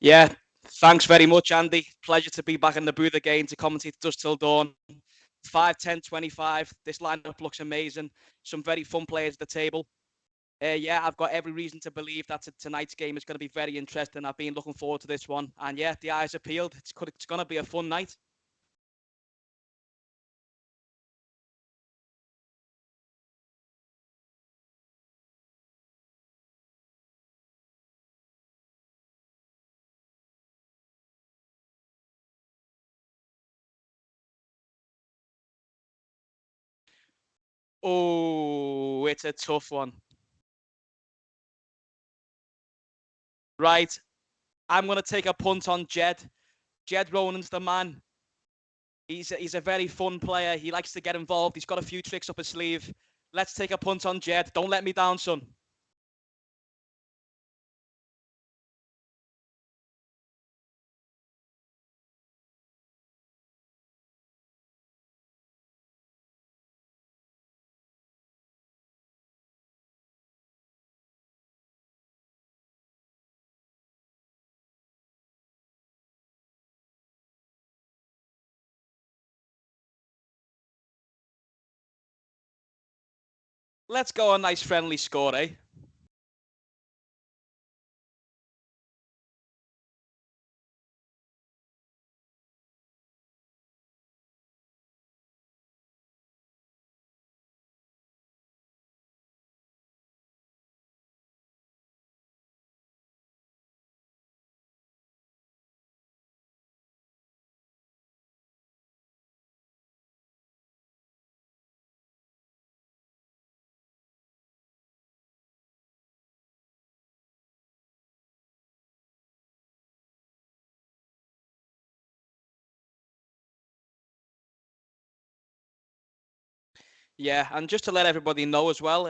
Yeah, thanks very much, Andy. Pleasure to be back in the booth again to commentate Dust Till Dawn. 5, 10, 25. This lineup looks amazing. Some very fun players at the table. Yeah, I've got every reason to believe that tonight's game is going to be very interesting. I've been looking forward to this one. And yeah, the eyes are peeled. It's going to be a fun night. Oh, it's a tough one. Right. I'm going to take a punt on Ged. Ged Ronan's the man. He's a very fun player. He likes to get involved. He's got a few tricks up his sleeve. Let's take a punt on Ged. Don't let me down, son. Let's go a nice friendly score, eh? Yeah, and just to let everybody know as well,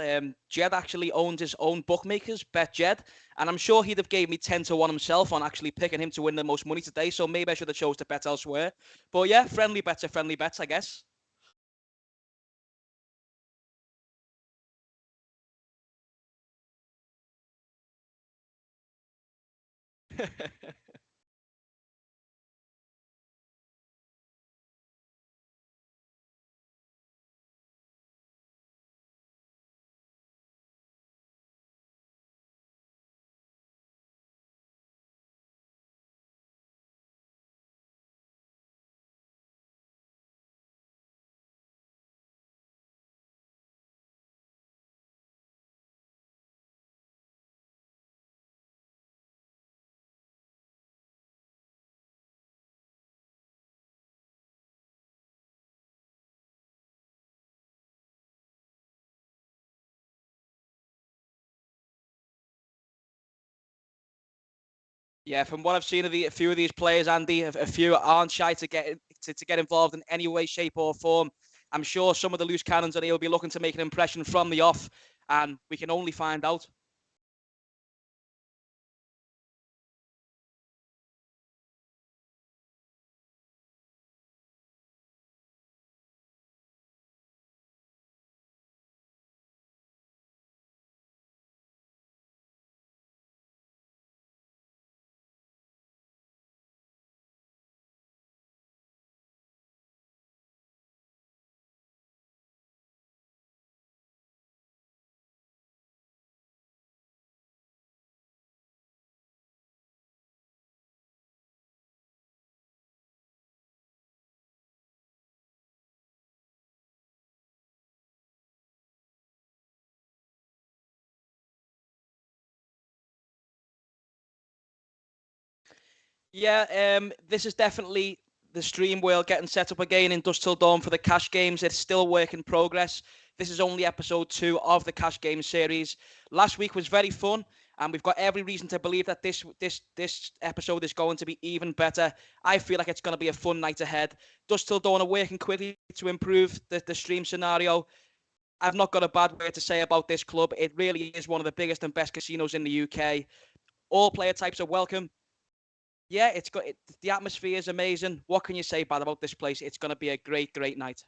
Jed actually owns his own bookmakers, Bet Jed, and I'm sure he'd have gave me 10 to 1 himself on actually picking him to win the most money today, so maybe I should have chose to bet elsewhere. But yeah, friendly bets, I guess. Yeah, from what I've seen of a few of these players, Andy, a few aren't shy to get involved in any way, shape, or form. I'm sure some of the loose cannons on here will be looking to make an impression from the off, and we can only find out. Yeah, this is definitely the stream world getting set up again in Dust Till Dawn for the cash games. It's still work in progress. This is only episode 2 of the cash game series. Last week was very fun, and we've got every reason to believe that this episode is going to be even better. I feel like it's going to be a fun night ahead. Dust Till Dawn are working quickly to improve the stream scenario. I've not got a bad word to say about this club. It really is one of the biggest and best casinos in the UK. All player types are welcome. Yeah, the atmosphere is amazing. What can you say bad about this place? It's going to be a great night.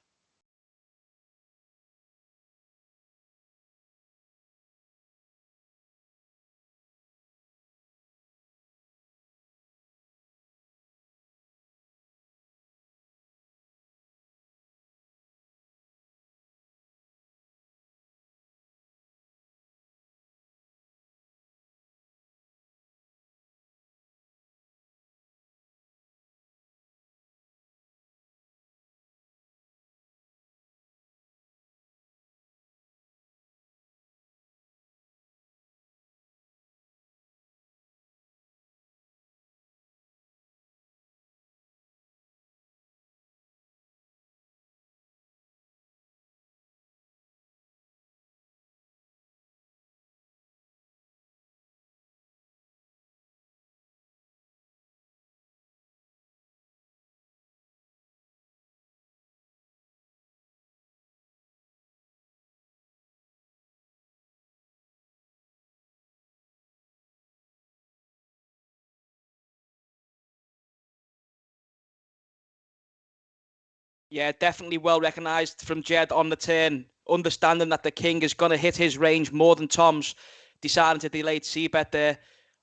Yeah, definitely well recognised from Ged on the turn, understanding that the king is going to hit his range more than Tom's, deciding to delay c-bet there.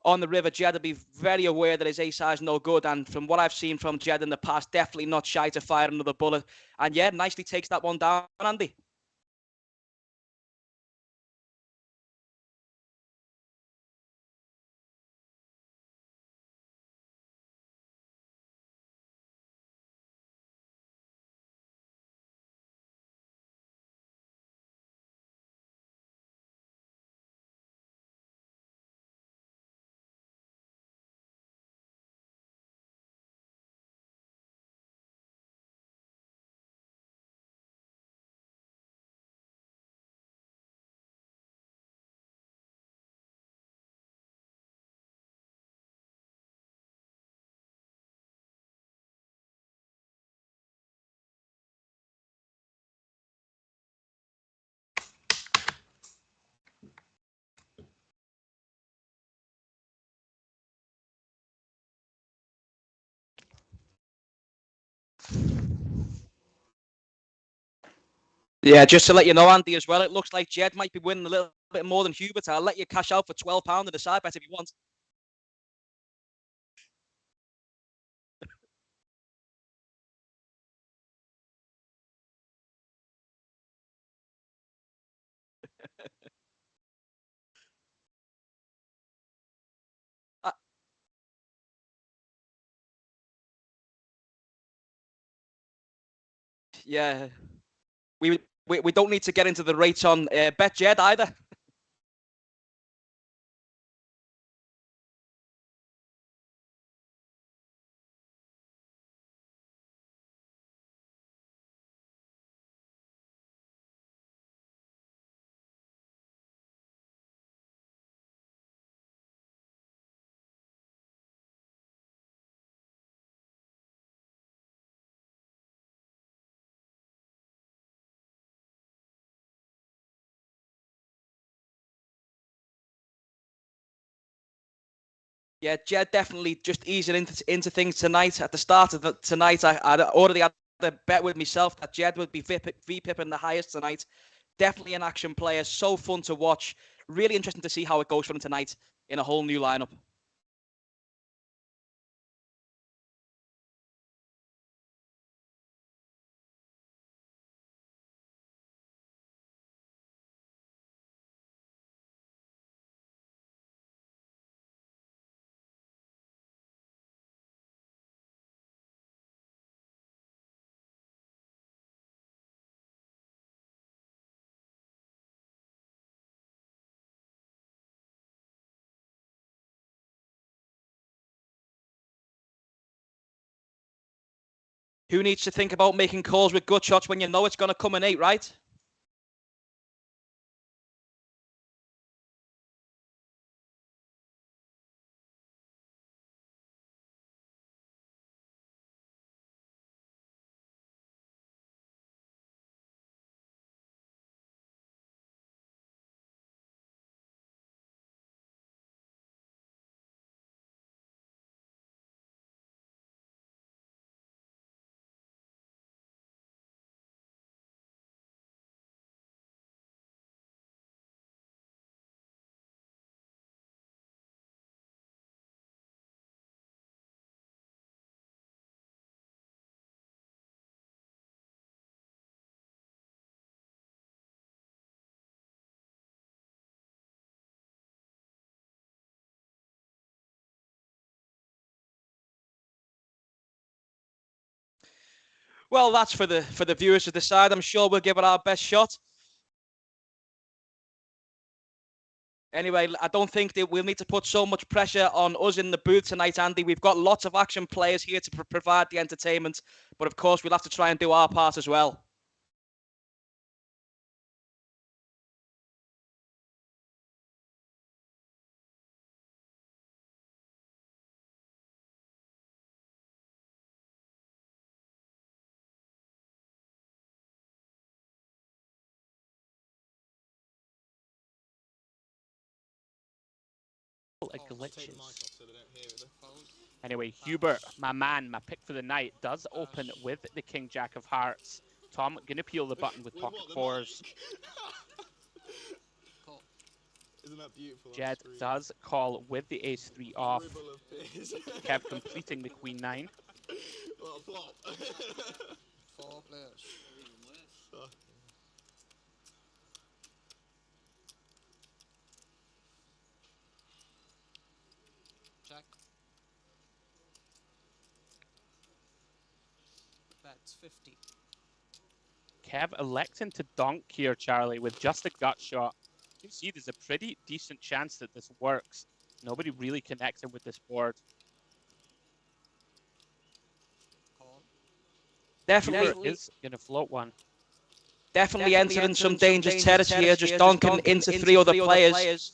On the river, Ged will be very aware that his ace high is no good, and from what I've seen from Ged in the past, definitely not shy to fire another bullet. And yeah, nicely takes that one down, Andy. Yeah, just to let you know, Andy, as well, it looks like Ged might be winning a little bit more than Hubert. I'll let you cash out for £12 in the side bet if you want. Uh, yeah, we don't need to get into the rates on Bet Ged either. Yeah, Ged definitely just easing into things tonight. At the start of tonight, I'd already had the bet with myself that Ged would be V-pipping the highest tonight. Definitely an action player. So fun to watch. Really interesting to see how it goes for him tonight in a whole new lineup. Who needs to think about making calls with gut shots when you know it's going to come in 8, right? Well, that's for the viewers to decide. I'm sure we'll give it our best shot. Anyway, I don't think that we'll need to put so much pressure on us in the booth tonight, Andy. We've got lots of action players here to provide the entertainment, but of course, we'll have to try and do our part as well. glitches. Anyway, Hubert, my man, my pick for the night, does open with the King Jack of Hearts. Tom, gonna peel the button with pocket fours. Isn't that beautiful? Ged does call with the ace-3 off. Kev completing the queen-9. What a flop. 4 players. Jack. That's 50. Kev electing to donk here, Charlie, with just a gut shot. You can see there's a pretty decent chance that this works. Nobody really connecting with this board. Definitely Is going to float one. Definitely entering some dangerous territory here, just donking into 3 other players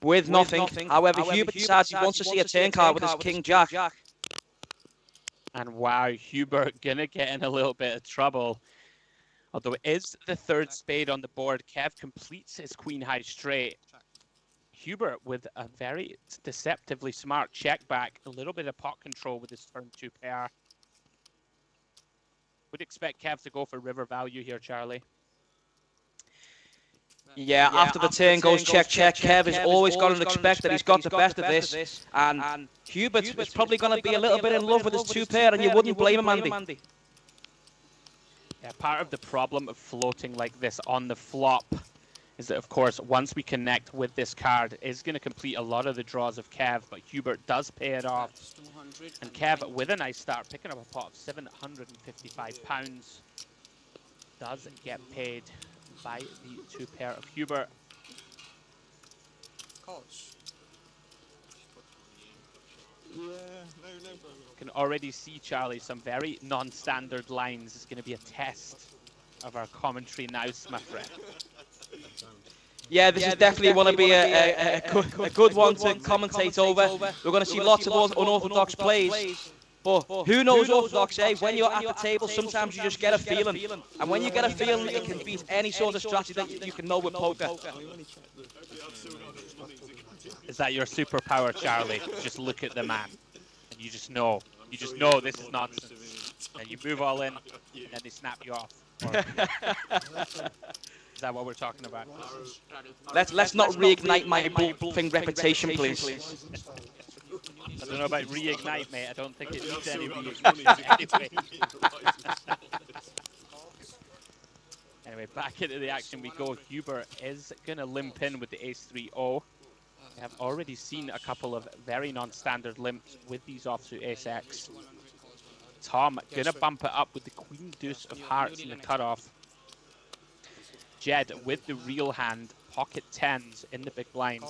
with nothing. However, Hubert decides he wants to see a turn card with his King Jack. And wow, Hubert going to get in a little bit of trouble. Although it is the 3rd spade on the board, Kev completes his queen high straight. Hubert with a very deceptively smart check back, a little bit of pot control with his turn 2 pair. Would expect Kev to go for river value here, Charlie. Yeah, after the turn goes check, Kev is always going to expect that he's got the best of this. And Hubert is probably going to be a little bit in love with his 2 pair, and you wouldn't blame him, Andy. Yeah, part of the problem of floating like this on the flop is that, of course, once we connect with this card, it's going to complete a lot of the draws of Kev, but Hubert does pay it off. And Kev, with a nice start, picking up a pot of £755, does get paid by the 2 pair of Hubert. Yeah, no problem. Can already see, Charlie, some very non-standard lines. It's going to be a test of our commentary nous, my friend. Yeah, this is definitely going to be a good one to commentate over. We're going to see lots of unorthodox plays. But who knows orthodox, eh? When you're at the table, sometimes you just get a feeling. And when you get a feeling, it can beat any sort of strategy that you can know with poker. Is that your superpower, Charlie? Just look at the man, and you just know. You just know this is nonsense. And you move all in, and then they snap you off. Is that what we're talking about? Let's not reignite my bluffing reputation, please. I don't know about reignite, mate. I don't think it needs any reignite. Anyway, back into the action we go. Hubert is going to limp in with the ace-3-0. We have already seen a couple of very non-standard limps with these offsuit ace-x. Tom going to bump it up with the queen-deuce of hearts in the cutoff. Ged with the real hand, pocket 10s in the big blind.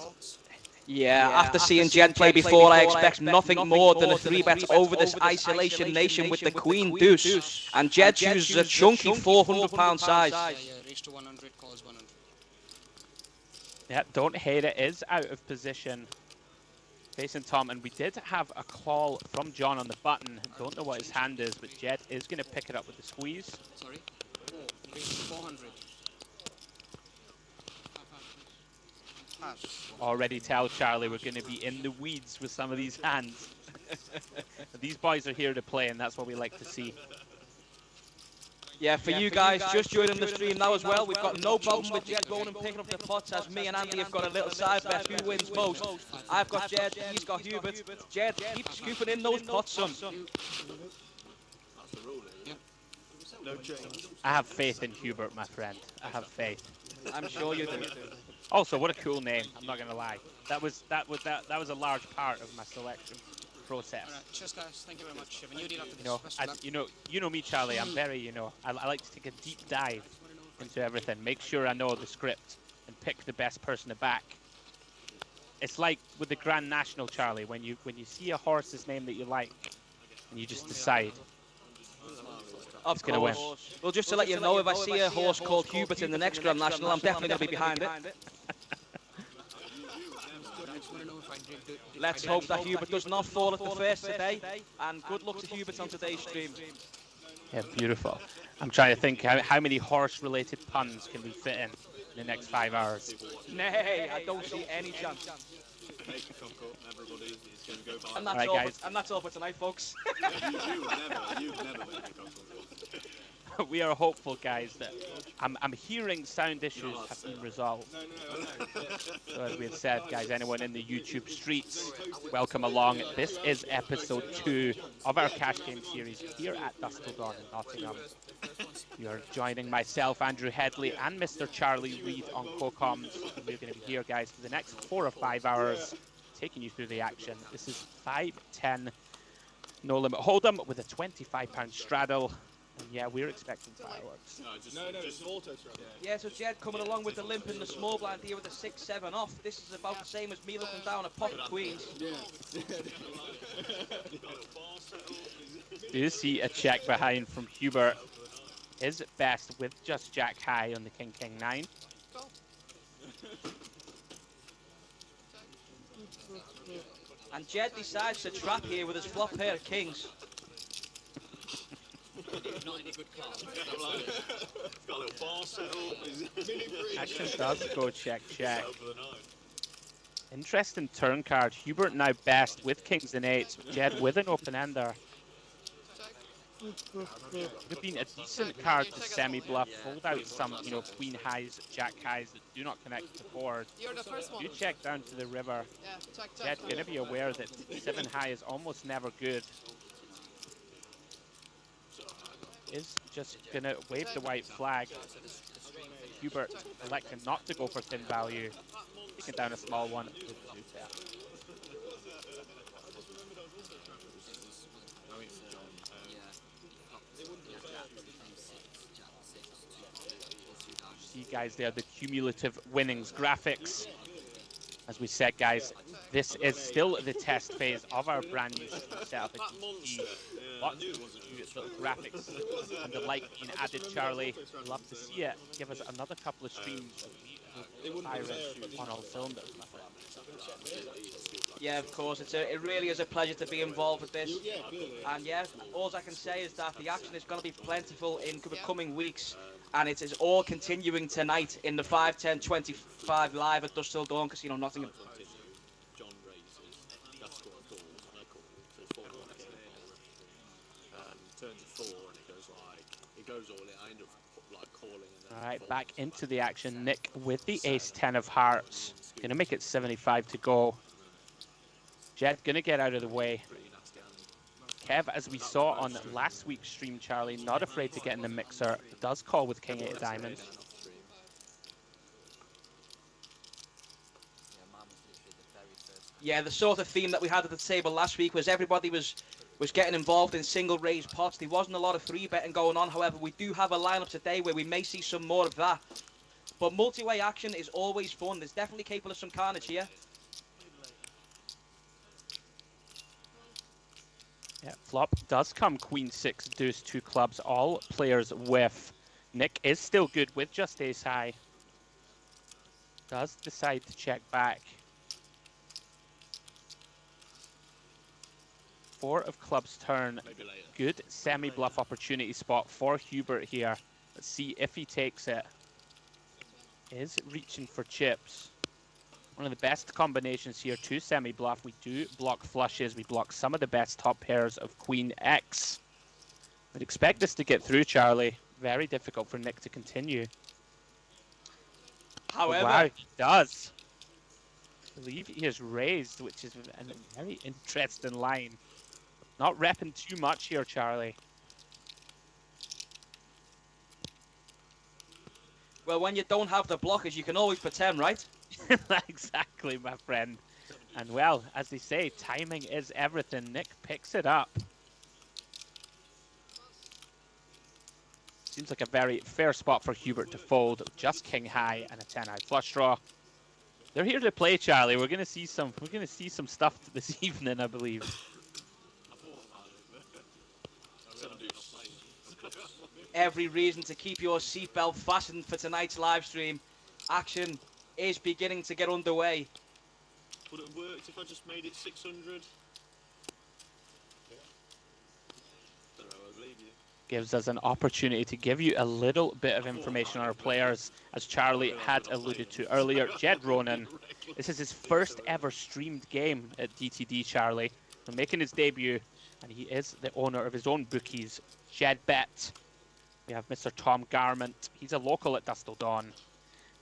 Yeah, after seeing Ged play before, I expect nothing more than a 3-bet over this isolation nation with the queen deuce. And Ged uses a chunky £400 size. Yeah, don't hate it. Is out of position. Facing Tom, and we did have a call from Jon on the button. Don't know what his hand is, but Ged is going to pick it up with the squeeze. Sorry. 400. Already tell Charlie we're going to be in the weeds with some of these hands. These boys are here to play, and that's what we like to see. Yeah, for you guys just joining the stream now as well, we've got no problem with Ged going and picking up the pots, as me and Andy have got a little side bet who wins most. I've got Ged, he's got Hubert. Ged, keep scooping in those pots, son. No change. I have faith in Hubert, my friend. I have faith. I'm sure you do. Also, what a cool name. I'm not going to lie. That was a large part of my selection process. All right, cheers, guys. Thank you very much. Have a new deal after this. You know me, Charlie. I'm very, I like to take a deep dive into everything. Make sure I know the script and pick the best person to back. It's like with the Grand National, Charlie. When you see a horse's name that you like, and you just decide. Of going to win. Well, just to let you know, if I see a horse called Hubert in the next Grand National, I'm definitely going to be behind it. Let's hope that Hubert does not fall at the first today, and good luck to Hubert on today's stream. Yeah, beautiful. I'm trying to think how many horse-related puns can we fit in the next 5 hours. Nay, I don't see any chance. Make a cock up, everybody is going to go by. And that's, Alright, all guys. and that's all for tonight, folks. You'd never make a cock up. We are hopeful, guys, that I'm hearing sound issues have been resolved. No. So as we had said, guys, anyone in the YouTube streets, welcome along. This is episode 2 of our cash game series here at Dusk Till Dawn in Nottingham. You are joining myself, Andrew Hedley, and Mr. Charlie Reed on co-coms. We're going to be here, guys, for the next 4 or 5 hours, taking you through the action. This is 5-10 no limit hold'em with a £25 straddle. And yeah, we're expecting fireworks. No, it's an auto throw. Yeah, so Ged coming along with the limp in the small blind here with a 6-7 off. This is about the same as me looking down a pocket queens. Do you see a check behind from Hubert? His best with just Jack high on the King 9. And Ged decides to trap here with his flop pair of kings. Not any good cards. Got a little bar set up. Action does go check. Interesting turn card. Hubert now best with kings and 8s. Ged with an open ender. Would have been a decent card to semi-bluff, fold out some, queen highs, jack highs that do not connect to board. You're the first one. Do check down to the river. Yeah, Ged gonna be aware that 7 high is almost never good. Is just gonna wave the white flag. Hubert electing not to go for thin value, taking down a small one with 2 pair. See, guys, there the cumulative winnings graphics. As we said, guys, this is still the test phase of our brand new setup. Lots of little graphics and the like being added, Charlie. Love to see it. Give us another couple of streams on all cylinders. Yeah, of course. It really is a pleasure to be involved with this. And yeah, all I can say is that the action is going to be plentiful in the coming weeks. And it is all continuing tonight in the 5-10-25 live at Dusk Till Dawn Casino, Nottingham. John raises, that's what I call, and I call. So it's 4 next turns to 4 and it goes all in. I end up calling. All right, back into the action. Nik with the ace-10 of hearts. Gonna make it 75 to go. Ged gonna get out of the way. Kev, as we saw on last week's stream, Charlie, not afraid to get in the mixer. Does call with King 8 of diamonds. Yeah, the sort of theme that we had at the table last week was everybody was getting involved in single raise pots. There wasn't a lot of 3-betting going on. However, we do have a lineup today where we may see some more of that. But multi-way action is always fun. There's definitely capable of some carnage here. Yeah, flop does come Queen 6, Deuce, 2 clubs. All players with. Nik is still good with just ace high. Does decide to check back. 4 of clubs turn. Good semi-bluff opportunity spot for Hubert here. Let's see if he takes it. Is reaching for chips. One of the best combinations here, 2 semi-bluff. We do block flushes. We block some of the best top pairs of Queen X. We'd expect this to get through, Charlie. Very difficult for Nik to continue. However, wow, he does. I believe he has raised, which is a very interesting line. Not repping too much here, Charlie. well, when you don't have the blockers, you can always pretend, right? Exactly, my friend. And well, as they say, timing is everything. Nik picks it up. Seems like a very fair spot for Hubert to fold. Just king high and a 10 high flush draw. They're here to play, Charlie. We're gonna see some stuff this evening, I believe. Every reason to keep your seatbelt fastened for tonight's live stream. Action is beginning to get underway. Would it have worked if I just made it 600? Don't know, I believe you. gives us an opportunity to give you a little bit of information on our players. As Charlie had alluded to earlier, Ged Ronan, this is his first ever streamed game at DTD, Charlie. So making his debut, and he is the owner of his own bookies, Ged Bet. We have Mr. Tom Garment. He's a local at Dust Till Dawn.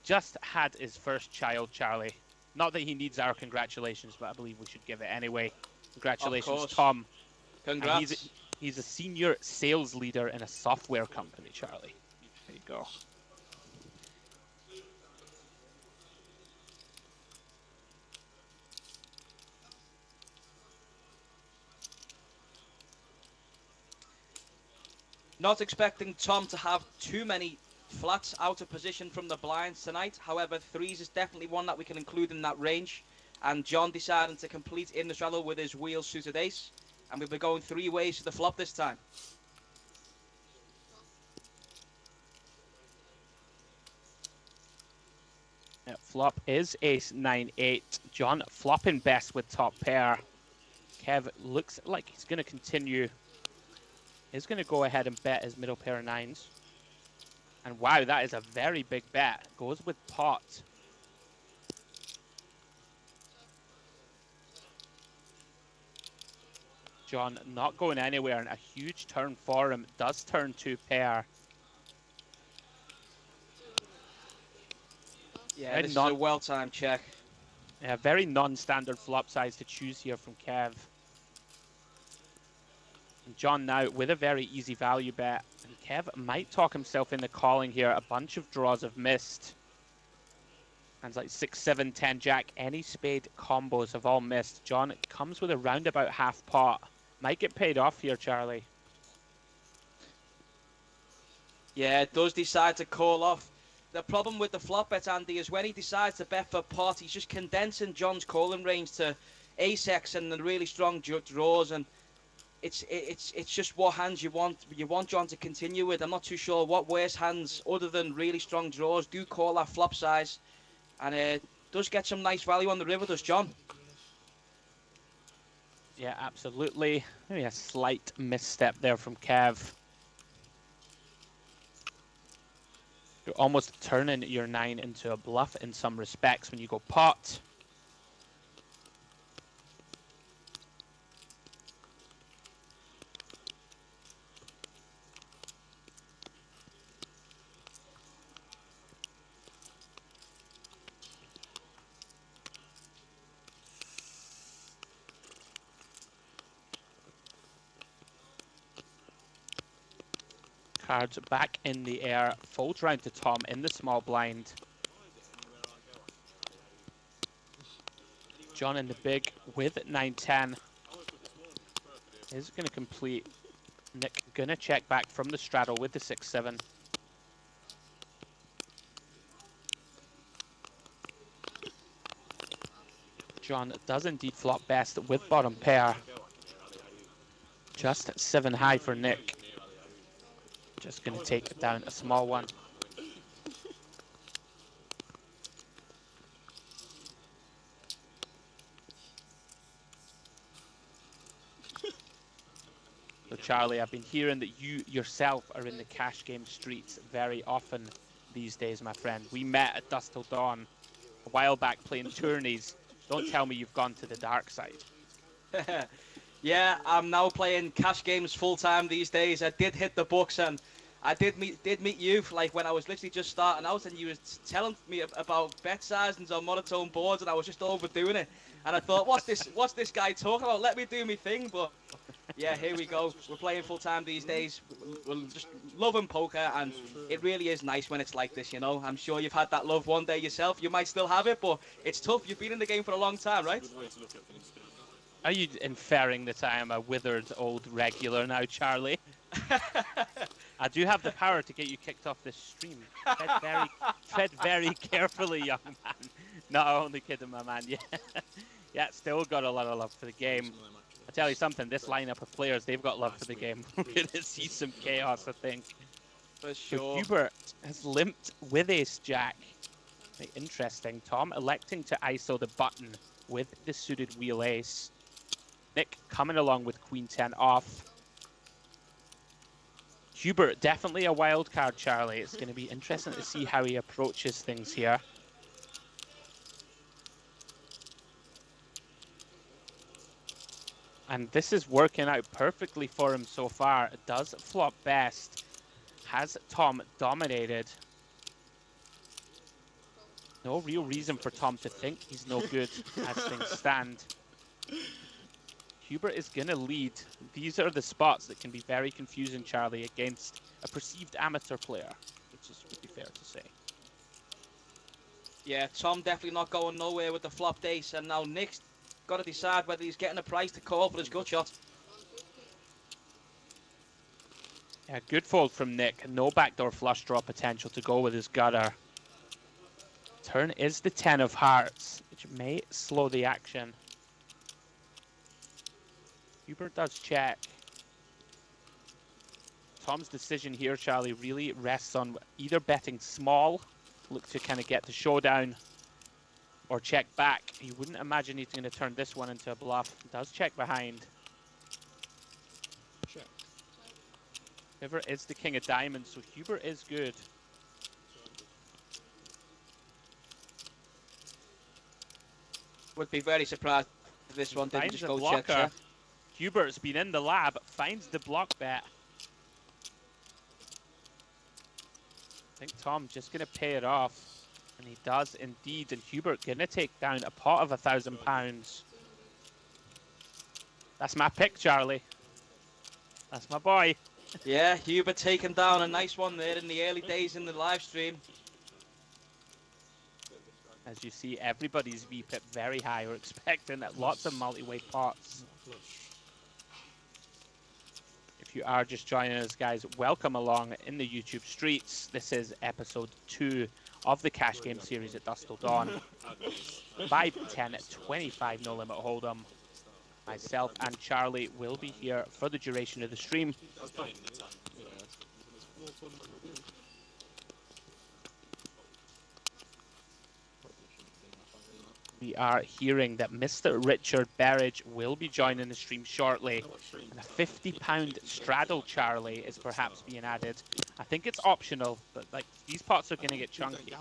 Just had his first child, Charlie. Not that he needs our congratulations, but I believe we should give it anyway. Congratulations, Tom. Congrats. He's a senior sales leader in a software company, Charlie. There you go. Not expecting Tom to have too many flats out of position from the blinds tonight. However, threes is definitely one that we can include in that range. And John deciding to complete in the straddle with his wheel suited ace. And we'll be going 3 ways to the flop this time. Yeah, flop is ace 9-8. John flopping best with top pair. Kev looks like he's going to continue. He's going to go ahead and bet his middle pair of nines. And wow, that is a very big bet. Goes with pot. John not going anywhere, and a huge turn for him. Does turn 2 pair. Yeah, this is a well-timed check. Yeah, very non-standard flop size to choose here from Kev. And John now with a very easy value bet. And Kev might talk himself into calling here. A bunch of draws have missed. Hands like 6, 7, 10, jack. Any spade combos have all missed. John comes with a roundabout half pot. Might get paid off here, Charlie. Yeah, it does decide to call off. The problem with the flop bet, Andy, is when he decides to bet for pot, he's just condensing John's calling range to ace-x and the really strong draws, and it's just what hands you want John to continue with. I'm not too sure what worse hands other than really strong draws do call that flop size, and does get some nice value on the river, does John. Yeah, absolutely. Maybe a slight misstep there from Kev. You're almost turning your 9 into a bluff in some respects when you go pot. Cards back in the air, folds round to Tom in the small blind. John in the big with 9-10 is going to complete. Nik gonna check back from the straddle with the 6-7. John does indeed flop best with bottom pair. Just 7 high for Nik. Just going to take it down a small one. So Charlie, I've been hearing that you yourself are in the cash game streets very often these days, my friend. We met at Dust Till Dawn a while back playing tourneys. Don't tell me you've gone to the dark side. Yeah, I'm now playing cash games full-time these days. I did hit the books, and I did meet you, like when I was literally just starting out, and you were telling me about bet sizings on monotone boards, and I was just overdoing it. And I thought, what's this guy talking about? Let me do my thing. But yeah, here we go. We're playing full-time these days. We're just loving poker, and it really is nice when it's like this, you know. I'm sure you've had that love one day yourself. You might still have it, but it's tough. You've been in the game for a long time, right? Are you inferring that I am a withered old regular now, Charlie? I do have the power to get you kicked off this stream. Tread very carefully, young man. No, only kidding, my man. Yeah, yeah, still got a lot of love for the game. I tell you something, this lineup of players, they've got love for the game. We're going to see some chaos, I think. For sure. So Hubert has limped with ace-jack. Very interesting. Tom electing to ISO the button with the suited wheel ace. Nik coming along with queen 10 off. Hubert, definitely a wild card, Charlie. It's going to be interesting to see how he approaches things here. And this is working out perfectly for him so far. It does flop best. Has Tom dominated? No real reason for Tom to think he's no good as things stand. Hubert is going to lead. These are the spots that can be very confusing, Charlie, against a perceived amateur player, which would be fair to say. Yeah, Tom definitely not going nowhere with the flopped ace, and now Nick's got to decide whether he's getting a price to call for his gut shot. Yeah, good fold from Nik. No backdoor flush draw potential to go with his gutter. Turn is the 10 of hearts, which may slow the action. Hubert does check. Tom's decision here, Charlie, really rests on either betting small, look to kind of get the showdown, or check back. You wouldn't imagine he's going to turn this one into a bluff. Does check behind. Check. River is the king of diamonds, so Hubert is good. Would be very surprised if this one didn't just go check. Yeah. Hubert's been in the lab, finds the block bet. I think Tom's just going to pay it off. And he does indeed. And Hubert going to take down a pot of £1,000. That's my pick, Charlie. That's my boy. Yeah, Hubert taking down a nice one there in the early days in the live stream. As you see, everybody's VPIP very high. We're expecting lots of multi-way pots. If you are just joining us, guys, welcome along in the YouTube streets. This is episode 2 of the cash game series at Dusk Till Dawn. 5, 10, 25 no limit hold'em. Myself and Charlie will be here for the duration of the stream. We are hearing that Mr. Richard Berridge will be joining the stream shortly. And a £50 straddle, Charlie, is perhaps being added. I think it's optional, but like these pots are going to get chunky.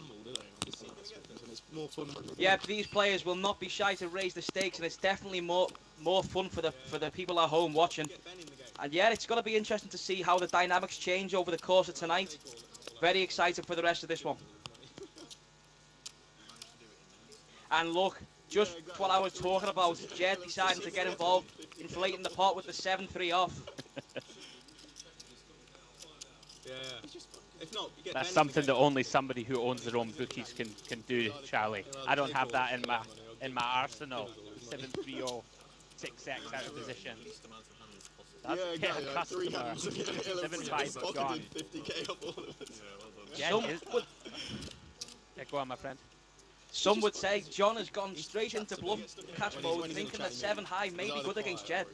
Yeah, these players will not be shy to raise the stakes, and it's definitely more fun for the people at home watching. And yeah, it's going to be interesting to see how the dynamics change over the course of tonight. Very excited for the rest of this one. And look, just what I was talking about, Ged deciding to get involved, inflating the pot with the 7-3 off. That's something that only somebody who owns their own bookies can do, Charlie. I don't have that in my arsenal. 7-3-0, 6x out of position. That's get a customer. 7-5 but gone. Yeah, go on, my friend. Some would say John has gone straight into bluff cash mode, thinking that 7 high may be good against Ged.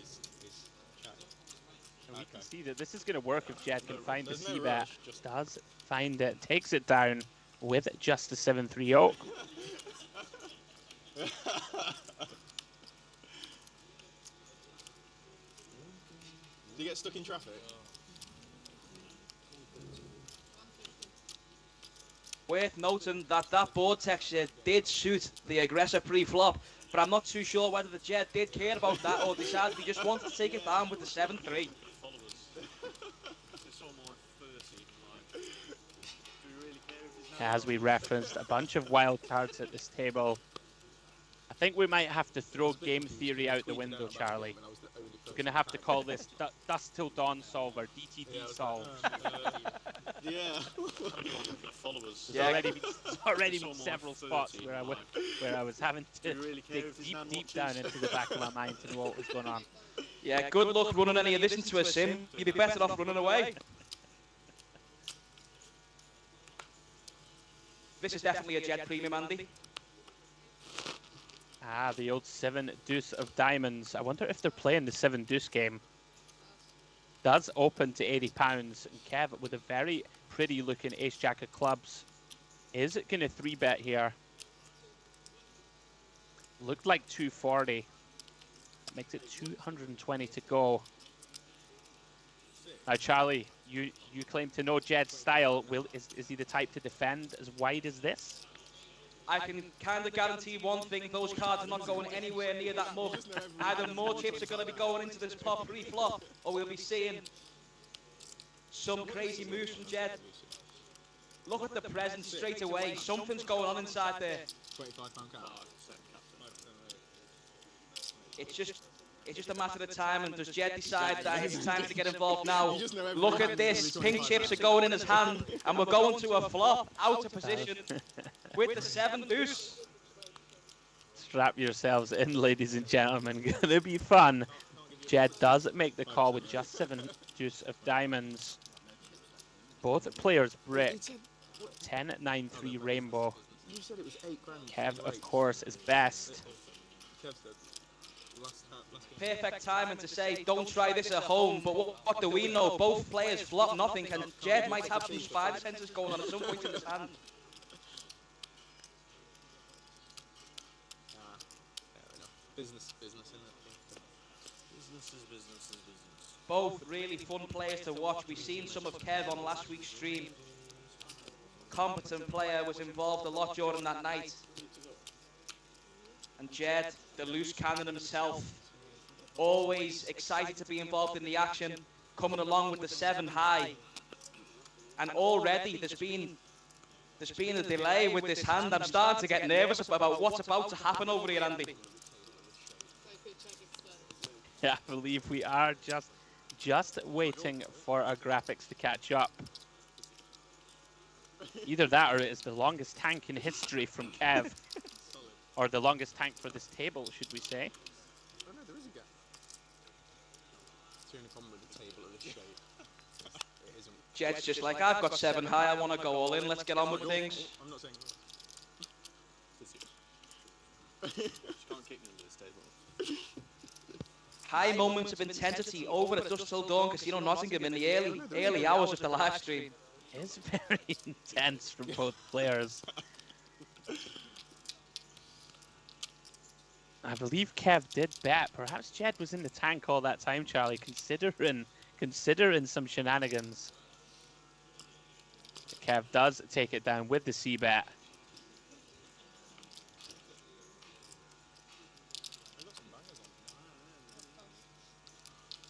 And we can see that this is going to work if Ged can find the C-bet. Does find it, takes it down with just a 7-3-0. Do you get stuck in traffic? Worth noting that board texture did suit the aggressor pre-flop, but I'm not too sure whether the Ged did care about that or decided he just wanted to take it down with the 7-3. As we referenced, a bunch of wild cards at this table. I think we might have to throw game theory out the window, Charlie. We're going to have to call this Dusk Till Dawn solver, DTD solve. Yeah. There's already been several spots where I was having to dig deep down into the back of my mind to know what was going on. Yeah, good luck running any of this into a sim. You'd be better off running away. This is definitely a Ged premium, Andy. Ah, the old 7 deuce of diamonds. I wonder if they're playing the 7 deuce game. Does open to £80. And Kev with a very pretty looking ace jack of clubs. Is it going to 3-bet here? Looked like 240. Makes it 220 to go. Now, Charlie, you claim to know Ged's style. Is he the type to defend as wide as this? I can kind of guarantee one thing, those cards are not going anywhere near that mug. Either more chips are going to be going into this pot pre-flop, or we'll be seeing some crazy moves from Ged. Look at the presence straight away. Something's going on inside there. £25 cap. It's just a matter of time, and does Ged decide that it's time to get involved now? Look at this, pink chips are going in his hand, and we're going to a flop, out of position, with the 7 deuce. Strap yourselves in, ladies and gentlemen. Gonna be fun. Ged does make the call with just 7 deuce of diamonds. Both players brick. 10-9-3 rainbow. You said it was £8 grand. Kev, of course, is best. Kev said, Perfect timing to say, don't try this at home, but what do we know? Both players flop nothing, and Ged might have some spider senses going on at some point in his hand. fair enough. Business, isn't it? Business is business. Both really fun players to watch. We've seen some of Kev on last week's stream. Competent player, was involved a lot during that night. And Ged, the loose cannon himself, always excited to be involved in the action, coming along with the 7 high. And already there's been a delay with this hand. I'm starting to get nervous about what's about to happen over here, Andy. Yeah, I believe we are just waiting for our graphics to catch up. Either that or it is the longest tank in history from Kev. Or the longest tank for this table, should we say. Oh no, there is a gap. It's the only problem with the table of this shape. It isn't. Jed's just like, I've got 7 high, I want to go all in, let's get on with things. I'm not saying you can't kick me under this table. High moments of intensity over at Dusk Till Dawn Casino Nottingham in the early hours of the live stream. It is very intense from both players. I believe Kev did bet. Perhaps Ged was in the tank all that time, Charlie, considering some shenanigans. Kev does take it down with the C-bet.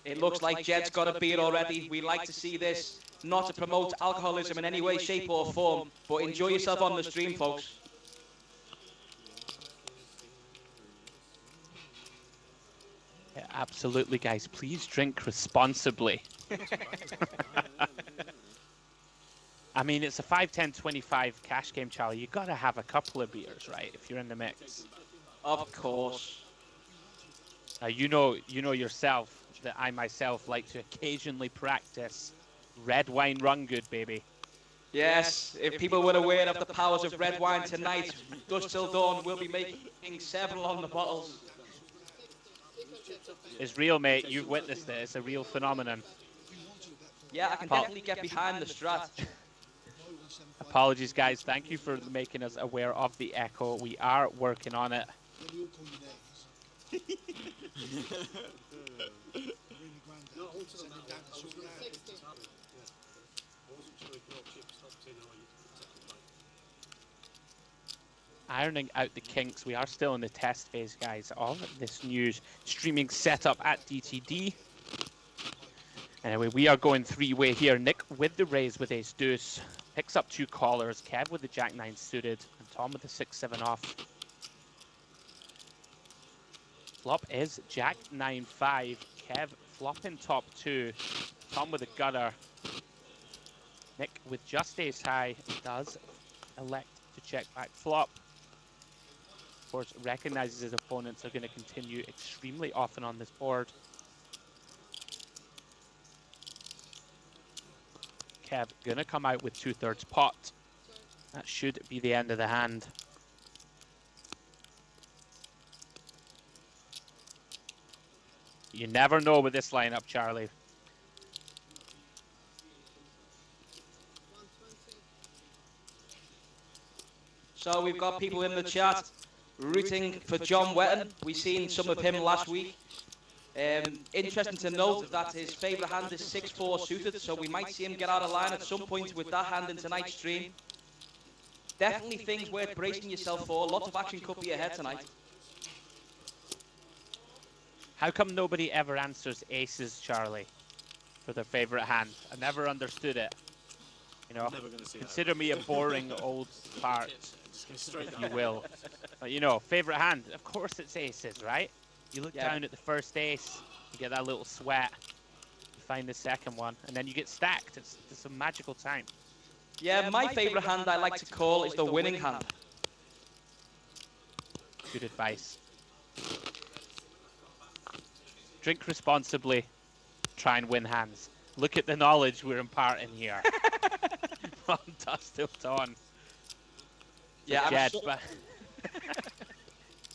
It looks like Jed's got a beer already. We like to see this. Not to promote alcoholism in any way, shape or form, but enjoy yourself on the stream, folks. Yeah, absolutely, guys. Please drink responsibly. I mean, it's a 5-10-25 cash game, Charlie. You got to have a couple of beers, right, if you're in the mix. Of course. You know yourself that I myself like to occasionally practice red wine run good, baby. Yes, if people were aware of the powers of red wine tonight, Dusk Till Dawn will be making several on the bottles. It's real, mate. You've witnessed it. It's a real phenomenon. Yeah, I can definitely get behind the strat. Apologies, guys. Thank you for making us aware of the echo. We are working on it. Ironing out the kinks. We are still in the test phase, guys, of this new streaming setup at DTD. Anyway, we are going 3-way here. Nik with the raise with ace deuce. Picks up 2 callers. Kev with the jack 9 suited. And Tom with the 6-7 off. Flop is jack 9-5. Kev flopping top 2. Tom with a gutter. Nik with just ace high does elect to check back flop. Of course, recognizes his opponents are going to continue extremely often on this board. Kev going to come out with 2/3 pot. That should be the end of the hand. You never know with this lineup, Charlie. So we've got people in the chat rooting for Jon Whetton. We've seen some of him last week. Interesting to note that his favourite hand is 6-4 suited, so we might see him get out of line at some point with that hand in tonight's stream. Definitely things worth bracing yourself for. Lots of action could be ahead tonight. How come nobody ever answers aces, Charlie, for their favourite hand? I never understood it. You know, consider me a boring old fart, if you will. But you know, favourite hand, of course it's aces, right? You look down at the first ace, you get that little sweat, you find the second one, and then you get stacked. It's a magical time. Yeah, my favourite hand I like to call is the winning hand. Good advice. Drink responsibly, try and win hands. Look at the knowledge we're imparting here. From dusk till dawn. Yeah, Ged,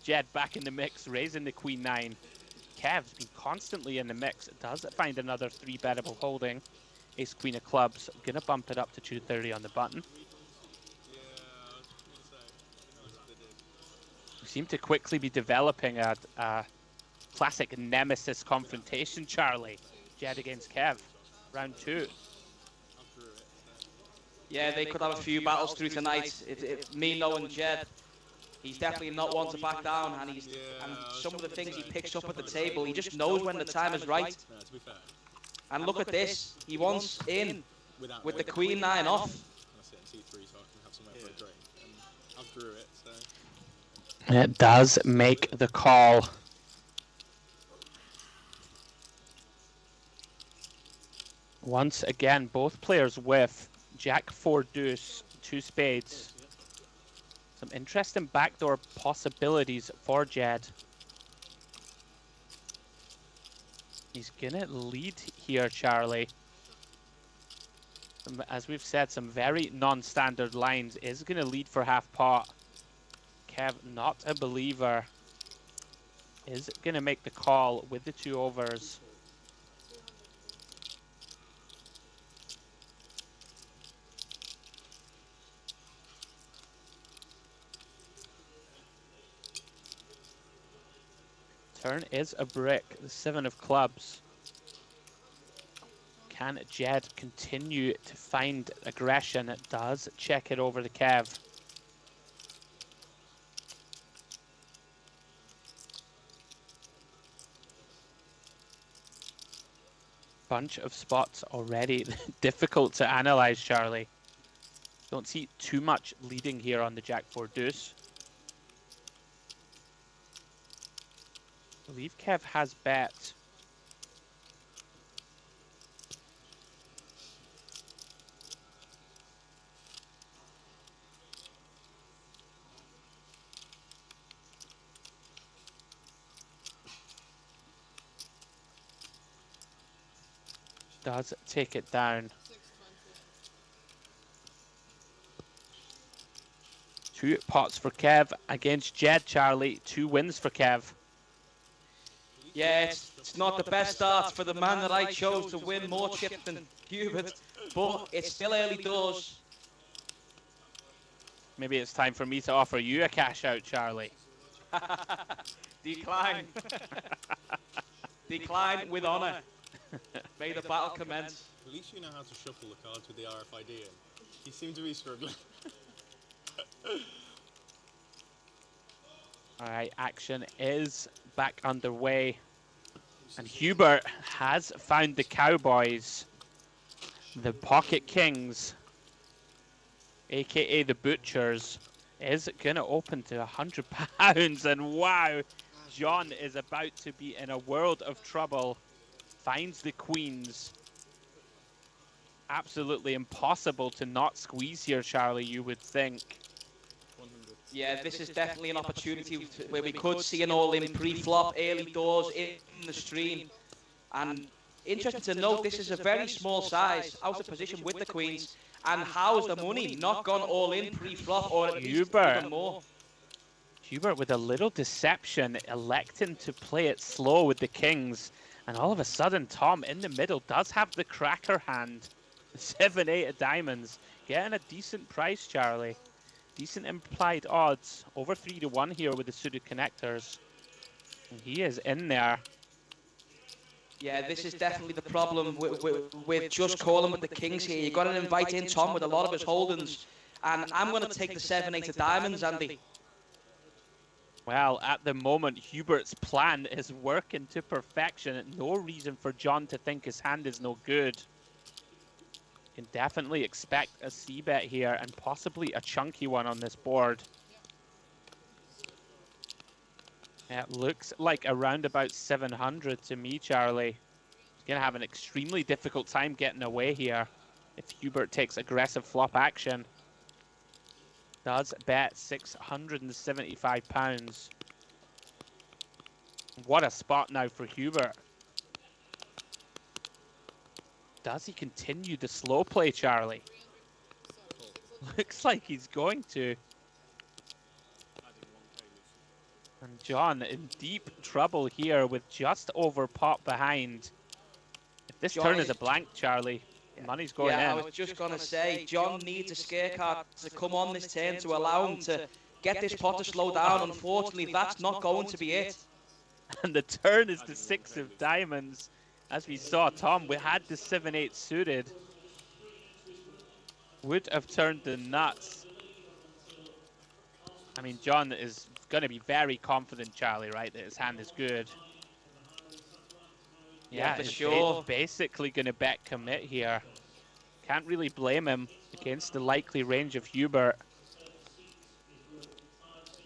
Ged back in the mix, raising the Queen 9. Kev's been constantly in the mix. It does find another 3-bettable holding. Ace Queen of clubs, gonna bump it up to 230 on the button. We seem to quickly be developing a classic nemesis confrontation, Charlie. Ged against Kev, round 2. Yeah, they could have a few battles through tonight. Me knowing Ged, he's definitely not one to back down, and some of the things he picks up at the table, he just knows when the time is right. And look at this, he wants in with the Queen 9 off. It does make the call. Once again, both players with Jack 4 deuce, 2 spades. Some interesting backdoor possibilities for Ged. He's gonna lead here, Charlie. As we've said, some very non-standard lines. Is gonna lead for half pot. Kev, not a believer, is gonna make the call with the 2 overs. Turn is a brick, the 7 of clubs. Can Ged continue to find aggression? It does. Check it over the Kev. Bunch of spots already. Difficult to analyze, Charlie. Don't see too much leading here on the Jack 4 deuce. I believe Kev has bet. Does take it down. 2 pots for Kev against Ged, Charlie. 2 wins for Kev. Yeah, it's not the best start for the man that I chose to win more chips than Hubert, but it's still early doors. Maybe it's time for me to offer you a cash out, Charlie. Decline. Decline with honour. May the battle commence. At least you know how to shuffle the cards with the RFID in. You seem to be struggling. Alright, action is back underway. And Hubert has found the Cowboys. The Pocket Kings, aka the Butchers, is going to open to £100. And wow, Jon is about to be in a world of trouble. Finds the Queens. Absolutely impossible to not squeeze here, Charlie, you would think. Yeah, this is definitely an opportunity where we could see an all-in pre-flop, early doors in the stream. And interesting to note, this is a very small size, out of position with the Queens. And how's the money not gone all-in pre-flop, or at least even more? Hubert with a little deception, electing to play it slow with the Kings. And all of a sudden, Tom in the middle does have the cracker hand. 7-8 of diamonds. Getting a decent price, Charlie. Decent implied odds. Over 3 to 1 here with the suited connectors. And he is in there. Yeah, this is definitely the problem with just calling with the kings here. You've got to invite in Tom with a lot of his holdings. And I'm going to take the 7-8 of diamonds, Andy. Well, at the moment, Hubert's plan is working to perfection. No reason for Jon to think his hand is no good. Can definitely expect a c-bet here and possibly a chunky one on this board. It looks like around about 700 to me, Charlie. He's going to have an extremely difficult time getting away here if Hubert takes aggressive flop action. Does bet £675. What a spot now for Hubert. Does he continue the slow play, Charlie? Looks like he's going to. And Jon in deep trouble here with just over pot behind. If this turn is a blank, Charlie, money's going in. Yeah, I was just going to say, Jon needs a scare card to come on this turn to allow him to get this pot to slow down. Unfortunately, that's not going to be it. And the turn is the 6 of diamonds. As we saw, Tom, we had the 7-8 suited. Would have turned the nuts. I mean, Jon is going to be very confident, Charlie, right, that his hand is good. Yeah, for sure. Basically going to bet commit here. Can't really blame him against the likely range of Hubert.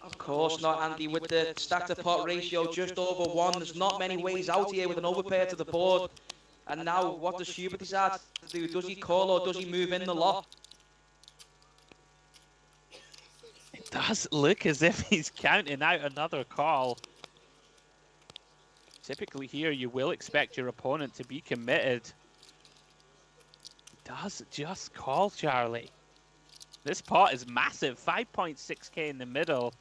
Of course not, Andy. With the stack to pot ratio just over 1, there's not many ways out here with an overpair to the board. And now, what does Hubert decide to do? Does he call or does he move in the lot? It does look as if he's counting out another call. Typically here, you will expect your opponent to be committed. He does just call, Charlie. This pot is massive, 5.6k in the middle.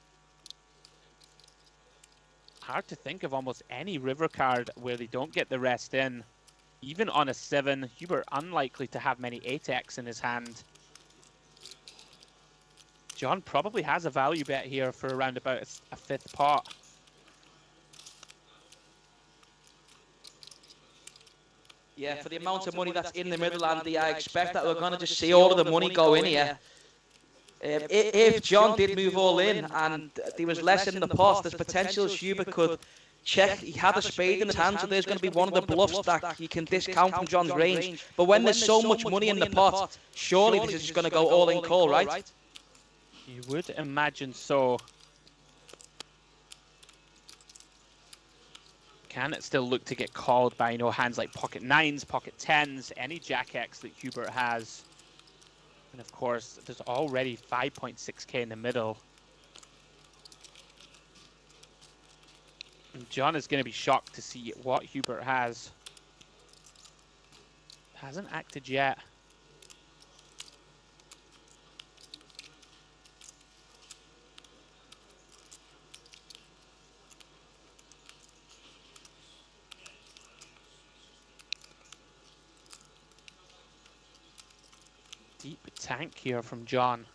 Hard to think of almost any river card where they don't get the rest in. Even on a 7, Hubert unlikely to have many 8x in his hand. Jon probably has a value bet here for around about a 5th pot. Yeah, for the amount of money that's in the middle, Andy, I expect that we're going to just see all of the money go in here. If Jon did move all in and there was less in the pot, there's potential Hubert could check. He had a spade in his hand, so there's going to be one of the bluffs that he can discount from Jon's range. But when there's so much money in the pot, surely this is just going to go all in call, right? You would imagine so. Can it still look to get called by, you know, hands like pocket 9s, pocket 10s, any Jack X that Hubert has? And of course, there's already 5.6k in the middle. And Jon is going to be shocked to see what Hubert has. Hasn't acted yet. Deep tank here from Jon.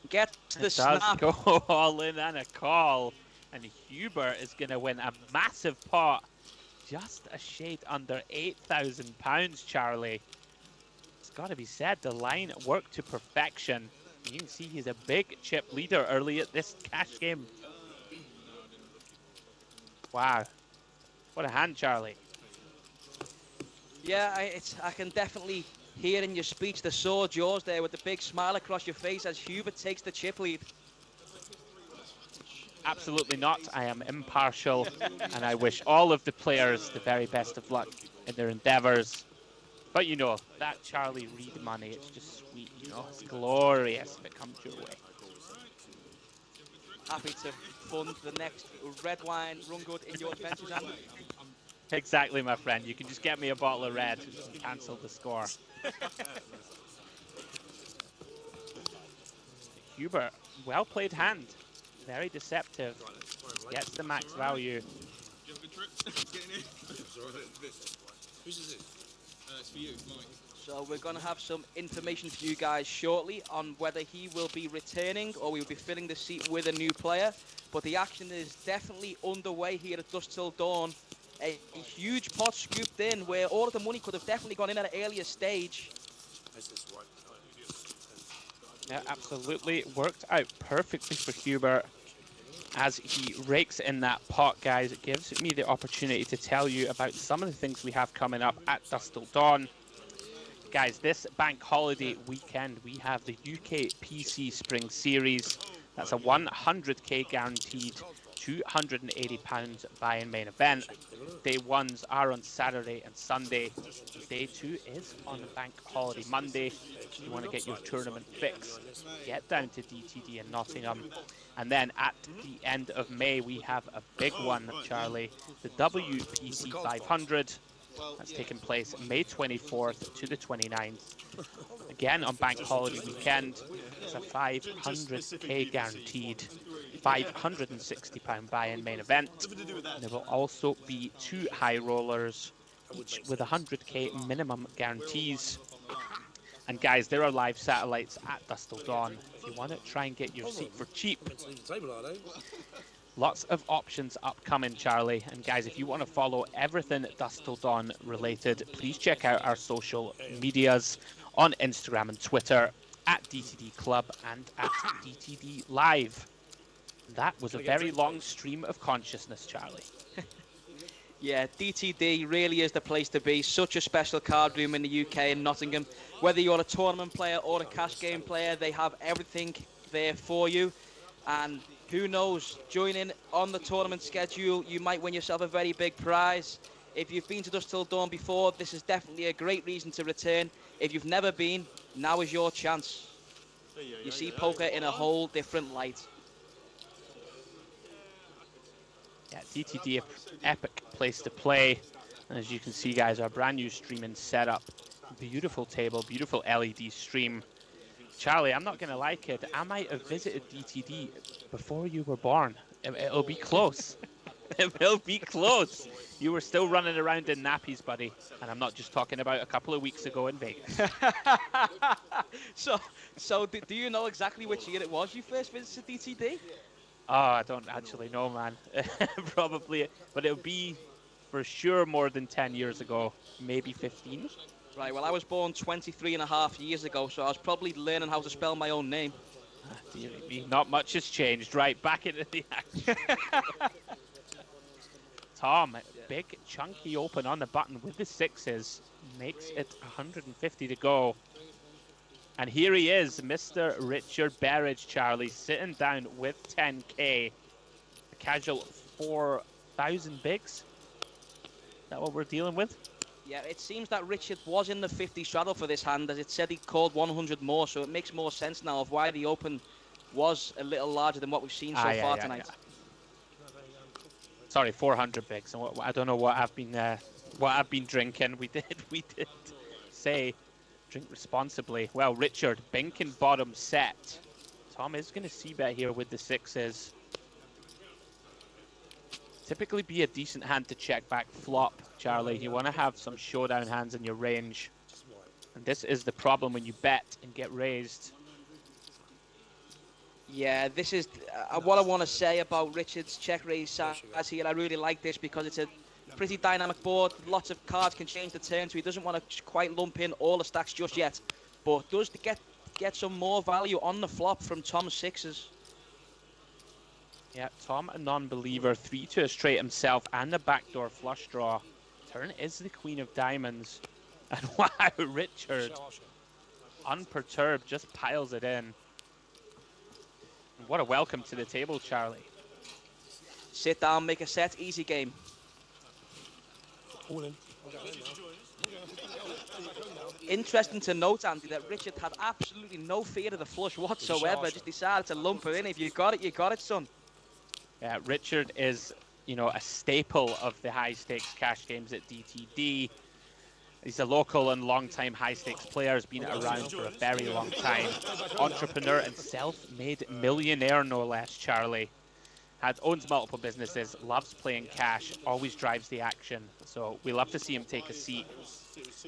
Get the snap. Go all in and a call. And Hubert is going to win a massive pot. Just a shade under £8,000, Charlie. It's got to be said, the line worked to perfection. You can see he's a big chip leader early at this cash game. Wow. What a hand, Charlie. Yeah, I can definitely hear in your speech the sore jaws there with the big smile across your face as Hubert takes the chip lead. Absolutely not. I am impartial, and I wish all of the players the very best of luck in their endeavors. But you know, that Charlie Reed money, it's just sweet, you know. It's glorious if it comes your way. Happy to fund the next red wine run good in your adventures, Andy. Exactly, my friend. You can just get me a bottle of red and cancel the score. Hubert, well played hand. Very deceptive. Gets the max value. Do you have a good trip? Getting in? Whose is it? It's for you, Mike. So we're going to have some information for you guys shortly on whether he will be returning or we will be filling the seat with a new player. But the action is definitely underway here at Dusk Till Dawn. A huge pot scooped in where all of the money could have definitely gone in at an earlier stage. Yeah, absolutely. Worked out perfectly for Hubert as he rakes in that pot, guys. It gives me the opportunity to tell you about some of the things we have coming up at Dusk Till Dawn. Guys, this bank holiday weekend, we have the UK PC Spring Series. That's a 100k guaranteed, £280 buy-in main event. Day ones are on Saturday and Sunday. Day two is on bank holiday Monday. If you want to get your tournament fix, get down to DTD in Nottingham. And then at the end of May, we have a big one, Charlie, the WPC 500. That's taking place May 24th to the 29th. Again on bank holiday weekend. It's a 500k guaranteed, £560 buy-in main event. There will also be 2 high rollers, each with 100k minimum guarantees. And guys, there are live satellites at Dusk Till Dawn if you want to try and get your seat for cheap. Lots of options upcoming, Charlie. And guys, if you want to follow everything Dusk Till Dawn related, please check out our social medias on Instagram and Twitter at DTD Club and at DTD Live. That was a very long stream of consciousness, Charlie. Yeah, DTD really is the place to be. Such a special card room in the UK in Nottingham. Whether you're a tournament player or a cash game player, they have everything there for you. And who knows, joining on the tournament schedule, you might win yourself a very big prize. If you've been to Dusk Till Dawn before, this is definitely a great reason to return. If you've never been, now is your chance. You see poker in a whole different light. Yeah, DTD, epic place to play. And as you can see, guys, our brand new streaming setup. Beautiful table, beautiful LED stream. Charlie, I'm not going to lie, kid. I might have visited DTD before you were born. It'll be close. It will be close. You were still running around in nappies, buddy. And I'm not just talking about a couple of weeks ago in Vegas. So do you know exactly which year it was you first visited DTD? Oh, I don't actually know, man. Probably, but it'll be for sure more than 10 years ago, maybe 15. Right, well, I was born 23.5 years ago, so I was probably learning how to spell my own name. Dearie me, not much has changed. Right, back into the action. Tom, big chunky open on the button with the sixes. Makes it 150 to go. And here he is, Mr. Richard Berridge, Charlie, sitting down with 10k. A casual 4,000 bigs. Is that what we're dealing with? Yeah, it seems that Richard was in the 50 straddle for this hand, as it said he called 100 more, so it makes more sense now of why the open was a little larger than what we've seen so far tonight. Yeah. Sorry, 400 bigs. And I don't know what I've been drinking. We did say drink responsibly. Well, Richard, binking bottom set. Tom is going to c-bet here with the sixes. Typically be a decent hand to check back flop, Charlie. You want to have some showdown hands in your range. And this is the problem when you bet and get raised. Yeah, this is what I want to say about Richard's check raise size here. I really like this because it's a pretty dynamic board. Lots of cards can change the turn, so he doesn't want to quite lump in all the stacks just yet. But does get some more value on the flop from Tom's sixes. Yeah, Tom, a non-believer, 3 to a straight himself and a backdoor flush draw. Turn is the queen of diamonds. And wow, Richard, unperturbed, just piles it in. And what a welcome to the table, Charlie. Sit down, make a set, easy game. All in. Interesting to note, Andy, that Richard had absolutely no fear of the flush whatsoever. Just decided to lump her in. If you got it, son. Yeah, Richard is, you know, a staple of the high-stakes cash games at DTD. He's a local and long-time high-stakes player, has been around for a very long time. Entrepreneur and self-made millionaire, no less, Charlie. Owns multiple businesses, loves playing cash, always drives the action. So we love to see him take a seat.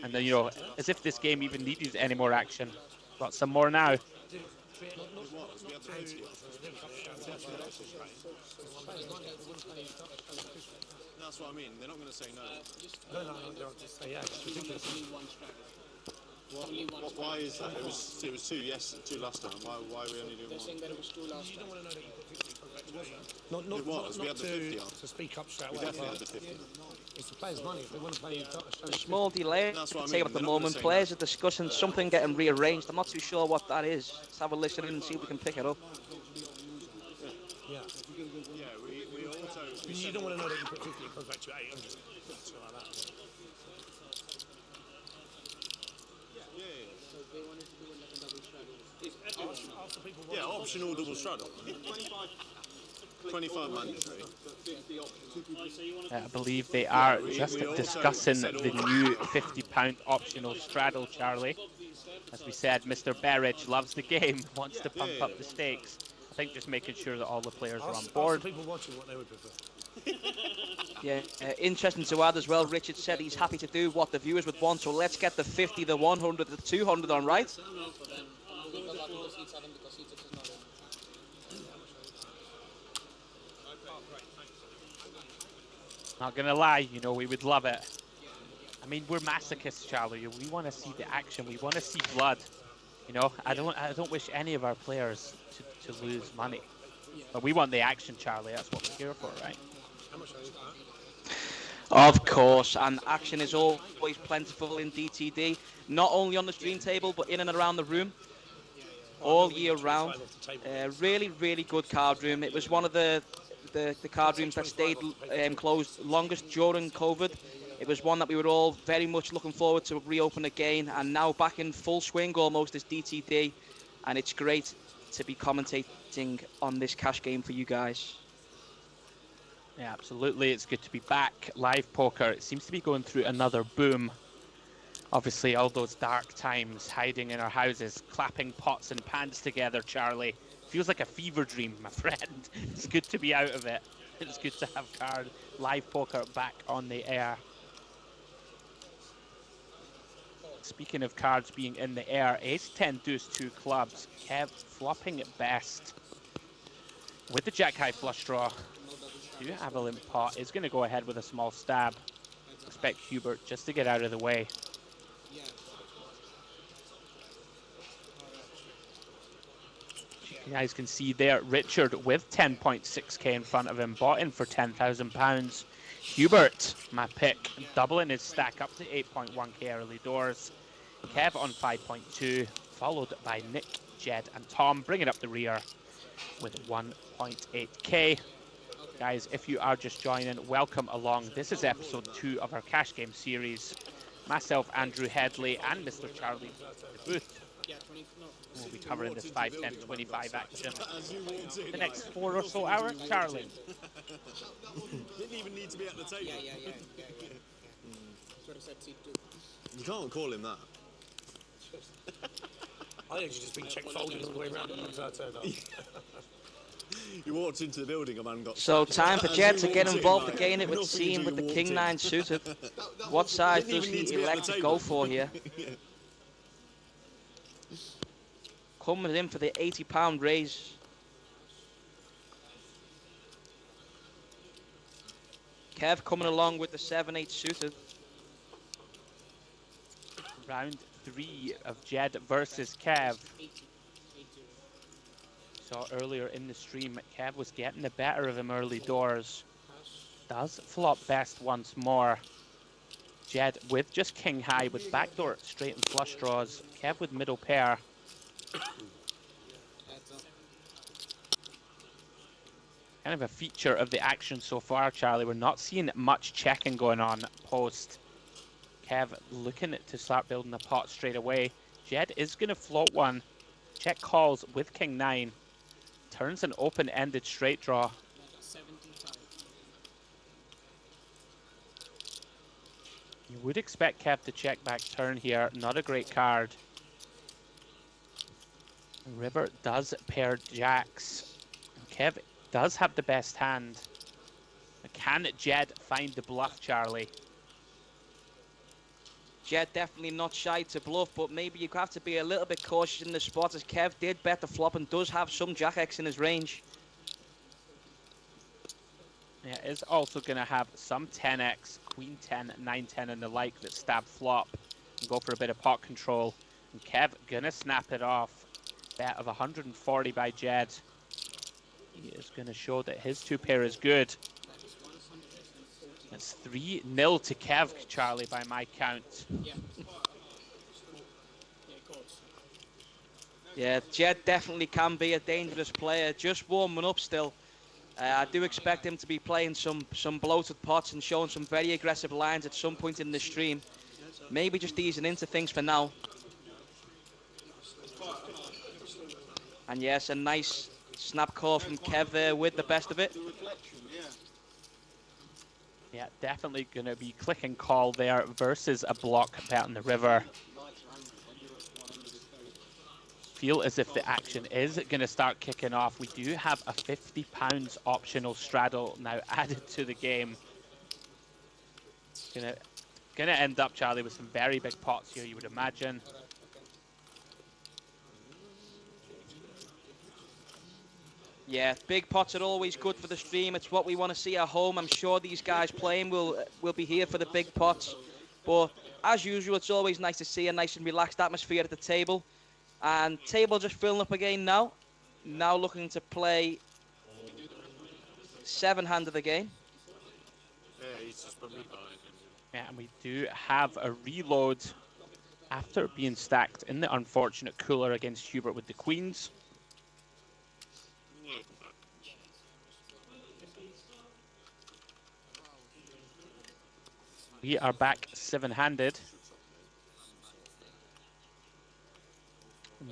And then, you know, as if this game even needed any more action. Got some more now. That's what I mean. They're not going to say no. No, they'll just say yeah. It's ridiculous. Why is that? It was two last time. Why are we only doing one? Saying that it was 2 last You don't want to know that you put 50 It was. We had the 50 on. to speak up straight We away. definitely had the 50. It's the players' money. If they want to play you, A small delay That's what I take mean. at the They're not gonna moment. say Players no. are discussing something getting rearranged. I'm not too sure what that is. Let's have a listen in and see if we can pick it up. Yeah. Yeah, we also. You don't want to know that you put 50, it comes back to 800. Something like that. Yeah, optional double straddle. 25 mandatory. I believe they are just we also discussing said the all- new £50 optional straddle, Charlie. As we said, Mr. Berridge loves the game, wants to pump up the stakes. I think just making sure that all the players are on Ask board. the people watching what they would prefer. Yeah, interesting to add as well. Richard said he's happy to do what the viewers would want. So let's get the 50, the 100, the 200 on, right? Not gonna lie, you know, we would love it. I mean, we're masochists, Charlie. We want to see the action. We want to see blood. You know, I don't wish any of our players to lose money. But we want the action, Charlie. That's what we're here for, right? Of course, and action is always plentiful in DTD. Not only on the stream table, but in and around the room. All year round. Really, really good card room. It was one of the card rooms that stayed closed longest during COVID. It was one that we were all very much looking forward to reopen again, and now back in full swing almost as DTD, and it's great to be commentating on this cash game for you guys. Yeah, absolutely. It's good to be back. Live poker, it seems to be going through another boom. Obviously, all those dark times, hiding in our houses, clapping pots and pans together, Charlie. Feels like a fever dream, my friend. It's good to be out of it. It's good to have live poker back on the air. Speaking of cards being in the air, ace 10 deuce 2 clubs. Kev flopping at best. With the jack high flush draw, do have a limp pot. Is going to go ahead with a small stab. Expect Hubert just to get out of the way. You guys can see there, Richard with 10.6k in front of him, bought in for £10,000. Hubert, my pick, doubling his stack up to 8.1k early doors. Kev on 5.2, followed by Nik, Ged, and Tom, bringing up the rear with 1.8k. Guys, if you are just joining, welcome along. This is episode 2 of our cash game series. Myself, Andrew Hedley, and Mr. Charlie Booth. We'll be covering this 5, 10, 25 action the next 4 or so hours, Charlie. Didn't even need to be at the table. Yeah. Sort of said seat 2. You can't call him that. I think it's just been check folded all the way around until I turned up. You walked into the building, a man got So sacked. time for As Ged you to get walked in, involved like, again, it would nothing seem, until with the you King walked 9 in. suited. What size Didn't does even need he to be at the elect to table. go for here? Coming in for the £80 raise. Kev coming along with the 7-8 suited. Round 3 of Ged versus Kev. Saw earlier in the stream, Kev was getting the better of him early doors. Does flop best once more. Ged with just king high with backdoor straight and flush draws. Kev with middle pair. Kind of a feature of the action so far, Charlie. We're not seeing much checking going on post. Kev looking to start building a pot straight away. Ged is going to float one. Check calls with king 9. Turns an open-ended straight draw. You would expect Kev to check back turn here. Not a great card. River does pair jacks. Kev does have the best hand. Can Ged find the bluff, Charlie? Ged definitely not shy to bluff, but maybe you have to be a little bit cautious in the spot, as Kev did bet the flop and does have some Jack-X in his range. Yeah, is also going to have some 10x, Queen 10, 9, 10 and the like that stab flop and go for a bit of pot control. And Kev going to snap it off. Bet of 140 by Ged. He is going to show that his 2-pair is good. It's 3-0 to Kev, Charlie, by my count. Yeah, Ged definitely can be a dangerous player, just warming up still. I do expect him to be playing some bloated pots and showing some very aggressive lines at some point in the stream. Maybe just easing into things for now. And yes, a nice snap call from Kev there with the best of it. Yeah, definitely going to be click and call there versus a block bet on the river. Feel as if the action is going to start kicking off. We do have a £50 optional straddle now added to the game. Gonna end up, Charlie, with some very big pots here, you would imagine. Yeah, big pots are always good for the stream. It's what we want to see at home. I'm sure these guys playing will be here for the big pots. But as usual, it's always nice to see a nice and relaxed atmosphere at the table. And table just filling up again now. Now looking to play 7-hand of the game. Yeah, he's just probably buying. Yeah, and we do have a reload after being stacked in the unfortunate cooler against Hubert with the queens. We are back 7-handed.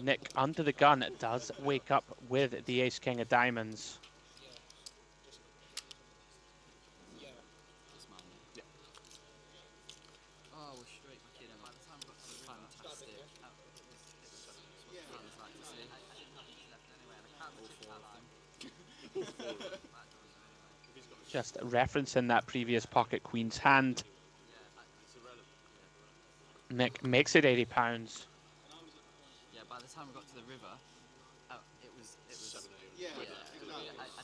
Nik under the gun does wake up with the ace-king of diamonds. Just referencing that previous pocket queen's hand. Nik makes it £80. Yeah, by the time we got to the river, it was I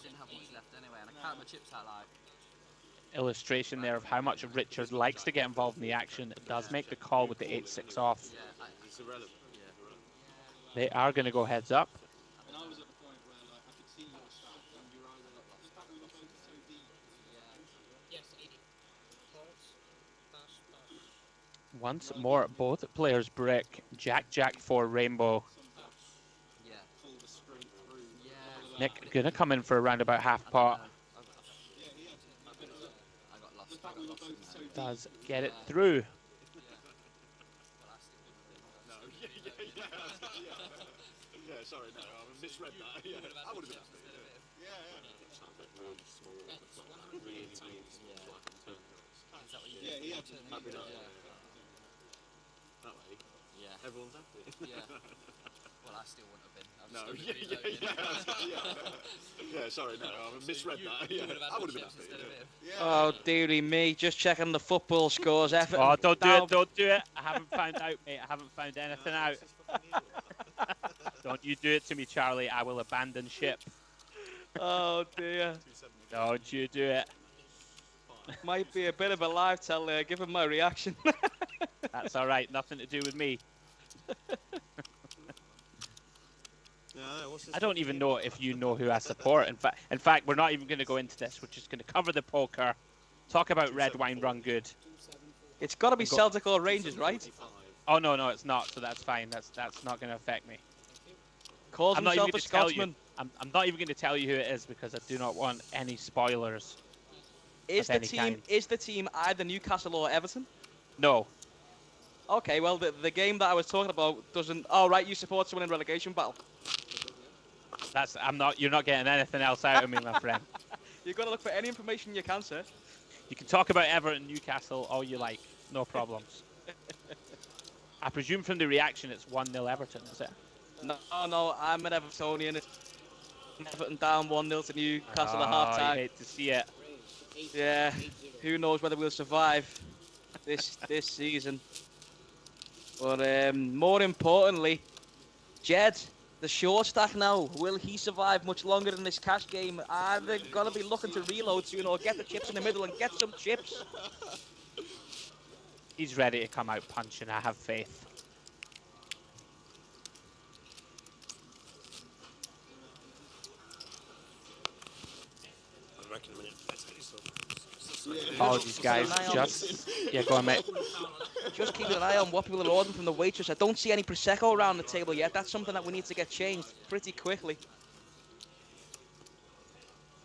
didn't have much left anyway, and I counted my chips out like. Illustration there of how much Richard likes to get involved in the action. It does make the call with the 8-6 off. Yeah, it's irrelevant. Yeah. They are going to go heads up. And I was at the point where like I could see your stuff and you were either so deep. Yes, 80. Hearts, dash. Once more, both players brick. Jack, Jack for rainbow. Yeah. Pull the straight through. Yeah. Nik going to come in for around about half pot. I got lost. I got lost in there. Does get it through. No, yeah, sorry, no, I misread that. Yeah, I would have been happy. Yeah. Yeah, he had to. That way. Yeah. Everyone's happy. Yeah. Well, I still wouldn't have been. No, yeah, sorry, no, I misread that. Yeah, I would have been happy. Oh, dearie me. Just checking the football scores. Everton Oh, don't do down. it, don't do it. I haven't found out, mate. I haven't found anything out. Don't you do it to me, Charlie. I will abandon ship. Oh, dear. Don't you do it. Might be a bit of a live tell there, given my reaction. That's all right. Nothing to do with me. I don't even know if you know who I support. In fact, we're not even going to go into this. We're just going to cover the poker, talk about red wine run good. It's got to be Celtic or Rangers, right? Oh no, it's not. So that's fine. That's not going to affect me. Calls I'm not even himself a going to tell you. Scotsman. I'm not even going to tell you who it is because I do not want any spoilers. Is of the any team kind. is the team either Newcastle or Everton? No. Okay, well the game that I was talking about doesn't. Oh right, you support someone in relegation battle. You're not getting anything else out of me, my friend. You've got to look for any information you can, sir. You can talk about Everton, Newcastle, all you like. No problems. I presume from the reaction it's 1-0 Everton, is it? No, I'm an Evertonian. Everton down 1-0 to Newcastle at I half-time. hate to see it. Yeah, who knows whether we'll survive this season. But more importantly, Ged, the short stack now, will he survive much longer in this cash game? Are they going to be looking to reload soon or get the chips in the middle and get some chips? He's ready to come out punching, I have faith. I reckon a minute. Let's get this up. Apologies, guys. Yeah, go on, mate. Just keeping an eye on what people are ordering from the waitress. I don't see any Prosecco around the table yet. That's something that we need to get changed pretty quickly.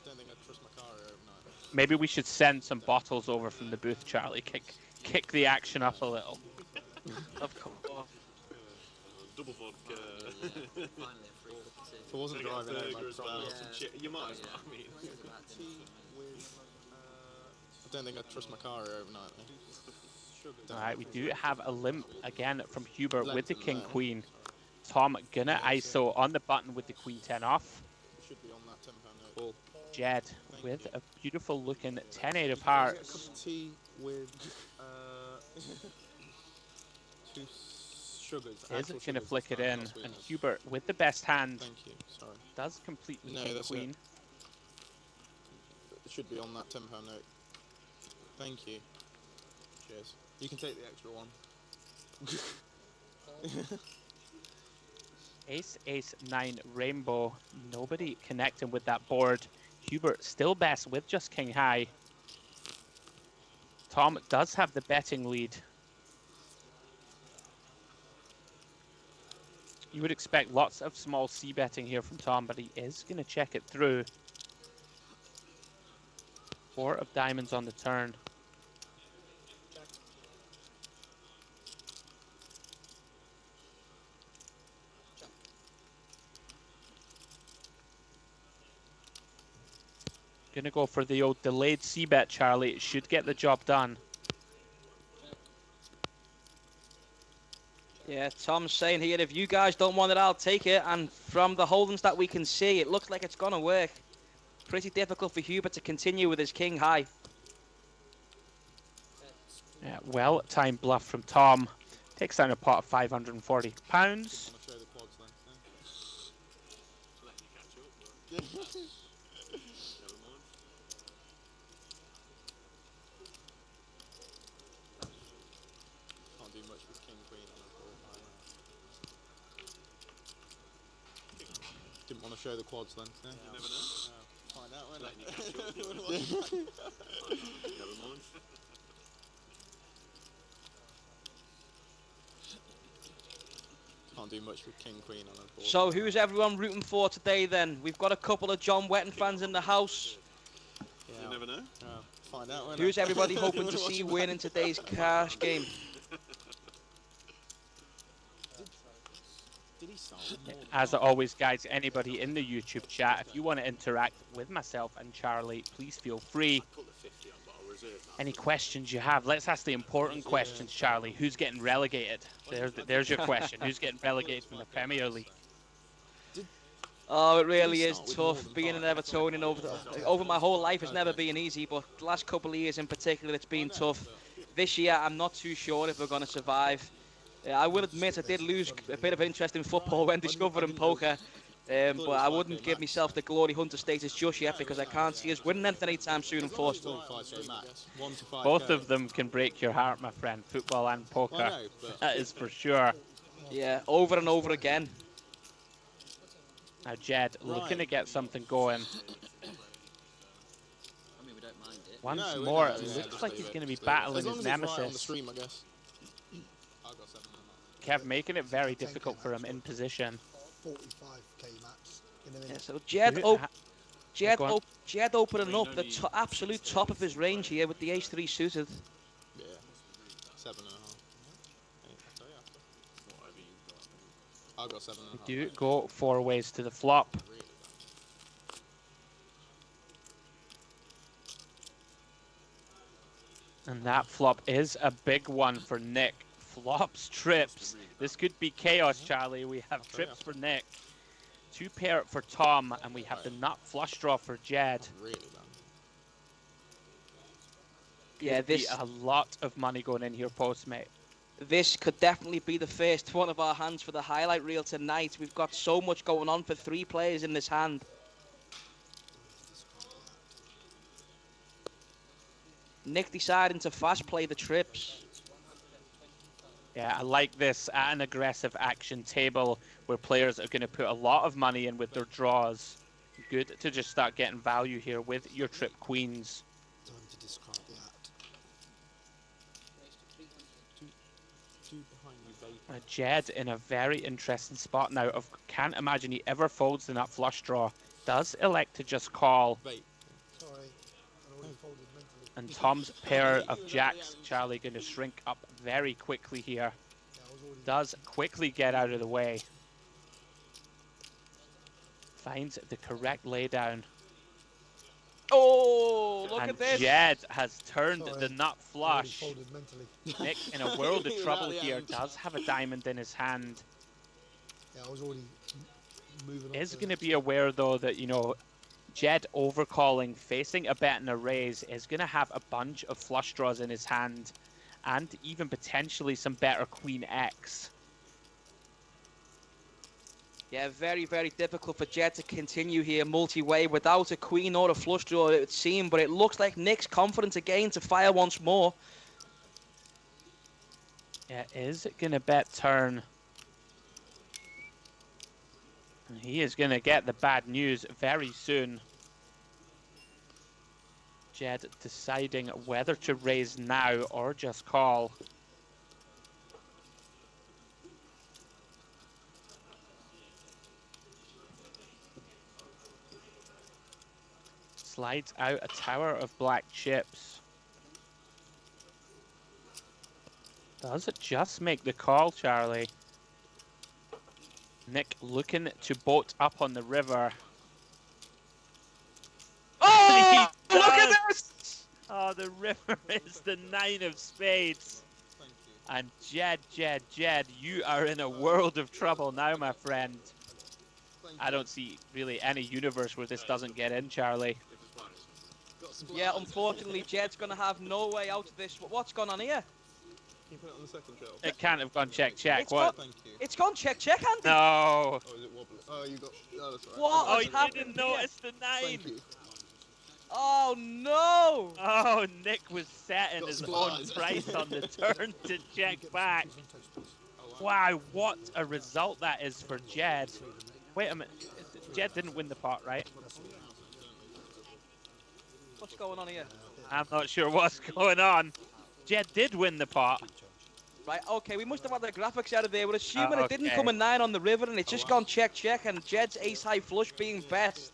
Don't think I'd trust my car overnight. Maybe we should send some bottles over from the booth, Charlie. Kick the action up a little. Of course. Double vodka. Finally, a free cup of tea. If I wasn't Gonna get a driving home, burger I'd as well. probably... Yeah. You might as well. I mean, Where's that Tea with... I don't think I'd trust my car overnight. All right, we do have a limp again from Hubert with the Length King and Queen. Tom gonna ISO on the button with the Queen 10 off. Should be on that £10 note. Jed with a beautiful looking 10-8 of hearts. Cup of tea with... two sugars. Is actual gonna sugars, flick it not in, sweeteners. and Hubert with the best hand Thank you, sorry. does complete the No, King that's Queen. It should be on that £10 note. Thank you. Cheers. You can take the extra one. Ace, ace, 9, rainbow. Nobody connecting with that board. Hubert still best with just king high. Tom does have the betting lead. You would expect lots of small C betting here from Tom, but he is going to check it through. 4 of diamonds on the turn. Gonna go for the old delayed C-bet, Charlie. It should get the job done. Yeah, Tom's saying here, if you guys don't want it, I'll take it. And from the holdings that we can see, it looks like it's going to work. Pretty difficult for Hubert to continue with his king high. Yeah, well-timed bluff from Tom. Takes down a pot of £540. Want to show the quads then? let you catch up. But never mind. Can't do much with king queen on a board. Didn't want to show the quads then. Yeah. You never know. Find out when Letting you catch up. Never mind. Can't do much with king queen on a board. So who's everyone rooting for today then? We've got a couple of Jon Whetton fans in the house. Yeah. You never know. Find out when. Who's everybody hoping to see win in today's cash game? Did he start? As always, guys, anybody in the YouTube chat, if you want to interact with myself and Charlie, please feel free. Put the 50 on, but I'll reserve that. Any questions you have? Let's ask the important questions, Charlie. Who's getting relegated? There's your question. Who's getting relegated from the Premier League? Oh, it really is Start with tough. more than Being an 5. Evertonian over my whole life has never been easy, but the last couple of years in particular, it's been tough. This year, I'm not too sure if we're going to survive. I will admit I did lose a bit of interest in football when discovering poker, but I wouldn't give myself the glory hunter status just yet because I can't see us winning anything anytime soon, unfortunately. 5k max. 1 to 5k. Both of them can break your heart, my friend. Football and poker. I know, but That is for sure. Yeah, over and over again. Now, Jed, looking to get something going. I mean, we don't mind it. Once No, we more, don't, it yeah, looks just like leave he's it, going to be just leave it. battling As long his as it's right on the nemesis. stream, I guess. I've got 7 on Kev making it very difficult for him in position. 45k max in a Yeah, minute. so Go on. Jed opening up the absolute top of his range here with the ace-3 suited. that. Yeah. 7.5. Whatever you've got. I've got 7.5. Do go 4 ways to the flop. Really bad. And that flop is a big one for Nick. Flops, trips. This could be chaos, Charlie. We have trips for Nick. 2 pair for Tom, and we have the nut flush draw for Jed. Really bad. Yeah, Could be this a lot of money going in here, post mate. This could definitely be the first one of our hands for the highlight reel tonight. We've got so much going on for 3 players in this hand. Nik deciding to fast play the trips. Yeah, I like this at an aggressive action table where players are going to put a lot of money in with their draws. Good to just start getting value here with your trip queens. Time to discard that. Two behind you, baby. Ged in a very interesting spot now. Can't imagine he ever folds the nut flush draw. Does elect to just call. Bait. Sorry, I already folded mentally. And Tom's pair of jacks, Charlie, going to shrink up very quickly here. Yeah, I was already. Does quickly get out of the way. Finds the correct laydown. Oh, look And at this. Ged has turned Sorry, the nut I already flush. folded mentally. Nik in a world of trouble Right, here. yeah. Does have a diamond in his hand. Yeah, I was already moving on. Is to going to be aware though that, you know, Ged overcalling, facing a bet and a raise, is going to have a bunch of flush draws in his hand, and even potentially some better Queen X. Yeah, very, very difficult for Ged to continue here multi-way without a queen or a flush draw, it would seem. But it looks like Nik's confident again to fire once more. Yeah, is going to bet turn. And he is going to get the bad news very soon. Ged deciding whether to raise now or just call. Slides out a tower of black chips. Does it just make the call, Charlie? Nik looking to boat up on the river. Oh, He look at does! this! Oh, the river is the 9 of spades. Thank you. And Ged, you are in a world of trouble now, my friend. Thank I don't see really any universe where this doesn't get in, Charlie. Got some Yeah, blinds. unfortunately, Jed's going to have no way out of this. What's gone on here? Can you put it on the second shelf? It can't have gone check. It's What? Thank you. It's gone check, Andy. No. Oh, is it wobbly? Oh, you got. Oh, that's right. What? Oh, What's you happened didn't here? notice the 9. Thank you. Oh, no! Oh, Nik was setting Got his some own blinds. price on the turn to check back. Oh, Wow, what a result that is for Ged. Wait a minute. Ged didn't win the pot, right? What's going on here? I'm not sure what's going on. Ged did win the pot. Right, okay, we must have had the graphics out of there. We're assuming it didn't okay. come a 9 on the river and it's just gone check, and Jed's ace-high flush being best.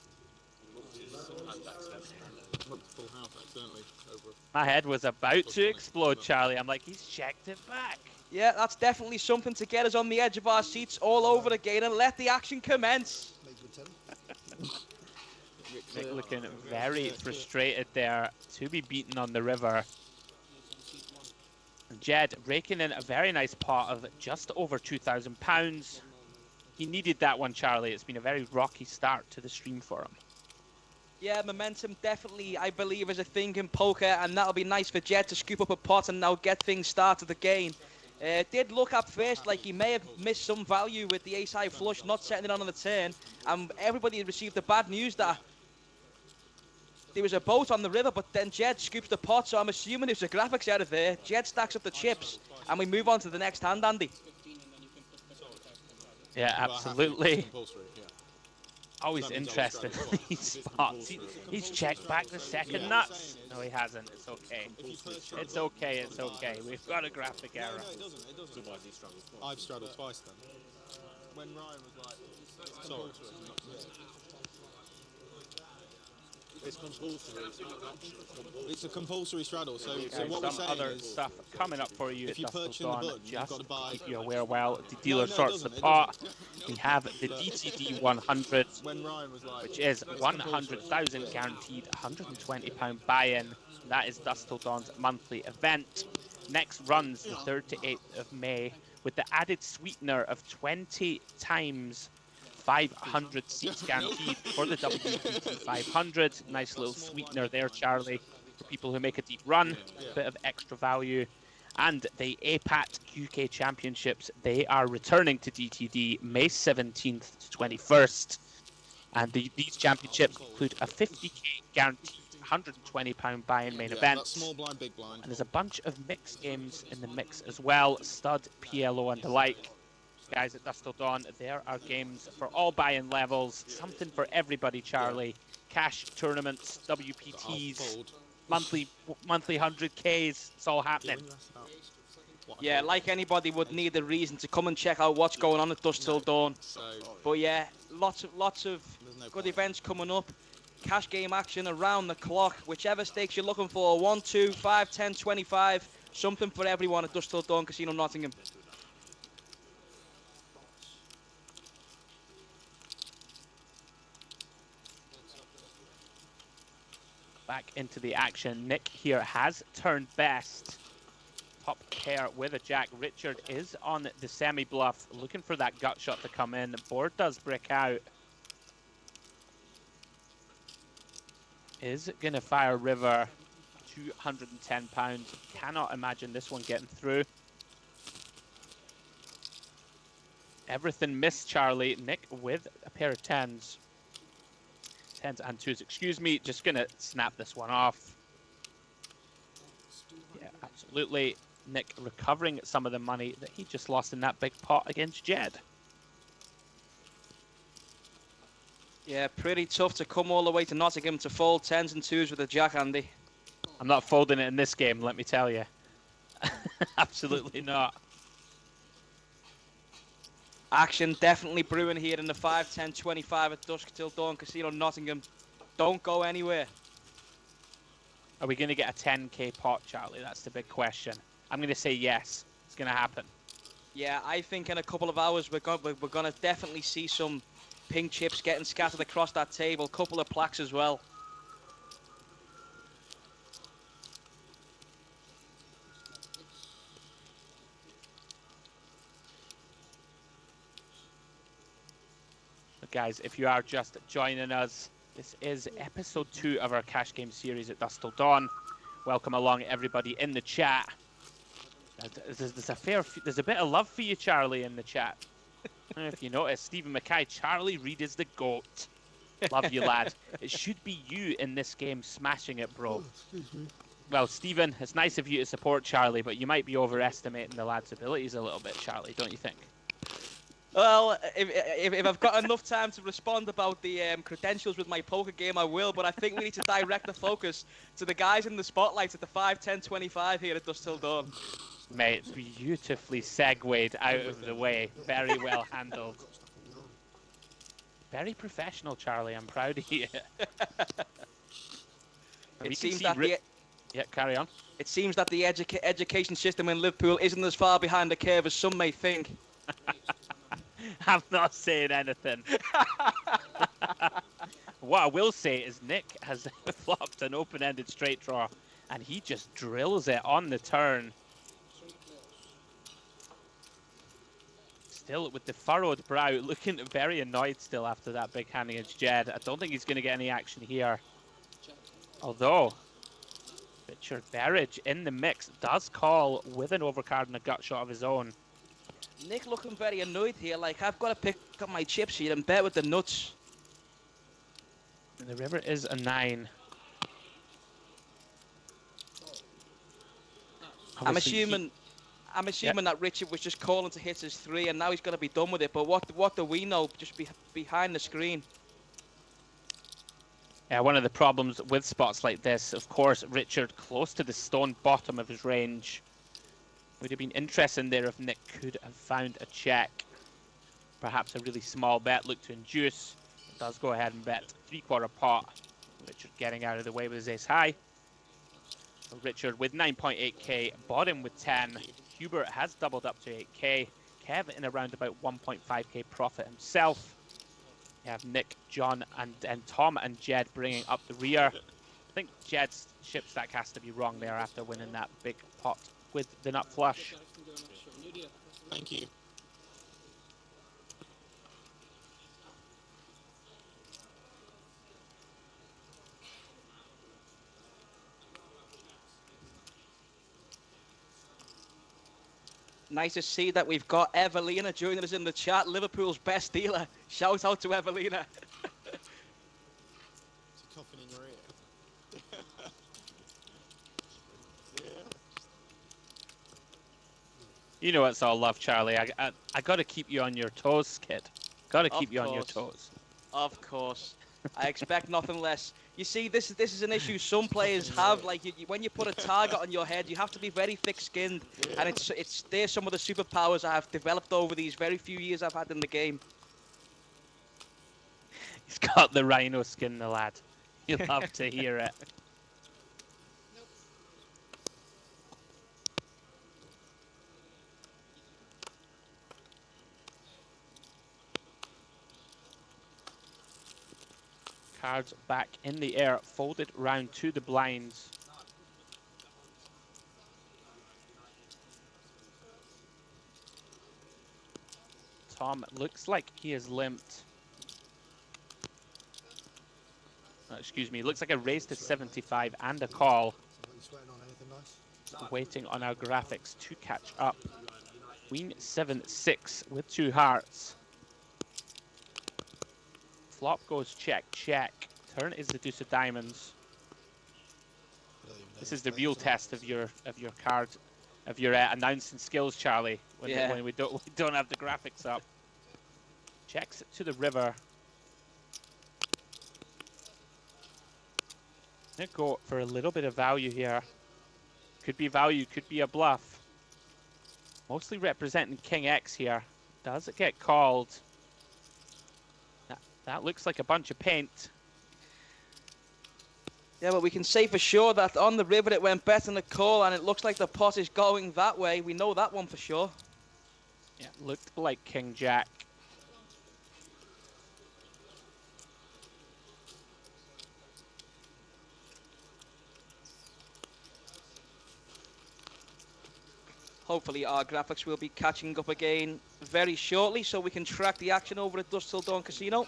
Went to full house accidentally over. My head was about to explode, Charlie. I'm like, he's checked it back. Yeah, that's definitely something to get us on the edge of our seats all over again and let the action commence. Make the 10. Nik looking very frustrated there to be beaten on the river. Ged raking in a very nice pot of just over £2,000. He needed that one, Charlie. It's been a very rocky start to the stream for him. Yeah, momentum definitely, I believe, is a thing in poker, and that'll be nice for Ged to scoop up a pot and now get things started again. Did look at first like he may have missed some value with the ace-high flush, not setting it on the turn, and everybody received the bad news that there was a boat on the river, but then Ged scoops the pot, so I'm assuming there's the graphics out of there. Ged stacks up the chips, and we move on to the next hand, Andy. Yeah, absolutely. Compulsory, yeah. Always That means interested I'll in these spots. He's checked back the second nuts. No, he hasn't. It's okay. It's okay. It's okay. We've got a graphic No, error. no, it doesn't. It doesn't. I've straddled twice then. When Ryan was like, sorry. It's compulsory. It's not optional. It's compulsory. It's a compulsory straddle. So Okay, what we're some saying other is, stuff coming up for you. if you at Dust perch Till in the Dawn. button, you've Just got to buy. keep you aware while the No, dealer no, it sorts the doesn't, it pot. doesn't. We have the DTD 100, When Ryan was like, which is it's 100,000 guaranteed, £120 buy-in. That is Dust Till Dawn's monthly event. Next runs the 3rd to 8th of May with the added sweetener of 20 times 500 seats guaranteed for the WPT 500. Nice little sweetener there, Charlie, for people who make a deep run. Bit of extra value. And the APAT UK Championships, they are returning to DTD May 17th to 21st. And these championships include a 50k guaranteed £120 buy-in main event. That's small blind, big blind. And there's a bunch of mixed games in the mix as well. Stud, PLO and the like. Guys at Dusk Till Dawn, there are games for all buy-in levels. Something for everybody, Charlie. Cash tournaments, WPTs, monthly 100Ks. It's all happening. Yeah, like anybody would need a reason to come and check out what's going on at Dusk Till Dawn. But yeah, lots of good events coming up. Cash game action around the clock. Whichever stakes you're looking for, 1, 2, 5, 10, 25. Something for everyone at Dusk Till Dawn Casino Nottingham. Back into the action. Nik here has turned best. Top pair with a jack. Richard is on the semi-bluff, looking for that gut shot to come in. The board does brick out. Is going to fire river. £210. Cannot imagine this one getting through. Everything missed, Charlie. Nik with a pair of 10s. 10s and 2s, excuse me. Just going to snap this one off. Yeah, absolutely. Nik recovering some of the money that he just lost in that big pot against Ged. Yeah, pretty tough to come all the way to Nottingham to fold 10s and 2s with a jack, Andy. I'm not folding it in this game, let me tell you. Absolutely not. Action definitely brewing here in the 5, 10, 25 at Dusk Till Dawn Casino Nottingham. Don't go anywhere. Are we going to get a 10k pot, Charlie? That's the big question. I'm going to say yes. It's going to happen. Yeah, I think in a couple of hours we're going to definitely see some pink chips getting scattered across that table. Couple of plaques as well. But guys, if you are just joining us, this is episode 2 of our cash game series at Dusk Till Dawn. Welcome along, everybody in the chat. There's a bit of love for you, Charlie, in the chat. I don't know if you noticed. Stephen Mackay, Charlie Reed is the GOAT. Love you, lad. It should be you in this game smashing it, bro. Well, Stephen, it's nice of you to support Charlie, but you might be overestimating the lad's abilities a little bit, Charlie, don't you think? Well, if I've got enough time to respond about the credentials with my poker game, I will, but I think we need to direct the focus to the guys in the spotlights at the 5, 10, 25 here at Dusk Till Dawn. Mate, beautifully segued out of the way. Very well handled. Very professional, Charlie. I'm proud of you. It seems that yeah, carry on. It seems that the education system in Liverpool isn't as far behind the curve as some may think. I'm not saying anything. What I will say is Nik has flopped an open-ended straight draw, and he just drills it on the turn. Still with the furrowed brow, looking very annoyed still after that big hand against Ged. I don't think he's going to get any action here. Although, Richard Berridge in the mix does call with an overcard and a gut shot of his own. Nik looking very annoyed here, like, I've got to pick up my chips here and bet with the nuts. And the river is a 9. I'm assuming that Richard was just calling to hit his 3 and now he's going to be done with it, but what do we know just behind the screen? Yeah, one of the problems with spots like this, of course, Richard close to the stone bottom of his range. Would have been interesting there if Nik could have found a check. Perhaps a really small bet, look to induce. Does go ahead and bet 3/4 pot. Richard getting out of the way with his ace high. So Richard with 9.8k, bottom with 10. Hubert has doubled up to 8k. Kev in around about 1.5k profit himself. You have Nik, John, and Tom and Ged bringing up the rear. I think Jed's ship stack has to be wrong there after winning that big pot with the nut flush. Thank you. Nice to see that we've got Evelina joining us in the chat. Liverpool's best dealer. Shout out to Evelina. It's a coffin in your ear. You know it's all love, Charlie. I got to keep you on your toes, kid. Got to keep you on your toes. Of course. I expect nothing less. You see, this is an issue some players have. Like, when you put a target on your head, you have to be very thick-skinned. And they're some of the superpowers I have developed over these very few years I've had in the game. He's got the rhino skin, the lad. You'll love to hear it. Cards back in the air, folded round to the blinds. Tom looks like he is limped. Excuse me, looks like a raise to 75 and a call. Waiting on our graphics to catch up. Queen 7-6 with 2 hearts. Flop goes check, check. Turn is the deuce of diamonds. This is the real test of your card, of your announcing skills, Charlie. When we don't have the graphics up. Checks to the river. Gonna go for a little bit of value here. Could be value, could be a bluff. Mostly representing King X here. Does it get called? That looks like a bunch of paint. Yeah, but we can say for sure that on the river it went better than the call, and it looks like the pot is going that way. We know that one for sure. Yeah, looked like King Jack. Hopefully our graphics will be catching up again very shortly so we can track the action over at Dusk Till Dawn Casino.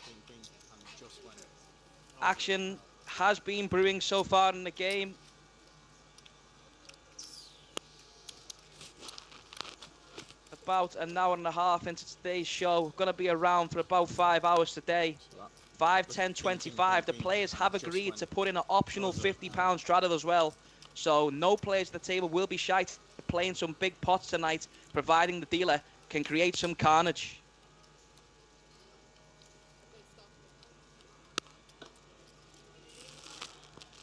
Action has been brewing so far in the game. About an hour and a half into today's show. Going to be around for about 5 hours today. 5, 10, 25. The players have agreed to put in an optional £50 straddle as well. So no players at the table will be shy to playing some big pots tonight, providing the dealer can create some carnage.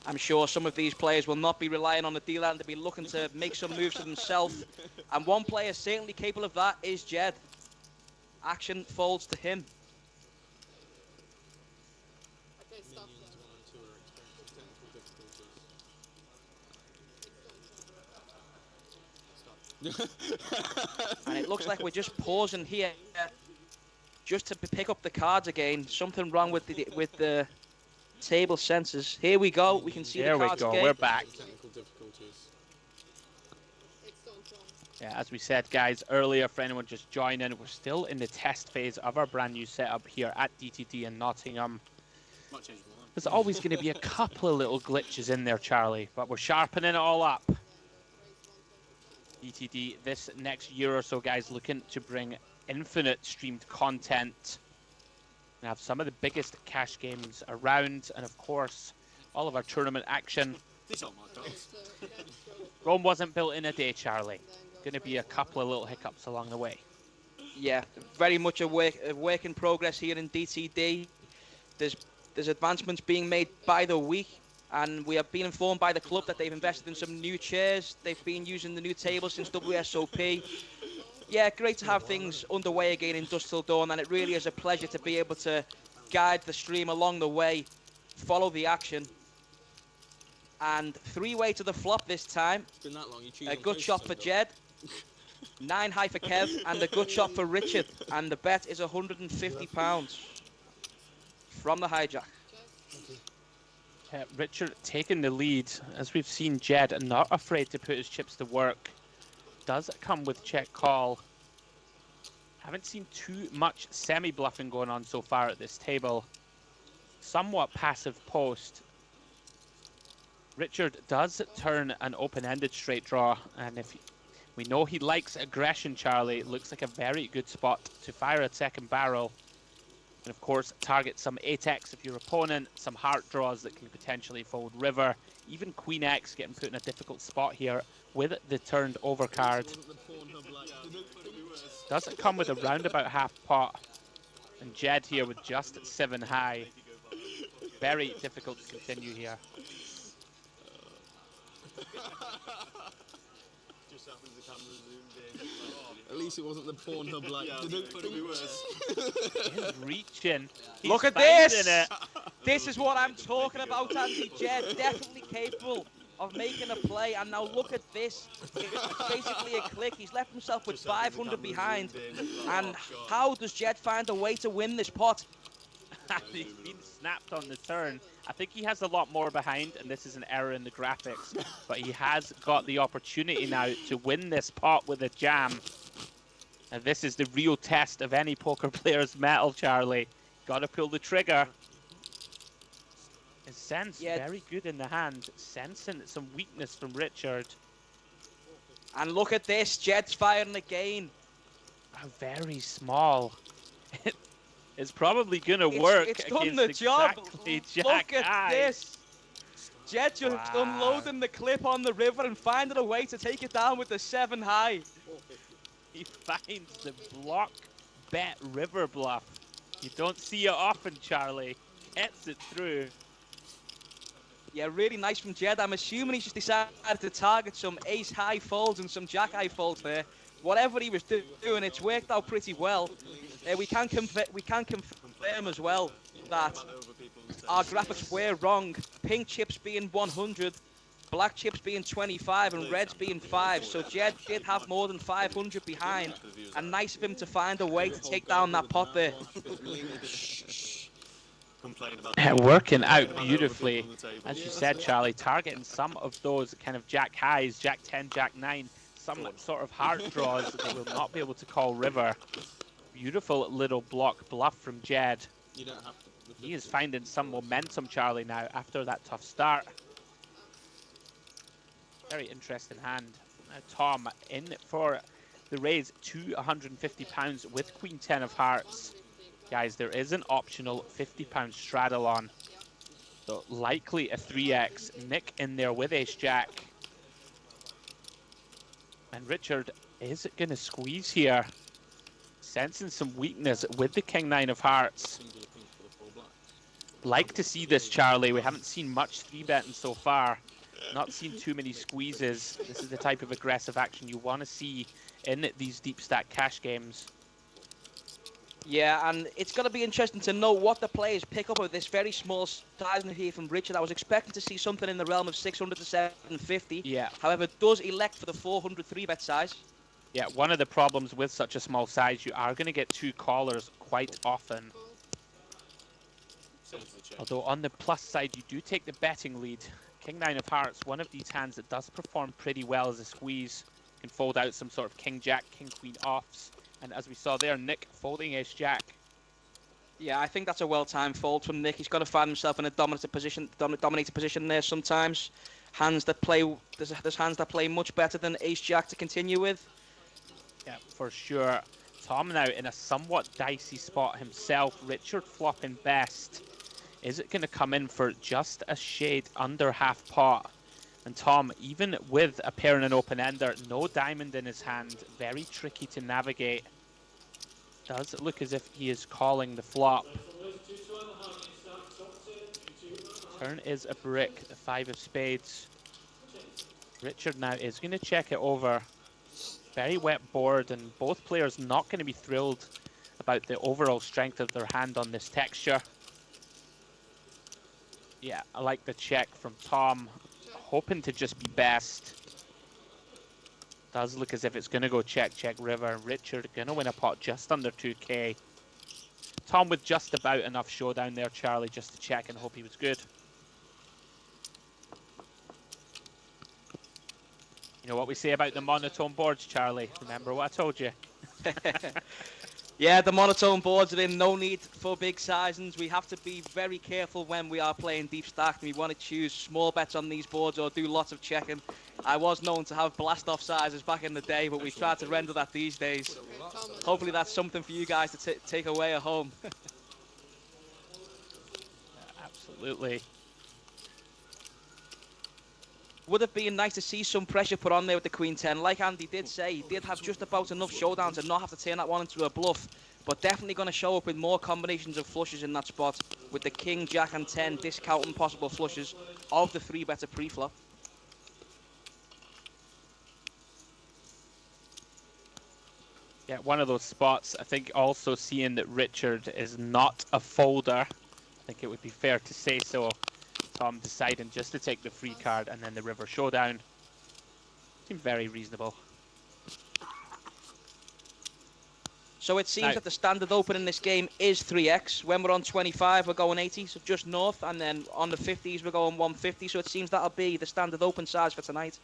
I'm sure some of these players will not be relying on the dealer and to be looking to make some moves for themselves. And one player certainly capable of that is Ged. Action folds to him. And it looks like we're just pausing here just to pick up the cards again. Something wrong with the table sensors. Here we go. We can see the cards again. We're back. Yeah, as we said, guys, earlier, for anyone just joining, we're still in the test phase of our brand new setup here at DTD in Nottingham. There's always going to be a couple of little glitches in there, Charlie, but we're sharpening it all up. DTD this next year or so, guys, looking to bring infinite streamed content. We have some of the biggest cash games around, and of course, all of our tournament action. Rome wasn't built in a day, Charlie. Going to be a couple of little hiccups along the way. Yeah, very much a work in progress here in DTD. There's advancements being made by the week. And we have been informed by the club that they've invested in some new chairs. They've been using the new tables since WSOP. Yeah, great to have things underway again in Dusk Till Dawn, and it really is a pleasure to be able to guide the stream along the way, follow the action. And 3-way to the flop this time. It's been that long. A good shot for Ged. 9 high for Kev, and a good shot for Richard. And the bet is £150 from the hijack. Richard taking the lead, as we've seen Ged not afraid to put his chips to work. Does come with check call. Haven't seen too much semi-bluffing going on so far at this table. Somewhat passive post. Richard does turn an open-ended straight draw, and if We know he likes aggression, Charlie. It looks like a very good spot to fire a second barrel. And of course, target some 8x of your opponent, some heart draws that can potentially fold river. Even Queen X getting put in a difficult spot here with the turned over card. Doesn't come with a roundabout half pot. And Ged here with just 7 high. Very difficult to continue here. At least it wasn't the Pornhub like. He's reaching. He's Look at finding this! it. This is what I'm talking about, Andy. Ged definitely capable of making a play, and now look at this. It's basically a click. He's left himself with 500 behind, and how does Ged find a way to win this pot? He's been snapped on the turn. I think he has a lot more behind, and this is an error in the graphics, but he has got the opportunity now to win this pot with a jam. And this is the real test of any poker player's mettle, Charlie. Gotta pull the trigger. His sense very good in the hand, sensing some weakness from Richard. And look at this, Jed's firing again. Very small. It's probably gonna work. It's done the job. Exactly Look at high. this. Jed just unloading the clip on the river and finding a way to take it down with the 7 high. He finds the block bet river bluff. You don't see it often, Charlie. Gets it through. Yeah, really nice from Ged. I'm assuming he's just decided to target some ace high folds and some jack high folds there. Whatever he was doing, it's worked out pretty well. We can confirm as well that our graphics were wrong. Pink chips being 100, black chips being 25, and reds being 5. So Ged did have more than 500 behind, and nice of him to find a way to take down that pot there. Working out beautifully, as you said, Charlie, targeting some of those kind of jack highs, jack 10, jack 9, some sort of heart draws that will not be able to call river. Beautiful little block bluff from Ged. He is finding some momentum, Charlie, now after that tough start. Very interesting hand. Now Tom in for the raise, £250 with Queen 10 of hearts. Guys, there is an optional £50 straddle on. So likely a 3x. Nik in there with ace jack. And Richard, is it going to squeeze here? Sensing some weakness with the King 9 of hearts. Like to see this, Charlie. We haven't seen much 3-betting so far. Not seen too many squeezes. This is the type of aggressive action you want to see in these deep stack cash games. Yeah, and it's going to be interesting to know what the players pick up of this very small size here from Richard. I was expecting to see something in the realm of 600 to 750. Yeah. However, does elect for the 400 3-bet size. Yeah, one of the problems with such a small size, you are going to get 2 callers quite often. Although on the plus side, you do take the betting lead. King 9 of hearts, one of these hands that does perform pretty well as a squeeze. Can fold out some sort of King Jack, King Queen offs. And as we saw there, Nik folding ace jack. Yeah, I think that's a well-timed fold from Nik. He's got to find himself in a dominated position there sometimes. Hands that play, there's hands that play much better than ace jack to continue with. Yeah, for sure. Tom now in a somewhat dicey spot himself. Richard flopping best. Is it going to come in for just a shade under half pot? And Tom, even with a pair and an open-ender, no diamond in his hand, very tricky to navigate. Does look as if he is calling the flop. Turn is a brick, the 5 of spades. Richard now is going to check it over. Very wet board, and both players not going to be thrilled about the overall strength of their hand on this texture. Yeah, I like the check from Tom. Hoping to just be best. Does look as if it's going to go check, check, river. Richard going to win a pot just under 2k. Tom with just about enough showdown there, Charlie, just to check and hope he was good. You know what we say about the monotone boards, Charlie? Remember what I told you? Yeah, the monotone boards are in, no need for big sizings. We have to be very careful when we are playing deep stack. We want to choose small bets on these boards or do lots of checking. I was known to have blast-off sizes back in the day, but we've tried to render that these days. Hopefully that's something for you guys to take away at home. Absolutely. Would have been nice to see some pressure put on there with the Queen 10. Like Andy did say, he did have just about enough showdown to not have to turn that one into a bluff. But definitely going to show up with more combinations of flushes in that spot, with the King, Jack and 10 discounting possible flushes of the 3-better pre-flop. Yeah, one of those spots. I think also seeing that Richard is not a folder, I think it would be fair to say so. Tom deciding just to take the free card and then the river showdown. Seemed very reasonable. So it seems that the standard open in this game is 3x. When we're on 25, we're going 80, so just north. And then on the 50s, we're going 150. So it seems that'll be the standard open size for tonight.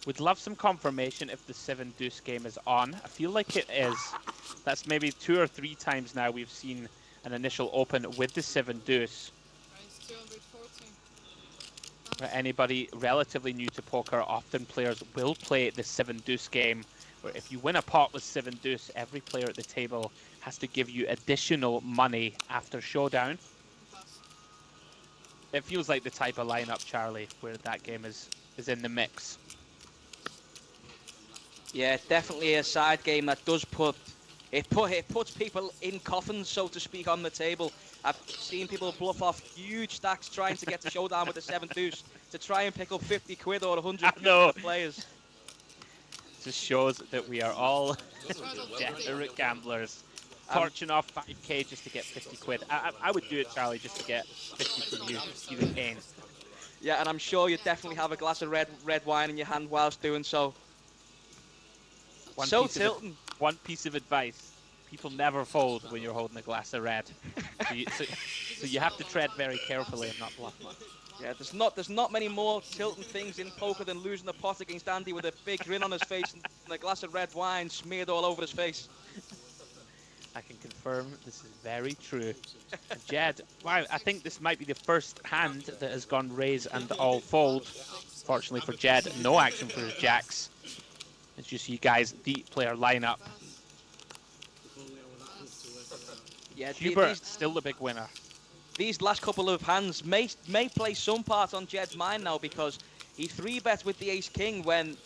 Would love some confirmation if the 7-deuce game is on. I feel like it is. That's maybe 2 or 3 times now we've seen an initial open with the 7-deuce. For anybody relatively new to poker, often players will play the 7-deuce game, where if you win a pot with 7-deuce, every player at the table has to give you additional money after showdown. It feels like the type of lineup, Charlie, where that game is in the mix. Yeah, definitely a side game that does it puts people in coffins, so to speak, on the table. I've seen people bluff off huge stacks trying to get to showdown with the 7-deuce to try and pick up 50 quid or 100 quid for the players. Just shows that we are all degenerate gamblers. Torching off 5k just to get 50 quid. I would do it, Charlie, just to get 50 from you. See the pain. Yeah, and I'm sure you definitely have a glass of red wine in your hand whilst doing so. One piece of advice: people never fold when you're holding a glass of red. So you have to tread very carefully and not bluff much. Yeah, there's not many more tilting things in poker than losing the pot against Andy with a big grin on his face and a glass of red wine smeared all over his face. I can confirm this is very true. Ged, wow, I think this might be the first hand that has gone raise and all fold. Fortunately for Ged, no action for his jacks. As you see, guys, deep player lineup. Yeah, Hubert still the big winner. These last couple of hands may play some part on Jed's mind now, because he 3-bet with the ace-king when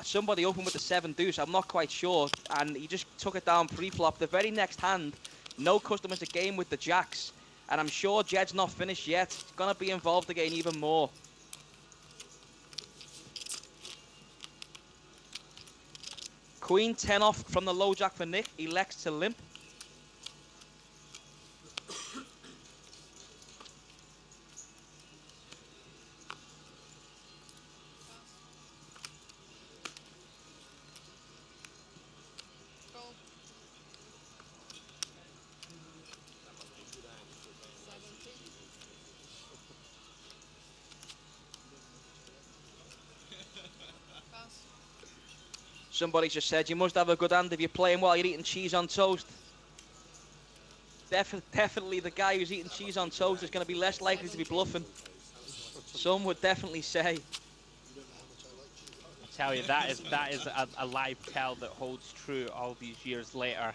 somebody opened with the 7-deuce, I'm not quite sure, and he just took it down pre-flop. The very next hand, no customers a game with the jacks, and I'm sure Jed's not finished yet. He's going to be involved again even more. Queen 10 off from the low jack for Nik, elects to limp. Somebody just said you must have a good hand if you're playing while you're eating cheese on toast. Definitely the guy who's eating cheese on toast is going to be less likely to be bluffing. Some would definitely say. I tell you, that is a live tell that holds true all these years later.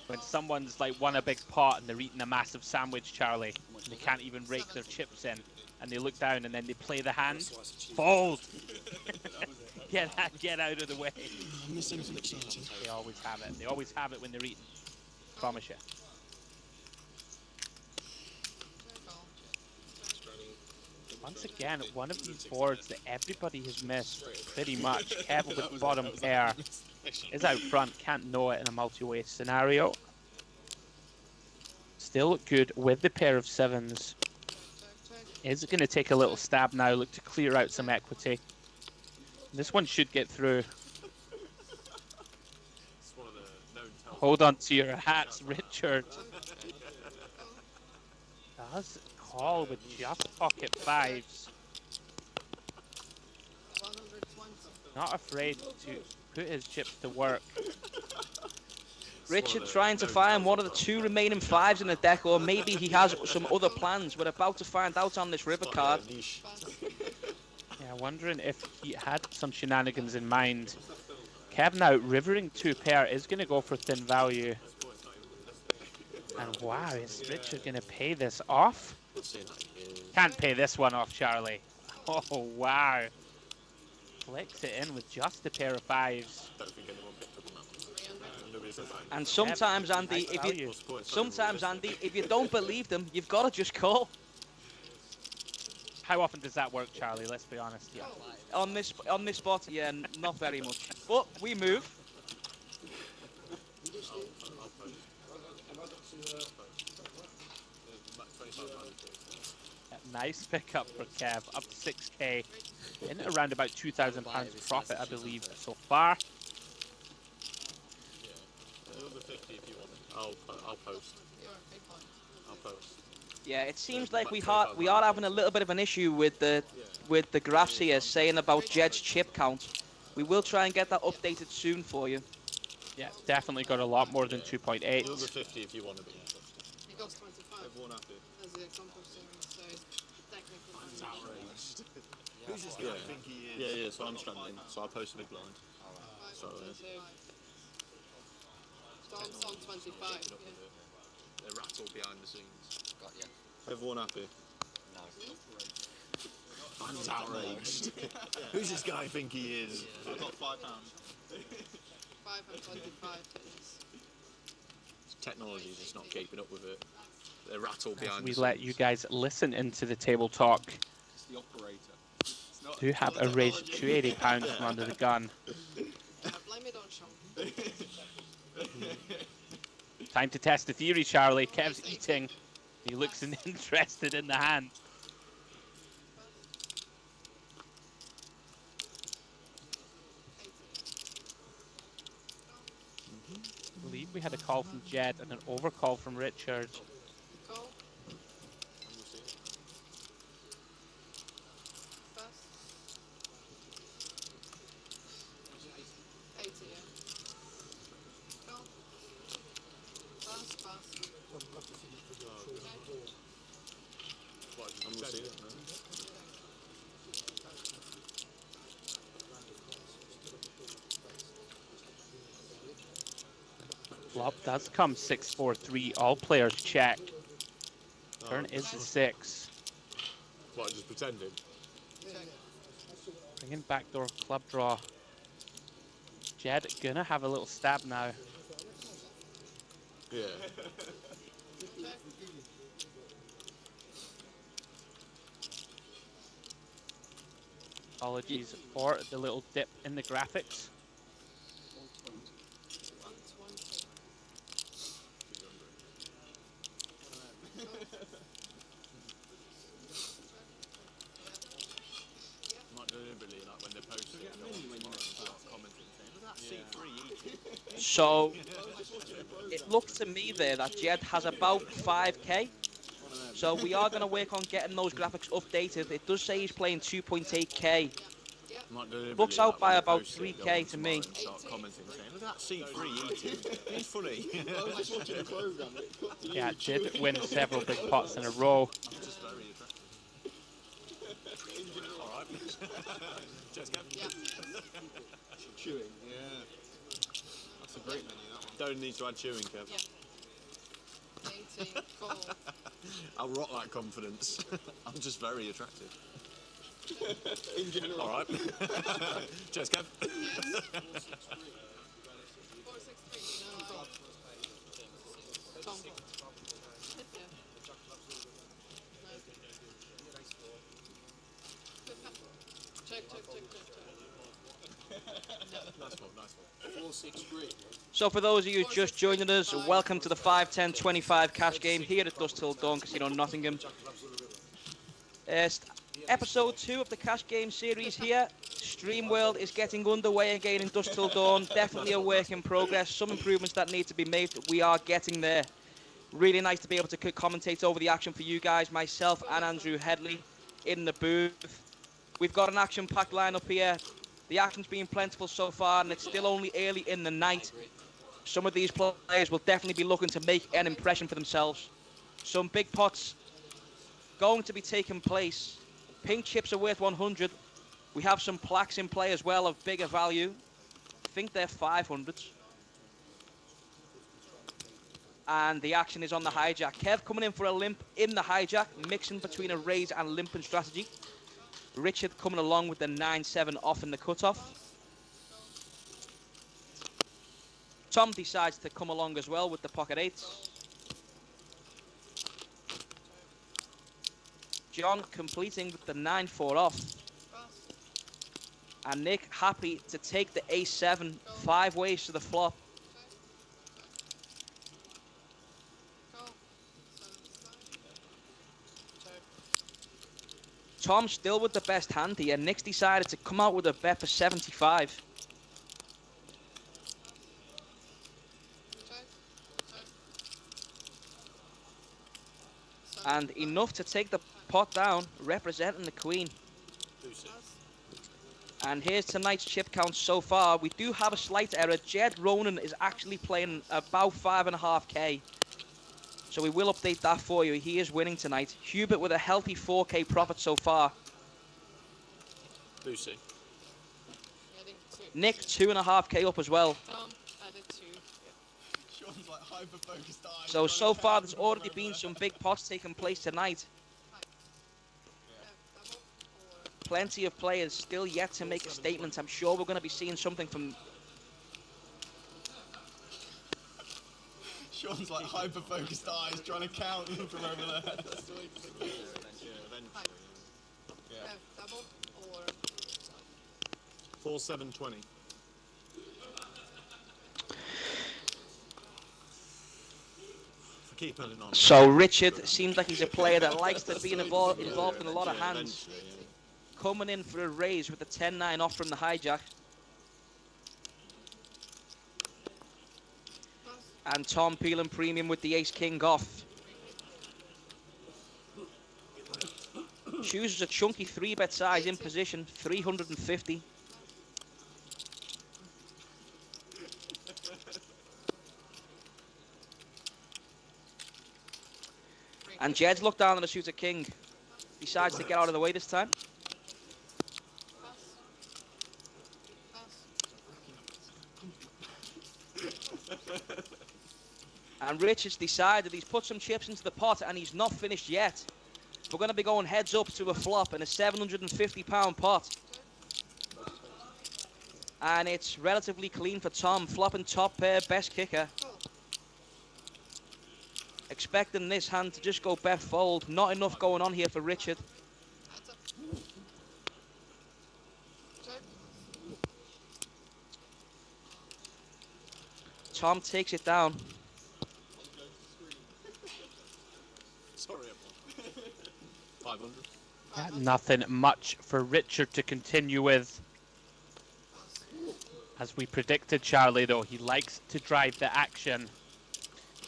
When someone's like won a big pot and they're eating a massive sandwich, Charlie, and they can't even rake their chips in, and they look down and then they play the hand, fold. Get out of the way. They always have it. They always have it when they're eating. Promise you. Once again, one of these boards that everybody has missed pretty much. Kevin with the bottom pair is out front. Can't know it in a multi-way scenario. Still good with the pair of sevens. Is going to take a little stab now. Look to clear out some equity. This one should get through. Hold on to your hats, Richard. Does call with just pocket fives. Not afraid to put his chips to work. Richard trying to find one of the 2 remaining 5s in the deck, or maybe he has some other plans. We're about to find out on this river card. Yeah, wondering if he had some shenanigans in mind. Kev now, rivering 2 pair, is going to go for thin value. And wow, is Richard going to pay this off? Can't pay this one off, Charlie. Oh, wow. Flicks it in with just a pair of 5s. And sometimes, Andy, if you don't believe them, you've got to just call. How often does that work, Charlie? Let's be honest. Yeah. On this spot, yeah, not very much. But we move. Nice pickup for Kev, up to 6k. In around about £2,000 profit, I believe, so far. I'll post. I'll post. Yeah, it seems like we are having a little bit of an issue with the graphs here, saying about Ged's chip count. We will try and get that updated soon for you. Yeah, definitely got a lot more than 2.8. Another 50 if you want to be interested. He got 25. Everyone happy? As the example series, so it's technically. Outraged. Who's this guy? I think he is. Yeah, so I'm standing. So I post a big blind. So Storm's on 25. they rattle behind the scenes. Got you. Everyone happy? No. I'm outraged. Who's this guy? I think he is. I've got £5. 5 and 25 is. Technology just not keeping up with it. They rattle behind We the let scenes. you guys listen into the table talk. It's the operator. It's not, Do have a raise £280 from under the gun. Blame it on Sean. Time to test the theory, Charlie. Kev's eating. He looks interested in the hand. I believe we had a call from Ged and an overcall from Richard. Call. First. 80, yeah. Call. First, pass. I'm not seeing it, no? Flop does come 6-4-3. All players check. Turn is a 6. What, just pretending? Bringing backdoor club draw. Ged gonna have a little stab now. Yeah. Apologies for the little dip in the graphics. 120. Might deliberately, like when they're posting, commenting saying, "Was that C3 eating?" So it looks to me there that Ged has about 5k. So we are going to work on getting those graphics updated. It does say he's playing 2.8k. Might deliberately, Looks out like, by when they're about posting, 3k go on to me. tomorrow and start commenting saying, "Look at that C3 eating." It's funny. I was watching the programme. Yeah, did win several big pots in a row. Just very attractive. All right. Just go. Chewing. Yeah. That's a great menu, that one. Don't need to add chewing, Kev. Yeah. 18, call. I'll rock that confidence. I'm just very attractive. In general. All right. Cheers, Kev. 463. No. Tom. Yeah. Check. Nice one. 463. So for those of you just joining us, welcome to the 5-10-25 cash game here at Dust Till Dawn Casino Nottingham. Episode 2 of the cash game series here. Stream World is getting underway again in Dust Till Dawn. Definitely a work in progress. Some improvements that need to be made, but we are getting there. Really nice to be able to commentate over the action for you guys, myself and Andrew Hedley in the booth. We've got an action-packed lineup here. The action's been plentiful so far, and it's still only early in the night. Some of these players will definitely be looking to make an impression for themselves. Some big pots going to be taking place. Pink chips are worth 100. We have some plaques in play as well of bigger value. I think they're 500s. And the action is on the hijack. Kev coming in for a limp in the hijack, mixing between a raise and limping strategy. Richard coming along with the 9-7 off in the cutoff. Tom decides to come along as well with the pocket 8s. Jon completing with the 9-4 off. And Nik happy to take the ace-7 5 ways to the flop. Tom still with the best hand here. Nik's decided to come out with a bet for 75. And enough to take the pot down, representing the queen. And here's tonight's chip count so far. We do have a slight error. Ged Ronan is actually playing about 5.5k. So we will update that for you. He is winning tonight. Hubert with a healthy 4k profit so far. Lucy. Nik 2.5k up as well. Sean's like hyper-focused eyes. So far there's already been some big pots taking place tonight. Plenty of players still yet to make a statement. I'm sure we're going to be seeing something from... Sean's like hyper-focused eyes, trying to count them from over there. Yeah. 4-7-20. Keep putting on. So Richard seems like he's a player that likes to be involved in a lot of hands. Coming in for a raise with the 10-9 off from the hijack. And Tom peeling premium with the ace-king off. Chooses a chunky 3-bet size in position, 350. And Jed's looked down on the suitor king. Decides to get out of the way this time. And Richard's decided he's put some chips into the pot and he's not finished yet. We're going to be going heads up to a flop in a £750 pot. And it's relatively clean for Tom, flopping top pair, best kicker. Expecting this hand to just go bet fold. Not enough going on here for Richard. Tom takes it down. Sorry, 500. Nothing much for Richard to continue with. As we predicted, Charlie, though, he likes to drive the action.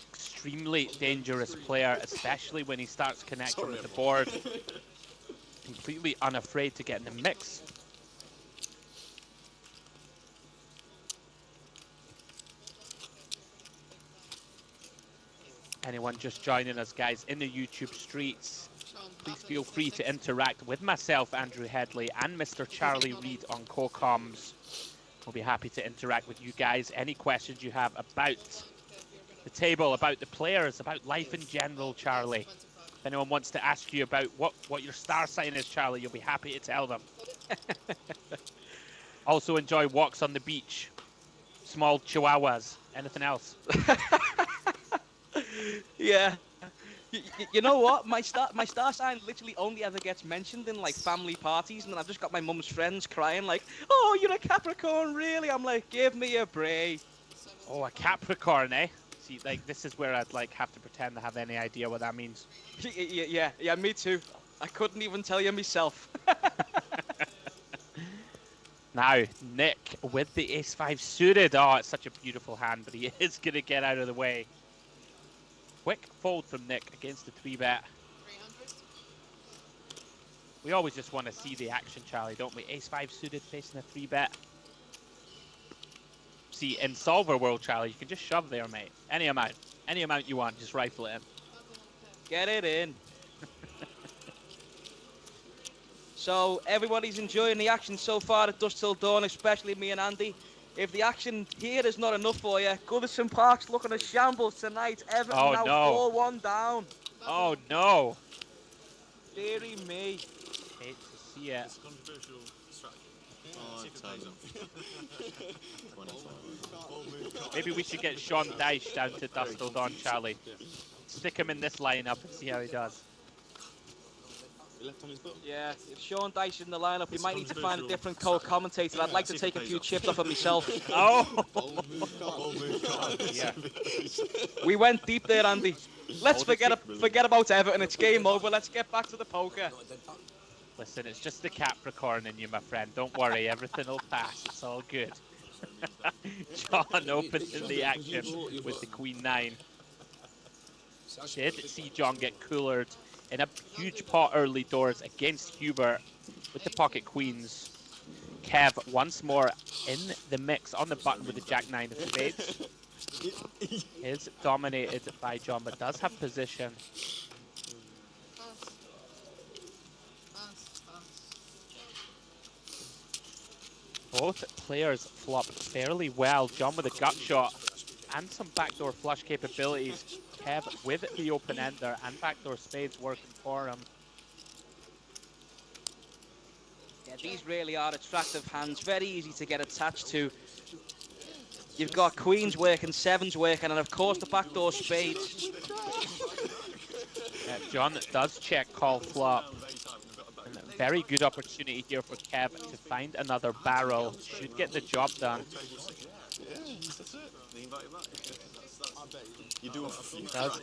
Extremely dangerous player, especially when he starts connecting with the board. Completely unafraid to get in the mix. Anyone just joining us, guys, in the YouTube streets, please feel free to interact with myself, Andrew Hedley, and Mr. Charlie Reed on co-coms. We'll be happy to interact with you guys. Any questions you have about the table, about the players, about life in general, Charlie. If anyone wants to ask you about what your star sign is, Charlie, you'll be happy to tell them. Also enjoy walks on the beach, small chihuahuas, anything else? Yeah. You know what? My star sign literally only ever gets mentioned in like family parties, and then I've just got my mum's friends crying like, "Oh, you're a Capricorn, really?" I'm like, "Give me a break." Oh, a Capricorn, eh? See, like this is where I'd like have to pretend to have any idea what that means. Yeah, me too. I couldn't even tell you myself. Now, Nik with the ace-5 suited. Oh, it's such a beautiful hand, but he is going to get out of the way. Quick fold from Nik against the 3-bet. We always just want to see the action, Charlie, don't we? Ace-5 suited facing a 3-bet. See, in Solver World, Charlie, you can just shove there, mate. Any amount you want, just rifle it in. Get it in. So everybody's enjoying the action so far at Dusk Till Dawn, especially me and Andy. If the action here is not enough for you, Goodison Park's looking at shambles tonight. Everton now 4-1 down. Oh no! Deary me. Hate to see it. It's a controversial strategy. Oh, See if it pays off. Maybe we should get Sean Dyche down to Dusk Till Dawn, Charlie. Stick him in this lineup and see how he does. He left on his butt. Yeah, if Sean Dyche in the lineup, we It's might need to find a controversial. different co-commentator. I'd like to take a few chips off of myself. Oh! Bold move, Carl. Yeah. We went deep there, Andy. Let's forget about Everton. It's game over. Let's get back to the poker. Listen, it's just the Capricorn in you, my friend. Don't worry, everything will pass. It's all good. John opens in the action with the Queen 9. Did see John get coolered in a huge pot early doors against Hubert with the pocket queens. Kev once more in the mix on the button with the Jack 9 of spades. Is dominated by John, but does have position. Both players flop fairly well. John with a gut shot and some backdoor flush capabilities. Kev with the open ender and backdoor spades working for him. Yeah, these really are attractive hands. Very easy to get attached to. You've got queens working, sevens working, and of course the backdoor spades. John does check call flop. And a very good opportunity here for Kev to find another barrel. Should get the job done. Yeah, that's it. They invited back. You do Does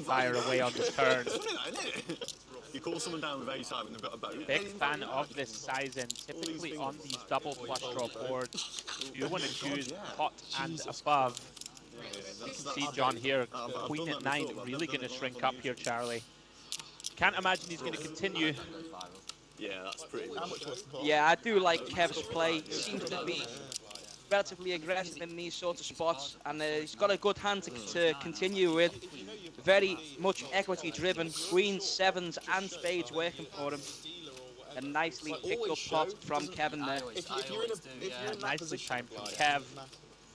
fire away on the turn. You call someone down with A-side and they've got a boat. Big fan of this sizing. Typically on these double flush draw boards, you want to choose pot and above. You can see John here, Queen at 9, really going to shrink up here, Charlie. Can't imagine he's going to continue. Yeah, that's pretty much. Yeah, I do like Kev's play. He seems to be relatively aggressive in these sorts of spots, and he's got a good hand to continue with. Very much equity driven. Queens, sevens, and spades working for him. A nicely picked up pot from Kevin there. Nicely timed from Kev.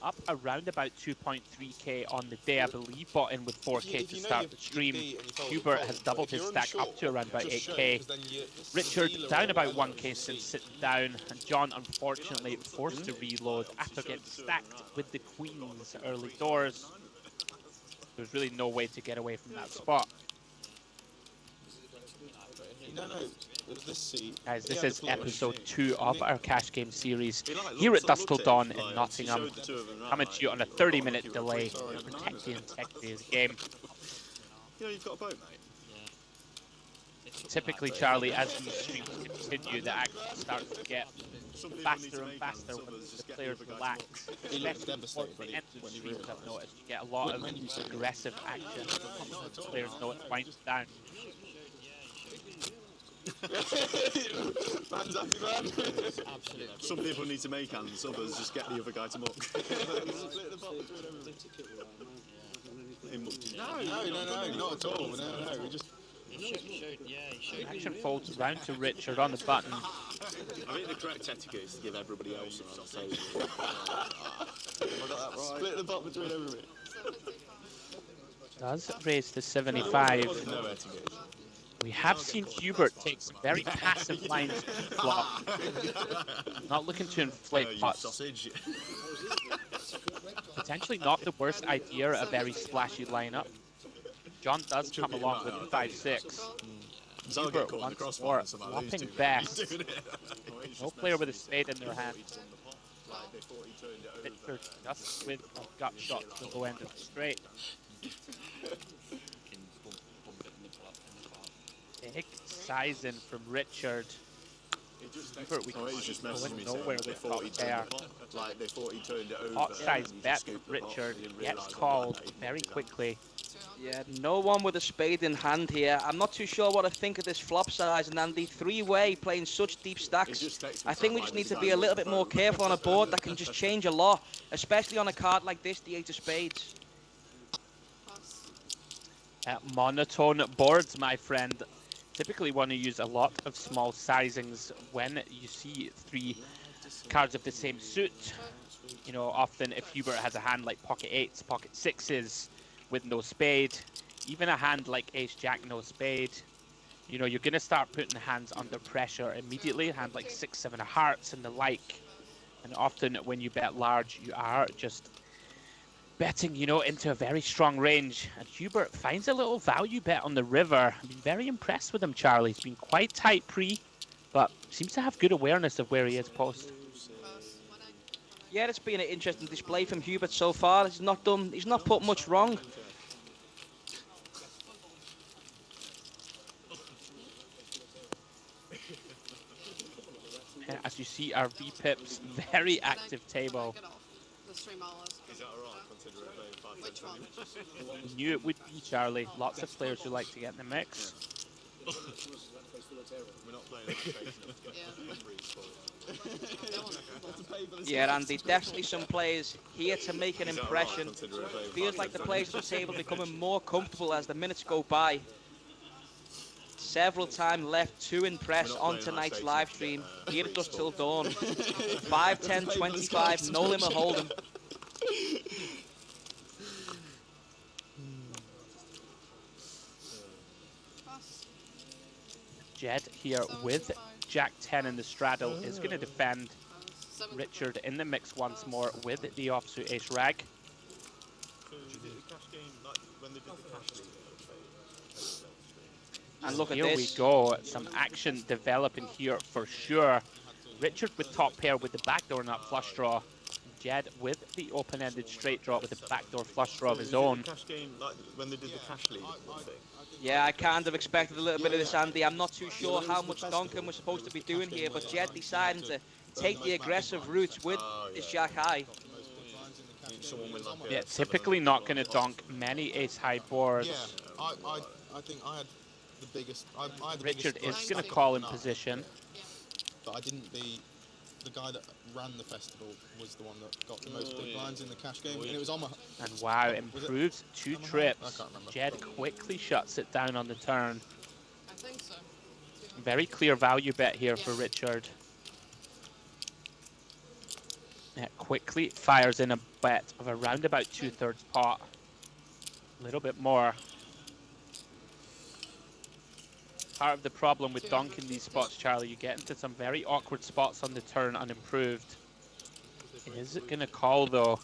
Up around about 2.3k on the day, I believe. Bought in with 4k to start the stream. Hubert has doubled his stack up to around about 8k. Richard down about 1k since sitting down. And John, unfortunately, forced to reload after getting stacked with the queens early doors. There's really no way to get away from that spot. Guys, this is episode 2 of our cash game series here at Dusk Till Dawn in Nottingham. Coming to you on a 30-minute delay to protect the integrity of the game. You know, you've got a boat, mate. Typically, Charlie, as these streams continue, the action starts to get faster and faster when the players relax. Especially towards the end of the streams, I've noticed you get a lot of aggressive action. The players know it's winding down. Some people need to make hands, others just get the other guy to muck. No, not at all. No, we just. Action folds round to Richard on the button. I think the correct etiquette is to give everybody else an table. Split the pot between everybody. Does raise to 75. No etiquette. We have seen Hubert take some very passive lines to flop. Not looking to inflate pots. Sausage. Potentially not the worst idea, a very splashy lineup. John does come along with the 5-6. Hubert once more flopping best. No player with a spade in their hand. Richard just with a gut shot to the low end of the straight. Big sizing from Richard. Hubert, we just go messaged me nowhere saying with top pair. Like they thought he turned it over. Hot size bet from Richard gets called very quickly. Yeah, no one with a spade in hand here. I'm not too sure what I think of this flop size, and Andy, three-way playing such deep stacks. I think we just need to be a little bit more careful on a board that can just change a lot, especially on a card like this, the 8 of spades. Monotone boards, my friend. typically want to use a lot of small sizings when you see 3 cards of the same suit. You know, often if Hubert has a hand like pocket 8s, pocket 6s with no spade, even a hand like ace jack no spade, you know, you're going to start putting hands under pressure immediately, a hand like 6, 7 of hearts and the like. And often when you bet large, you are just betting, you know, into a very strong range. And Hubert finds a little value bet on the river. I've been very impressed with him, Charlie. He's been quite tight pre, but seems to have good awareness of where he is post. Yeah, it's been an interesting display from Hubert so far. He's not put much wrong. As you see, our VPIP's very active table. Is that alright, considering we're Which one? We knew it would be, Charlie. Lots of players who like to get in the mix. We're not playing Yeah, Andy, definitely some players here to make an impression. Feels like the players at the table becoming more comfortable as the minutes go by. Several times left to impress on tonight's live stream. Here at Dusk Till Dawn. 5, 10, 25, no limit hold'em. Ged here with Jack 10 in the straddle is going to defend. Richard in the mix once more with the offsuit ace rag. And look at here this. We go, some action developing here for sure. Richard with top pair with the backdoor nut flush draw. Ged with the open-ended straight draw with the backdoor flush draw of his own. Yeah, I kind of expected a little bit of this, Andy. I'm not too sure how much donking we're supposed to be doing here, but Ged deciding to take the aggressive route with his jack high. Yeah, typically not going to donk many ace high boards. Yeah, I think I had the biggest. I had the Richard biggest is going to call in position. But I didn't beat the guy that ran the festival was the one that got the most big blinds in the cash game, and it was on my. And wow, improves 2 trips. Ged quickly shuts it down on the turn. I think so. Very clear value bet here for Richard. Yeah, quickly fires in a bet of around about 2/3 pot. A little bit more. Part of the problem with donking these spots, Charlie, you get into some very awkward spots on the turn unimproved. Is it going to call, though?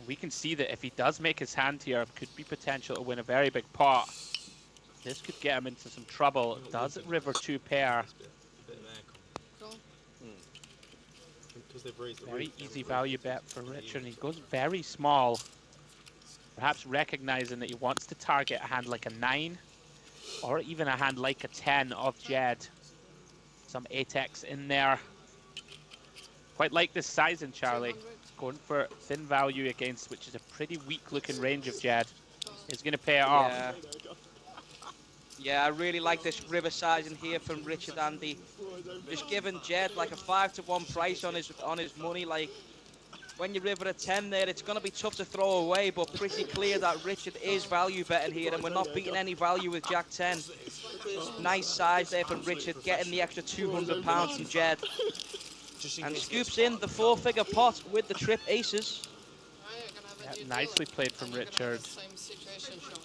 We can see that if he does make his hand here, could be potential to win a very big pot. This could get him into some trouble. Does it river 2 pair? Very easy value bet for Richard, and he goes very small. Perhaps recognizing that he wants to target a hand like a 9, or even a hand like a 10 of Ged. Some 8x in there. Quite like this sizing, Charlie. Going for thin value against, which is a pretty weak looking range of Ged. He's going to pay it off. Yeah, I really like this river sizing here from Richard, Andy. Just giving Ged like a 5-to-1 price on his money. Like, when you river a 10 there, it's going to be tough to throw away, but pretty clear that Richard is value betting here, and we're not beating any value with Jack 10. Nice size there from Richard, getting the extra £200 from Ged. And scoops in the 4-figure pot with the trip aces. Yeah, nicely played from Richard. Same situation, Sean.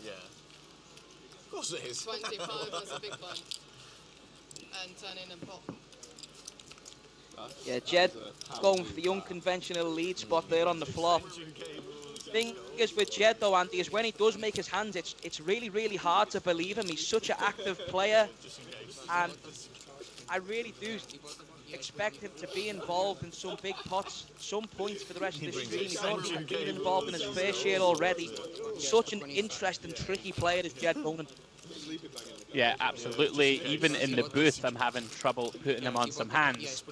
Yeah. Of course it is. 25 was a big blind. And turn in and pop. Yeah, Ged going for the unconventional lead spot there on the flop. Thing is with Ged though, Andy, is when he does make his hands, it's really, really hard to believe him. He's such an active player, and I really do expect him to be involved in some big pots some point for the rest of the stream. He's already been involved in his fair share already. Such an interesting, tricky player is Ged Ronan. Yeah, absolutely. Even in the booth, I'm having trouble putting him on some hands.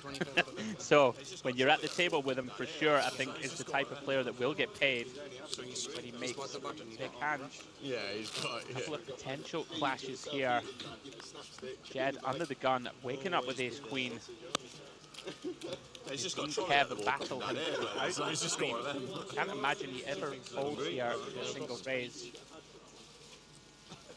So when you're at the table with him, for sure, I think is the type of player that will get paid when he makes big hands. Yeah, he's got A couple of potential clashes here. Ged under the gun, waking up with ace queen. He's just got Kev battle him. He's just got Can't imagine he ever folds here with a single raise.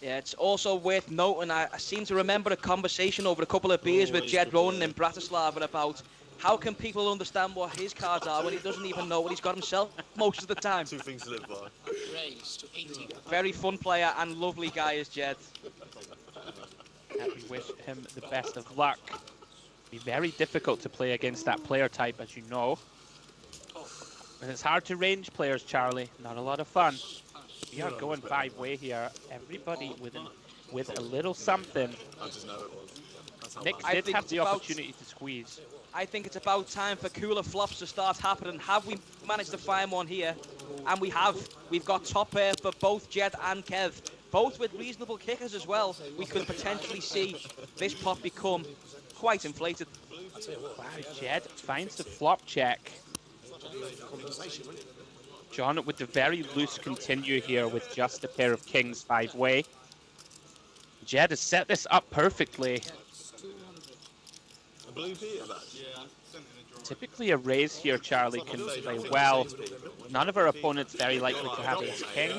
Yeah, it's also worth noting, I seem to remember a conversation over a couple of beers with Ged Ronan in Bratislava about how can people understand what his cards are when he doesn't even know what he's got himself most of the time. Two things to live by. Raise to 80. Very fun player and lovely guy is Ged. And we wish him the best of luck. Be very difficult to play against that player type, as you know. And it's hard to range players, Charlie. Not a lot of fun. We are going 5-way here. Everybody with a little something. I just know it was. Nick did have the opportunity to squeeze. I think it's about time for cooler flops to start happening. Have we managed to find one here? And we have. We've got top pair for both Ged and Kev. Both with reasonable kickers as well. We could potentially see this pot become quite inflated. Wow, Ged finds the flop check. Jon with the very loose continue here with just a pair of kings 5-way. Ged has set this up perfectly. A blue Peter badge? Typically a raise here, Charlie can play well. None of our opponents very likely to have ace king.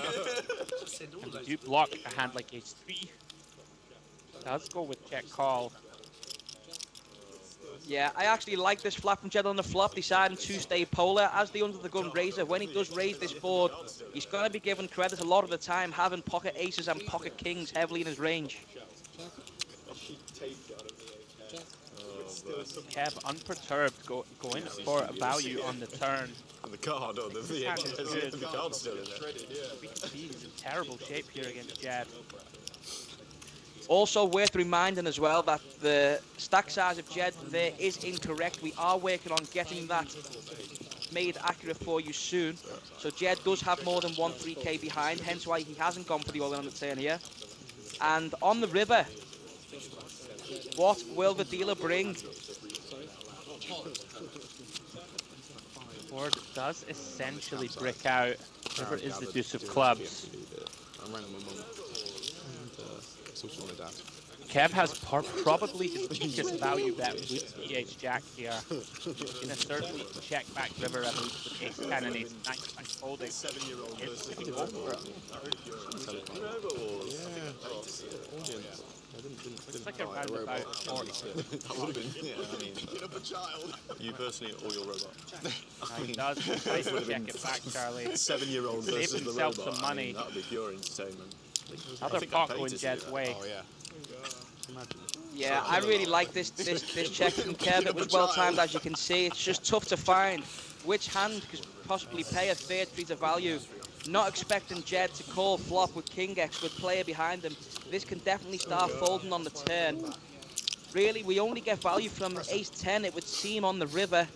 And we do block a hand like ace 3. Does go with check call. Yeah, I actually like this flap from Ged on the flop, deciding to stay polar as the under-the-gun raiser. When he does raise this board, he's going to be given credit a lot of the time, having pocket aces and pocket kings heavily in his range. Kev unperturbed, going for a value on the turn. The card or the VX. The card's still in there. He's in terrible shape here against Ged. Also worth reminding as well that the stack size of Ged there is incorrect. We are working on getting that made accurate for you soon. So Ged does have more than 3K behind, hence why he hasn't gone for the all-in on the turn here. And on the river, what will the dealer bring? Board does essentially brick out. River is the deuce of clubs. I ran with mum. And also my dad. Kev has probably his weakest value bet with the ace jack here. He's going to certainly check back river and lose with ace 10 and ace 9 by folding. 7-year-old It's versus going to go for it. Looks like around about 40. That would have been, yeah, I mean, pick up a child. You personally or your robot? He does decide to check it back, Charlie. 7-year-old Save versus the himself robot. some money. I mean, that would be pure entertainment. Another pot going Jed's way. Oh, yeah. Yeah, I really like this check from Kev. It was well timed, as you can see. It's just tough to find which hand could possibly pay a third three to value. Not expecting Ged to call flop with King X with player behind him. This can definitely start folding on the turn. Really, we only get value from ace 10, it would seem, on the river.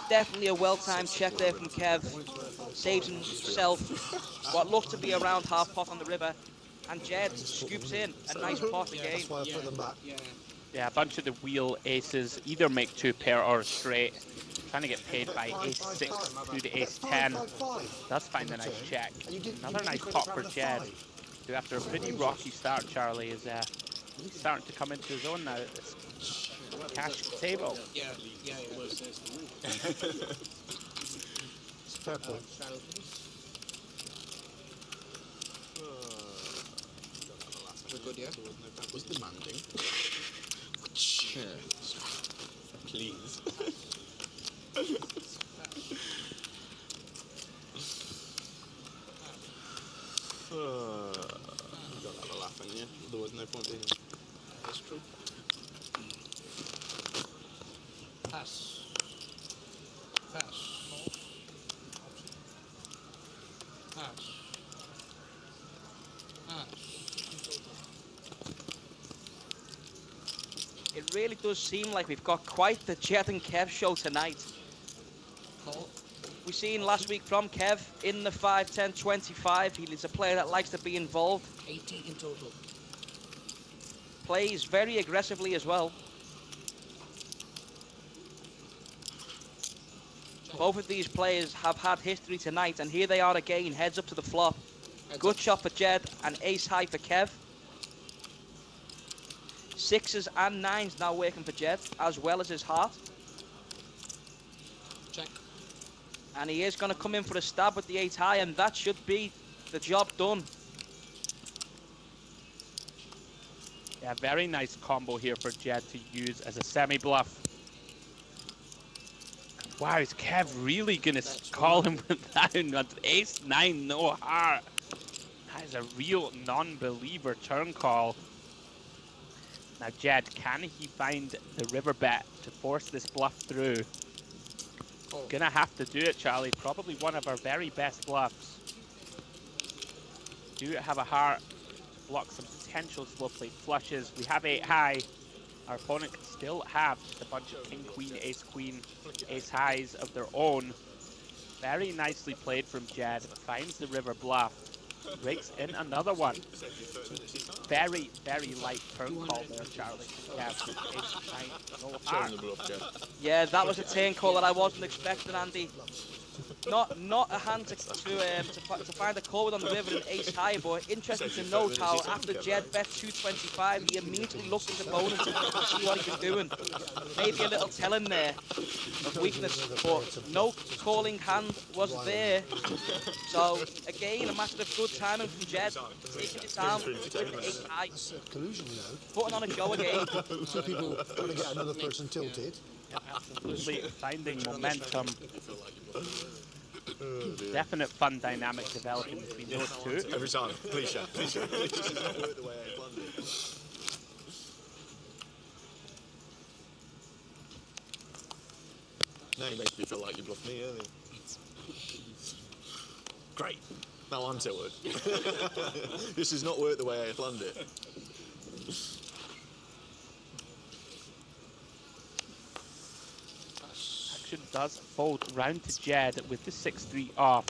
Definitely a well-timed check there from Kev. Saves himself what looks to be around half pot on the river. And Ged scoops in a nice pot again. That's why I put them back. Yeah, a bunch of the wheel aces either make two pair or a straight. Trying to get paid by ace 6 through to ace 10. Does find a nice check. Another nice pot for Ged, who after a pretty rocky start, Charlie, is really starting to come into his own now at this cash table. Yeah, it was. It's a fair point. We're good, yeah? That was demanding. Yeah. Please. You've got to have a laugh, haven't you? Otherwise, no point being here. That's true. Pass. Pass. Pass. Pass. It really does seem like we've got quite the Ged and Kev show tonight. Call. We've seen last week from Kev in the 5, 10, 25. He's a player that likes to be involved. 80 in total. Plays very aggressively as well. Both of these players have had history tonight, and here they are again, heads up to the flop. Good shot for Ged and ace high for Kev. 6s and 9s now working for Ged, as well as his heart. Check. And he is going to come in for a stab with the 8 high, and that should be the job done. Yeah, very nice combo here for Ged to use as a semi-bluff. Wow, is Kev really going to call him with that? Ace-9, no heart. That is a real non-believer turn call. Now, Ged, can he find the river bet to force this bluff through? Gonna have to do it, Charlie. Probably one of our very best bluffs. Do have a heart to block some potential slow play flushes. We have 8 high. Our opponent can still have just a bunch of king, queen, ace highs of their own. Very nicely played from Ged. Finds the river bluff. Breaks in another one. Very, very light turn call there, Charlie. Yeah, ace 9, no heart. Yeah, that was a turn call that I wasn't expecting, Andy. Not a hand to find a call with on the river and ace high, but interesting to note how after Ged bet 225, he immediately looked at his opponent to see what he was doing. Maybe a little telling there of weakness, but no calling hand was there. So again, a matter of good timing from Ged, taking it down with the ace high. Collusion, you know. Putting on a go again. Two people trying to get another person tilted. Absolutely finding momentum. Definite fun dynamic developing between those two. Every time. Please share. Please share. Please share. This is not work the way I planned it. Now you make me feel like you bluffed me earlier. Great. Now I'm tilted. This is not work the way I planned it. Action does fold round to Ged with the 6-3 off.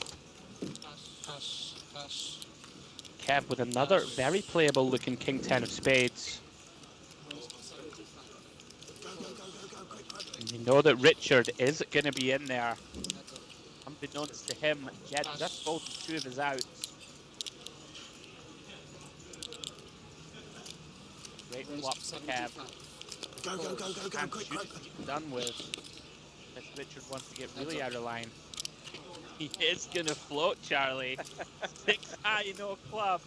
Kev with another very playable looking king 10 of spades. And you know that Richard is going to be in there. Unbeknownst to him, Ged just folded 2 of his outs. Great flop for Kev. And should done with. If Richard wants to get really out of line. He is going to float, Charlie. 6 high, no club.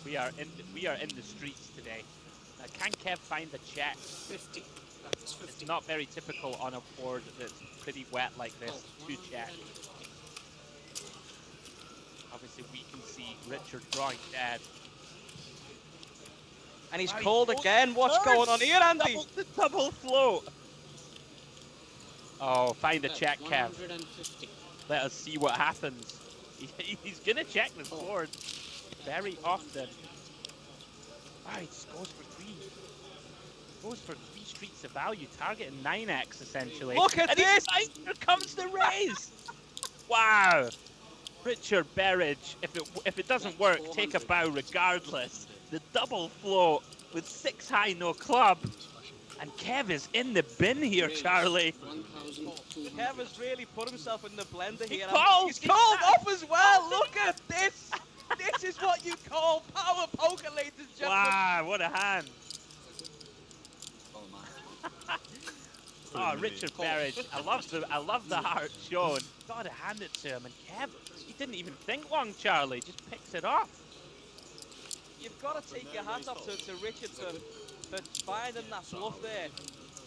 We are in the streets today. Now, can Kev find the check? 50. It's not very typical on a board that's pretty wet like this. 2 check. Obviously, we can see Richard drawing dead. And he's called again. What's going on here, Andy? Double float. Oh, find a check, Kev. 150. Let us see what happens. He's going to check this board very often. Wow, he just goes for 3. Goes for 3 streets of value, targeting 9x essentially. Look at this! Here comes the raise! Wow! Richard Berridge, if it doesn't work, take a bow regardless. The double float with 6 high, no club. And Kev is in the bin here, Charlie. Kev has really put himself in the blender here. He's called off as well. Look at this. This is what you call power poker, ladies and gentlemen. Wow, what a hand. Oh, Richard Berridge. I love the heart shown. Gotta hand it to him. And Kev, he didn't even think long, Charlie. Just picks it off. You've got to take your hat off to Richard for finding that bluff there.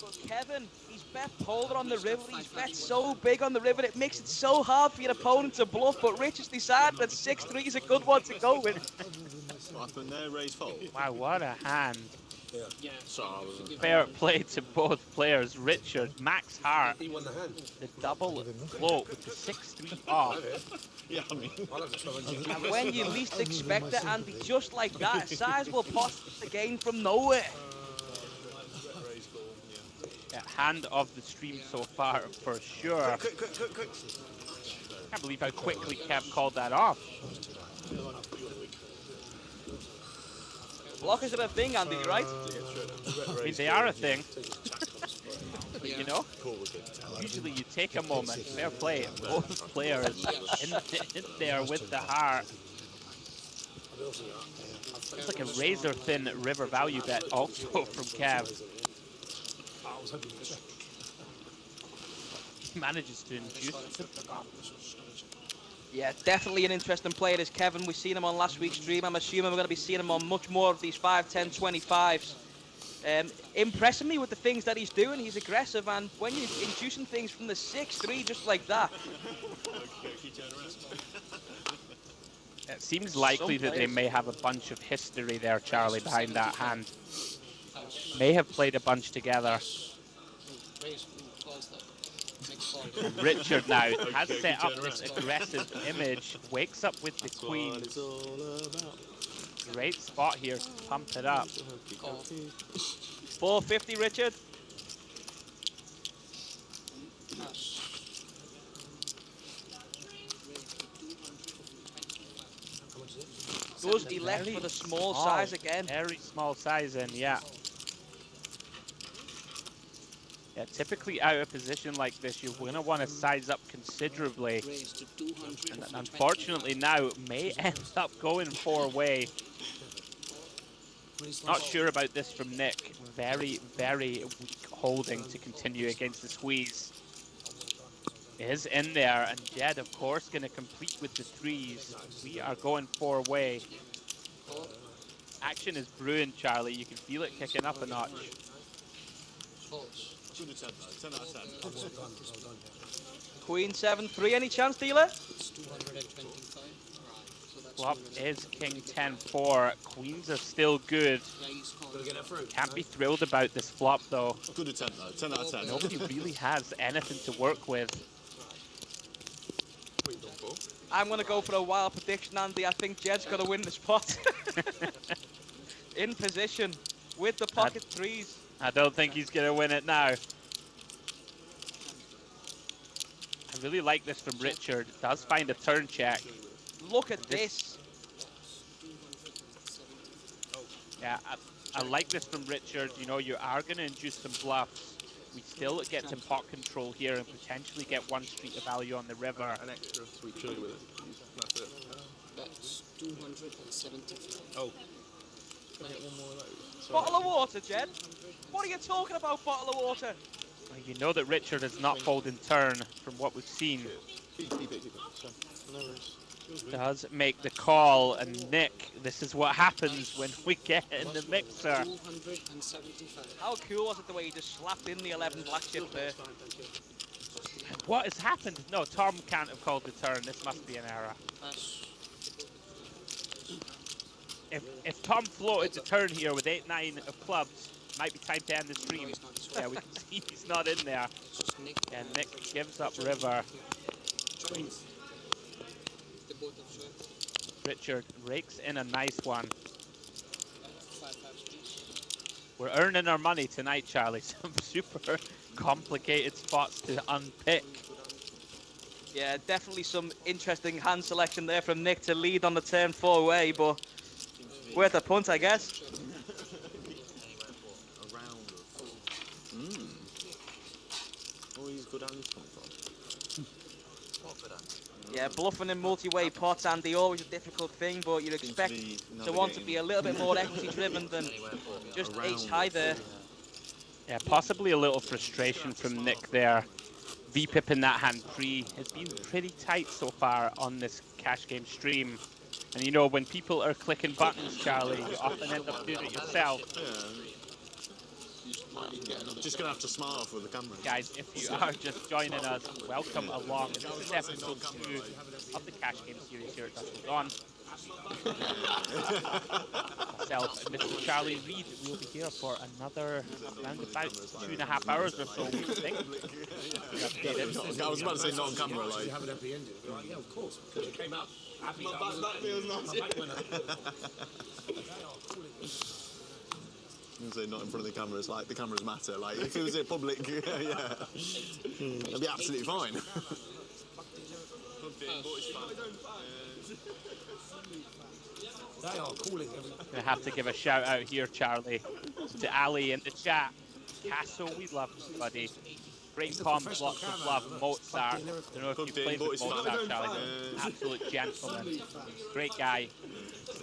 But Kevin, he's bet polar on the river. He's bet so big on the river. It makes it so hard for your opponent to bluff. But Richard's decided that 6-3 is a good one to go with. What happened there? Raise fold. Wow, what a hand. Yeah. Fair play to both players. Richard, max heart. He won the hand. The double float with the 6-3 off. Yeah, I mean. And when you least expect it, Andy, just like that, a sizable pot again from nowhere. Yeah, hand of the stream so far, for sure. Quick. Can't believe how quickly Kev called that off. Blockers are a thing, Andy, right? I mean, they are a thing. But, you know, usually you take a moment. Fair play. Both players in there with the heart. It's like a razor thin river value bet also from Kev. He manages to induce Yeah, definitely an interesting player is Kevin. We've seen him on last week's stream. I'm assuming we're going to be seeing him on much more of these 5, 10, 25s. Impressing me with the things that he's doing. He's aggressive, and when you're inducing things from the 6-3 just like that. It seems likely that they may have a bunch of history there, Charlie, behind that hand. May have played a bunch together. And Richard now has set up this aggressive image, wakes up with the queen. Great spot here to pump it up. 450, Richard. Does he left for the small size again? Very small size in, yeah. Yeah, typically out of position like this, you're going to want to size up considerably. And unfortunately now, may end up going 4-way. Not sure about this from Nik. Very, very weak holding to continue against the squeeze. Is in there, and Ged, of course, going to complete with the 3s. We are going 4-way. Action is brewing, Charlie. You can feel it kicking up a notch. Queen 7-3, any chance, dealer? Flop is King 10-4. Queens are still good. Can't be thrilled about this flop, though. Good attempt, though. 10 out of 10. Nobody really has anything to work with. I'm going to go for a wild prediction, Andy. I think Jed's going to win the spot. In position with the pocket 3s. I don't think he's going to win it now. I really like this from Richard. Does find a turn check. Look at this. Yeah, I like this from Richard. You know, you are going to induce some bluffs. We still get some pot control here and potentially get 1 street of value on the river. An extra sweet chili with it. That's it. That's 275. Oh. Can I get one more of those? Bottle of water, Jed. What are you talking about, bottle of water? Well, you know that Richard is not folding turn from what we've seen. Keep it. So, no worries. Does make the call, and Nik, this is what happens when we get in the mixer. 275. How cool was it the way he just slapped in the 11 black chip there? What has happened? No, Tom can't have called the turn. This must be an error. If Tom floated the turn here with 8-9 of clubs, might be time to end the stream. Yeah, we can see he's not in there. And Nik gives up river. Richard rakes in a nice one. We're earning our money tonight, Charlie. Some super complicated spots to unpick. Yeah, definitely some interesting hand selection there from Nik to lead on the turn 4-way, but worth a punt, I guess. Oh, he's good hands. Yeah, bluffing in multi-way pots, Andy, always a difficult thing, but you'd expect to want to be a little bit more equity-driven than just ace-high there. Yeah, possibly a little frustration from Nik there. VPIP in that hand pre has been pretty tight so far on this cash game stream. And you know, when people are clicking buttons, Charlie, you often end up doing it yourself. Just gonna have to smile off with the camera. Guys, if you are just joining us, welcome along. This is episode 2 of the cash game series here at Dusk On. Myself and Mr. Charlie Reed will be here for another around about 2.5 hours or so, we think. I was about to say not on camera, like. You have an happy ending. Right, yeah, of course, because it came out happy. That feels nice. I'm say not in front of the cameras, like the cameras matter. Like if it was in public, yeah, it'd be absolutely fine. They are calling Gonna have to give a shout out here, Charlie, to Ali in the chat. Castle, we love you, buddy. Great comms, lots of love. Mozart. I don't know if you played with Mozart, Charlie. Absolute gentleman. Great guy.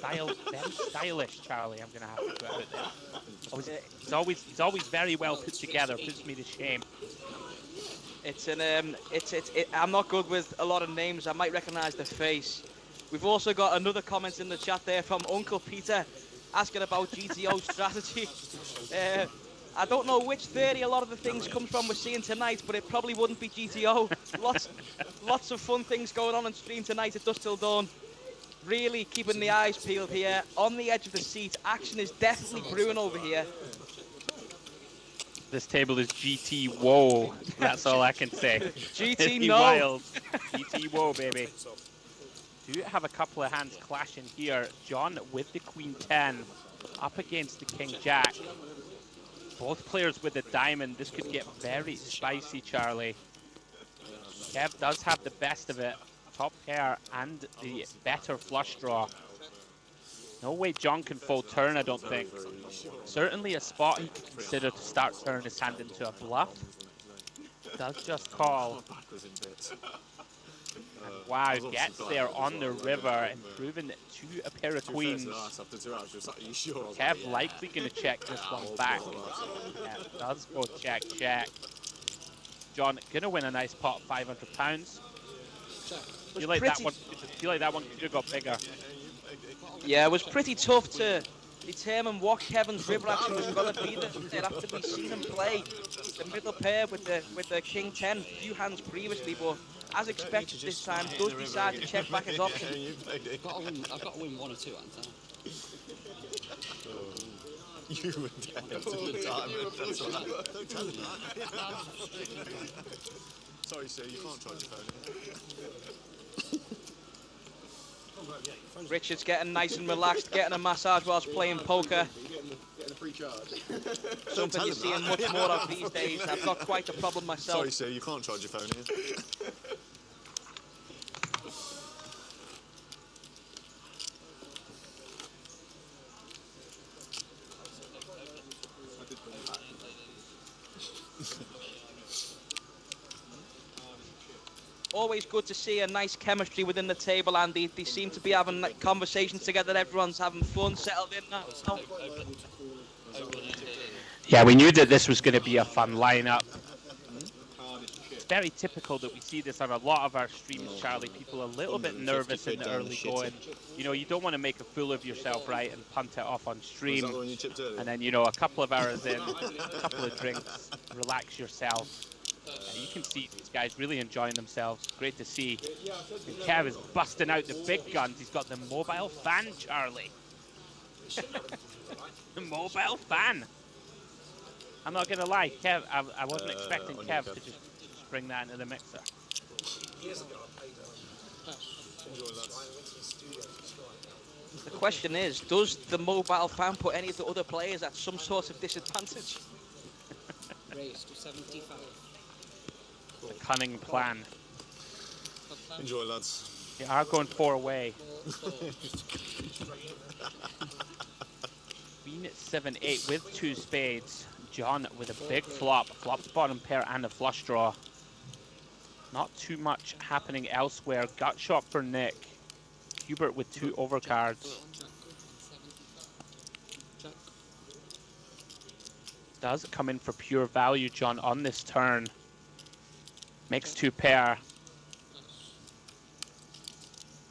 Very stylish, Charlie. I'm gonna have to put it there. He's always very well put together. Puts me to shame. I'm not good with a lot of names. I might recognise the face. We've also got another comment in the chat there from Uncle Peter asking about GTO strategy. I don't know which 30 a lot of the things come from we're seeing tonight, but it probably wouldn't be GTO. Lots of fun things going on stream tonight at Dusk Till Dawn. Really keeping the eyes peeled here. On the edge of the seat, action is definitely brewing over here. This table is GT whoa. That's all I can say. GT no. Wild. GT whoa, baby. Do have a couple of hands clashing here. Jon with the Queen 10 up against the King Jack. Both players with the diamond. This could get very spicy, Charlie. Kev does have the best of it. Top pair and the better flush draw. No way Jon can fold turn, I don't think. Certainly a spot he could consider to start turning his hand into a bluff. Does just call. And wow, gets there on the river, improving it to a pair of queens. Kev likely going to check this one back. Yeah, does go check, check. Jon going to win a nice pot of £500. Feel like that one could have got bigger. Yeah, it was pretty tough to determine what Kevin's river action was going to be there after we've seen him play the middle pair with the King 10 a few hands previously, but as expected this time does decide to check back his option. I've got to win one or two hands, haven't I? You would get into the diamond. That's what Sorry, sir, you can't charge your phone. Richard's getting nice and relaxed, getting a massage whilst playing poker. Getting a free charge. Something you're seeing much more of these days. I've got quite a problem myself. Sorry, sir, you can't charge your phone here. Always good to see a nice chemistry within the table, and they seem to be having like, conversations together. Everyone's having fun, settled in now. Yeah, we knew that this was going to be a fun lineup. It's very typical that we see this on a lot of our streams, Charlie. People a little bit nervous in the early going. You know, you don't want to make a fool of yourself, right, and punt it off on stream. And then, you know, a couple of hours in, a couple of drinks, relax yourself. You can see these guys really enjoying themselves. Great to see. And Kev is busting out the big guns. He's got the mobile fan, Charlie. The mobile fan. I'm not going to lie, Kev, I wasn't expecting Kev to just bring that into the mixer. The question is, does the mobile fan put any of the other players at some sort of disadvantage? Raised to 75. The cunning plan. Enjoy, lads. They are going 4 away. Queen 7-8 with 2 spades. Jon with a big flop. Flops bottom pair and a flush draw. Not too much happening elsewhere. Gut shot for Nik. Hubert with 2 overcards. Does come in for pure value, Jon, on this turn. Makes 2 pair.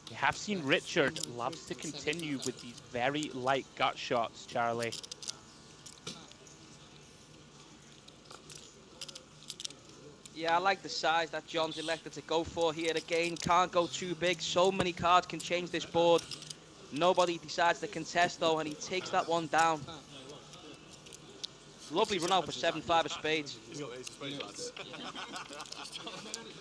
We have seen Richard loves to continue with these very light gut shots, Charlie. Yeah, I like the size that Jon's elected to go for here again. Can't go too big. So many cards can change this board. Nobody decides to contest though, and he takes that one down. Lovely run out for 7-5 of spades.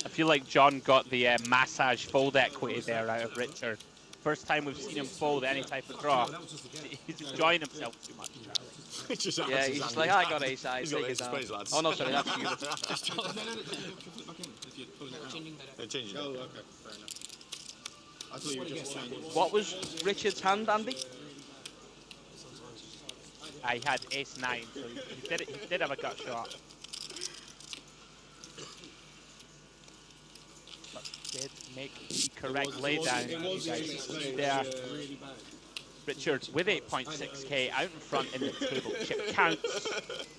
I feel like Jon got the massage fold equity there out of Richard. First time we've seen him fold any type of draw. He's enjoying himself too much, Charlie. Yeah, he's just like, I got ace high, take it down. Oh no, sorry, that's you. Changing it. Oh, okay, fair enough. I thought you were just changing. What was Richard's hand, Andy? I had ace-9, so he did have a gut shot. But did make the correct laydown. It was there. really bad. Richard with 8.6k out in front in the table chip counts.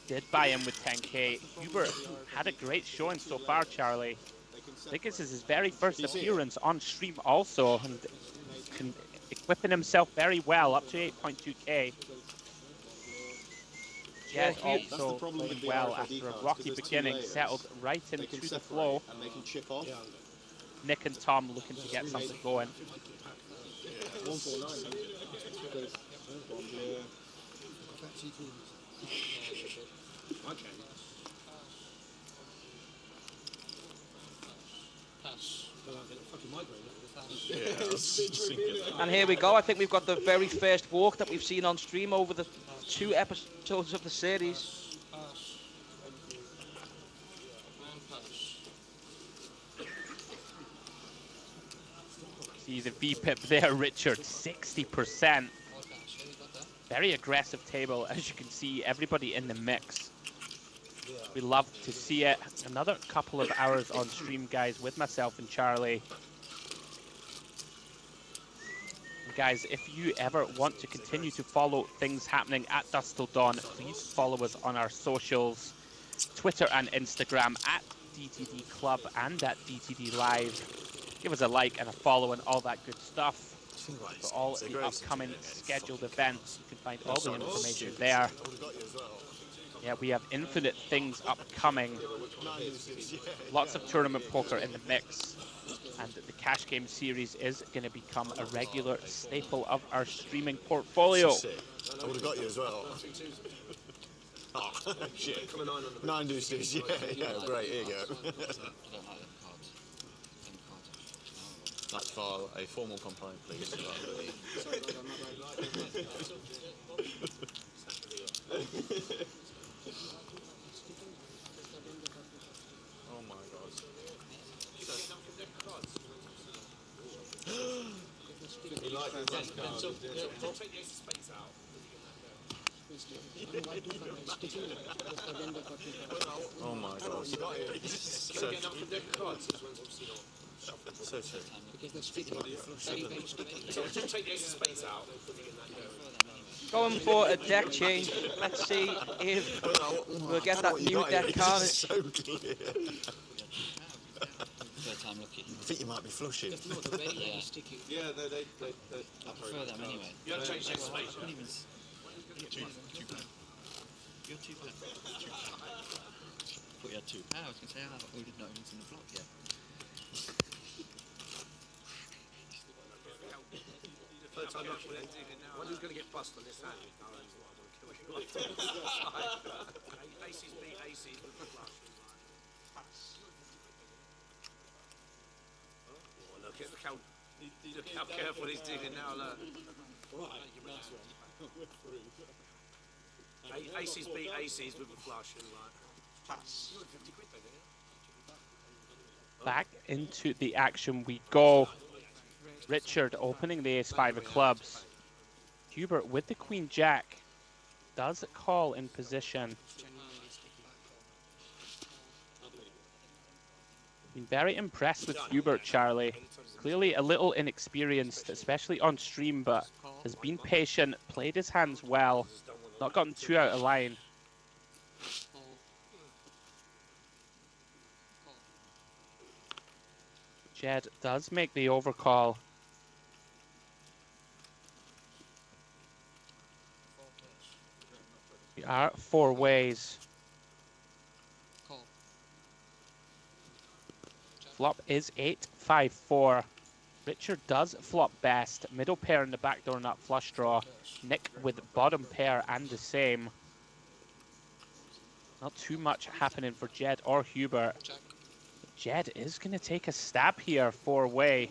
Did buy him with 10k. Hubert had a great showing so far, Charlie. I think this is his very first appearance on stream also, and equipping himself very well, up to 8.2k. Jed also playing well after a rocky beginning, settled right into the flow. And they can chip off. Nik and Tom looking to get something going. 149. Okay. Pass. And here we go. I think we've got the very first walk that we've seen on stream over the 2 episodes of the series. Pass. And pass. See the VPIP there, Richard, 60%. All pass. Yeah, we got that. Very aggressive table, as you can see, everybody in the mix. We love to see it. Another couple of hours on stream, guys, with myself and Charlie. And guys, if you ever want to continue to follow things happening at Dusk Till Dawn, please follow us on our socials, Twitter and Instagram at DTD Club and at DTD Live. Give us a like and a follow and all that good stuff. For all the upcoming scheduled events, you can find all the information there. Yeah, we have infinite things upcoming. Lots of tournament poker in the mix. And the cash game series is going to become a regular staple of our streaming portfolio. I would have got you as well. Oh, shit. 9 deuces, yeah, great, here you go. I don't like them cards. Them cards. Let's file a formal complaint, please. Oh my god. You like the best cards? Don't take the ace of spades out. Oh my god. So sick. Just take the ace of spades out. Going for a deck change. Let's see if we'll get that new deck card. So clear. Third time lucky. I think you might be flushing. Yeah, they I prefer them anyway. You have to change the space. I couldn't even... You're 2 pair. Thought you had 2 pair. I was going to say, we did not even see the flop yet. Third time lucky. One who's going to get bust on this hand? Aces beat aces with the flush. Oh, look how careful he's digging now. Look. Aces beat aces with the flush and like pass. Back into the action we go. Richard opening the ace-5 of clubs. Hubert with the queen jack does call in position. Been very impressed with Hubert, Charlie. Clearly a little inexperienced, especially on stream, but has been patient, played his hands well, not gotten too out of line. Jed does make the overcall. We are 4 ways. Flop is 8-5-4. Richard does flop best. Middle pair in the backdoor nut flush draw. Nik with bottom pair and the same. Not too much happening for Jed or Hubert. Jed is going to take a stab here 4-way.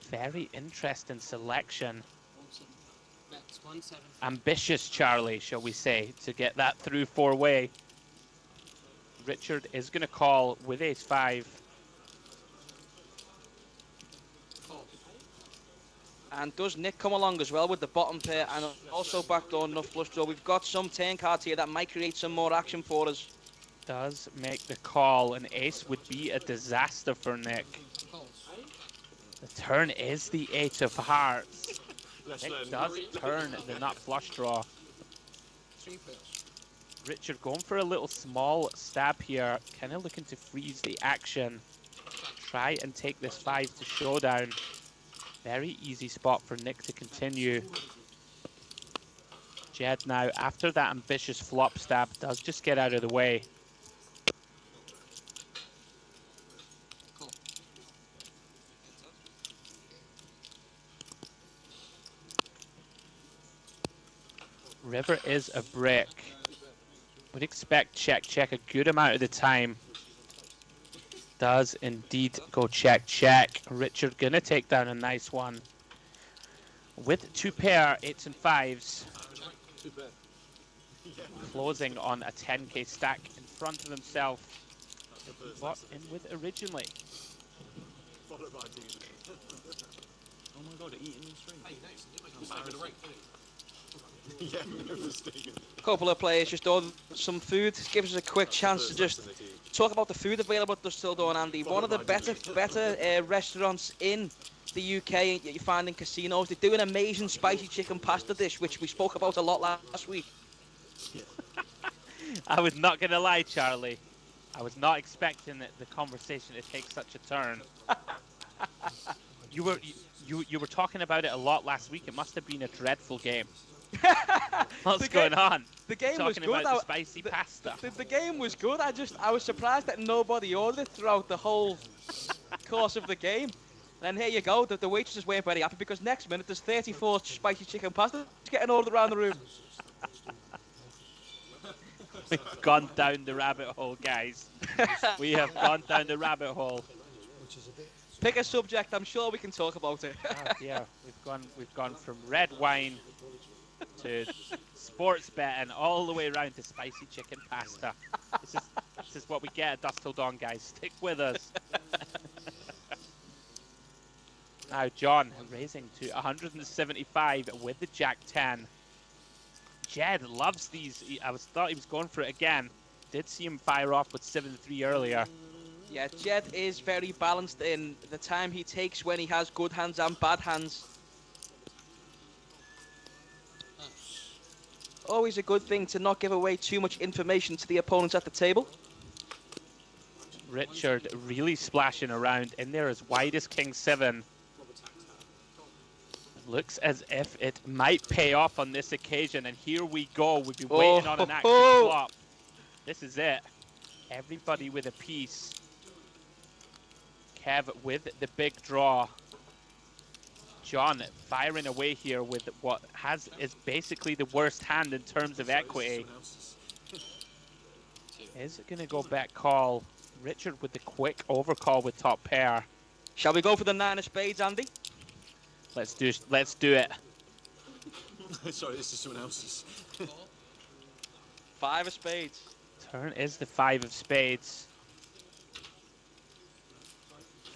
Very interesting selection. Ambitious Charlie, shall we say, to get that through 4-way. Richard is going to call with ace-5. And does Nik come along as well with the bottom pair and also backdoor nut flush draw? We've got some turn cards here that might create some more action for us. Does make the call. An ace would be a disaster for Nik. The turn is the 8 of hearts. Lesson Nik learned. does turn the nut flush draw. 3 pairs. Richard going for a little small stab here, kind of looking to freeze the action. Try and take this 5 to showdown. Very easy spot for Nik to continue. Ged now, after that ambitious flop stab, does just get out of the way. Cool. River is a brick. Would expect check, check a good amount of the time. Does indeed go check, check. Richard gonna take down a nice one. With 2 pair, 8s and 5s. Too bad. Closing on a 10k stack in front of himself. That he bought in with originally. Followed by D. Oh my god, eating in stream. Hey, next, you make a mistake with the ring. Yeah, no mistake. A couple of players just ordered some food. Gives us a quick chance to just talk about the food available at Dusk Till Dawn, Andy. One of the better restaurants in the UK you find in casinos. They do an amazing spicy chicken pasta dish, which we spoke about a lot last week. I was not gonna lie, Charlie. I was not expecting the conversation to take such a turn. You were talking about it a lot last week. It must have been a dreadful game. What's going on? The game was Talking good. about the spicy pasta. The game was good. I was surprised that nobody ordered it throughout the whole course of the game. And here you go. The waitresses weren't very happy because next minute there's 34 spicy chicken pasta getting ordered around the room. We've gone down the rabbit hole, guys. We have gone down the rabbit hole. Which is a bit. Pick a subject. I'm sure we can talk about it. Yeah, we've gone from red wine to sports betting all the way around to spicy chicken pasta. This is what we get at Dusk Till Dawn, guys. Stick with us. Now John raising to 175 with the Jack 10. Ged loves these. Thought he was going for it again. Did see him fire off with 7-3 earlier. Yeah, Ged is very balanced in the time he takes when he has good hands and bad hands. Always a good thing to not give away too much information to the opponents at the table. Richard really splashing around in there as wide as King 7. Looks as if it might pay off on this occasion, and here we go. We've been waiting on an action flop. This is it. Everybody with a piece. Kev with the big draw. John firing away here with what is basically the worst hand in terms of equity. Is it going to go back call? Richard with the quick overcall with top pair. Shall we go for the 9 of spades, Andy? Let's do it. Sorry, this is someone else's. 5 of spades. Turn is the 5 of spades.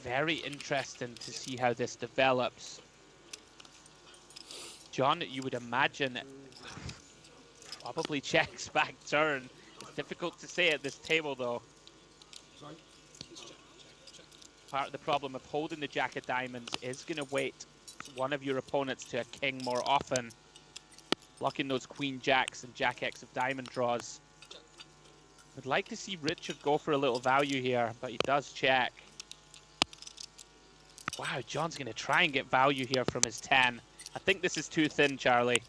Very interesting to see how this develops. John, you would imagine probably checks back turn. It's difficult to say at this table though. Part of the problem of holding the Jack of Diamonds is going to wait one of your opponents to a king more often, blocking those Queen Jacks and Jack X of Diamond draws. Would like to see Richard go for a little value here, but he does check. Wow, John's going to try and get value here from his 10. I think this is too thin, Charlie.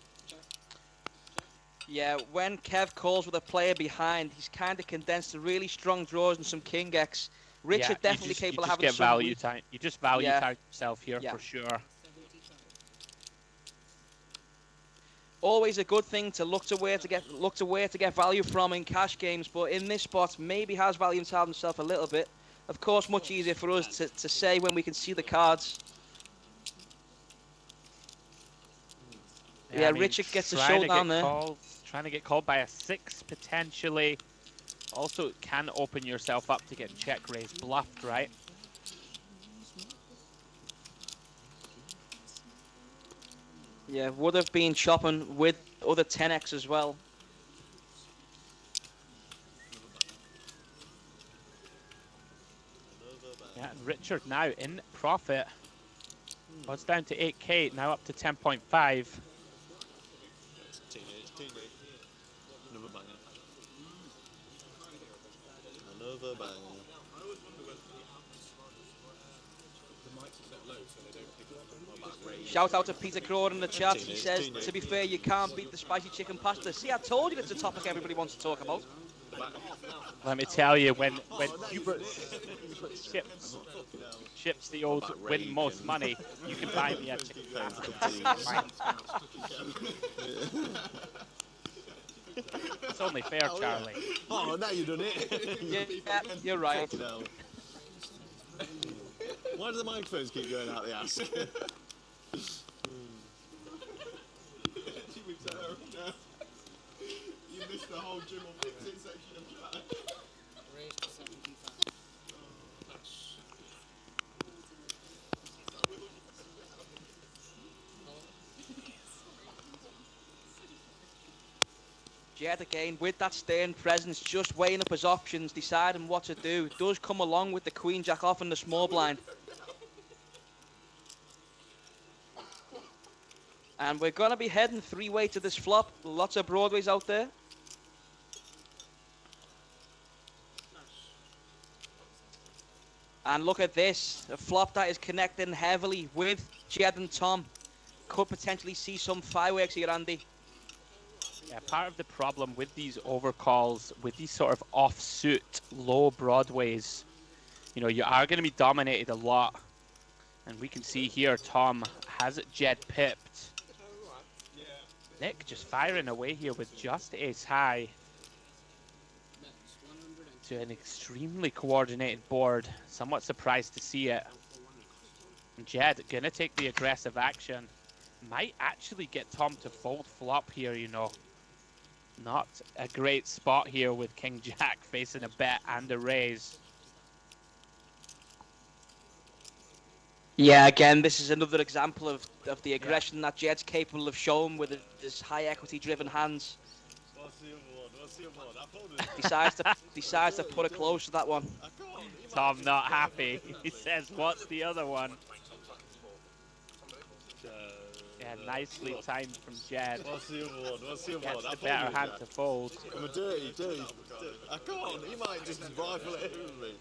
Yeah, when Kev calls with a player behind, he's kind of condensed to really strong draws and some King X. Richard definitely capable of having some value time. You just value time yourself here for sure. Always a good thing to look to where to get value from in cash games, but in this spot maybe has value inside himself a little bit. Of course, much easier for us to say when we can see the cards. Yeah, I mean, Richard gets a showdown there. Trying to get called by a 6 potentially. Also can open yourself up to get check raise bluffed, right? Yeah, would have been chopping with other 10x as well. Yeah, and Richard now in profit. Well, it's down to 8k, now up to 10.5. Teenage. Another banger. Another banger. Shout out to Peter Crow in the chat. He says, to be fair, you can't beat the spicy chicken pasta. See, I told you it's a topic everybody wants to talk about. Let me tell you, when Hubert ships the old win most money, you can buy me a chicken pasta. It's only fair, Charlie. Oh, now you've done it. Yeah, you're right. Why do the microphones keep going out the ass? You missed the whole gym or fixing section of chat. Raise to 75. Jed again with that stern presence, just weighing up his options, deciding what to do. Does come along with the queen jack off in the small blind. And we're going to be heading three-way to this flop. Lots of broadways out there. And look at this, a flop that is connecting heavily with Jed and Tom. Could potentially see some fireworks here, Andy. Yeah, part of the problem with these overcalls, with these sort of offsuit low broadways, you know, you are going to be dominated a lot. And we can see here, Tom has Jed pipped. Nik just firing away here with just ace high to an extremely coordinated board. Somewhat surprised to see it. And Jed gonna take the aggressive action. Might actually get Tom to fold flop here, you know. Not a great spot here with King Jack facing a bet and a raise. Yeah, again, this is another example of the aggression that Jed's capable of showing with his high equity driven hands. Decides to put it close to that one. Tom not happy. He says, what's the other one? Yeah, nicely timed from Jed. What's the other one? What's the other Gets one? the better hand to fold. I'm a dirty. I can't. He might just rifle it in with me.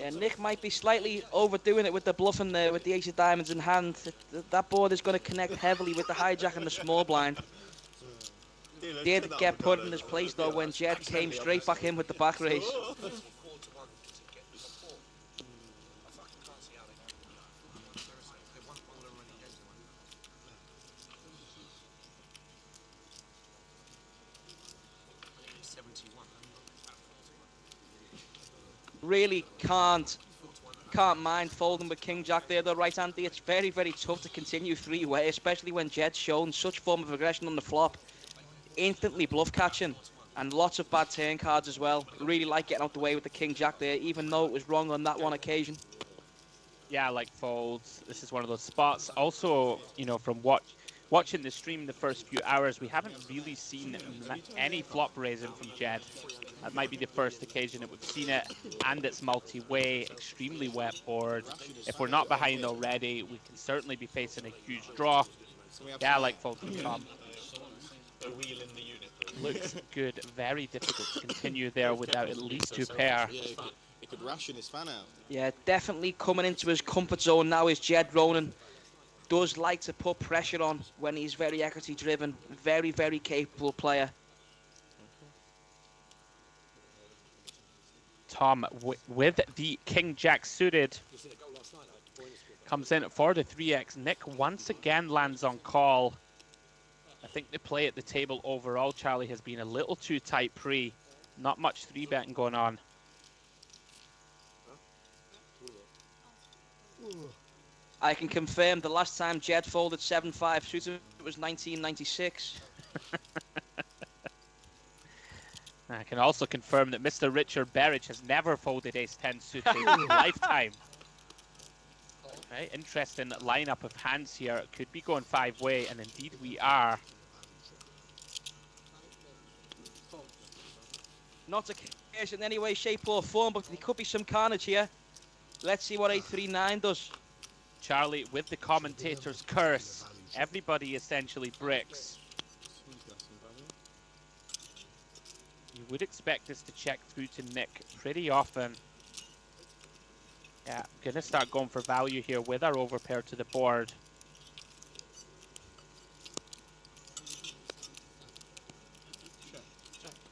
Yeah, Nik might be slightly overdoing it with the bluffing there with the ace of diamonds in hand. That board is going to connect heavily with the hijack and the small blind. Did get put in his place though when Jed came straight back in with the back raise. Really can't mind folding with King Jack there though, right, Andy? It's very, very tough to continue three-way, especially when Jed's shown such form of aggression on the flop. Instantly bluff catching and lots of bad turn cards as well. Really like getting out the way with the King Jack there, even though it was wrong on that one occasion. Yeah, I like folds. This is one of those spots. Also, you know, from watching the stream the first few hours, we haven't really seen any flop raising from Jed. That might be the first occasion that we've seen it, and it's multi-way, extremely wet board. If we're not behind already, we can certainly be facing a huge draw. Yeah, I like fold from Tom. Looks good. Very difficult to continue there without at least two pair. Yeah, he could ration his fan out. Yeah, definitely coming into his comfort zone now is Ged Ronan. Does like to put pressure on when he's very equity driven. Very, very capable player. Tom with the King Jack suited comes in for the 3x. Nik once again lands on call. I think the play at the table overall, Charlie, has been a little too tight pre. Not much 3-betting going on. I can confirm the last time Jed folded 7-5 suited it was 1996. I can also confirm that Mr. Richard Berridge has never folded ace-10 suited in his lifetime. Right, interesting lineup of hands here. Could be going 5-way, and indeed we are. Not a case in any way, shape or form, but there could be some carnage here. Let's see what 839 does. Charlie, with the commentator's curse, everybody essentially bricks. You would expect this to check through to Nik pretty often. Yeah, gonna start going for value here with our overpair to the board.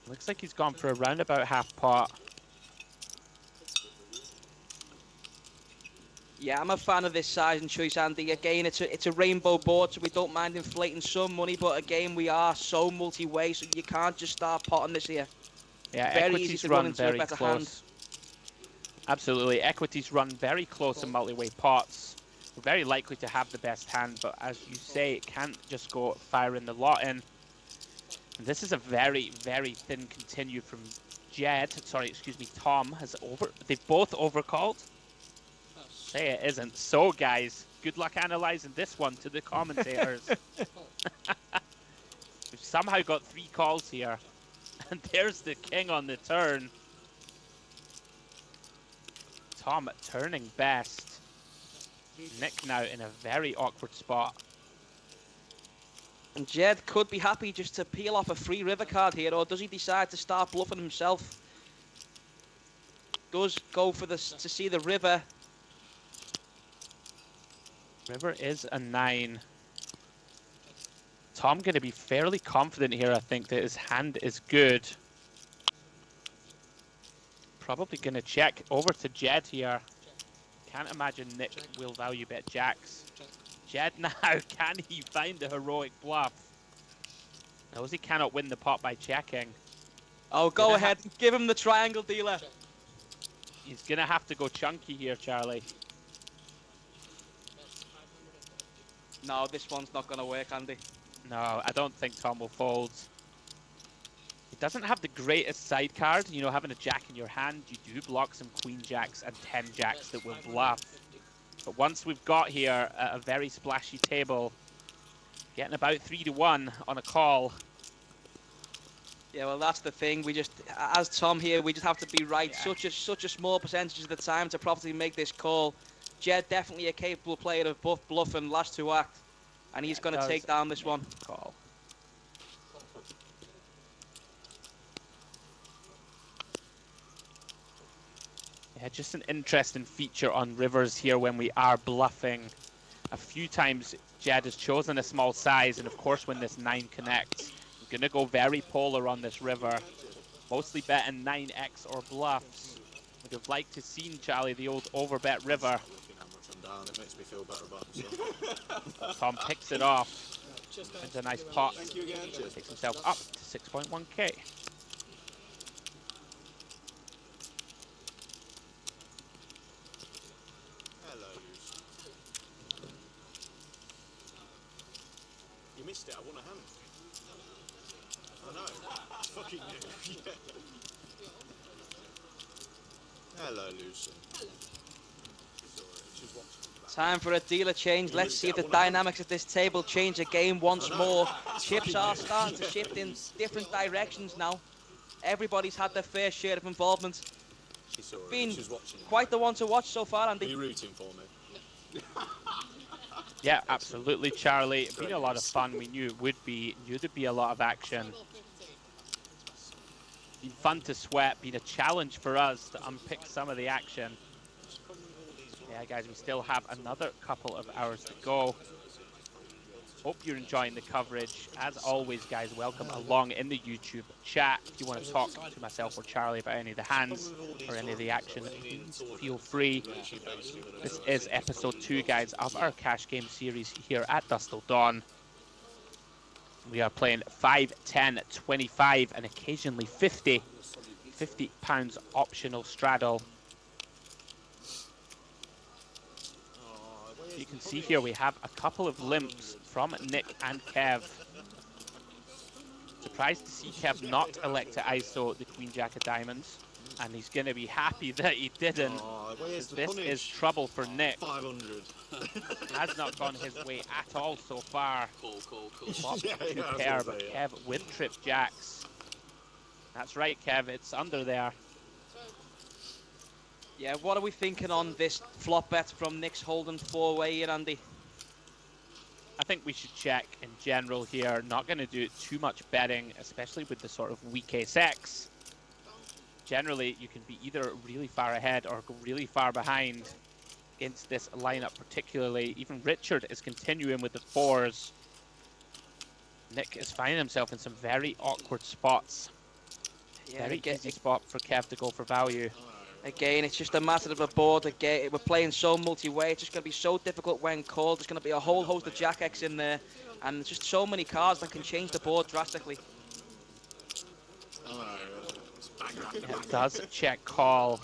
Looks like he's gone for a roundabout half pot. Yeah, I'm a fan of this size and choice, Andy. Again, it's a rainbow board, so we don't mind inflating some money, but again, we are so multi-way, so you can't just start potting this here. Yeah, Very equities easy to run run into very a better close. hand. Absolutely, equities run very close in multi-way pots. We're very likely to have the best hand, but as you say, it can't just go firing the lot in. And this is a very, very thin continue from Ged. Sorry, excuse me, Tom has they've both overcalled. Say it isn't. So guys, good luck analysing this one to the commentators. We've somehow got 3 calls here. And there's the king on the turn. Tom turning best. Nik now in a very awkward spot. And Ged could be happy just to peel off a free river card here, or does he decide to start bluffing himself? Does go for this to see the river. River is a 9. Tom going to be fairly confident here, I think, that his hand is good. Probably going to check over to Ged here. Can't imagine Nik will value bet jacks. Ged now, can he find the heroic bluff? Knows he cannot win the pot by checking. Oh, go ahead, give him the triangle dealer. He's going to have to go chunky here, Charlie. No, this one's not going to work, Andy. No, I don't think Tom will fold. He doesn't have the greatest side card. You know, having a jack in your hand, you do block some queen jacks and 10 jacks that will bluff. But once we've got here a very splashy table, getting about 3 to 1 on a call. Yeah, well, that's the thing. We just, as Tom here, we just have to be right. Yeah. Such a small percentage of the time to properly make this call. Ged definitely a capable player of both bluff and last to act, and he's going to take down this one. Call. Yeah, just an interesting feature on rivers here when we are bluffing. A few times Ged has chosen a small size, and of course when this 9 connects, we're going to go very polar on this river. Mostly betting 9x or bluffs. Would have liked to seen, Charlie, the old overbet river. It makes me feel better about himself. Tom picks it off. It's a nice pot. Thank you again. Takes himself up to 6.1k. Hello. You missed it. I won a hand. I know. It's fucking new. Yeah. Hello, Lucy. Time for a dealer change. Let's see if the dynamics of this table change again once more. Chips are starting to shift in different directions now. Everybody's had their fair share of involvement. Been quite the one to watch so far, Andy. Are you rooting for me? Yeah, absolutely, Charlie. It's been a lot of fun. We knew it would be. Knew there'd be a lot of action. Been fun to sweat. Been a challenge for us to unpick some of the action. Yeah, guys, we still have another couple of hours to go. Hope you're enjoying the coverage. As always, guys, welcome along in the YouTube chat. If you want to talk to myself or Charlie about any of the hands or any of the action, please feel free. This is episode 2, guys, of our cash game series here at Dusk Till Dawn. We are playing 5, 10, 25, and occasionally 50. £50 optional straddle. You can see here we have a couple of limps from Nik and Kev. Surprised to see Kev not elect to ISO the Queen Jack of Diamonds, and he's going to be happy that he didn't. This is trouble for Nik. 500. Has not gone his way at all so far. Cool. Not too care, but Kev with trip jacks. That's right, Kev, it's under there. Yeah, what are we thinking on this flop bet from Nik's holding 4-way here, Andy? I think we should check in general here. Not going to do too much betting, especially with the sort of weak ace-X. Generally, you can be either really far ahead or really far behind against this lineup particularly. Even Richard is continuing with the 4s. Nik is finding himself in some very awkward spots. Yeah, Very easy spot for Kev to go for value. Again, it's just a matter of a board. Again, we're playing so multi-way. It's just going to be so difficult when called. There's going to be a whole host of Jack-X in there. And there's just so many cards that can change the board drastically. It does check call.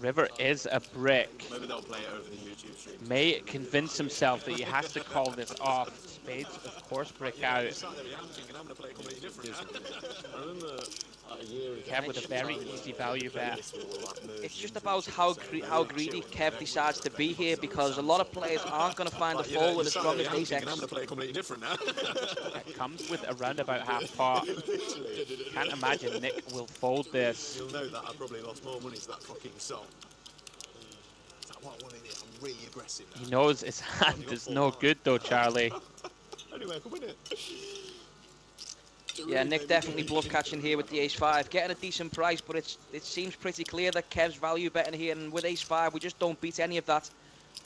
River is a brick. Maybe they'll play it over the YouTube stream. May convince himself that he has to call this off. Spades, of course, brick out. Kev with a very easy value bet. It's just about how greedy Kev decides to be here, because a lot of players aren't going to find a fold with as strong as ace-X. I'm going to play it completely different now. It comes with around about half pot. Can't imagine Nik will fold this. You'll know that I probably lost more money to that fucking song. Is that what I wanted it? I'm really aggressive now. He knows his hand is no good though, Charlie. Anyway, I can win it. Yeah, Nik definitely bluff catching here with the ace-5, getting a decent price, but it seems pretty clear that Kev's value betting here, and with ace-5 we just don't beat any of that.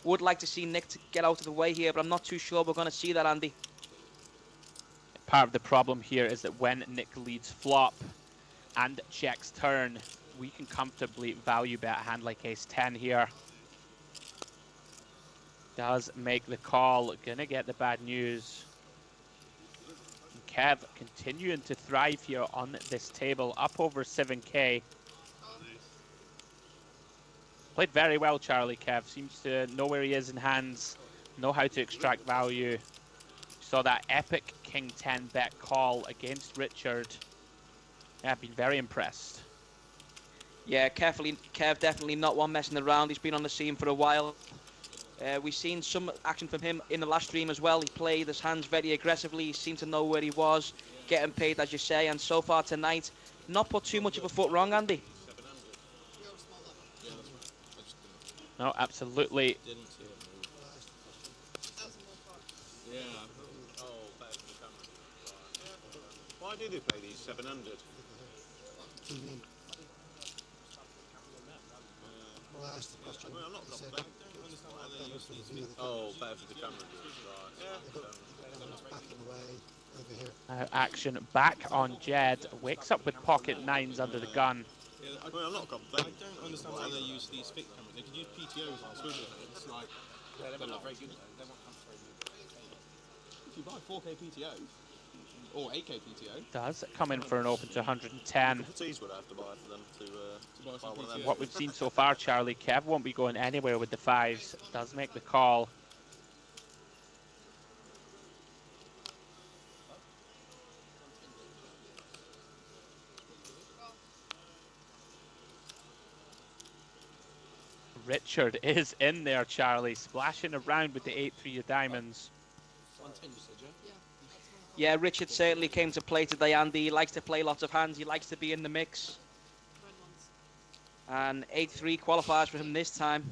Would like to see Nik to get out of the way here, but I'm not too sure we're going to see that, Andy. Part of the problem here is that when Nik leads flop and checks turn, we can comfortably value bet a hand like ace-10 here. Does make the call, gonna get the bad news. Kev continuing to thrive here on this table, up over 7k. Played very well, Charlie. Kev seems to know where he is in hands, know how to extract value. Saw that epic King 10 bet call against Richard. Yeah, I've been very impressed. Yeah, Kev definitely not one messing around. He's been on the scene for a while. We've seen some action from him in the last stream as well. He played his hands very aggressively. He seemed to know where he was, getting paid as you say. And so far tonight, not put too much of a foot wrong, Andy. No, absolutely. Yeah. Oh, better for the camera. Why do they play these 700? Well, I asked the question. Well, I'm not He said, complaining. I don't understand why they use these these Oh, better for the camera. Right. Yeah. back in the way over here. Action back on Ged. Wakes up with pocket 9s under the gun. Yeah, I'm not complaining. I don't understand why they use these fixed cameras. They could use PTOs on swivel heads. Like, they're not very good. If you buy 4K PTO or 8K PTO, Does come in for an open to 110. Tees would I have to buy for them to buy one of them. What we've seen so far, Charlie, Kev won't be going anywhere with the 5s. Does make the call. Richard is in there, Charlie, splashing around with the 8-3 of diamonds. 110, you said, yeah? Yeah, Richard certainly came to play today, Andy. He likes to play lots of hands. He likes to be in the mix. And 8-3 qualifies for him this time.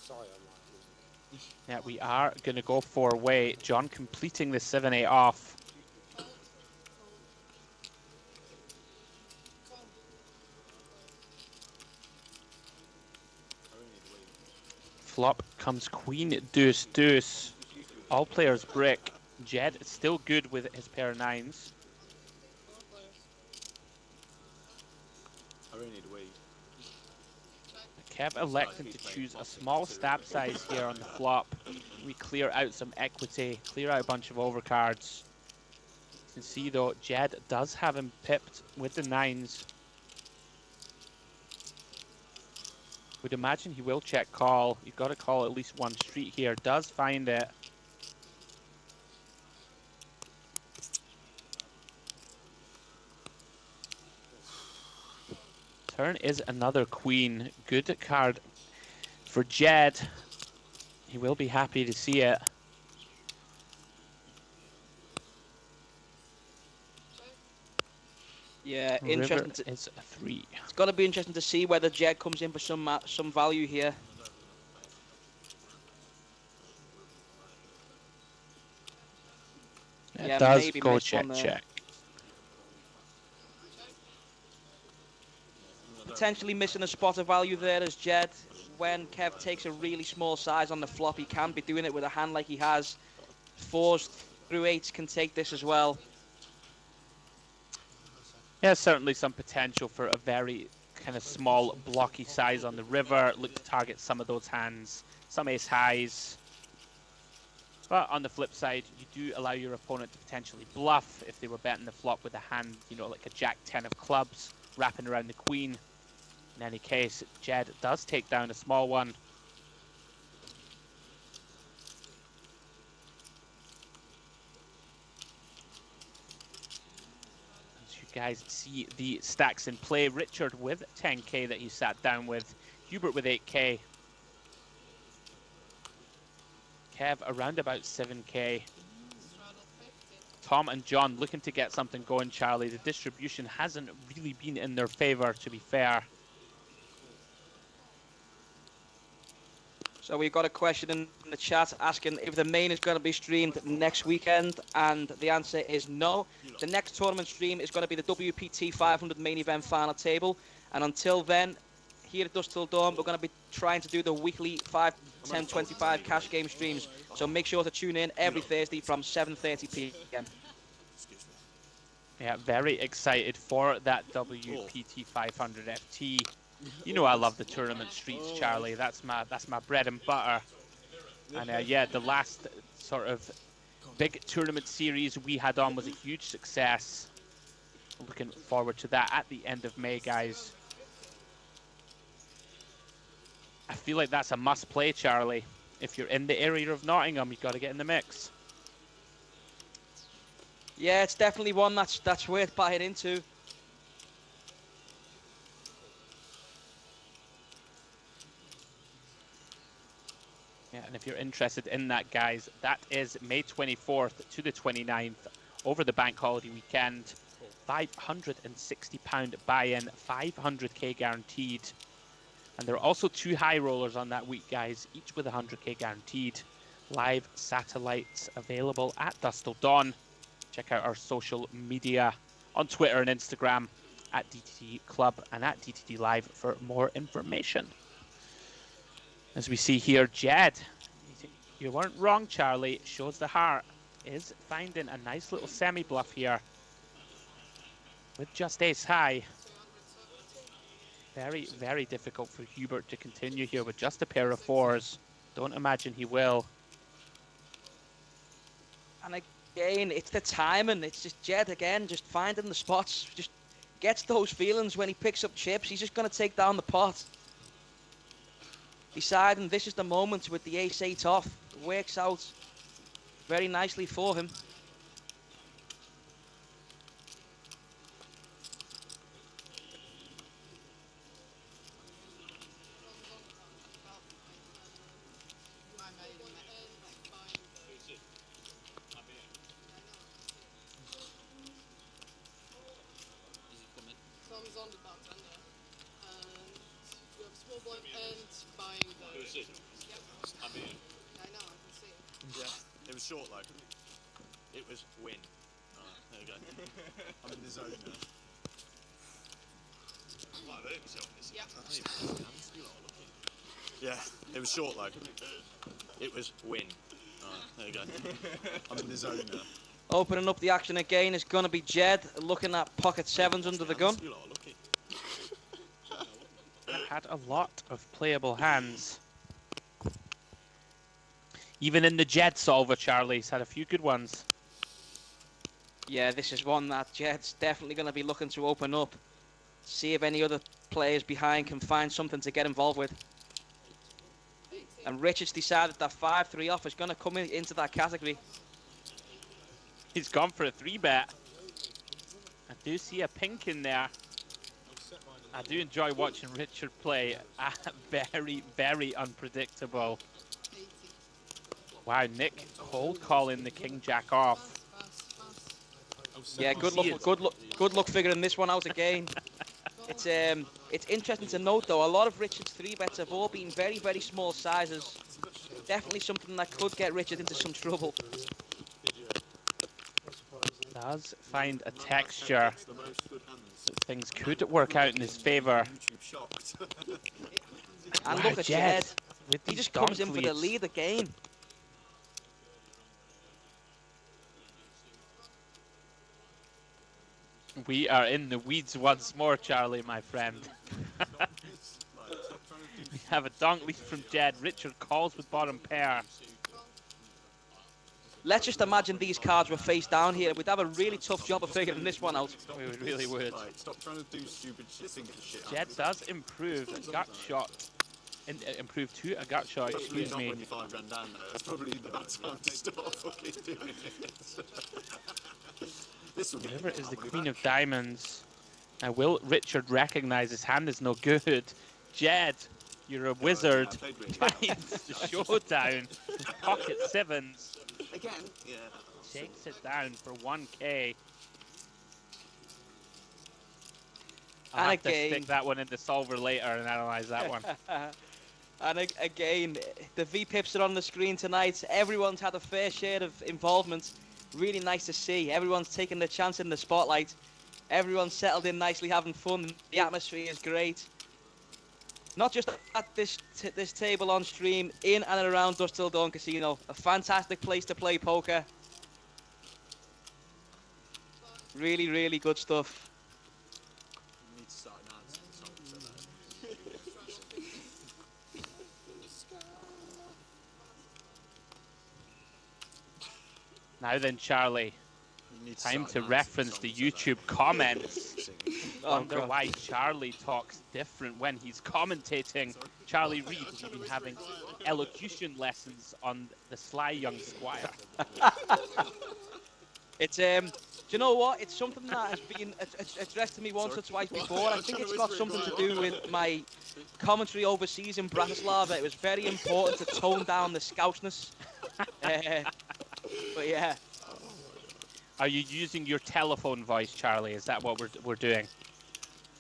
Sorry, I'm Yeah, we are going to go 4-way. Jon completing the 7-8 off. Flop comes queen, deuce, deuce. All players brick. Ged still good with his pair of 9s. I really need a weed. Kev electing to choose a small stab size here on the flop. We clear out some equity, clear out a bunch of overcards. You can see though, Ged does have him pipped with the 9s. Would imagine he will check call. You've got to call at least one street here. Does find it. Turn is another queen. Good card for Ged. He will be happy to see it. Yeah, River interesting. is a 3. It's got to be interesting to see whether Ged comes in for some value here. It Yeah, does maybe go missed one there. check. Potentially missing a spot of value there as Ged. When Kev takes a really small size on the flop, he can be doing it with a hand like he has. 4s through 8s can take this as well. Yeah, certainly some potential for a very kind of small blocky size on the river. Look to target some of those hands, some ace highs. But on the flip side, you do allow your opponent to potentially bluff if they were betting the flop with a hand, you know, like a jack 10 of clubs, wrapping around the queen. In any case, Ged does take down a small one. As you guys see the stacks in play, Richard with 10k that he sat down with, Hubert with 8k. Kev around about 7k. Tom and John looking to get something going, Charlie. The distribution hasn't really been in their favor, to be fair. So we've got a question in the chat asking if the main is going to be streamed next weekend, and the answer is no. The next tournament stream is going to be the WPT 500 main event final table, and until then, here at Dusk Till Dawn, we're going to be trying to do the weekly 5, 10, 25 cash game streams. So make sure to tune in every Thursday from 7:30 p.m. Yeah, very excited for that WPT 500 FT. You know I love the tournament streets, Charlie. That's my bread and butter. And yeah, the last sort of big tournament series we had on was a huge success. Looking forward to that at the end of May, guys. I feel like that's a must play, Charlie. If you're in the area of Nottingham, you've got to get in the mix. Yeah, it's definitely one that's worth buying into. Yeah, and if you're interested in that, guys, that is May 24th to the 29th over the bank holiday weekend. £560 buy-in, 500k guaranteed. And there are also 2 high rollers on that week, guys, each with 100k guaranteed. Live satellites available at Dusk Till Dawn. Check out our social media on Twitter and Instagram at DTD Club and at DTD Live for more information. As we see here, Ged, you weren't wrong, Charlie. Shows the heart. Is finding a nice little semi-bluff here with just ace high. Very, very difficult for Hubert to continue here with just a pair of 4s. Don't imagine he will. And again, it's the timing. It's just Ged again, just finding the spots. Just gets those feelings when he picks up chips. He's just going to take down the pot. Deciding this is the moment with the ace-8 off. Works out very nicely for him. Short though. It was win. There you go. I'm in the zone now. I might have hurt myself this. Yeah, it was short though. It was win. There you go. I'm in the zone now. Opening up the action again is going to be Ged, looking at pocket 7s under the gun. Had a lot of playable hands. Even in the Ged solver, Charlie's had a few good ones. Yeah, this is one that Jed's definitely going to be looking to open up. See if any other players behind can find something to get involved with. And Richard's decided that 5-3 off is going to come into that category. He's gone for a 3-bet. I do see a pink in there. I do enjoy watching Richard play. Very, very unpredictable. Wow, Nik cold calling the King Jack off. Yeah, good luck figuring this one out again. It's interesting to note though, a lot of Richard's 3-bets have all been very, very small sizes. Definitely something that could get Richard into some trouble. Does find a texture. Things could work out in his favour. And look at Ged. He these just comes in donk for the leads. lead again. We are in the weeds once more, Charlie, my friend. We have a donk lead from Ged. Richard calls with bottom pair. Let's just imagine these cards were face down here. We'd have a really tough job of figuring this one out. We really would. Stop trying to do stupid shit. Think of shit. Ged does improve a gut shot. Improve to a gut shot, excuse me. 25 grand down there. That's probably the bad time to start fucking doing this. River is the queen of diamonds. Now, will Richard recognise his hand is no good? Ged, you're a wizard. Finds the showdown. Pocket sevens. Again? Yeah. Shakes it down for 1k. I'll have to stick that one in the solver later and analyse that one. And again, the V-pips are on the screen tonight. Everyone's had a fair share of involvement. Really nice to see. Everyone's taking the chance in the spotlight. Everyone's settled in nicely, having fun. The atmosphere is great. Not just at this table on stream, in and around Dusk Till Dawn Casino. A fantastic place to play poker. Really, really good stuff. Need to start announcing songs. Now then, Charlie. Time to reference the YouTube comments. Wonder why Charlie talks different when he's commentating. Charlie Reed has been having elocution lessons on the sly young squire. It's do you know what? It's something that has been addressed to me once or twice before. I think it's got something to do with my commentary overseas in Bratislava. It was very important to tone down the scoutness. But yeah. Are you using your telephone voice, Charlie? Is that what we're doing?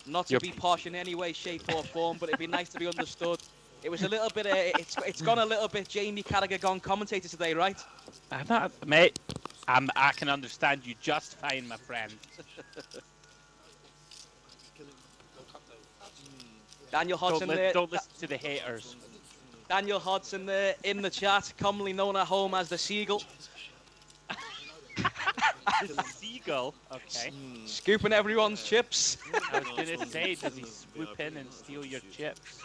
Not to be posh in any way, shape or form, but it'd be nice to be understood. It was a little bit, it's gone a little bit Jamie Carragher gone commentator today, right? I'm not, mate. I can understand you just fine, my friend. Daniel Hodson there. Don't listen to the haters. Daniel Hodson there in the chat, commonly known at home as the Seagull. The Seagull? Okay. Scooping everyone's chips. I was going to say, does he swoop in and steal your chips?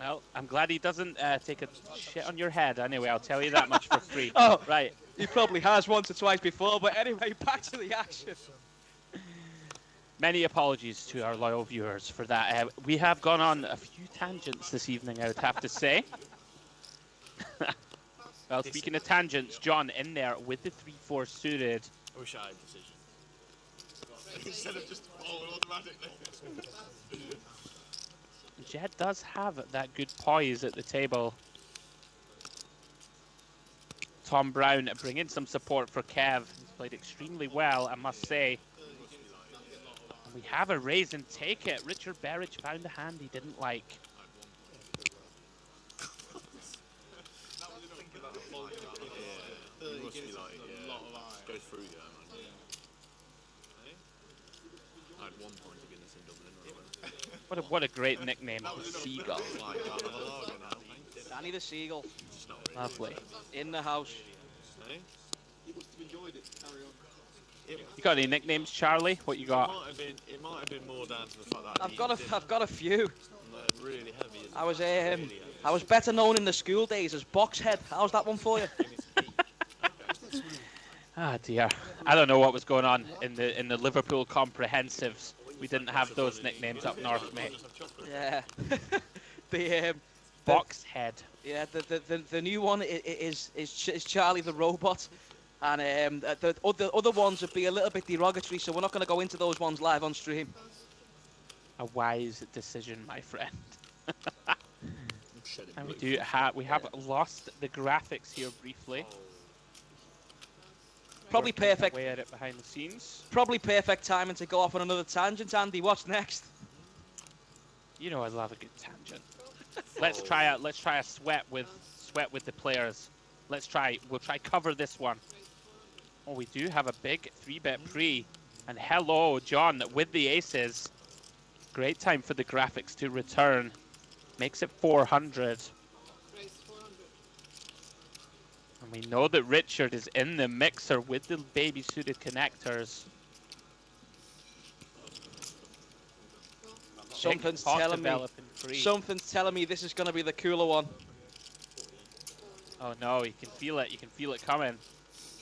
Well, I'm glad he doesn't take a shit on your head. Anyway, I'll tell you that much for free. Oh, right. He probably has once or twice before, but anyway, back to the action. Many apologies to our loyal viewers for that. We have gone on a few tangents this evening, I would have to say. Well, speaking of tangents, John in there with the 3-4 suited. I wish I had decision. Instead of just falling automatically. Ged does have that good poise at the table. Tom Brown bringing some support for Kev. He's played extremely well, I must say. And we have a raise and take it. Richard Berridge found a hand he didn't like. It must be like, goes through there, man. I had 1 point of Guinness in Dublin. What a great nickname, Seagull. Danny the Seagull. Lovely. In the house. You got any nicknames, Charlie? What you got? It might have been more down to the fact that I've got a few. Really heavy. I was better known in the school days as Boxhead. How's that one for you? Ah dear. I don't know what was going on in the Liverpool comprehensives. We didn't have those nicknames up north, mate. Yeah. the Boxhead. Yeah, the new one is Charlie the Robot, and the other ones would be a little bit derogatory, so we're not going to go into those ones live on stream. A wise decision, my friend. And we have lost the graphics here briefly. Probably Working perfect. away at it behind the scenes. Probably perfect timing to go off on another tangent, Andy. What's next? You know I love a good tangent. Let's try a sweat with the players. We'll try cover this one. Oh, we do have a big 3-bet pre. And hello, Jon, with the aces. Great time for the graphics to return. Makes it 400. And we know that Richard is in the mixer with the baby-suited connectors. Something's telling me this is going to be the cooler one. Oh no, you can feel it. You can feel it coming.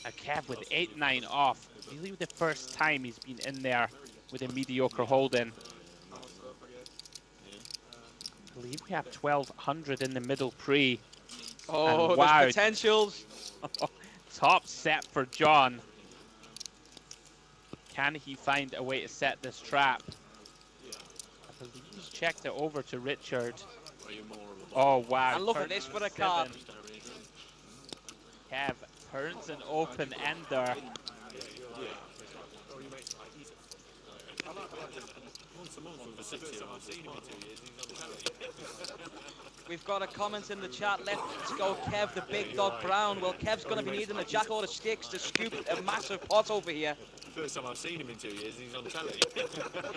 A Kev with 8-9 off. Really the first time he's been in there with a mediocre holding. I believe we have 1200 in the middle pre. Oh, and wow, there's potentials. Top set for Jon. Can he find a way to set this trap? I believe he's checked it over to Richard. Oh wow. And look at this for a card. Kev turns an open ender. We've got a comment in the chat. Let's go, Kev, the big dog Brown. Well, Kev's going to be needing a jack or a sticks to scoop a massive pot over here. First time I've seen him in 2 years, and he's on telly.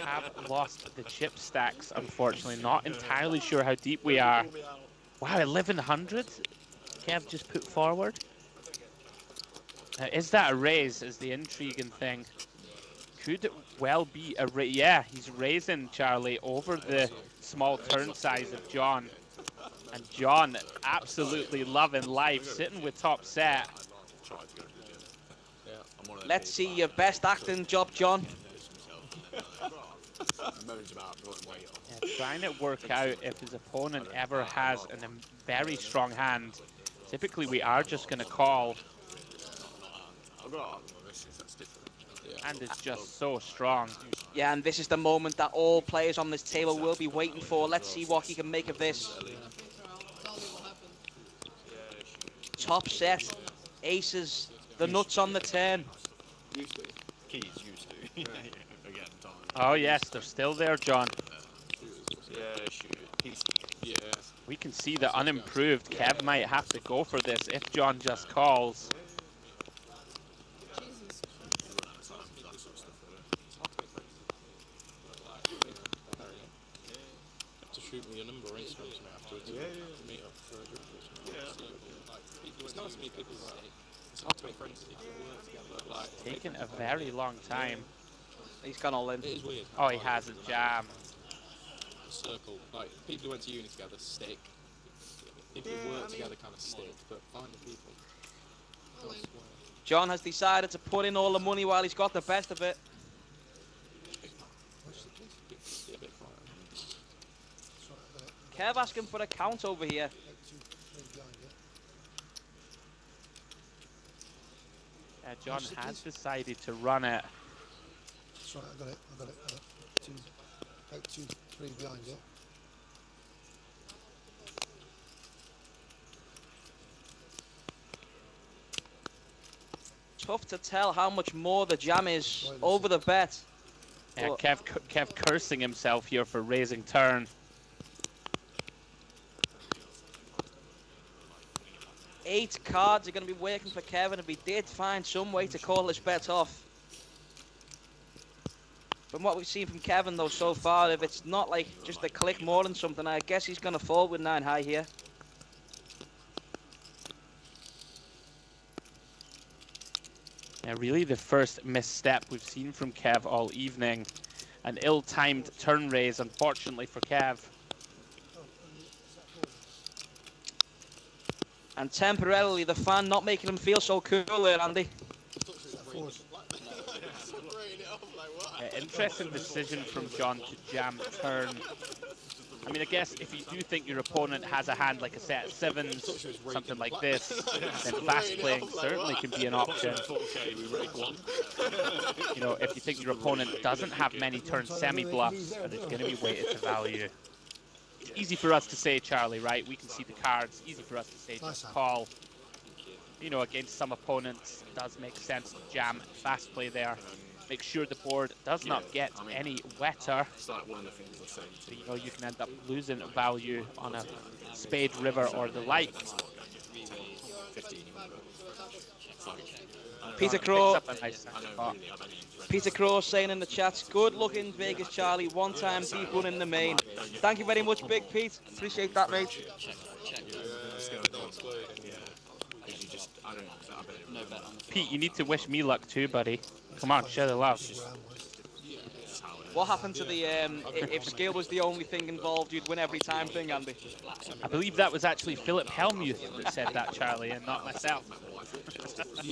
Have lost the chip stacks, unfortunately. Not entirely sure how deep we are. Wow, 1100? Kev just put forward. Is that a raise is the intriguing thing. Could well be a raise. Yeah, he's raising Charlie over the small turn size of Jon. And Jon absolutely loving life, sitting with top set. Let's see your best acting job, Jon. Yeah, trying to work out if his opponent ever has a very strong hand. Typically, we are just going to call. And it's just so strong. Yeah, and this is the moment that all players on this table will be waiting for. Let's see what he can make of this. Top set, aces, the nuts on the turn. Oh yes, they're still there, Jon. Yeah. We can see the unimproved Kev might have to go for this if Jon just calls. To shoot me your number or Instagram afterwards. Meet up for a drink. It's nice to meet people. It's hard to make friends if you work together. Like, Taking a very long time. He's gone all in. it is weird. Oh, he has a jam. A circle. Like people who went to uni together stick. People who work together kind of stick, but finding people. Jon has decided to put in all the money while he's got the best of it. Kev asking for a count over here. Jon has decided to run it. Sorry, I got it. About 2-3 behind, yeah. Tough to tell how much more the jam is over the bet. Yeah, Kev cursing himself here for raising turn. 8 cards are going to be working for Kevin if he did find some way to call this bet off. From what we've seen from Kevin though so far, if it's not like just a click more than something, I guess he's going to fall with 9 high here. Yeah, really the first misstep we've seen from Kev all evening. An ill-timed turn raise, unfortunately for Kev. And temporarily the fan not making him feel so cool there, Andy. Interesting decision from Jon to jam turn. I mean, I guess if you do think your opponent has a hand like a set of 7s, something like this, then fast playing certainly can be an option. You know, if you think your opponent doesn't have many turn semi-bluffs and is going to be weighted to value. It's easy for us to say, Charlie, right? We can see the cards. Easy for us to say, just call. you know, against some opponents, it does make sense to jam fast play there. Make sure the board does not get any wetter. It's like one of the things I say. So, you know, you can end up losing value on a spade river or the like. 15. Peter Picks Crow. up a nice spot. Peter Crow saying in the chat, good luck in Vegas, Charlie. One time deep run in the main. Thank you very much, Big Pete. Appreciate that, mate. No bet on the Pete, you need to wish me luck too, buddy. Come on, share the love. What happened to the if skill was the only thing involved, you'd win every time thing, Andy? I believe that was actually Philip Hellmuth that said that, Charlie, and not myself.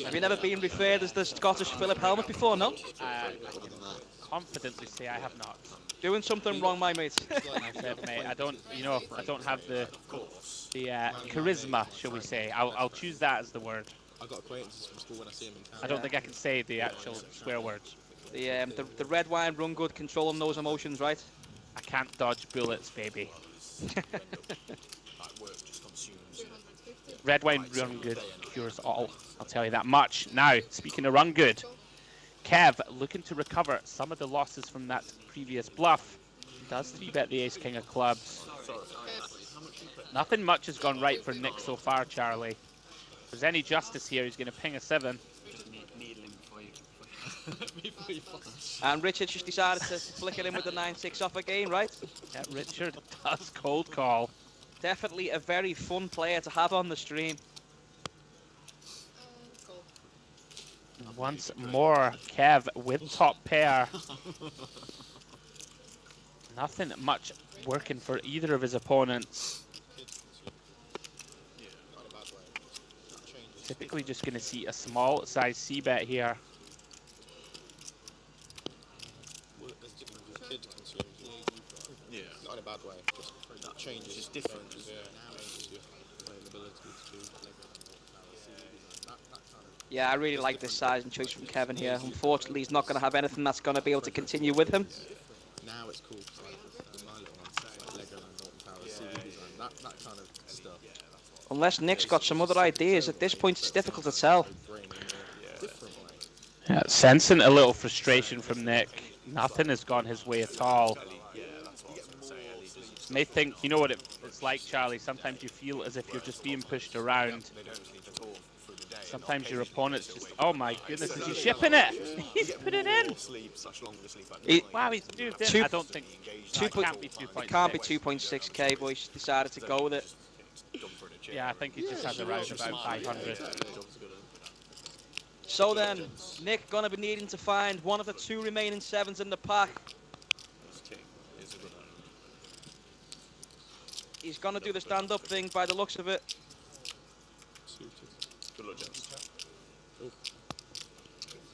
Have you never been referred as the Scottish Philip Helmut before, no? I can confidently say I have not. Doing something wrong, my mate. I said, mate, I don't, you know, I don't have the charisma, shall we say. I'll choose that as the word. I got acquaintances from school when I see them in town. I don't think I can say the actual swear words. The red wine run good, controlling those emotions, right? I can't dodge bullets, baby. Red wine run good cures all. I'll tell you that much. Now, speaking of run good, Kev looking to recover some of the losses from that previous bluff. Does 3-bet the ace king of clubs. Nothing much has gone right for Nik so far, Charlie. If there's any justice here, he's going to ping a 7. Just needle him before you And Richard just decided to flick it in with the 9-6 off again, right? Yeah, Richard does cold call. Definitely a very fun player to have on the stream. Once more, Kev with top pair. Nothing much working for either of his opponents. Typically just going to see a small size C-bet here. Yeah, not in a bad way. Just that changes. It's different. Yeah, I really like this size and choice from Kevin here. Unfortunately, he's not going to have anything that's going to be able to continue with him. Now it's cool. My little ones, Lego and Norton Power, CD design, that kind of stuff. Unless Nick's got some other ideas, at this point it's difficult to tell. Yeah, sensing a little frustration from Nik. Nothing has gone his way at all. May think, you know what it's like, Charlie, sometimes you feel as if you're just being pushed around. Sometimes your opponent's just, oh my goodness, is he shipping it? He's put it in! Wow, he's moved in. I don't think, it can't be 2.6. It can't be 2.6k, but he's decided to go with it. Yeah, I think he just has around about 500. So then, Nik gonna be needing to find one of the 2 remaining 7s in the pack. He's gonna do the stand-up thing by the looks of it.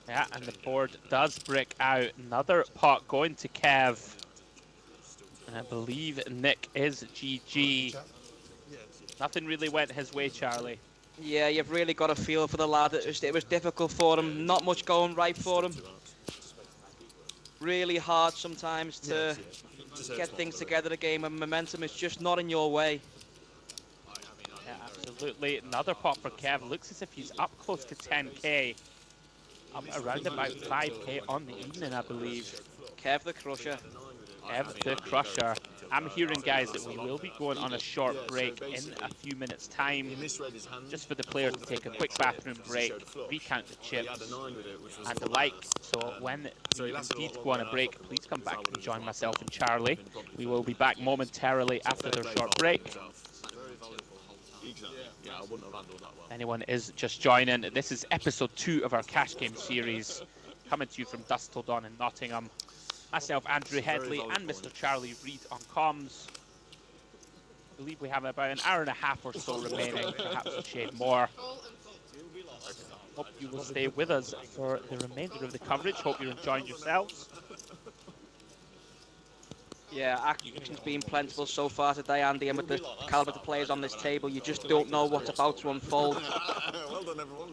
Yeah, and the board does brick out. Another pot going to Kev. And I believe Nik is GG. Nothing really went his way, Charlie. Yeah, you've really got a feel for the lad. It was difficult for him. Not much going right for him. Really hard sometimes to get things together again when momentum is just not in your way. Yeah, absolutely. Another pot for Kev. Looks as if he's up close to 10k. Up around about 5k on the evening, I believe. Kev the Crusher. Kev the Crusher. I'm hearing, guys, that we will be going on a short break in a few minutes' time, just for the players to take a quick bathroom break, recount the chips, and the like. So when we indeed go on a break, please come back and join myself and Charlie. We will be back momentarily after their short break. Anyone is just joining, this is episode 2 of our cash game series, coming to you from dusk till dawn in Nottingham. Myself, Andrew Hedley, and Mr. Charlie Reed on comms. I believe we have about an hour and a half or so remaining, perhaps a shade more. Hope you will stay with us for the remainder of the coverage. Hope you're enjoying yourselves. Yeah, action's been plentiful so far today, Andy, and with the caliber of players on this table, you just don't know what's about to unfold. Well done, everyone.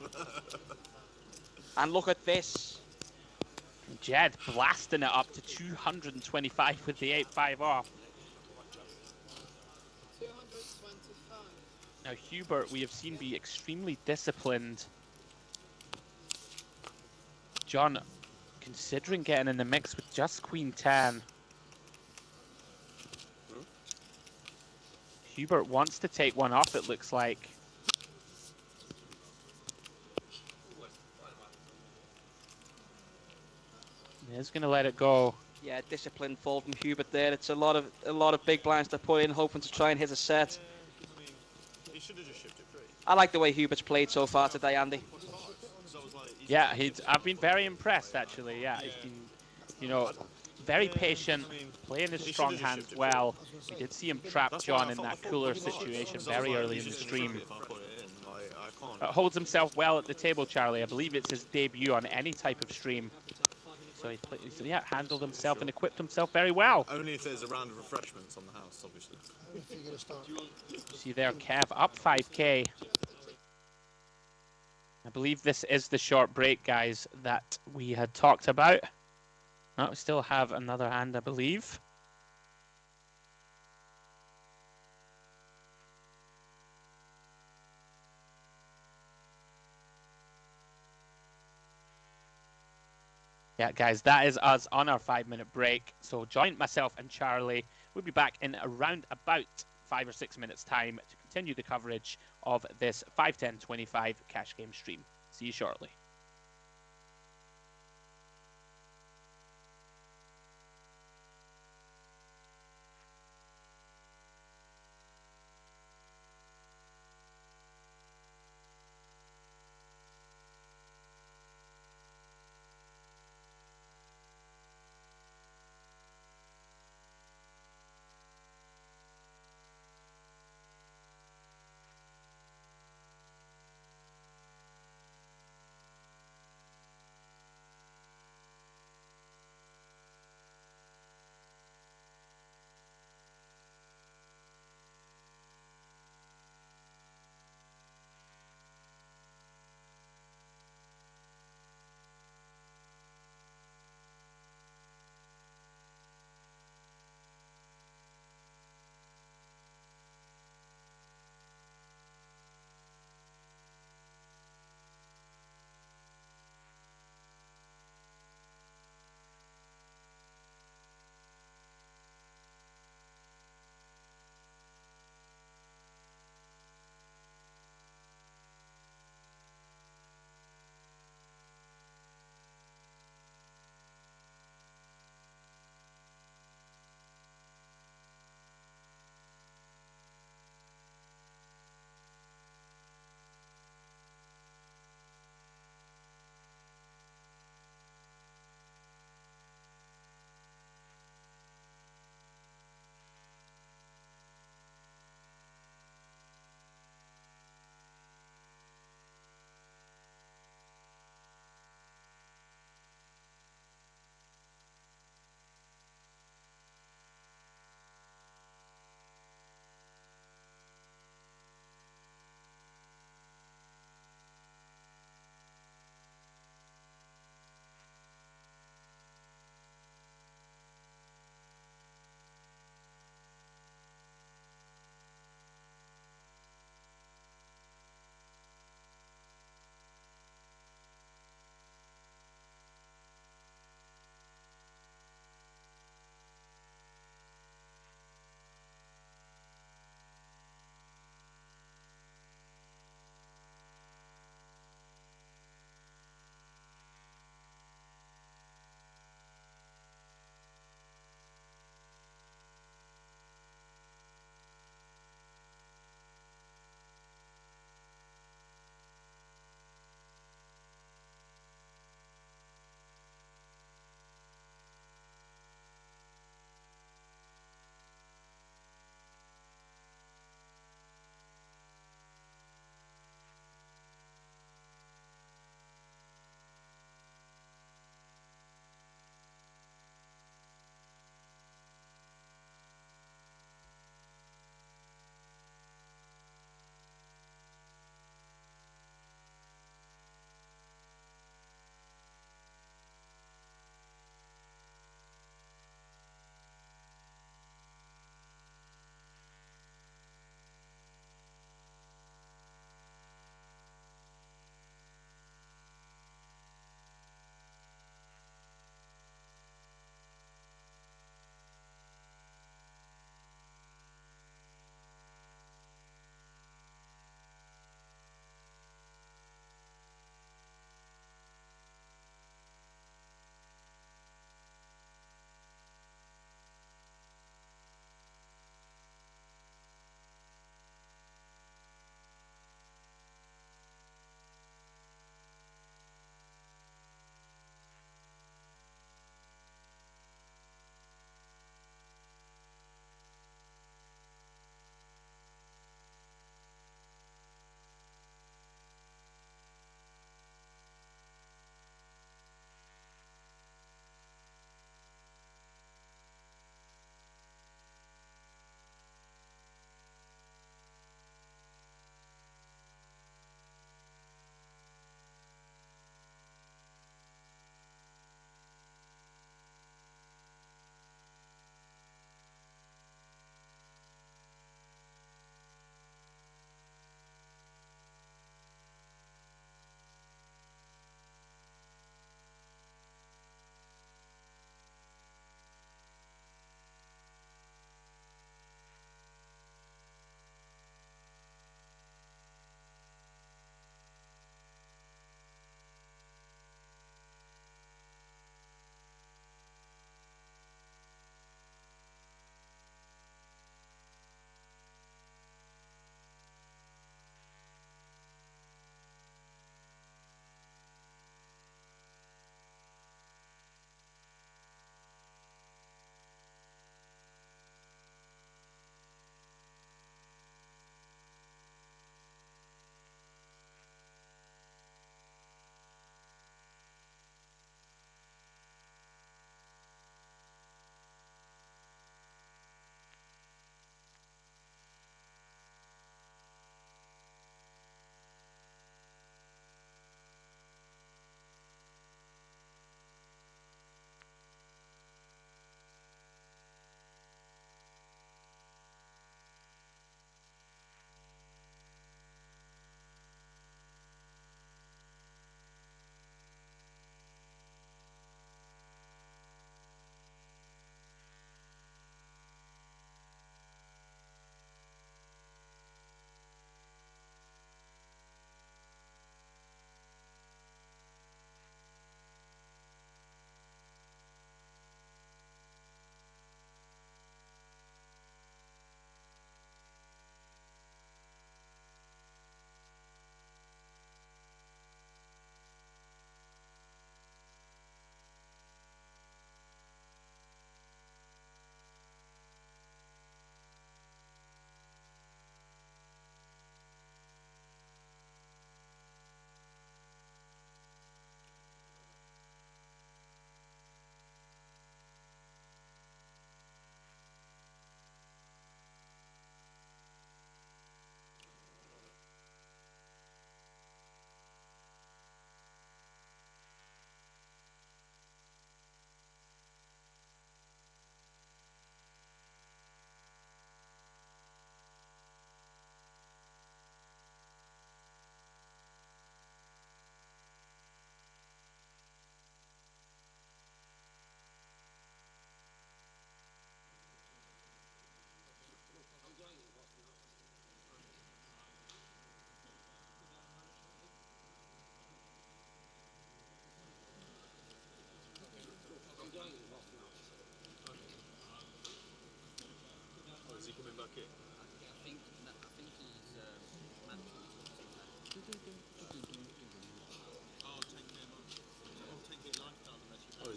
And look at this. Ged blasting it up to 225 with the 8-5 off. 225. Now Hubert, we have seen be extremely disciplined. Jon, considering getting in the mix with just Queen 10. Hubert wants to take one off, it looks like. He's going to let it go. Yeah, disciplined fold from Hubert there. It's a lot of big blinds to put in, hoping to try and hit a set. I mean, he should have just shifted free. I like the way Hubert's played so far today, Andy. Yeah, I've been very impressed actually. Yeah, he's been, you know, very patient, playing his strong hands well. We did see him trap Jon in that cooler situation very early in the stream. Holds himself well at the table, Charlie. I believe it's his debut on any type of stream. So he's yeah, handled himself and equipped himself very well. Only if there's a round of refreshments on the house, obviously. See there, Kev up 5k. I believe this is the short break, guys, that we had talked about. Oh, we still have another hand, I believe. Yeah, guys, that is us on our 5-minute break. So join myself and Charlie. We'll be back in around about 5 or 6 minutes' time to continue the coverage of this 5-10-25 cash game stream. See you shortly.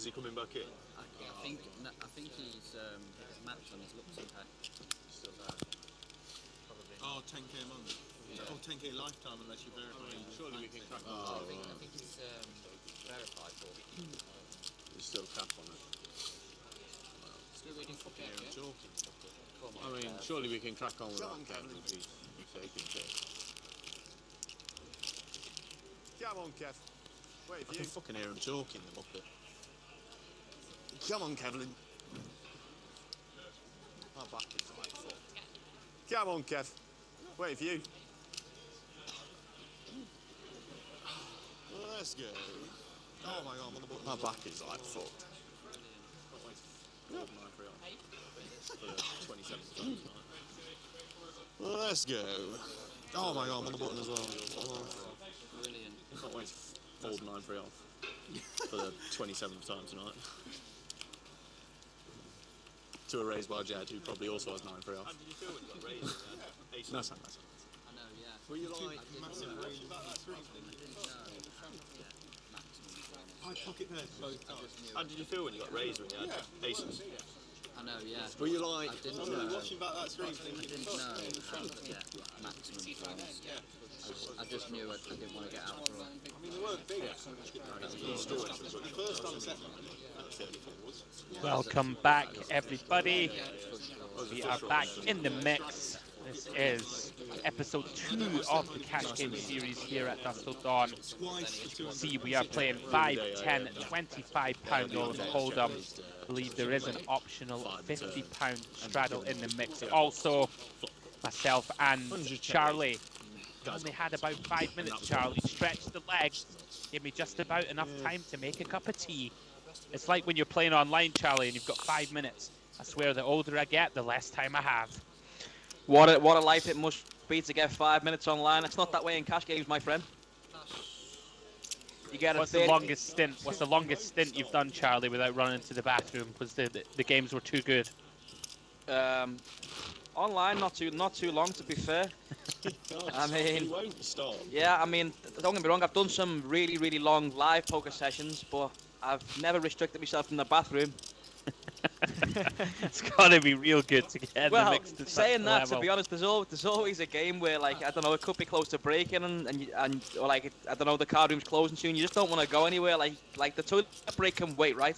Is he coming back in? I think he's matched on his looks impact. Still there. Probably. Oh, 10k a month. Oh, 10k lifetime unless you verify. Surely we can crack on. I think he's verified for. There's still cap on it. Still waiting for Kev, yeah? Joking. I mean, surely we can crack on with that cap if he's taking it. Come on, Kev. Wait I for can you. fucking hear him talking, the bucket. Come on, Kevlin. My back is like fuck. Come on, Kev. Wait for you. Let's go. Oh my god, I'm on the button. My back is like fucked. For the 27th time tonight. Let's go. Oh my god, I'm on the button as well. Brilliant. Can't wait to fold 9-3 off for the 27th time tonight. To a raise by Ged, who probably also has 9-3 off. How did you feel when you got raised? No, that's I know, yeah. Were you like Massive range about that three. High pocket there. How did you feel when you got raised when you had aces? I know, yeah. Were you like? I didn't Really know. watching about that three. I didn't know how to get maximum points. I just knew I didn't want to get out for all. I mean, they weren't big. The first time, second time. Welcome back, everybody. We are back in the mix. This is episode 2 of the Cash Game series here at Dusk Till Dawn. See, we are playing 5, 10, 25 pound Golden Hold'em. I believe there is an optional 50 pound straddle in the mix. Also, myself and Charlie only had about 5 minutes. Charlie stretched the legs, gave me just about enough time to make a cup of tea. It's like when you're playing online, Charlie, and you've got 5 minutes. I swear, the older I get, the less time I have. What a life it must be to get 5 minutes online. It's not that way in cash games, my friend. You get What's the longest stint? What's the longest stint you've done, Charlie, without running to the bathroom? Was the games were too good? Online, not too long, to be fair. I mean, won't stop. yeah, I mean, don't get me wrong. I've done some really, really long live poker sessions, but I've never restricted myself in the bathroom. It's gotta be real good to get in the Well, mix to saying that, level. to be honest, there's always a game where, like, I don't know, it could be close to breaking, or like, I don't know, the card room's closing soon. You just don't want to go anywhere. Like the toilet break can wait, right?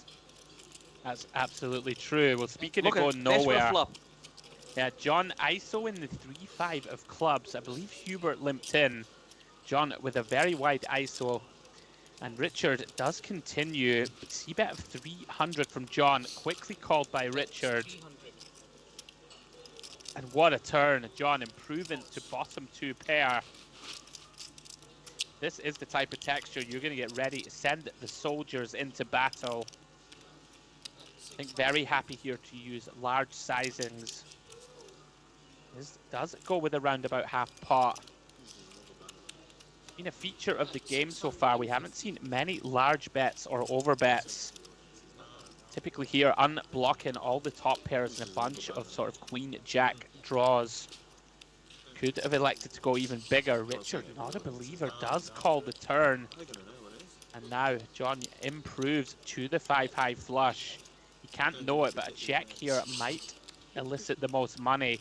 That's absolutely true. Well, speaking Look of at going this for a nowhere, flop. yeah, John ISO in the 3-5 of clubs. I believe Hubert limped in. John with a very wide ISO. And Richard does continue. C-bet of 300 from John, quickly called by Richard. And what a turn. John improving to bottom 2 pair. This is the type of texture you're going to get ready to send the soldiers into battle. I think very happy here to use large sizings. This does go with around about half pot. Been a feature of the game so far. We haven't seen many large bets or over bets. Typically here, unblocking all the top pairs and a bunch of sort of queen jack draws. Could have elected to go even bigger. Richard, not a believer, does call the turn. And now John improves to the 5-high flush. He can't know it, but a check here might elicit the most money.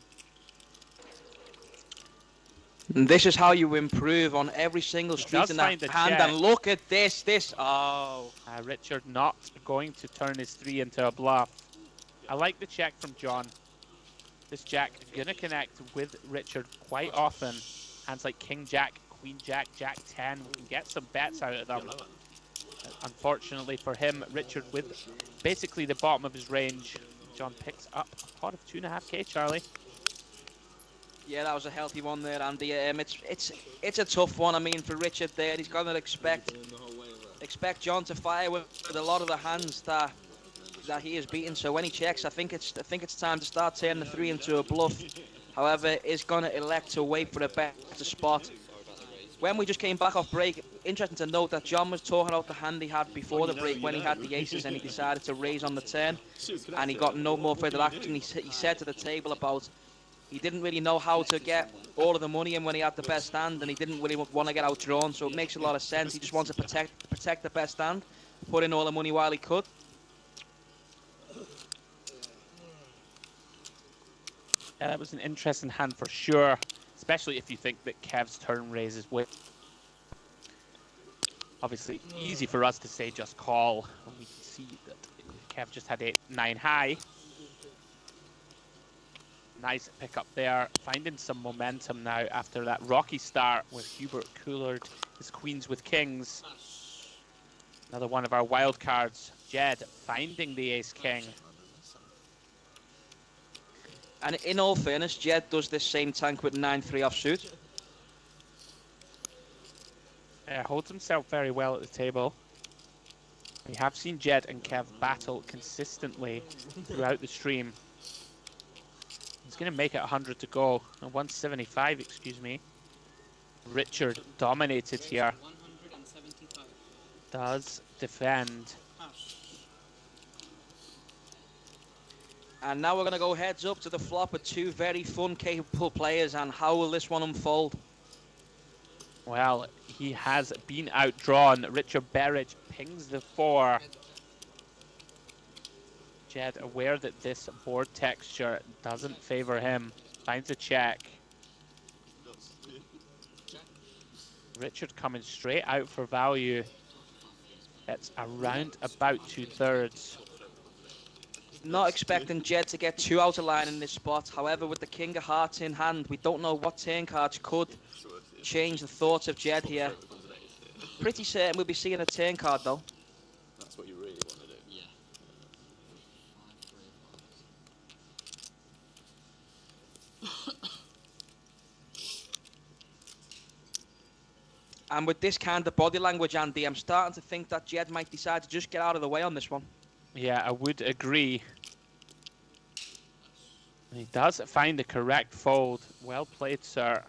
And this is how you improve on every single street in that find the hand. check. And look at this. Oh. Richard not going to turn his 3 into a bluff. I like the check from John. This jack gonna connect with Richard quite often. Hands like king jack, queen jack, jack 10. We can get some bets out of them. Unfortunately for him, Richard with basically the bottom of his range. John picks up a pot of 2.5k, Charlie. Yeah, that was a healthy one there, Andy. It's a tough one. I mean, for Richard there, he's gonna expect John to fire with a lot of the hands that he is beating. So when he checks, I think it's time to start turning the 3 into a bluff. However, is gonna elect to wait for a better spot. When we just came back off break, interesting to note that John was talking about the hand he had before the break when he had the aces and he decided to raise on the turn, and he got no more further action. He said to the table about he didn't really know how to get all of the money in when he had the best hand, and he didn't really want to get outdrawn. So it makes a lot of sense. He just wants to protect the best hand, put in all the money while he could. Yeah, that was an interesting hand for sure, especially if you think that Kev's turn raises with. Obviously, easy for us to say just call when we can see that Kev just had 8-9 high. Nice pick up there, finding some momentum now after that rocky start where Hubert coolered his queens with kings. Another one of our wild cards, Ged, finding the ace-king. And in all fairness, Ged does this same tank with 9-3 offsuit. Holds himself very well at the table. We have seen Ged and Kev battle consistently throughout the stream. He's going to make it 100 to go. 175, excuse me. Richard dominated here. 175. Does defend. And now we're going to go heads up to the flop with two very fun, capable players. And how will this one unfold? Well, he has been outdrawn. Richard Berridge pings the 4. Ged, aware that this board texture doesn't favor him, finds a check. Richard coming straight out for value. That's around about 2/3. Not expecting Ged to get too out of line in this spot. However, with the king of hearts in hand, we don't know what turn cards could change the thoughts of Ged here. Pretty certain we'll be seeing a turn card though. That's what you really want to do. Yeah. And with this kind of body language, Andy, I'm starting to think that Ged might decide to just get out of the way on this one. Yeah, I would agree. He does find the correct fold. Well played, sir.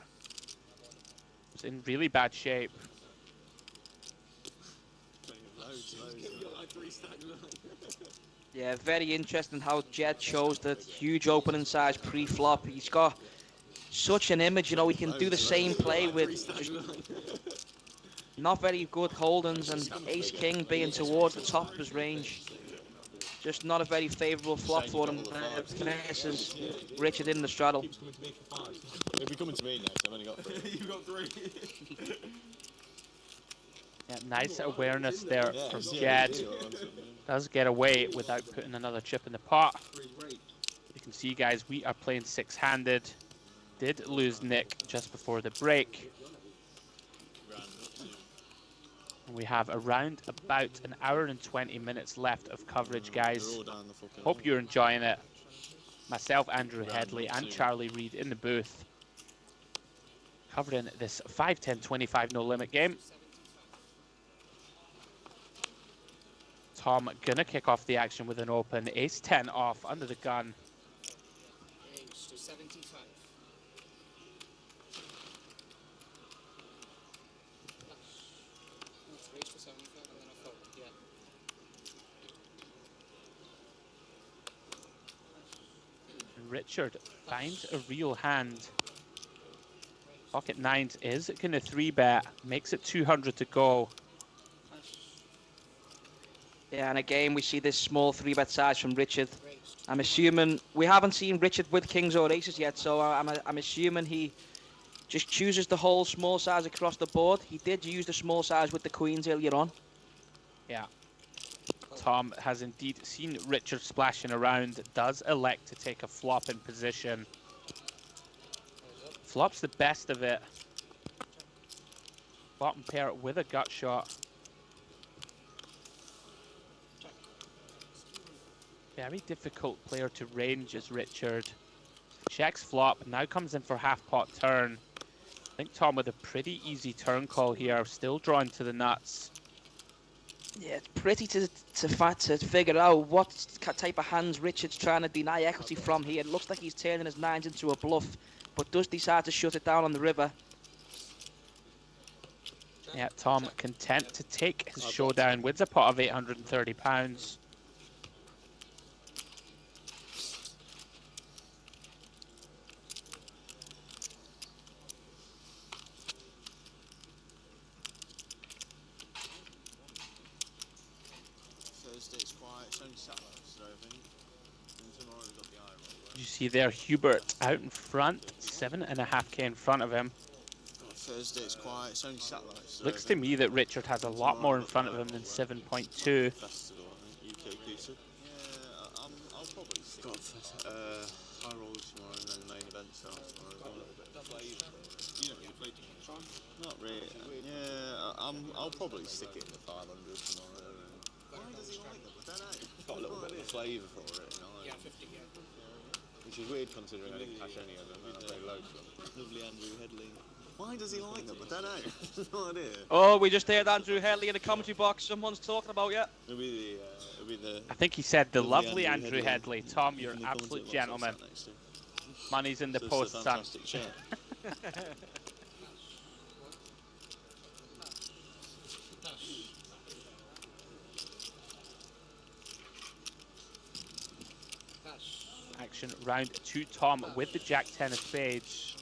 He's in really bad shape. Yeah, very interesting how Ged chose the huge opening size pre-flop. He's got such an image, you know, he can do the same play with not very good holdings and ace-king being towards the top of his range. Just not a very favourable flop for him. Versus Richard in the straddle. If you're coming to me next, I've only got 3. You've got 3. Yeah, nice awareness there from Ged. Does get away without putting another chip in the pot. You can see, guys, we are playing 6-handed. Did lose Nik just before the break. We have around about an hour and 20 minutes left of coverage, guys. Hope you're enjoying it. Myself, Andrew Hedley, and Charlie Reed in the booth, covering this 5-10-25 no limit game. Tom gonna kick off the action with an open ace-10 off under the gun. Range to 75. Range to 75 and then a fold, yeah. Richard finds a real hand. Pocket nines is gonna 3-bet, makes it 200 to go. Yeah, and again, we see this small 3-bet size from Richard. I'm assuming we haven't seen Richard with kings or aces yet, so I'm assuming he just chooses the whole small size across the board. He did use the small size with the queens earlier on. Yeah. Tom has indeed seen Richard splashing around, does elect to take a flop in position. Flops the best of it. Bottom pair with a gut shot. Very difficult player to range is Richard. Checks flop, now comes in for half pot turn. I think Tom with a pretty easy turn call here, still drawing to the nuts. Yeah, it's pretty to figure out what type of hands Richard's trying to deny equity from here. It looks like he's turning his nines into a bluff, but does decide to shut it down on the river. Yeah, Tom content to take his showdown, wins a pot of £830. see there Hubert out in front, 7.5k in front of him. Thursday it's quiet. It's only satellites. So Looks to me that Richard has a lot more in front of him than 7.2. Festival, I think, UK pizza. Yeah, I'll probably got high rollers tomorrow and then the main event starts tomorrow as well. You don't really play too much. Not really. Yeah, I'll probably stick it in the 500 tomorrow. Why does he like them? I don't know. Got a little bit of flavour for it, you know. Yeah, 50, yeah. Which is weird considering I didn't cash any of them. I paid loads for them. Lovely Andrew Hedley. Why does he like them? I don't know. No idea. Oh, we just heard Andrew Hedley in the commentary box. Someone's talking about you. It'll be the I think he said the lovely Andrew Andrew Hedley. Tom, you're an absolute gentleman. Money's in the post, son. fantastic chat. Action round 2, Tom with the Jack 10 of spades.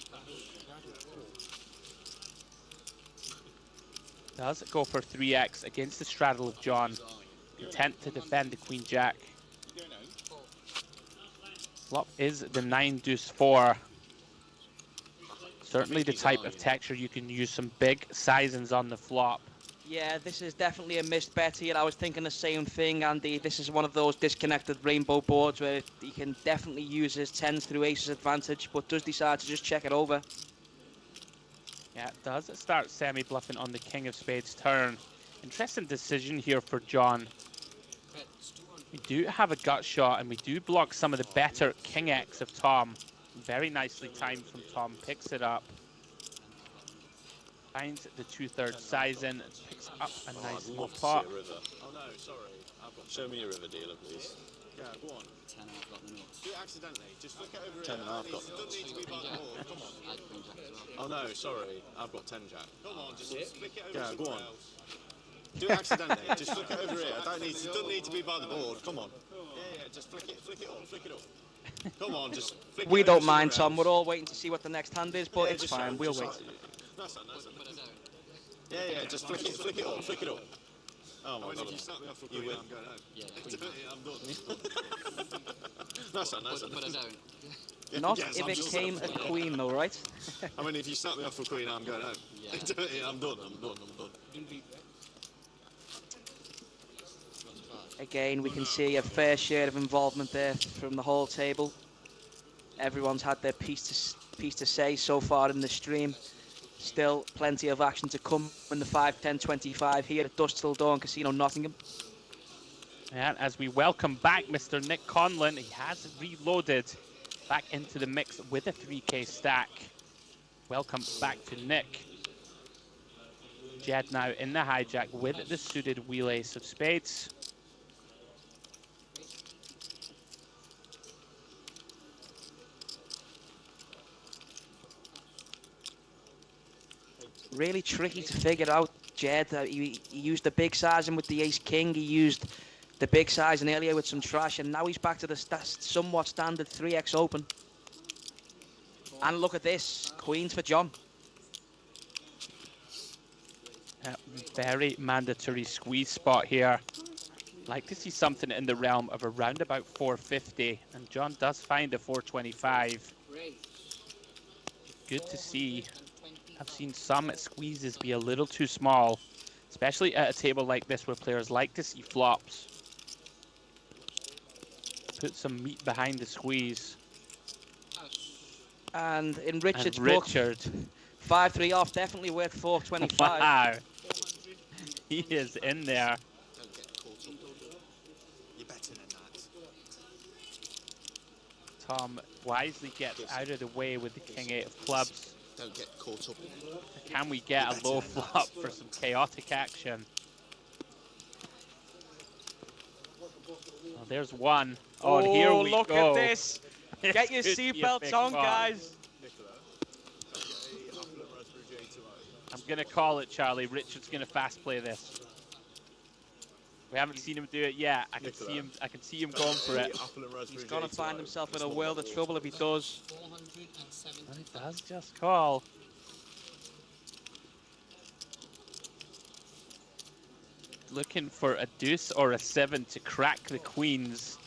Does go for 3x against the straddle of John. Content to defend the Queen Jack. Flop is the 9 deuce 4. Certainly the type of texture you can use some big sizings on the flop. Yeah, this is definitely a missed bet here. I was thinking the same thing, Andy. This is one of those disconnected rainbow boards where he can definitely use his 10s through aces advantage, but does decide to just check it over. Yeah, it does start semi-bluffing on the King of Spades turn. Interesting decision here for John. We do have a gut shot and we do block some of the better King X of Tom. Very nicely timed from Tom, picks it up. Finds the 2/3 size in, picks up a nice little pot. Oh no, sorry. Show me a river dealer, please. Yeah, go on. 10 I've got the nuts. Do it accidentally. Just flick it over it. 10 and I've got Doesn't need to be by the board. Come on. I had Queen Jack as well. Oh no, sorry. I've got 10 jack. Come on, just flick it over. Yeah, go on. Do it accidentally. Just flick it over here. Doesn't need to be by the board. Come on. Yeah, just flick it up. Come on, just flick it We over don't mind, somewhere Tom. else. We're all waiting to see what the next hand is, but Yeah, it's just fine. so- We'll just wait. so- That's it. But I don't. Yeah, just flick it up. Oh my god. If you snap me off for You queen, win. I'm going home. Yeah, I'm done. That's but I don't. Yeah, Not yes, if I'm it just- came a queen, though, right? I mean, if you snap me off for queen, I'm going home. Yeah. I'm done. Again, we can see a fair share of involvement there from the whole table. Everyone's had their piece to say so far in the stream. Still plenty of action to come in the 5, 10, 25 here at Dusk Till Dawn Casino, Nottingham. And as we welcome back Mr. Nik Conlan, he has reloaded back into the mix with a 3k stack. Welcome back to Nick. Ged now in the hijack with the suited wheel ace of spades. Really tricky to figure out, Ged. He used the big sizing with the ace-king. He used the big sizing earlier with some trash, and now he's back to the somewhat standard 3x open. And look at this, queens for John. Very mandatory squeeze spot here. Like to see something in the realm of around about 450, and John does find a 425. Good to see. I've seen some squeezes be a little too small, especially at a table like this where players like to see flops. Put some meat behind the squeeze. And in Richard's And book, Richard. 5-3 off, definitely worth 425. Wow. He is in there. Don't get caught up. You're better than that. Tom wisely gets out of the way with the king 8 of clubs. Don't get caught up. Can we get a low flop for some chaotic action? Oh, there's one. Oh, and here we look go. at this. Get your This could be a seatbelts big on, one. guys. I'm going to call it, Charlie. Richard's going to fast play this. We haven't seen him do it yet. I can see him going for it. He's going to find himself in a world of trouble if he does. 470. And he does just call. Looking for a deuce or a 7 to crack the queens.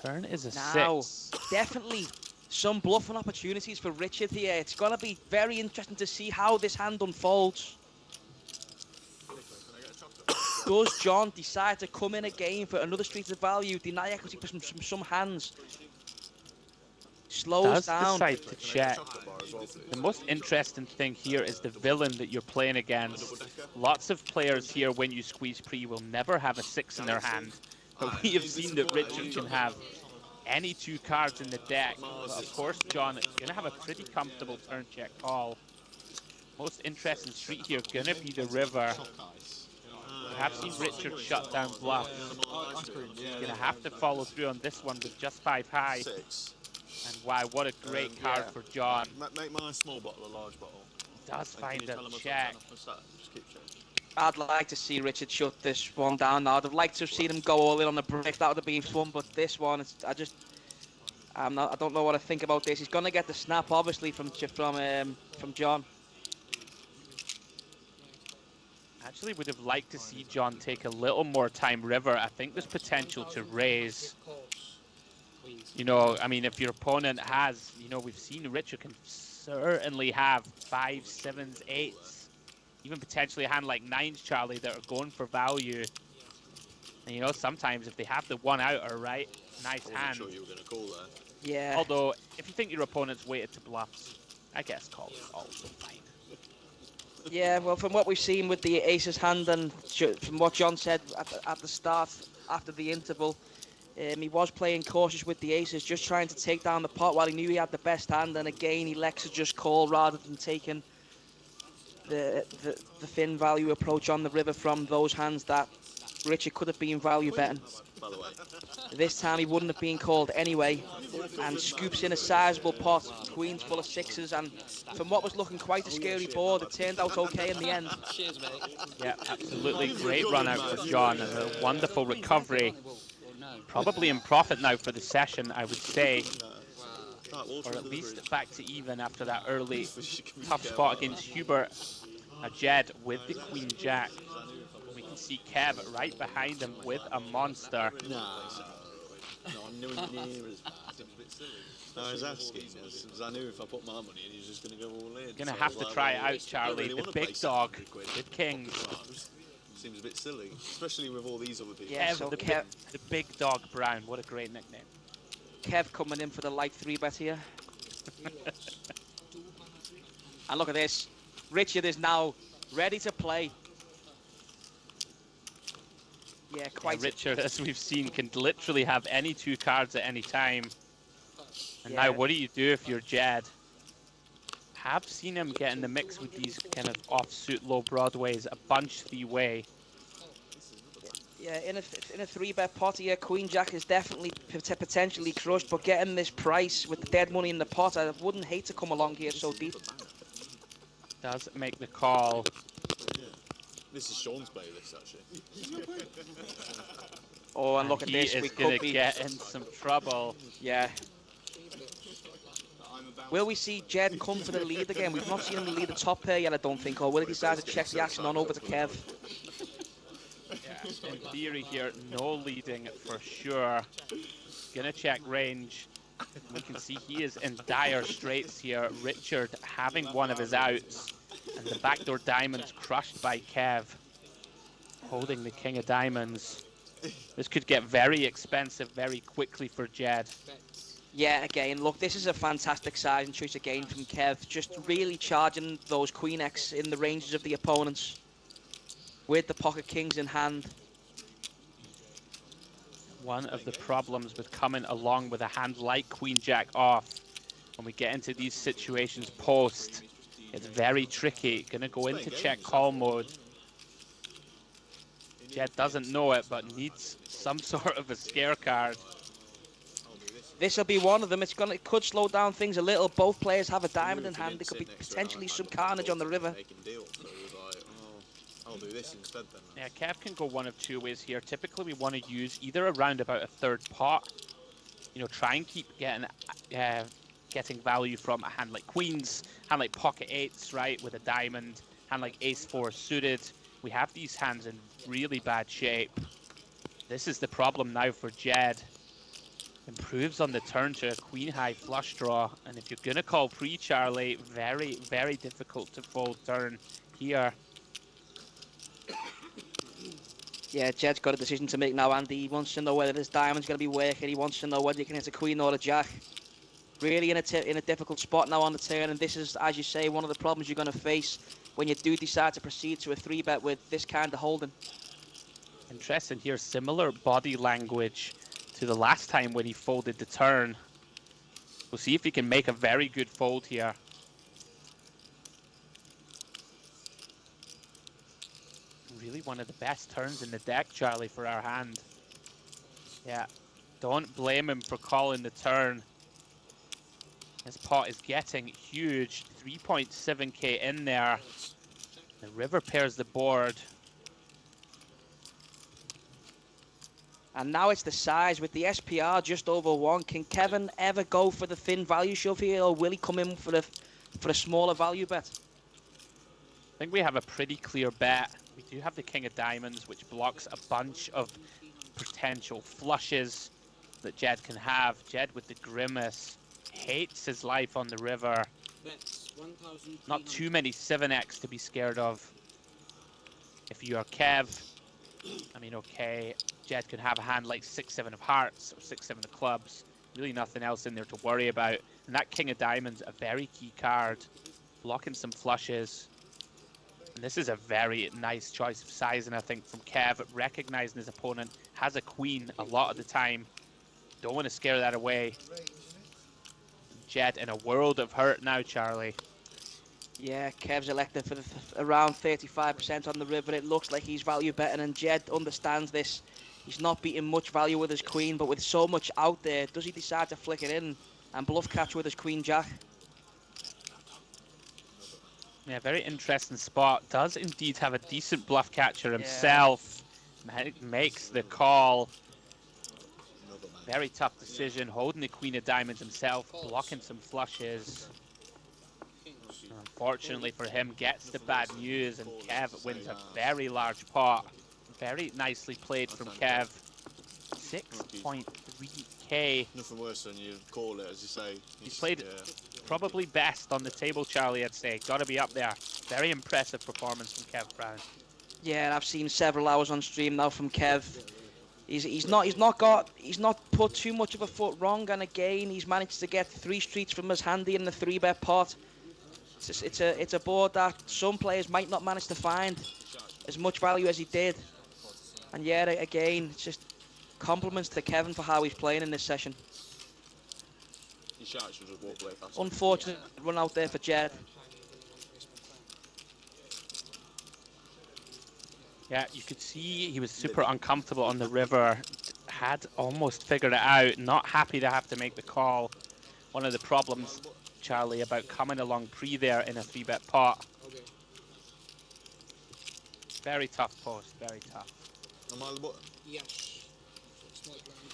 Turn is a Now. 6. definitely some bluffing opportunities for Richard here. It's going to be very interesting to see how this hand unfolds. Does Jon decide to come in again for another street of value, deny equity for some hands? Slows down. Decide to check. The most interesting thing here is the villain that you're playing against. Lots of players here, when you squeeze pre, will never have a 6 in their hand. But we have seen that Richard can have any 2 cards in the deck. But of course, Jon is going to have a pretty comfortable turn check call. Most interesting street here going to be the river. We have seen Richard shut down bluffs. Going to have to follow through on this one with just 5 high. And wow, what a great card for Jon. Make mine a small bottle, a large bottle. Does find a check. I'd like to see Richard shut this one down now. I'd have liked to have seen him go all in on the brick. That would have been fun, but this one, I don't know what to think about this. He's going to get the snap, obviously, from Jon. Actually would have liked to see Jon take a little more time river. I think there's potential to raise. You know, I mean, if your opponent has, you know, we've seen Richard can certainly have 5s, 7s, 8s, even potentially a hand like 9s, Charlie, that are going for value. And, you know, sometimes if they have the 1 outer, right, nice hand. Sure you were going to call there. Yeah. Although, if you think your opponent's weighted to bluffs, I guess call is also fine. Yeah, well, from what we've seen with the aces hand and from what Jon said at the start, after the interval, he was playing cautious with the aces, just trying to take down the pot while he knew he had the best hand, and again he elects to just call rather than taking the thin value approach on the river from those hands that Richard could have been value betting. This time he wouldn't have been called anyway, and scoops in a sizable pot, queens full of 6s, and from what was looking quite a scary board, it turned out okay in the end. Cheers, mate. Yeah, absolutely great run out for Jon, and a wonderful recovery. Probably in profit now for the session, I would say. Or at least back to even after that early tough spot against Hubert. A Ged with the Queen Jack. We can see Kev right behind him with a monster. No, I'm nowhere near as bad. No, I was asking, because I knew if I put my money in, he was just going to go all in. Gonna have to try it out, Charlie. The big dog with kings. Seems a bit silly, especially with all these other people. Yeah, Kev, so the big dog Brown. What a great nickname. Kev coming in for the light 3-bet here. And look at this. Richard is now ready to play. Yeah, quite. Yeah, Richard, as we've seen, can literally have any 2 cards at any time. And Yeah. now what do you do if you're Ged? Have seen him get in the mix with these kind of offsuit low broadways a bunch the way. Yeah, in a 3-bet pot here, Queen Jack is definitely potentially crushed, but getting this price with the dead money in the pot, I wouldn't hate to come along here so deep. Does make the call. This is Sean's playlist, actually. Oh, and look at He this, is we gonna could be. get in some trouble. Yeah. Will we see Ged come for the lead again? We've not seen him lead the top pair yet, I don't think. Or will he decide to check the action on over to Kev? Yeah, in theory here, no leading for sure. Gonna check range. We can see he is in dire straits here. Richard having one of his outs. And the backdoor diamonds crushed by Kev. Holding the king of diamonds. This could get very expensive very quickly for Ged. Yeah, again, look, this is a fantastic size and choice again from Kev. Just really charging those Queen X in the ranges of the opponents. With the pocket kings in hand. One of the problems with coming along with a hand like Queen Jack off, when we get into these situations post, it's very tricky. Gonna go into check call mode. Ged doesn't know it, but needs some sort of a scare card. This will be one of them. It could slow down things a little. Both players have a diamond in hand. There could be potentially some carnage on the river. I'll do this instead then. Yeah, Kev can go one of 2 ways here. Typically, we want to use either around about a 3rd pot. You know, try and keep getting value from a hand like queens, hand like pocket 8s, right, with a diamond, hand like ace-4 suited. We have these hands in really bad shape. This is the problem now for Ged. Improves on the turn to a queen high flush draw, and if you're gonna call pre-Charlie, very, very difficult to fold turn here. Yeah, Jed's got a decision to make now, Andy. He wants to know whether this diamond's going to be working. He wants to know whether he can hit a queen or a jack. Really in a difficult spot now on the turn, and this is, as you say, one of the problems you're going to face when you do decide to proceed to a 3-bet with this kind of holding. Interesting here, similar body language to the last time when he folded the turn. We'll see if he can make a very good fold here. Really one of the best turns in the deck, Charlie, for our hand. Yeah, don't blame him for calling the turn. This pot is getting huge, 3.7k in there. The river pairs the board. And now it's the size with the SPR just over 1. Can Kevin ever go for the thin value shove here, or will he come in for a smaller value bet? I think we have a pretty clear bet. We do have the king of diamonds, which blocks a bunch of potential flushes that Ged can have. Ged with the grimace hates his life on the river. Not too many 7x to be scared of. If you are Kev, I mean, okay, Ged could have a hand like 6-7 of hearts or 6-7 of clubs. Really nothing else in there to worry about. And that king of diamonds, a very key card, blocking some flushes. And this is a very nice choice of sizing, I think, from Kev, recognizing his opponent has a queen a lot of the time. Don't want to scare that away. Ged in a world of hurt now, Charlie. Yeah, Kev's elected for around 35% on the river. It looks like he's value betting, and Ged understands this. He's not beating much value with his queen, but with so much out there, does he decide to flick it in and bluff catch with his queen jack? Yeah, very interesting spot. Does indeed have a decent bluff catcher himself. Yeah. Makes the call. Very tough decision. Holding the queen of diamonds himself, blocking some flushes. Unfortunately for him, gets the bad news, and Kev wins a very large pot. Very nicely played from Kev. 6.3k. Nothing worse than you call it, as you say. He's played probably best on the table, Charlie, I'd say. Got to be up there. Very impressive performance from Kev Brown. Yeah, and I've seen several hours on stream now from Kev. He's not put too much of a foot wrong, and again he's managed to get 3 streets from his handy in the 3-bet pot. It's a board that some players might not manage to find as much value as he did. And yeah, again, it's just compliments to Kevin for how he's playing in this session. Unfortunate run out there for Ged. Yeah, you could see he was super uncomfortable on the river. Had almost figured it out. Not happy to have to make the call. One of the problems, Charlie, about coming along pre there in a 3-bet pot. Very tough post, very tough. Yes.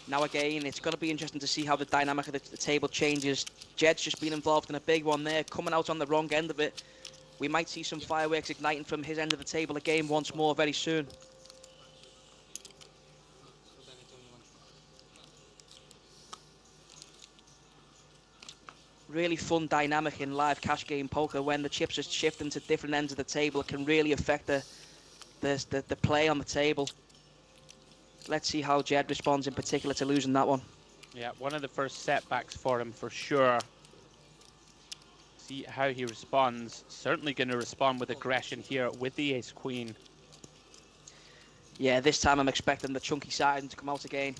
Now again, it's going to be interesting to see how the dynamic of the table changes. Jed's just been involved in a big one there, coming out on the wrong end of it. We might see some fireworks igniting from his end of the table again once more very soon. Really fun dynamic in live cash game poker when the chips are shifting to different ends of the table. It can really affect the play on the table. Let's see how Ged responds in particular to losing that one. Yeah, one of the first setbacks for him for sure. See how he responds. Certainly going to respond with aggression here with the ace-queen. Yeah, this time I'm expecting the chunky siding to come out again.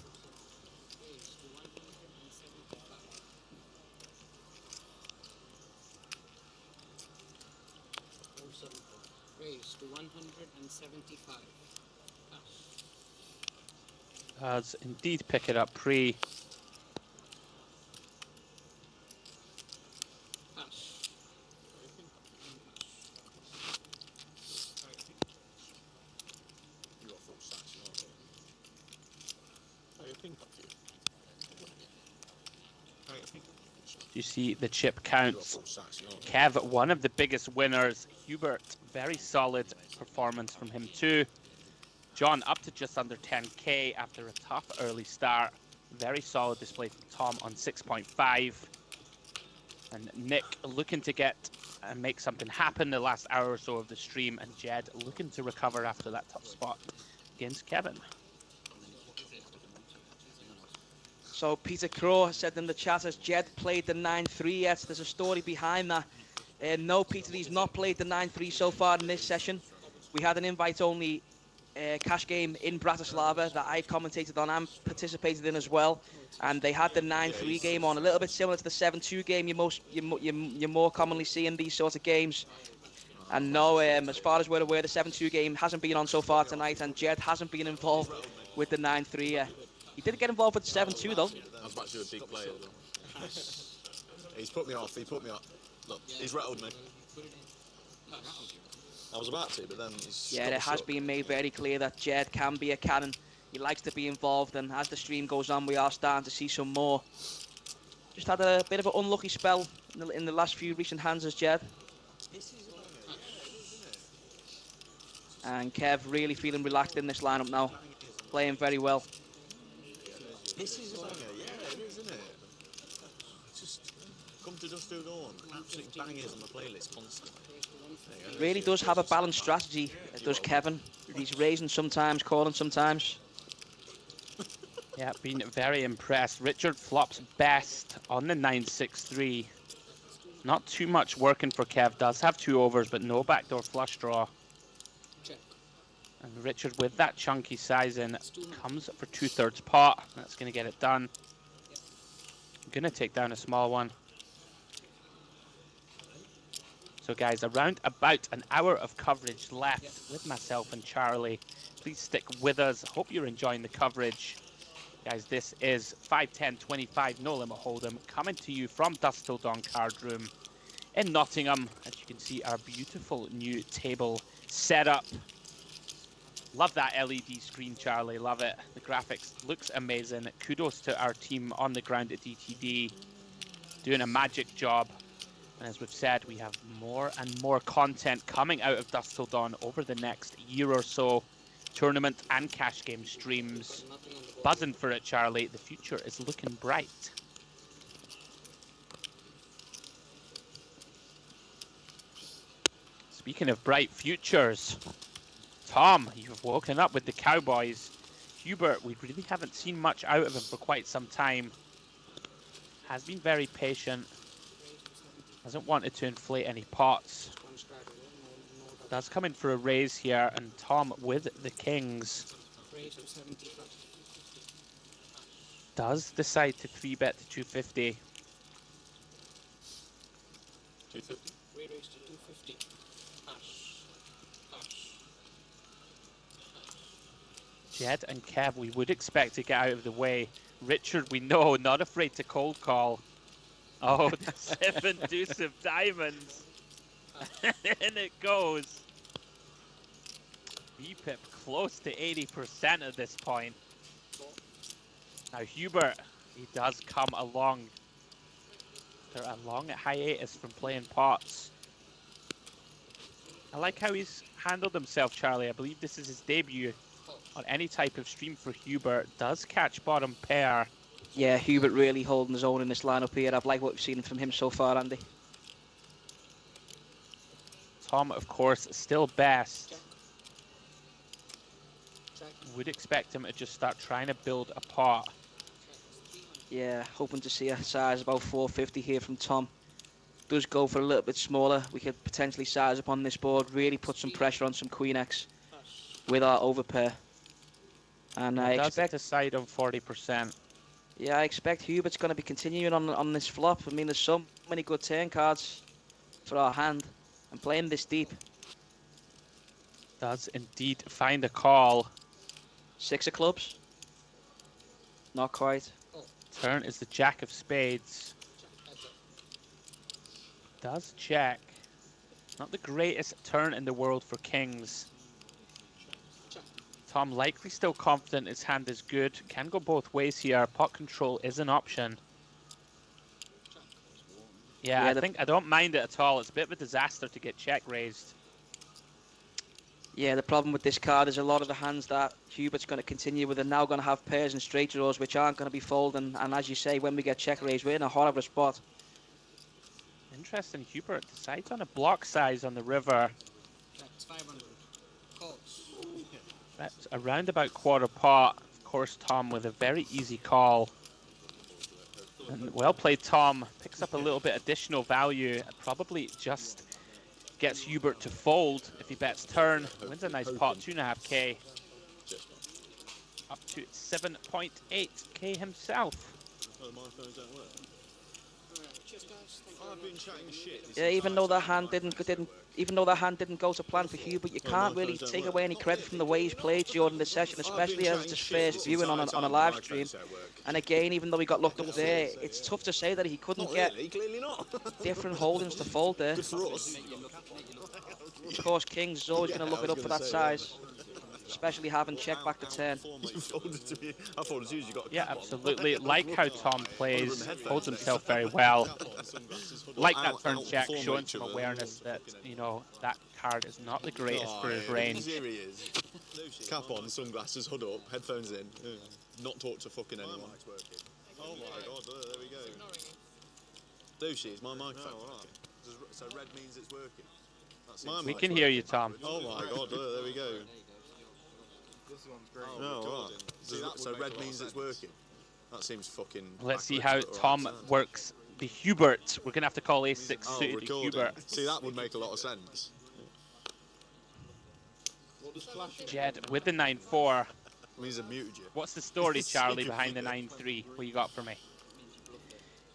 Raised to 175. Does indeed pick it up pre. You see the chip counts. Kev, one of the biggest winners. Hubert, very solid performance from him too. Jon up to just under 10k after a tough early start. Very solid display from Tom on 6.5. And Nik looking to get and make something happen the last hour or so of the stream, and Ged looking to recover after that tough spot against Kevin. So Peter Crow said in the chat, has Ged played the 9-3 yet? There's a story behind that. No, Peter, he's not played the 9-3 so far in this session. We had an invite-only cash game in Bratislava that I commentated on and participated in as well, and they had the 9-3 game on, a little bit similar to the 7-2 game you more commonly see in these sorts of games. And no, as far as we're aware, the 7-2 game hasn't been on so far tonight, and Ged hasn't been involved with the 9-3. He did get involved with the 7-2 though. I was about to do a big play though. He's put me off. Look, he's rattled me. I was about to, but then he's... Yeah, it has been made very clear that Ged can be a cannon. He likes to be involved, and as the stream goes on, we are starting to see some more. Just had a bit of an unlucky spell in the last few recent hands as Ged. And Kev really feeling relaxed in this lineup now, playing very well. This is a banger, yeah, it is, isn't it? Just come to Dust Till Dawn, absolute bangers on the playlist constantly. Really does have a balanced strategy, does Kevin. He's raising sometimes, calling sometimes. Yeah, been very impressed. Richard flops best on the 9-6-3. Not too much working for Kev. Does have 2 overs, but no backdoor flush draw. And Richard, with that chunky size in, comes for 2/3 pot. That's going to get it done. Going to take down a small one. So guys, around about an hour of coverage left with myself and Charlie. Please stick with us. Hope you're enjoying the coverage. Guys, this is 5-10-25 No Limit Hold'em coming to you from Dust Till Dawn Card Room in Nottingham. As you can see, our beautiful new table setup. Love that LED screen, Charlie. Love it. The graphics looks amazing. Kudos to our team on the ground at DTD. Doing a magic job. And as we've said, we have more and more content coming out of Dust Till Dawn over the next year or so. Tournament and cash game streams. Buzzing for it, Charlie. The future is looking bright. Speaking of bright futures, Tom, you've woken up with the Cowboys. Hubert, we really haven't seen much out of him for quite some time. Has been very patient. Hasn't wanted to inflate any pots. Does come in for a raise here, and Tom with the Kings does decide to 3-bet to 250. 250. Ged and Kev, we would expect to get out of the way. Richard, we know, not afraid to cold call. Oh, the 7 deuce of diamonds. And it goes. VPIP close to 80% at this point. Now Hubert, he does come along. They're a long hiatus from playing pots. I like how he's handled himself, Charlie. I believe this is his debut on any type of stream for Hubert. Does catch bottom pair. Yeah, Hubert really holding his own in this lineup here. I've liked what we've seen from him so far, Andy. Tom, of course, still best. Would expect him to just start trying to build a pot. Yeah, hoping to see a size about 450 here from Tom. Does go for a little bit smaller. We could potentially size up on this board, really put some pressure on some Queen X with our overpair. And I expect to side on 40%. Yeah, I expect Hubert's going to be continuing on this flop. I mean, there's so many good turn cards for our hand, and playing this deep. Does indeed find a call. 6 of clubs. Not quite. Turn is the Jack of Spades. Does check. Not the greatest turn in the world for kings. Tom likely still confident his hand is good. Can go both ways here. Pot control is an option. Yeah, I think I don't mind it at all. It's a bit of a disaster to get check raised. Yeah, the problem with this card is a lot of the hands that Hubert's going to continue with are now going to have pairs and straight draws, which aren't going to be folding. And as you say, when we get check raised, we're in a horrible spot. Interesting, Hubert decides on a block size on the river. That's 500. Calls. That's around about quarter pot. Of course, Tom with a very easy call. And well played, Tom. Picks up a little bit additional value and probably just gets Hubert to fold if he bets turn. Wins a nice pot, 2.5k. Up to 7.8k himself. Oh, my phones don't work. I've been chatting shit. Yeah, even though that hand didn't go to plan for Hubert, you can't really take away any credit from the way he's played during the session, especially as it's his first viewing on a live stream. And again, even though he got looked up there, it's tough to say that he couldn't get different holdings to fold there. Of course, Kings is always going to look it up for that size, especially having checked back to 10. Yeah, absolutely. Like how Tom plays, holds himself very well. Like that turn check, showing some awareness that, you know, that card is not the greatest for his range. Here he is. Cap on, sunglasses, hood up, headphones in. Not talk to fucking anyone. Oh my god, there we go. Lucy, is my microphone working? So red means it's working. We can hear you, Tom. Oh my god, there we go. Oh, right. So red means it's working. That seems fucking. Let's see how Tom works the Hubert. We're going to have to call A6 suited the Hubert. See, that would make a lot of sense. Ged with the 9-4. He's muted you. What's the story, Charlie, behind the 9-3? What you got for me?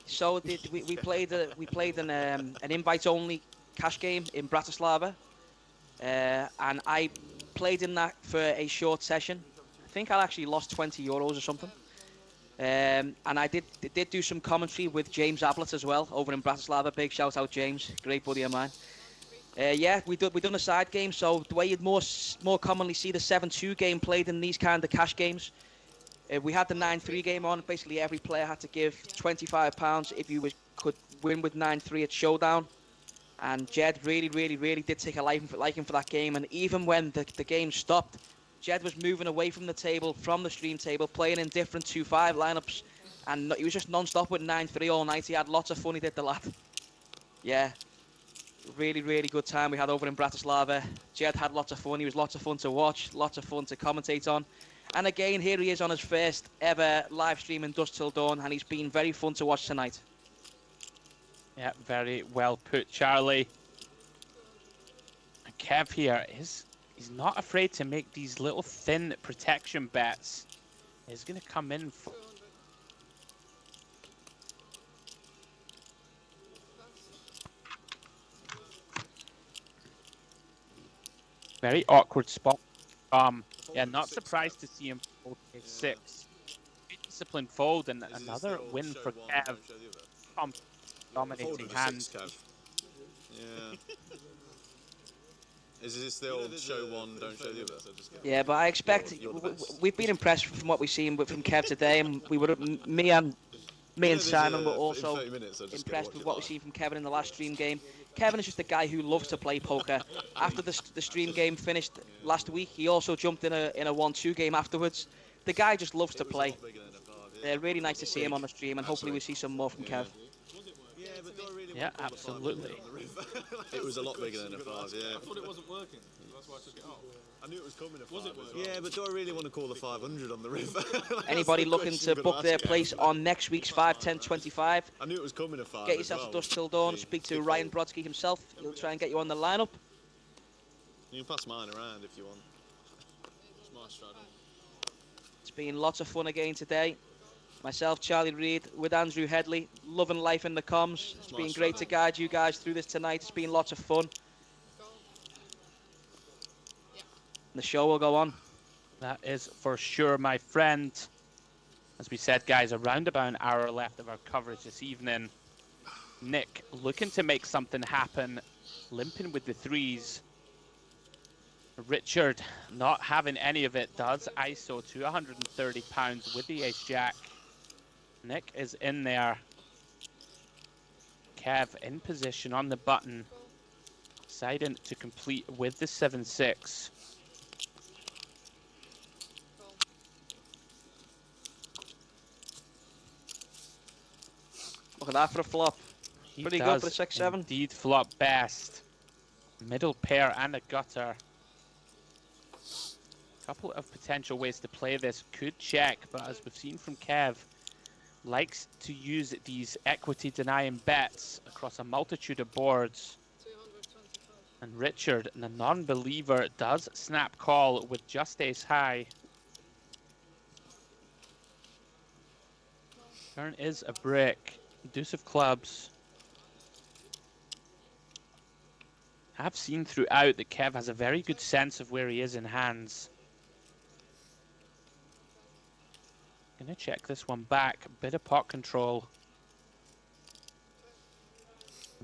So we played an invite-only cash game in Bratislava, and I played in that for a short session. I think I actually lost 20 euros or something. And I did do some commentary with James Ablett as well over in Bratislava. Big shout out, James, great buddy of mine. Yeah, we done a side game. So the way you'd more commonly see the 7-2 game played in these kind of cash games, we had the 9-3 game on. Basically, every player had to give £25 if you could win with 9-3 at showdown. And Ged really did take a liking for that game. And even when the game stopped, Ged was moving away from the table, from the stream table, playing in different 2-5 lineups. And he was just non-stop with 9-3 all night. He had lots of fun, he did, the lad. Yeah, really good time we had over in Bratislava. Ged had lots of fun. He was lots of fun to watch, lots of fun to commentate on. And again, here he is on his first ever live stream in Dusk Till Dawn. And he's been very fun to watch tonight. Yeah, very well put, Charlie. And Kev here he's not afraid to make these little thin protection bets. He's going to come in for... Very awkward spot. Yeah, not surprised to see him fold A6. Disciplined fold and another win for Kev. Dominating hand. Yeah. Is this the old show one, don't show the other? Yeah, but I expect we've been impressed from what we've seen from Kev today, and me and Simon were also impressed with what we've seen from Kevin in the last stream game. Kevin is just a guy who loves to play poker. After the stream game finished last week, he also jumped in a 1-2 game afterwards. The guy just loves to play. Really nice to see him on the stream, and hopefully we see some more from Kev. Yeah, absolutely. It was a lot bigger than a 5, yeah. I thought it wasn't working, that's why I took it off. I knew it was coming a 5. Was it working? Yeah, but do I really want to call the 500 on the river? Anybody looking to book their place on next week's 5, 10, 25? I knew it was coming a 5. Get yourself to Dusk Till Dawn, speak to Ryan Brodsky himself. He'll try and get you on the lineup. You can pass mine around if you want. It's my strategy. It's been lots of fun again today. Myself, Charlie Reed, with Andrew Hedley, loving life in the comms. It's been great to guide you guys through this tonight. It's been lots of fun. The show will go on. That is for sure, my friend. As we said, guys, around about an hour left of our coverage this evening. Nik looking to make something happen, limping with the 3s. Richard not having any of it, does ISO to £130 with the ace-jack. Nik is in there. Kev in position on the button. deciding to complete with the 7-6. Look at that for a flop. He Pretty good does for the 6-7. indeed flop best. Middle pair and a gutter. Couple of potential ways to play this. Could check, but as we've seen from Kev, likes to use these equity denying bets across a multitude of boards. 225. And Richard, the non-believer, does snap call with just ace high. Turn is a brick. Deuce of clubs. I've seen throughout that Kev has a very good sense of where he is in hands. Gonna check this one back. Bit of pot control.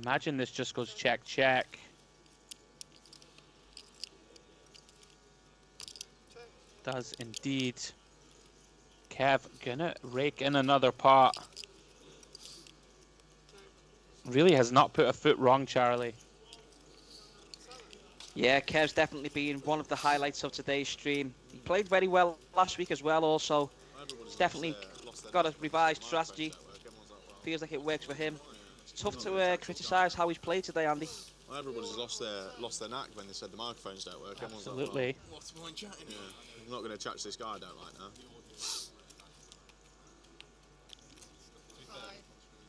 Imagine this just goes check, check. Does indeed. Kev gonna rake in another pot. Really has not put a foot wrong, Charlie. Yeah, Kev's definitely been one of the highlights of today's stream. He played very well last week as well also. He's definitely got a revised strategy. Feels like it works for him. It's tough to criticise how he's played today, Andy. Well, everybody's lost their knack when they said the microphones don't work. Absolutely. What's the point chatting? Yeah. I'm not going to chat to this guy I don't like now. 5,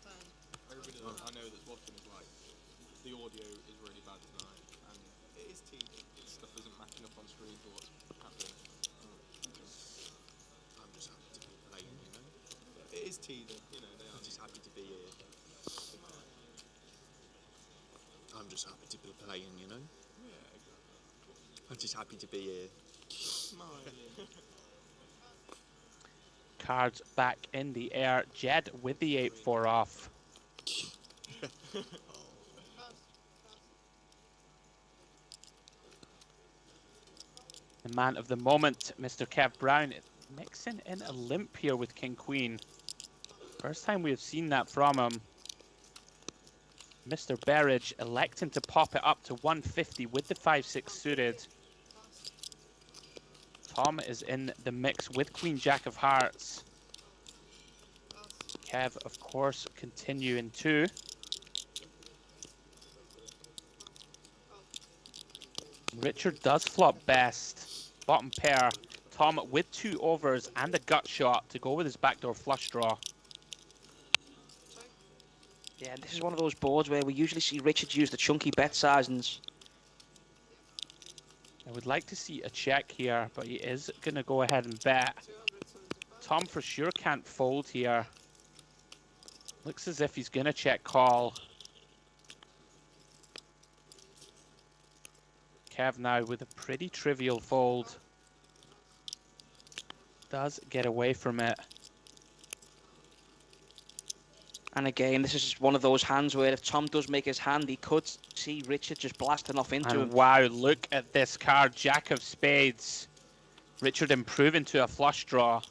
10. Everybody that I know that's watching is like, the audio is really bad tonight, and it is teaching. Stuff isn't matching up on screen for what's happening. I'm just happy to be playing, you know. It is teething, you know. I'm just happy to be here. I'm just happy to be playing, you know. Yeah, exactly. I'm just happy to be here. Smiling. Cards back in the air. Ged with the 8-4 off. The man of the moment, Mr. Kev Brown, mixing in a limp here with King Queen. First time we have seen that from him. Mr. Berridge electing to pop it up to 150 with the 5-6 suited. Tom is in the mix with Queen Jack of Hearts. Kev, of course, continuing to. Richard does flop best. Bottom pair. Tom with 2 overs and a gut shot to go with his backdoor flush draw. Yeah, this is one of those boards where we usually see Richard use the chunky bet sizings. I would like to see a check here, but he is going to go ahead and bet. Tom for sure can't fold here. Looks as if he's going to check call. Kev now with a pretty trivial fold. Does get away from it. And again, this is one of those hands where if Tom does make his hand, he could see Richard just blasting off into him. And wow, look at this card, Jack of Spades. Richard improving to a flush draw.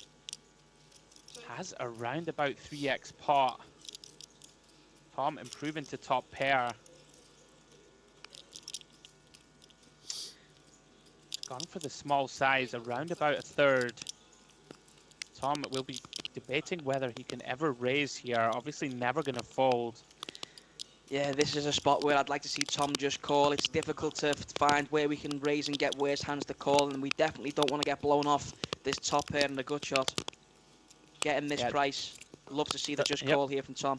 Has around about 3x pot. Tom improving to top pair. Gone for the small size, around about a third. Tom will be debating whether he can ever raise here. Obviously never going to fold. Yeah, this is a spot where I'd like to see Tom just call. It's difficult to find where we can raise and get worse hands to call, and we definitely don't want to get blown off this top pair and the gut shot. Getting this price. Love to see the just call here from Tom.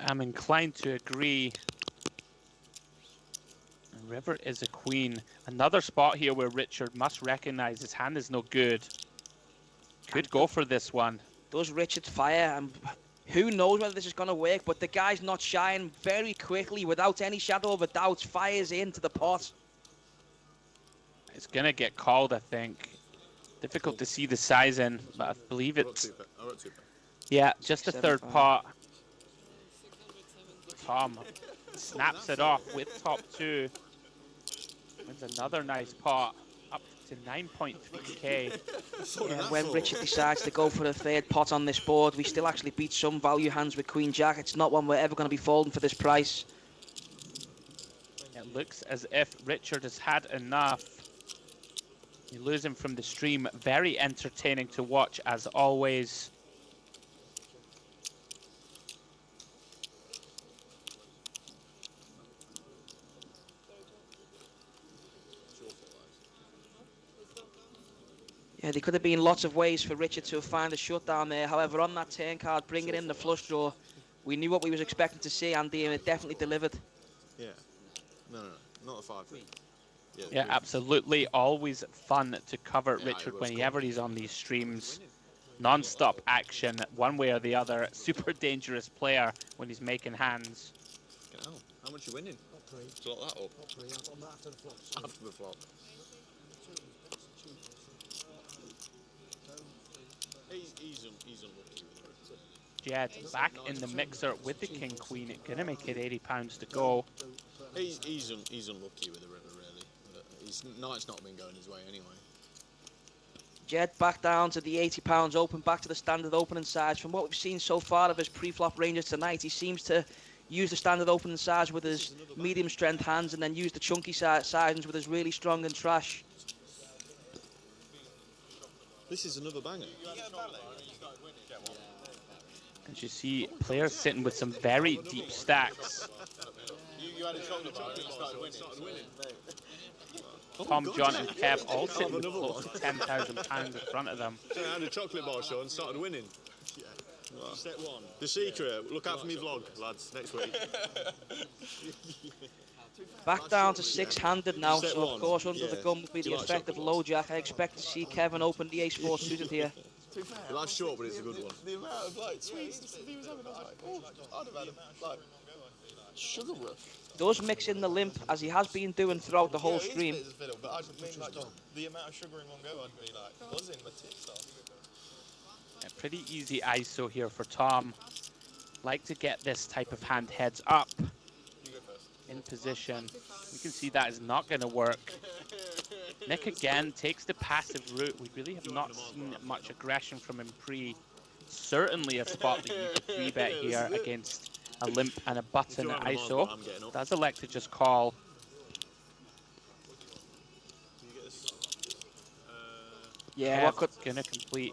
I'm inclined to agree. River is a queen. Another spot here where Richard must recognize his hand is no good. Could go for this one. Does Richard fire? And who knows whether this is going to work, but the guy's not shying. Very quickly, without any shadow of a doubt, fires into the pot. It's going to get called, I think. Difficult to see the size in, but I believe it's... Yeah, just a third pot. Tom snaps it off with top 2. Wins another nice pot. Up to 9.3k. Yeah, when Richard decides to go for the third pot on this board, we still actually beat some value hands with Queen Jack. It's not one we're ever going to be folding for this price. Yeah, It looks as if Richard has had enough. You lose him from the stream. Very entertaining to watch, as always. Yeah, there could have been lots of ways for Richard to find a shutdown there. However, on that turn card, bringing in the flush draw, we knew what we was expecting to see, and it definitely delivered. Yeah. No, not a 5 thing. Yeah, absolutely. Always fun to cover Richard whenever he's on these streams. Non-stop action, one way or the other. Super dangerous player when he's making hands. How much you winning? To lock that up? After the flop. After the flop. He's unlucky with it. Jed back in the mixer with the king queen. Gonna make it £80 to go. He's unlucky with the river, really. His night's not been going his way anyway. Jed back down to the £80 open, back to the standard opening size. From what we've seen so far of his pre-flop ranges tonight, he seems to use the standard opening size with his medium strength hands and then use the chunky sizings with his really strong and trash. This is another banger. As you see, players sitting with some very deep stacks. You had a chocolate bar and you started winning. Tom, John and Kev all sitting with close to £10,000 in front of them. So I had a chocolate bar show and started winning. Yeah. Well, step one. The secret. Look out for me vlog, lads, next week. Back down to six-handed now, so of course under the gun would be the effect of low jack. I expect to see Kevin open the ace-4 suited here. Life's short, but it's a good one. The amount of like sweets he was having, I was like, oh, I'd have had like sugar rush. Does mix in the limp, as he has been doing throughout the whole stream. But I just mean like just the amount of sugar in one go, I'd be like buzzing my tits off. Yeah, pretty easy ISO here for Tom. Like to get this type of hand heads up in position. You can see that is not going to work. Nik again takes the passive route. We really have not seen much aggression from him pre. Certainly a spot that you could 3-bet here against a limp and a button ISO. Does elect to just call. Yeah, what could gonna complete.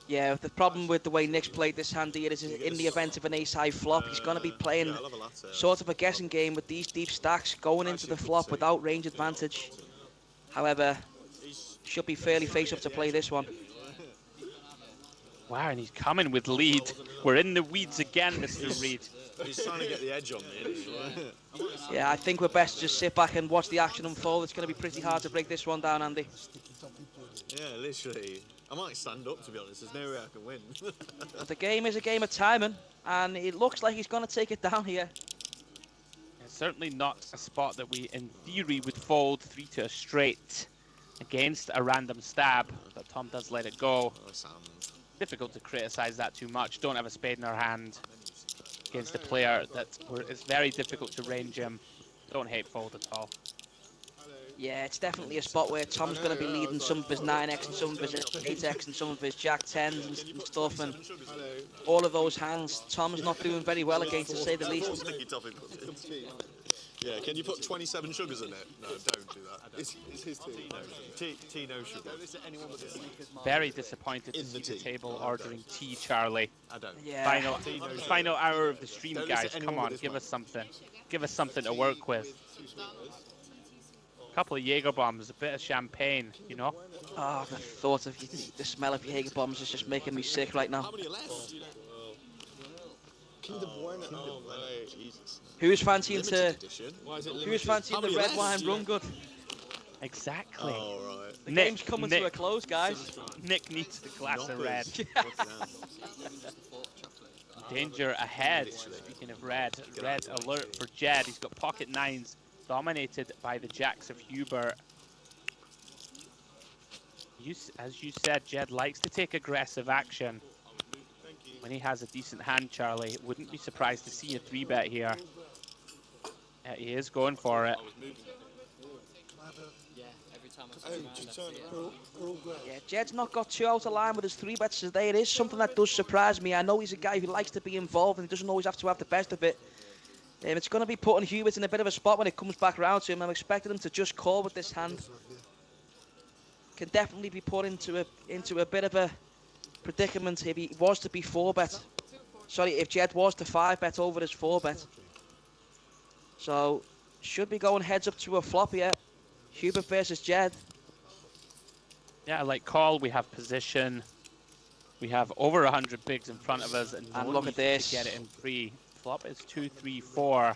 Yeah, the problem with the way Nik's played this hand here is in the event of an ace-high flop, he's going to be playing sort of a guessing game with these deep stacks going into the flop without range advantage. However, should be fairly face-up to play this one. Wow, and he's coming with lead. We're in the weeds again, Mr. Reed. He's trying to get the edge on me. Yeah, I think we're best to just sit back and watch the action unfold. It's going to be pretty hard to break this one down, Andy. Yeah, literally. I might stand up, to be honest. There's no way I can win. But the game is a game of timing, and it looks like he's going to take it down here. It's certainly not a spot that we, in theory, would fold 3 to a straight against a random stab, but Tom does let it go. Difficult to criticize that too much. Don't have a spade in our hand against a player that it's very difficult to range him. Don't hate fold at all. Yeah, it's definitely a spot where Tom's going to be leading some of his 9x and some of his 8x and some of his jack 10s and stuff, and all of those hands Tom's not doing very well against, to say the least. Yeah, can you put 27 sugars in it? No, don't do that. It's his tea. Tea, no sugar. Very disappointed to see the table ordering tea, Charlie. I don't. Yeah. Final hour of the stream, guys. Come on, give us something. Give us something to work with. A couple of Jaeger bombs, a bit of champagne, you know? Oh, the thought of the smell of Jaeger bombs is just making me sick right now. How many left? Kinder Bueno. Oh, Jesus. Who's fancying the Many red wine rum good? Exactly. Oh, right. The game's coming to a close, guys. Nik needs the glass of red. Danger ahead. Speaking of red alert for Jed. He's got pocket nines dominated by the jacks of Hubert. As you said, Jed likes to take aggressive action. When he has a decent hand, Charlie, wouldn't be surprised to see a 3-bet here. Yeah, he is going for it. Yeah, Jed's not got too out of line with his 3-bets today. It is something that does surprise me. I know he's a guy who likes to be involved and he doesn't always have to have the best of it. It's going to be putting Hubert in a bit of a spot when it comes back round to him. I'm expecting him to just call with this hand. Can definitely be put into a bit of a predicament if he was to be 4-bet. Sorry, if Ged was to 5-bet over his 4-bet. So, should be going heads up to a flop here. Hubert versus Ged. Yeah, like call, we have position. We have over 100 bigs in front of us, and look at this. To get it in free. Flop is 2, 3, 4.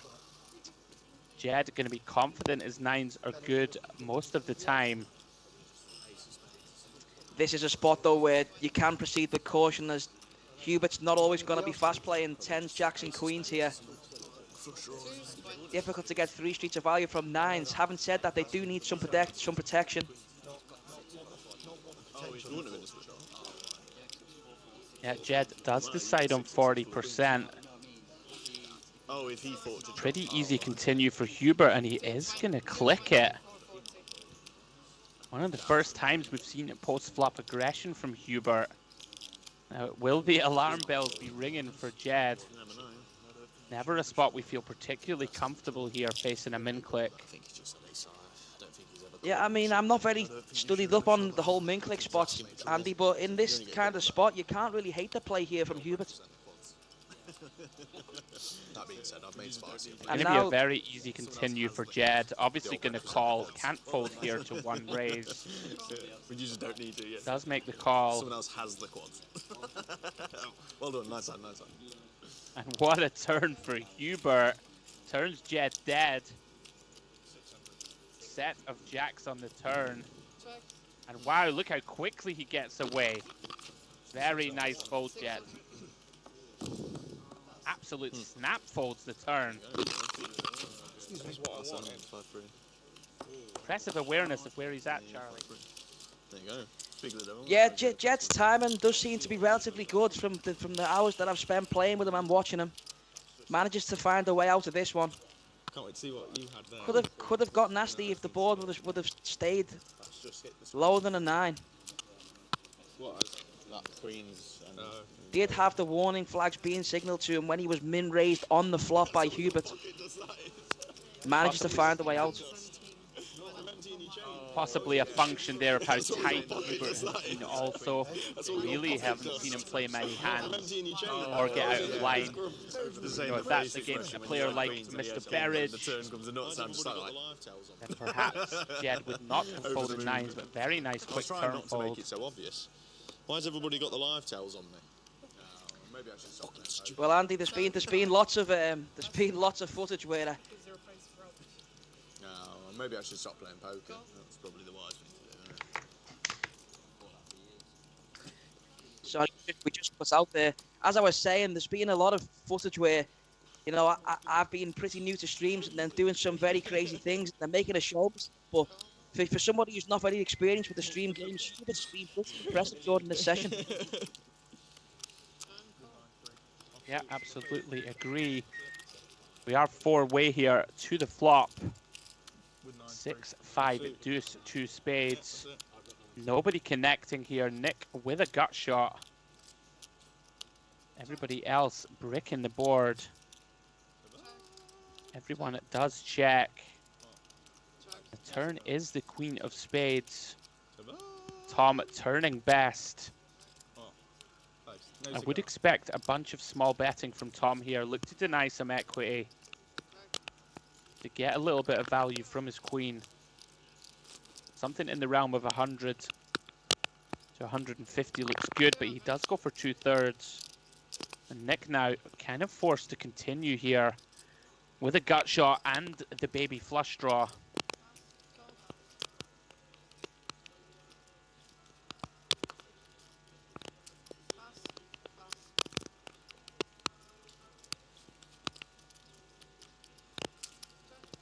Ged going to be confident his 9s are good most of the time. This is a spot though where you can proceed with caution, as Hubert's not always going to be fast playing 10s, jacks and queens here. Difficult to get 3 streets of value from 9s. Having said that, they do need some protection. Yeah, Ged does decide on 40%. Oh, if he thought to Pretty easy continue for Hubert, and he is going to click it. One of the first times we've seen post-flop aggression from Hubert. Now, will the alarm bells be ringing for Ged? Never a spot we feel particularly comfortable here facing a min click. Yeah, I mean, I'm not very studied up on the whole min click spots, Andy, but in this kind of spot, you can't really hate the play here from Hubert. That being said, I've made spicy. Going to be a very easy continue for Ged. Obviously going to call. Can't fold here to 1 raise. We just don't need to. Yeah. Does make the call. Someone else has the quads. Well done, nice hand, nice hand. And what a turn for Hubert. Turns Ged dead. Set of jacks on the turn. And wow, look how quickly he gets away. Very nice fold, Ged. Absolute snap folds the turn. Impressive awareness of where he's at, Charlie. There you go. Speak of the devil. Yeah, Jed's timing does seem to be relatively good from the hours that I've spent playing with him and watching him. Manages to find a way out of this one. Can't wait to see what you had there. Could have got nasty if the board would have stayed lower than a 9. What? That queen's. Did have the warning flags being signalled to him when he was min raised on the flop by Hubert. Manages to find a way out. Possibly a function there of how tight Hubert has been also. Really haven't seen him play many hands or get out of line. So if that's against a player like Mr. Berridge, then perhaps Ged would not have folded 9s, but very nice quick turn to make fold. it so obvious. Why has everybody got the live tails on me? Maybe I should stop that. Well, Andy, there's been lots of footage where. No, maybe I should stop playing poker. That's probably the wise thing to do. So we just put out there. As I was saying, there's been a lot of footage where, you know, I've been pretty new to streams and then doing some very crazy things and then making a show. But for somebody who's not very experienced with the stream games, Hubert's been pretty impressive during this session. Yeah, absolutely agree. We are 4-way here to the flop. 6, 5, deuce, 2 spades. Nobody connecting here. Nik with a gut shot. Everybody else bricking the board. Everyone does check. The turn is the queen of spades. Tom turning best. I would expect a bunch of small betting from Tom here. Look to deny some equity to get a little bit of value from his queen. Something in the realm of 100 to 150 looks good, but he does go for 2/3. And Nik now kind of forced to continue here with a gut shot and the baby flush draw.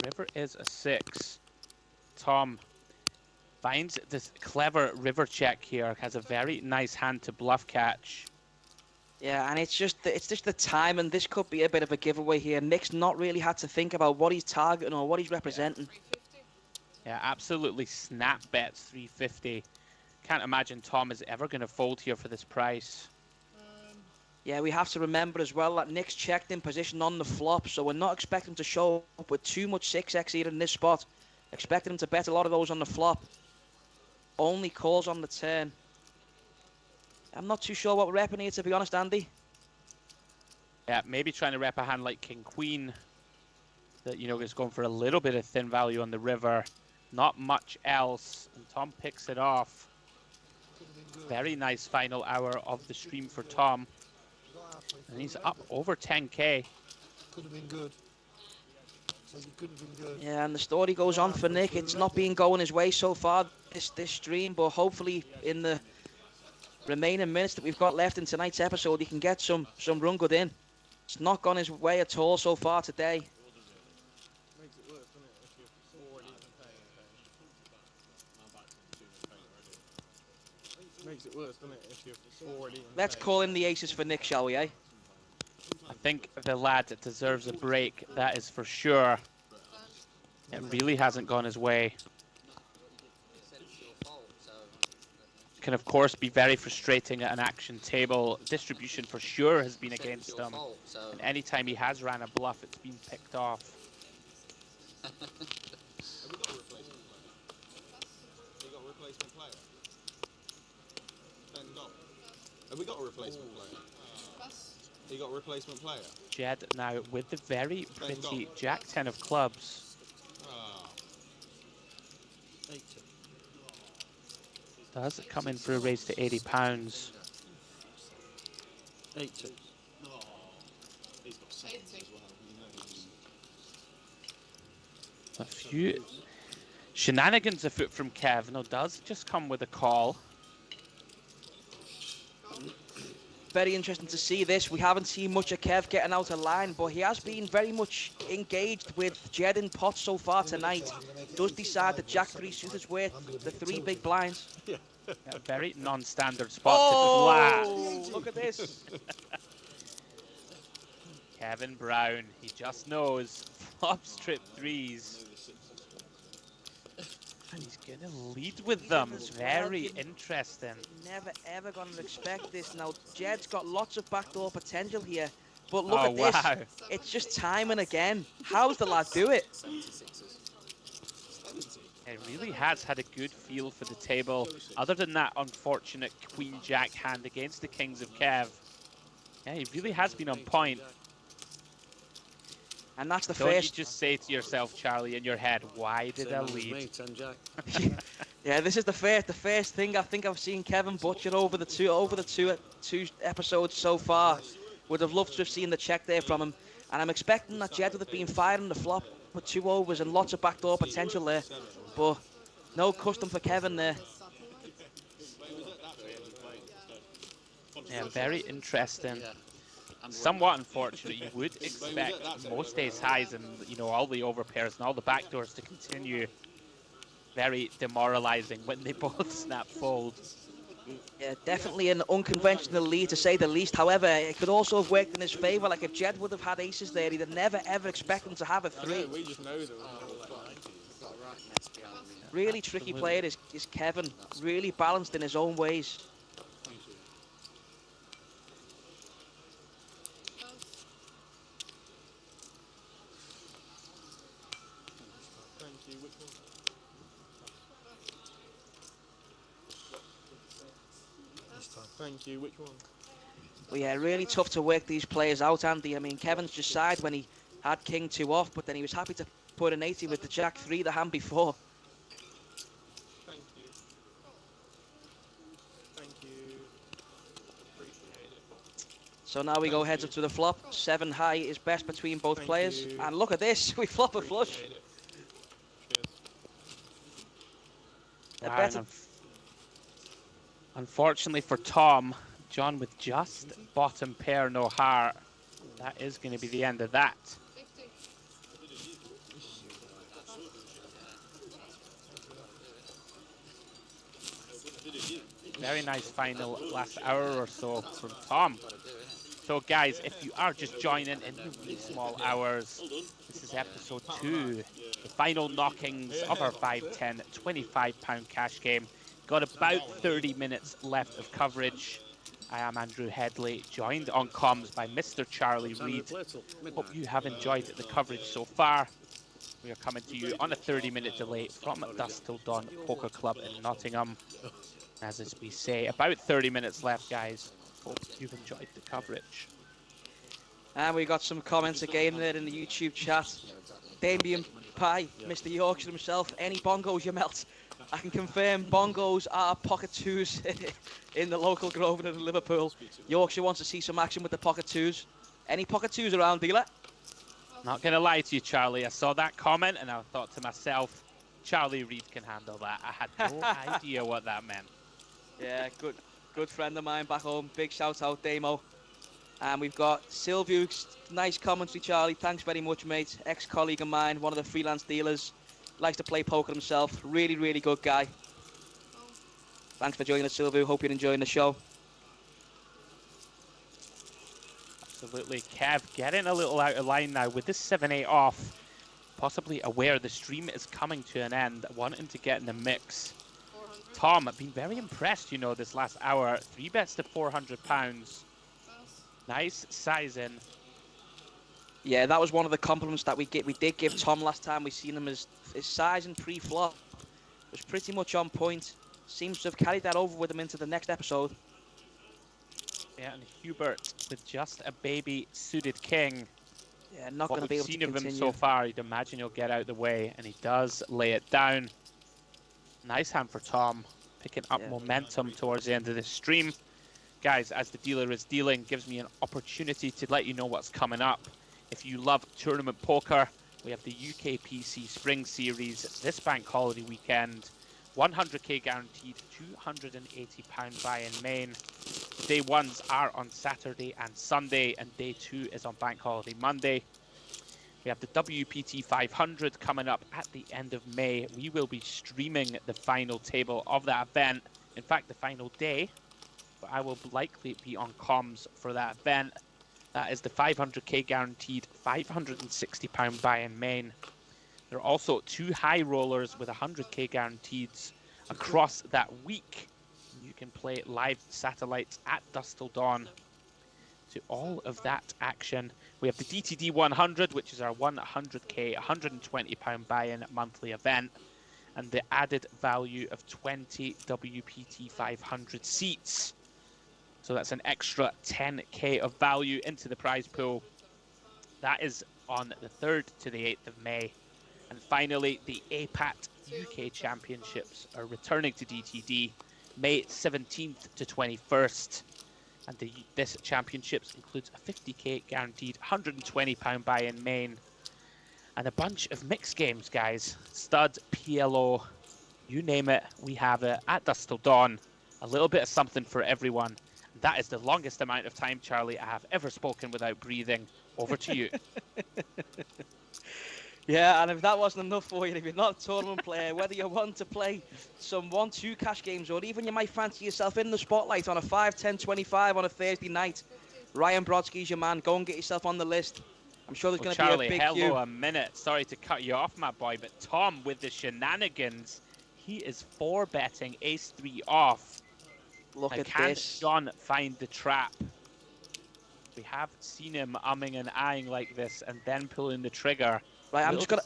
River is a 6. Tom finds this clever river check here. Has a very nice hand to bluff catch. Yeah, and it's just the time, and this could be a bit of a giveaway here. Nik's not really had to think about what he's targeting or what he's representing. Yeah, absolutely snap bets 350. Can't imagine Tom is ever going to fold here for this price. Yeah, we have to remember as well that Nik's checked in position on the flop, so we're not expecting him to show up with too much 6x here in this spot. Expecting him to bet a lot of those on the flop. Only calls on the turn. I'm not too sure what we're repping here, to be honest, Andy. Yeah, maybe trying to rep a hand like King Queen that, you know, is going for a little bit of thin value on the river. Not much else, and Tom picks it off. Very nice final hour of the stream for Tom. And he's up over 10k. Could have been good. So you could have been good. Yeah, and the story goes on for Nik. It's not been going his way so far this stream, but hopefully in the remaining minutes that we've got left in tonight's episode, he can get some run good in. It's not gone his way at all so far today. Makes it worse, doesn't it, if you're already paying. Makes it worse, doesn't it, if you're already Let's call in the aces for Nik, shall we, eh? I think the lad deserves a break, that is for sure. It really hasn't gone his way. Can of course be very frustrating at an action table. Distribution for sure has been against him. And anytime he has ran a bluff, it's been picked off. Have we got a replacement player? You got a replacement player? Ged now with the very pretty Jack 10 of clubs. Does it come in for a raise to £80? 8-2. A few shenanigans afoot from Kev. No, does just come with a call. Very interesting to see this. We haven't seen much of Kev getting out of line, but he has been very much engaged with Ged in pot so far tonight. Does decide that Jack 3 suit is worth the 3 big blinds. Yeah, very non-standard spot Oh, to flat. look at this. Kevin Brown, he just knows. Flop strip threes. And he's going to lead with them. Very interesting. Never ever going to expect this. Now, Jed's got lots of backdoor potential here, but look at this. It's just timing again. How's the lad do it? It really has had a good feel for the table. Other than that unfortunate Queen-Jack hand against the Kings of Kev. Yeah, he really has been on point. And that's the Don't first. you just say to yourself, Charlie, in your head, why did I lead? Yeah, this is the first thing I think I've seen Kevin butcher over the two episodes so far. Would have loved to have seen the check there from him, and I'm expecting that Ged would have been firing the flop with 2 overs and lots of backdoor potential there, but no custom for Kevin there. Yeah, very interesting. Somewhat unfortunate. You would expect most ace highs and, you know, all the overpairs and all the backdoors to continue. Very demoralizing when they both snap fold. Yeah, definitely an unconventional lead to say the least. However, it could also have worked in his favour. Like if Ged would have had aces there, he'd have never ever expect him to have a 3. We just know that. Really tricky player is Kevin. Really balanced in his own ways. Thank you, which one? Well, yeah, really tough to work these players out, Andy. I mean, Kevin's just side when he had King 2 off, but then he was happy to put an 80 with the Jack 3 the hand before. Thank you. Thank you. Appreciate it. So now we go heads up to the flop. 7 high is best between both players. And look at this, we flop a flush. Wow, unfortunately for Tom, John with just bottom pair, no heart. That is going to be the end of that. Very nice final last hour or so from Tom. So guys, if you are just joining in the wee small hours, this is episode 2, the final knockings of our 5-10 £25 cash game. Got about 30 minutes left of coverage, I am Andrew Hedley, joined on comms by Mr. Charlie Reed. Hope you have enjoyed the coverage so far. We are coming to you on a 30-minute delay from Dusk Till Dawn Poker Club in Nottingham. As we say, about 30 minutes left, guys. Hope you've enjoyed the coverage. And we got some comments again there in the YouTube chat. Damien Pie, Mr. Yorkshire himself, any bongos you melt? I can confirm bongos are pocket twos in the local Grosvenor in Liverpool. Yorkshire wants to see some action with the pocket twos. Any pocket twos around, dealer? Not going to lie to you, Charlie. I saw that comment and I thought to myself, Charlie Reed can handle that. I had no idea what that meant. Yeah, good friend of mine back home. Big shout out, Damo. And we've got Silvius. Nice commentary, Charlie. Thanks very much, mate. Ex-colleague of mine, one of the freelance dealers. Likes to play poker himself. Really, really good guy. Thanks for joining us, Silvius. Hope you're enjoying the show. Absolutely. Kev getting a little out of line now with this 7-8 off. Possibly aware the stream is coming to an end. Wanting to get in the mix. Tom, I've been very impressed, you know, this last hour. 3 bets to £400. Nice sizing. Yeah, that was one of the compliments that we did give Tom last time. We seen him as his sizing pre-flop was pretty much on point. Seems to have carried that over with him into the next episode. Yeah, and Hubert with just a baby suited king. Yeah, not going to be able to continue. What we've seen of him so far, you'd imagine he'll get out the way, and he does lay it down. Nice hand for Tom, picking up momentum towards the end of this stream. Guys, as the dealer is dealing, gives me an opportunity to let you know what's coming up. If you love tournament poker, we have the UK PC Spring Series this bank holiday weekend. 100k guaranteed, £280 buy-in main. Day ones are on Saturday and Sunday, and day 2 is on bank holiday Monday. We have the WPT 500 coming up at the end of May. We will be streaming the final table of that event. In fact, the final day. But I will likely be on comms for that event. That is the 500k guaranteed, £560 buy-in main. There are also 2 high rollers with 100k guarantees across that week. You can play live satellites at Dusk Till Dawn. To all of that action, we have the DTD 100, which is our 100k, £120 buy-in monthly event, and the added value of 20 WPT 500 seats. So that's an extra 10k of value into the prize pool. That is on the 3rd to the 8th of May. And finally, the APAT UK Championships are returning to DTD May 17th to 21st. And this championships includes a 50k guaranteed, £120 buy-in main. And a bunch of mixed games, guys. Stud, PLO, you name it, we have it at Dusk Till Dawn. A little bit of something for everyone. That is the longest amount of time, Charlie, I have ever spoken without breathing. Over to you. Yeah, and if that wasn't enough for you, if you're not a tournament player, whether you want to play some 1-2 cash games, or even you might fancy yourself in the spotlight on a 5, 10, 25 on a Thursday night, Ryan Brodsky's your man. Go and get yourself on the list. I'm sure there's going to be a big Charlie, queue. hello, a minute. Sorry to cut you off, my boy, but Tom with the shenanigans, he is 4-betting ace-3 off. Look at can this. John find the trap? We have seen him umming and eyeing like this and then pulling the trigger. Right, I'm just gonna.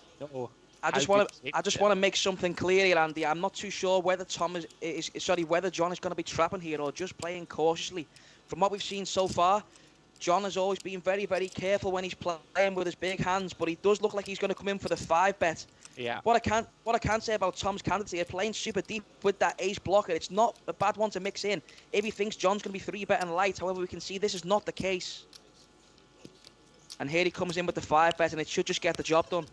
I just want to make something clear here, Andy. I'm not too sure whether whether John is going to be trapping here or just playing cautiously. From what we've seen so far, John has always been very, very careful when he's playing with his big hands, but he does look like he's going to come in for the 5-bet. Yeah. What I can say about Tom's candidacy, playing super deep with that ace blocker, it's not a bad one to mix in. If he thinks John's going to be 3-betting light, however, we can see this is not the case. And here he comes in with the 5-bet, and it should just get the job done.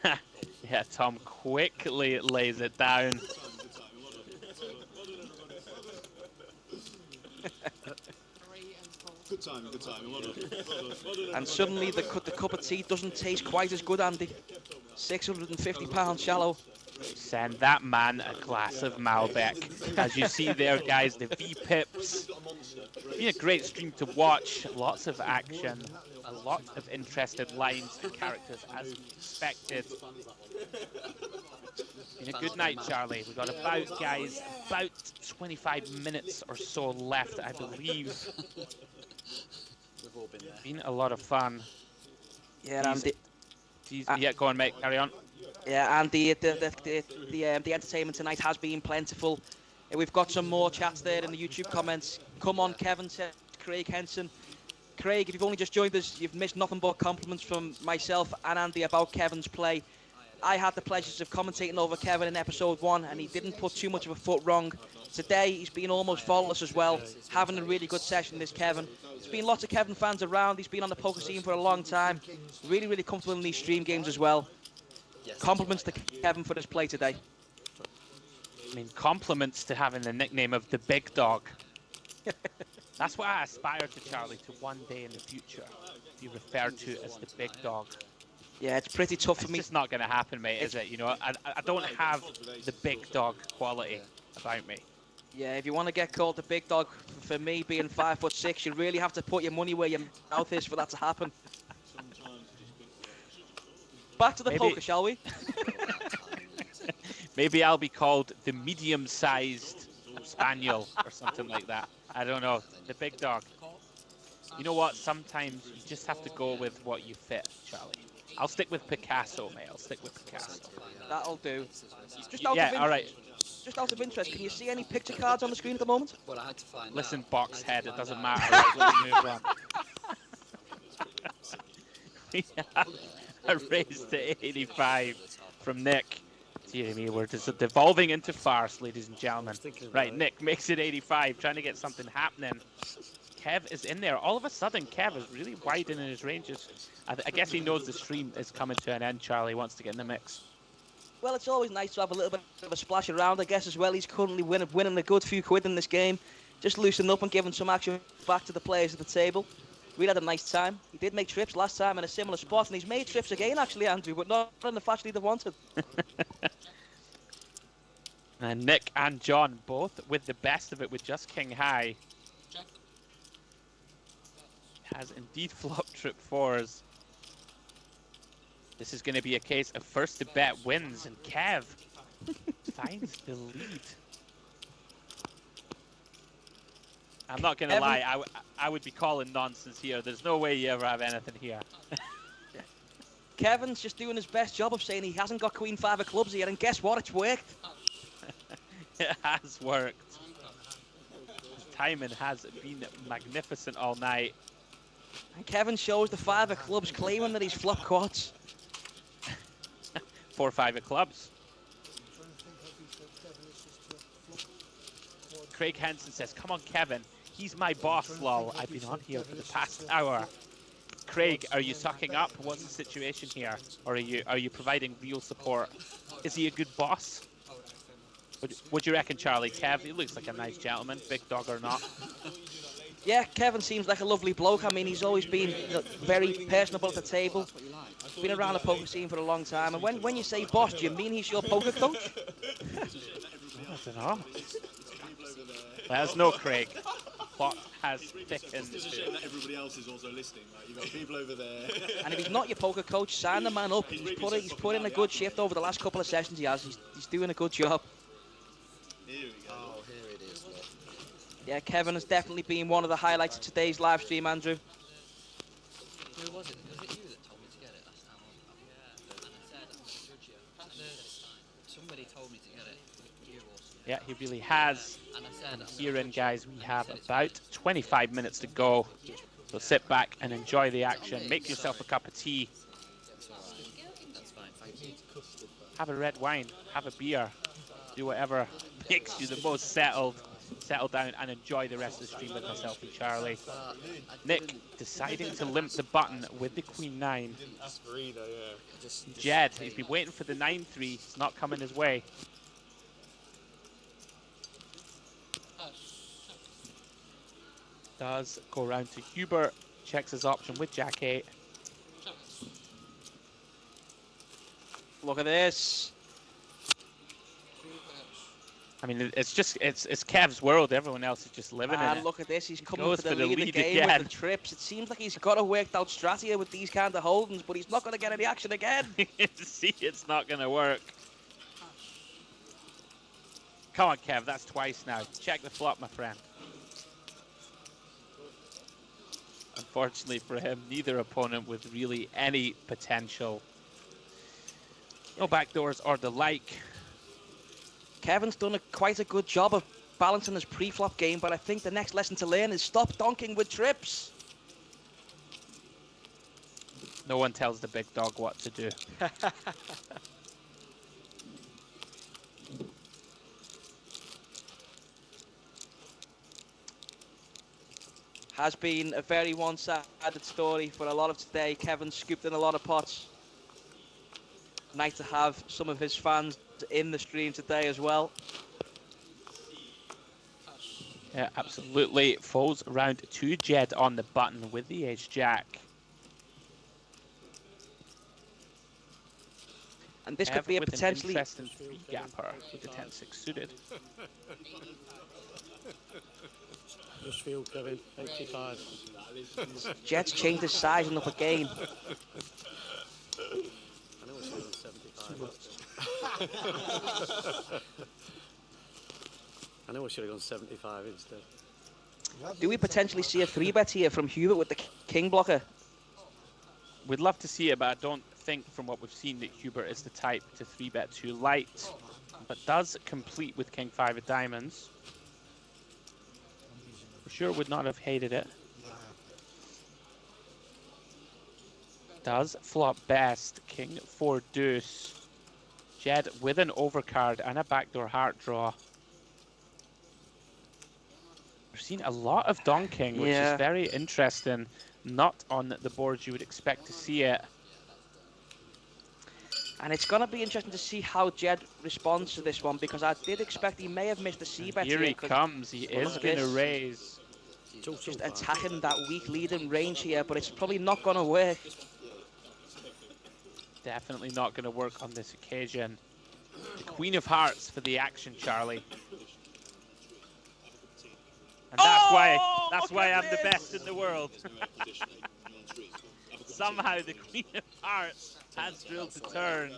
Yeah, Tom quickly lays it down. Good time. And suddenly the cup of tea doesn't taste quite as good, Andy. £650 shallow. Send that man a glass of Malbec. As you see there, guys, the V-pips. Been a great stream to watch. Lots of action. lot of interested lines and characters as we expected. In a good night, Charlie. We've got about 25 minutes or so left, I believe. We've all been there. Been a lot of fun. Yeah, yeah, go on, mate. Carry on. Yeah, and the entertainment tonight has been plentiful. We've got some more chats there in the YouTube comments. Come on, Kevin, said Craig Henson. Craig, if you've only just joined us, you've missed nothing but compliments from myself and Andy about Kevin's play. I had the pleasures of commentating over Kevin in episode 1, and he didn't put too much of a foot wrong. Today, he's been almost faultless as well, having a really good session, this Kevin. There's been lots of Kevin fans around. He's been on the poker scene for a long time. Really, really comfortable in these stream games as well. Compliments to Kevin for his play today. I mean, compliments to having the nickname of the Big Dog. That's what I aspire to, Charlie, to one day in the future be referred to as the Big Dog. Yeah, it's pretty tough for me. It's just not going to happen, mate, is it? You know, I don't have the Big Dog quality about me. Yeah, if you want to get called the Big Dog, for me being 5'6", you really have to put your money where your mouth is for that to happen. Back to the poker, shall we? Maybe I'll be called the medium-sized spaniel or something like that. I don't know. The Big Dog. You know what? Sometimes you just have to go with what you fit, Charlie. I'll stick with Picasso, mate. I'll stick with Picasso. That'll do. All right. Just out of interest, can you see any picture cards on the screen at the moment? Well, I had to find Listen, out. box head, it doesn't matter. Let's move on. We have a raise to 85 from Nick. Dear me, we're just devolving into farce, ladies and gentlemen. Right, Nick makes it 85, trying to get something happening. Kev is in there. All of a sudden, Kev is really widening his ranges. I guess he knows the stream is coming to an end, Charlie. He wants to get in the mix. Well, it's always nice to have a little bit of a splash around, I guess, as well. He's currently winning a good few quid in this game. Just loosening up and giving some action back to the players at the table. We had a nice time. He did make trips last time in a similar spot, and he's made trips again, actually, Andrew, but not in the fashion he'd have wanted. And Nick and John both with the best of it with just King High. Has indeed flopped trip fours. This is going to be a case of first to bet wins, and Kev finds the lead. I'm not going to lie, I would be calling nonsense here. There's no way you ever have anything here. Kevin's just doing his best job of saying he hasn't got Queen 5 of clubs here, and guess what? It's worked. It has worked. His timing has been magnificent all night. And Kevin shows the 5 of clubs, claiming that he's flopped quads. 4 or 5 of clubs. Craig Henson says, come on, Kevin. He's my boss, lol. I've been on here for the past hour. Craig, are you sucking up? What's the situation here? Or are you providing real support? Is he a good boss? What do you reckon, Charlie? Kev, he looks like a nice gentleman, Big Dog or not. Yeah, Kevin seems like a lovely bloke. I mean, he's always been very personable at the table. Been around the poker scene for a long time. And when you say boss, do you mean he's your poker coach? I don't know. There's no Craig. Plot has thickened. Everybody else is also listening. Like, you've got people over there. And if he's not your poker coach, sign the man up. He's put in a good shift over the last couple of sessions he has. He's doing a good job. Here we go. Oh, here it is. Look. Yeah, Kevin has definitely been one of the highlights of today's live stream, Andrew. Who was it? Was it you that told me to get it last time? Yeah. And I said I'm going to judge you. And somebody told me to get it. You also. Yeah, he really has. And I said, Here in, guys, we have about 25 minutes to go. So sit back and enjoy the action. Make yourself a cup of tea. That's all right. That's fine. Thank you. Have a red wine. Have a beer. Do whatever makes you the most settled. Settle down and enjoy the rest of the stream with myself and Charlie. Nick deciding to limp the button with the Queen 9. Ged, he's been waiting for the 9-3. It's not coming his way. Does go round to Hubert. Checks his option with Jack 8. Look at this. I mean, it's Kev's world. Everyone else is just living in And it. look at this. He's coming goes for the lead of the game again. with the trips. It seems like he's got a worked out strategy with these kind of holdings, but he's not going to get any action again. See, it's not going to work. Come on, Kev. That's twice now. Check the flop, my friend. Unfortunately for him, neither opponent with really any potential. No backdoors or the like. Kevin's done quite a good job of balancing his pre-flop game, but I think the next lesson to learn is stop donking with trips. No one tells the big dog what to do. Has been a very one-sided story for a lot of today. Kevin scooped in a lot of pots. Nice to have some of his fans in the stream today as well. Yeah, absolutely. Falls round to Ged on the button with the ace-jack. And this could be a with potentially... an interesting three-gapper with the 10-6 suited. Just feel, Kevin. 85. Jed's changed his sizing up again. I know it's 75. I know I should have gone 75 instead. Do we potentially see a 3-bet here from Hubert with the king blocker? We'd love to see it, but I don't think from what we've seen that Hubert is the type to 3-bet too light, but does complete with king 5 of diamonds. For sure would not have hated it. Does flop best, king 4 deuce. Ged with an overcard and a backdoor heart draw. We've seen a lot of donking, which is very interesting. Not on the boards you would expect to see it. And it's going to be interesting to see how Ged responds to this one, because I did expect he may have missed the c-bet here. Here he comes. He is going to raise. Just attacking that weak leading range here, but it's probably not going to work. Definitely not going to work on this occasion. The Queen of Hearts for the action, Charlie. And that's why I'm the best in the world. Somehow the Queen of Hearts has drilled the turn.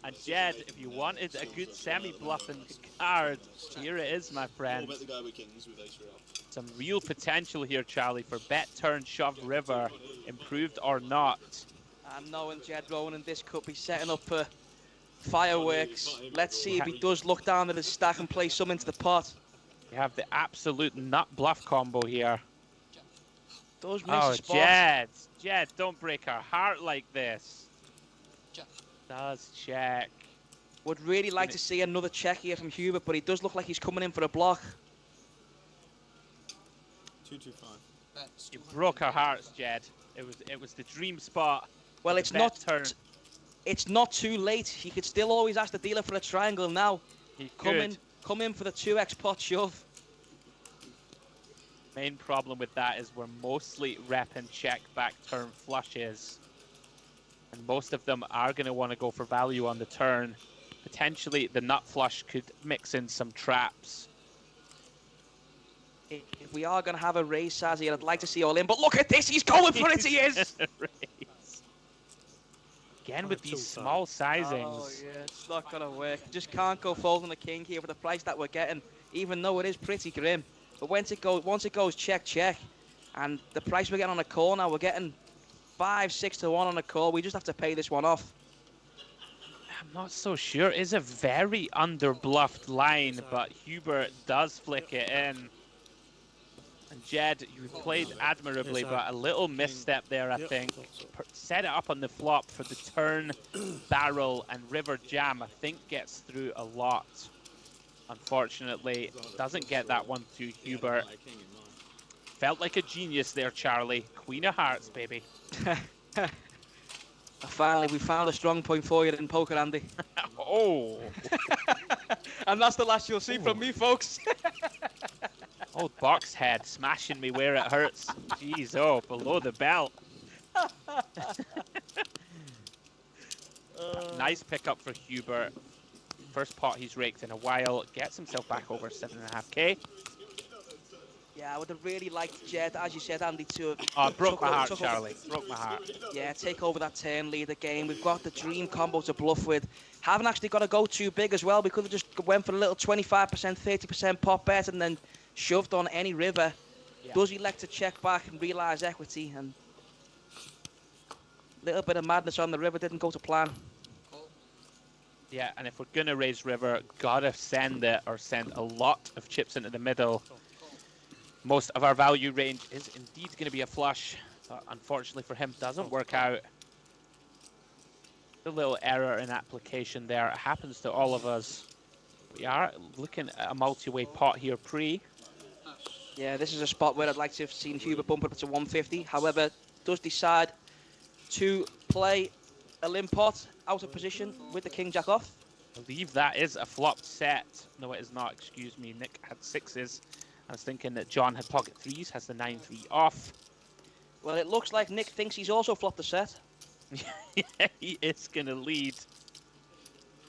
And Ged, if you wanted a good semi-bluffing card, here it is, my friend. Some real potential here, Charlie, for bet, turn, shove, river, improved or not. And knowing Ged Ronan, this could be setting up for fireworks. Let's see if he does look down at his stack and play some into the pot. You have the absolute nut bluff combo here. Does miss a spot. Ged, don't break our heart like this. Does check. Would really like to see another check here from Hubert, but he does look like he's coming in for a block. 225. You broke our hearts, Ged. It was the dream spot. Well, it's not turn. It's not too late. He could still always ask the dealer for a triangle now. He could. Come in for the 2x pot shove. Main problem with that is we're mostly rep and check back turn flushes. And most of them are going to want to go for value on the turn. Potentially the nut flush could mix in some traps. If we are going to have a raise size here, I'd like to see all in. But look at this, he's going for it, he is! Again with these small sizings. Oh yeah, it's not going to work. Just can't go folding the king here for the price that we're getting, even though it is pretty grim. But once it goes check, check, and the price we're getting on a call now, we're getting 5-6 to 1 on a call. We just have to pay this one off. I'm not so sure. It's a very under-bluffed line, but Hubert does flick it in. And Ged, you played admirably, but a little misstep there, I think. Set it up on the flop for the turn, barrel, and river jam. I think gets through a lot. Unfortunately, doesn't get that one to Hubert. Felt like a genius there, Charlie. Queen of Hearts, baby. Finally, we found a strong point for you in poker, Andy. Oh. And that's the last you'll see from me, folks. Old box head smashing me where it hurts. Jeez, oh, below the belt. Nice pickup for Hubert. First pot he's raked in a while. Gets himself back over 7.5k. Yeah, I would have really liked Ged, as you said, Andy, to Oh, broke my heart, took Charlie. Broke my heart. Yeah, take over that turn lead again. We've got the dream combo to bluff with. Haven't actually got to go too big as well. We could have just went for a little 25%, 30% pot bet and then shoved on any river. Yeah. Does elect to check back and realise equity, and a little bit of madness on the river didn't go to plan. Yeah, and if we're going to raise river, gotta send it, or send a lot of chips into the middle. Most of our value range is indeed going to be a flush, but unfortunately for him, doesn't work out. A little error in application there. It happens to all of us. We are looking at a multi-way pot here pre. Yeah, this is a spot where I'd like to have seen Hubert bump up to 150. However, does decide to play a limp pot out of position with the king jack off. I believe that is a flopped set. No, it is not. Excuse me. Nik had 6s. I was thinking that Jon had pocket 3s, has the 9-3 off. Well, it looks like Nik thinks he's also flopped a set. Yeah, he is going to lead.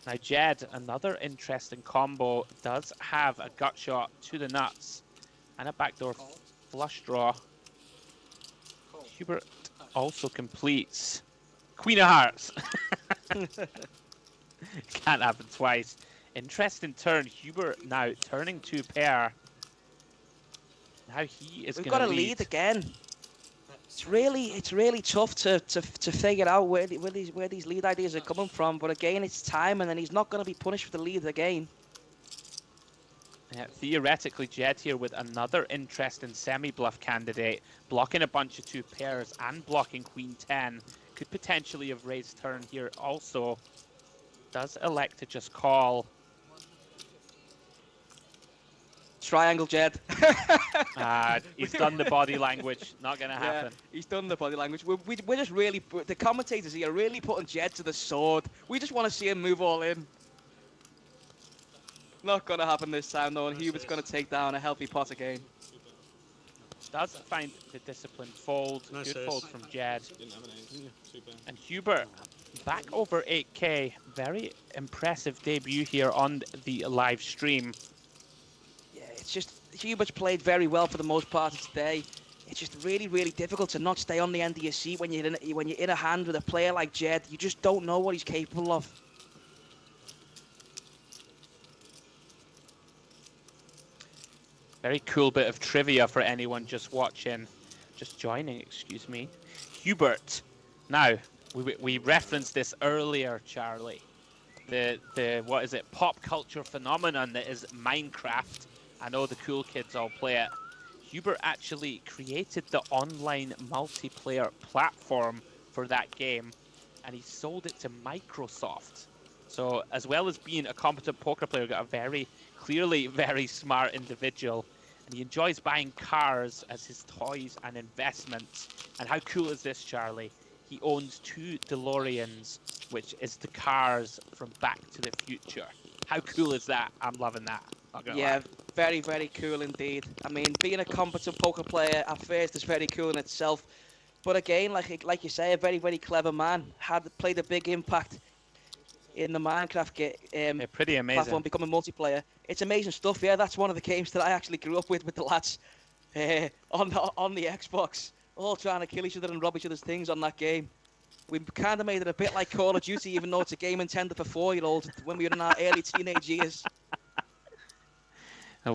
Now, Ged, another interesting combo, does have a gut shot to the nuts and a backdoor flush draw. Hubert also completes Queen of Hearts. Can't happen twice. Interesting turn. Hubert now turning 2 pair. Now he is going to lead. We've got to lead again. It's really tough to figure out where these lead ideas are coming from. But again, it's time, and then he's not going to be punished for the lead again. Yeah, theoretically, Ged here with another interesting semi-bluff candidate, blocking a bunch of 2 pairs and blocking Queen 10. Could potentially have raised turn here also. Does elect to just call. Triangle Ged. He's done the body language. Not going to happen. Yeah, he's done the body language. We're just really, the commentators here are really putting Ged to the sword. We just want to see him move all in. Not going to happen this time, though, and Hubert's going to take down a healthy pot again. Does find the disciplined fold. Nice Good ace. fold from Ged. Didn't have an ace. Super. And Hubert back over 8k. Very impressive debut here on the live stream. Yeah, it's just, Hubert's played very well for the most part today. It's just really difficult to not stay on the end of your seat when you're in a hand with a player like Ged. You just don't know what he's capable of. Very cool bit of trivia for anyone just watching, just joining, excuse me. Hubert. Now, we referenced this earlier, Charlie. The what is it, pop culture phenomenon that is Minecraft. I know the cool kids all play it. Hubert actually created the online multiplayer platform for that game, and he sold it to Microsoft. So as well as being a competent poker player, got a clearly very smart individual, and he enjoys buying cars as his toys and investments. And how cool is this, Charlie? He owns 2 DeLoreans, which is the cars from Back to the Future. How cool is that? I'm loving that. Yeah, very cool indeed. I mean, being a competent poker player at first is very cool in itself. But again, like you say, a very clever man, played a big impact in the Minecraft pretty amazing platform, becoming multiplayer. It's amazing stuff. Yeah, that's one of the games that I actually grew up with the lads on the Xbox, all trying to kill each other and rob each other's things on that game. We kind of made it a bit like Call of Duty, even though it's a game intended for 4-year-olds when we were in our early teenage years.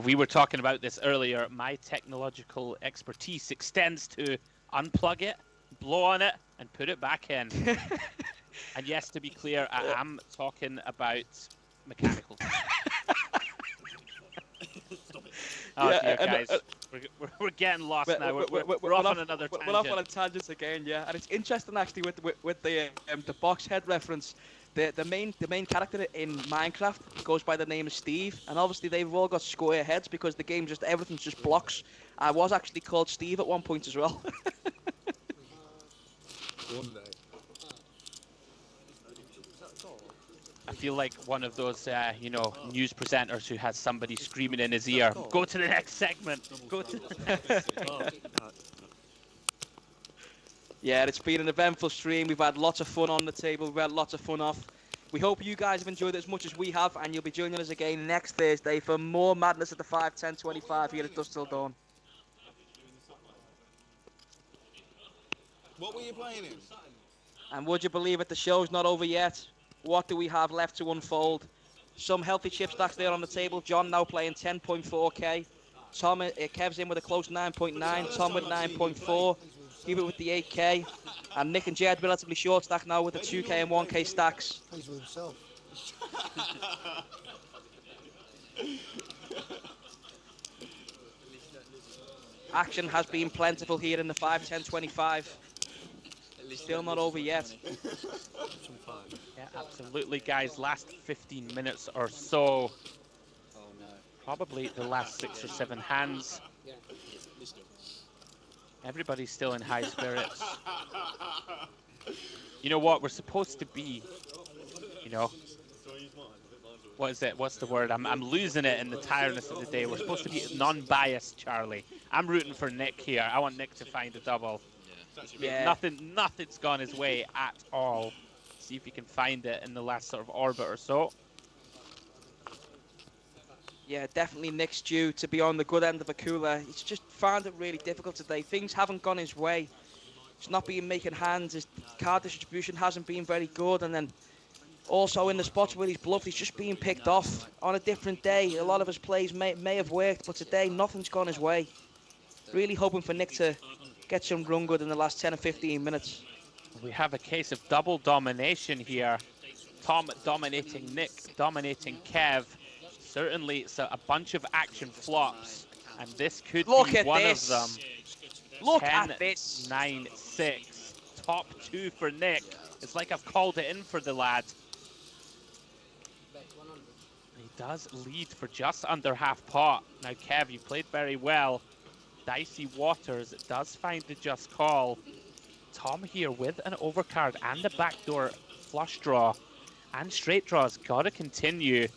We were talking about this earlier. My technological expertise extends to unplug it, blow on it, and put it back in. And yes, to be clear, I am talking about mechanical. Oh dear, guys. We're getting lost now. We're off on another tangent. We're off on a tangent again, yeah. And it's interesting actually with the box head reference. The main character in Minecraft goes by the name of Steve, and obviously they've all got square heads because the game everything's just blocks. I was actually called Steve at one point as well. One day. I feel like one of those, news presenters who has somebody screaming in his ear. Go to the next segment. Go to. Yeah, it's been an eventful stream. We've had lots of fun on the table. We've had lots of fun off. We hope you guys have enjoyed it as much as we have, and you'll be joining us again next Thursday for more madness at the 5, 10, 25 here at Dusk Till Dawn. What were you playing in? And would you believe it, the show's not over yet. What do we have left to unfold? Some healthy chip stacks there on the table. John now playing 10.4k. Tom, Kev's in with a close 9.9. Tom with 9.4. Hubert with the 8k. And Nik and Ged relatively short stack now with the 2k and 1k stacks. Pleased with himself. Action has been plentiful here in the 5, 10, 25. Still not over yet. Yeah, absolutely, guys. Last 15 minutes or so. Probably the last 6 or 7 hands. Everybody's still in high spirits. You know what? We're supposed to be, you know, what is it? What's the word? I'm losing it in the tiredness of the day. We're supposed to be non-biased, Charlie. I'm rooting for Nik here. I want Nik to find a double. Yeah. Nothing's gone his way at all. See if he can find it in the last sort of orbit or so. Yeah, definitely Nik's due to be on the good end of a cooler. He's just found it really difficult today. Things haven't gone his way. He's not been making hands. His card distribution hasn't been very good. And then also in the spots where he's bluffed, he's just being picked off. On a different day, a lot of his plays may have worked, but today nothing's gone his way. Really hoping for Nik to get some run good in the last 10 or 15 minutes. We have a case of double domination here. Tom dominating Nik, dominating Kev. Certainly it's a bunch of action flops, and this could be one of them. Look at this. 9-6. Top 2 for Nik. It's like I've called it in for the lad. He does lead for just under half pot. Now, Kev, you played very well. Dicey Waters does find the just call. Tom here with an overcard and a backdoor flush draw. And straight draws got to continue.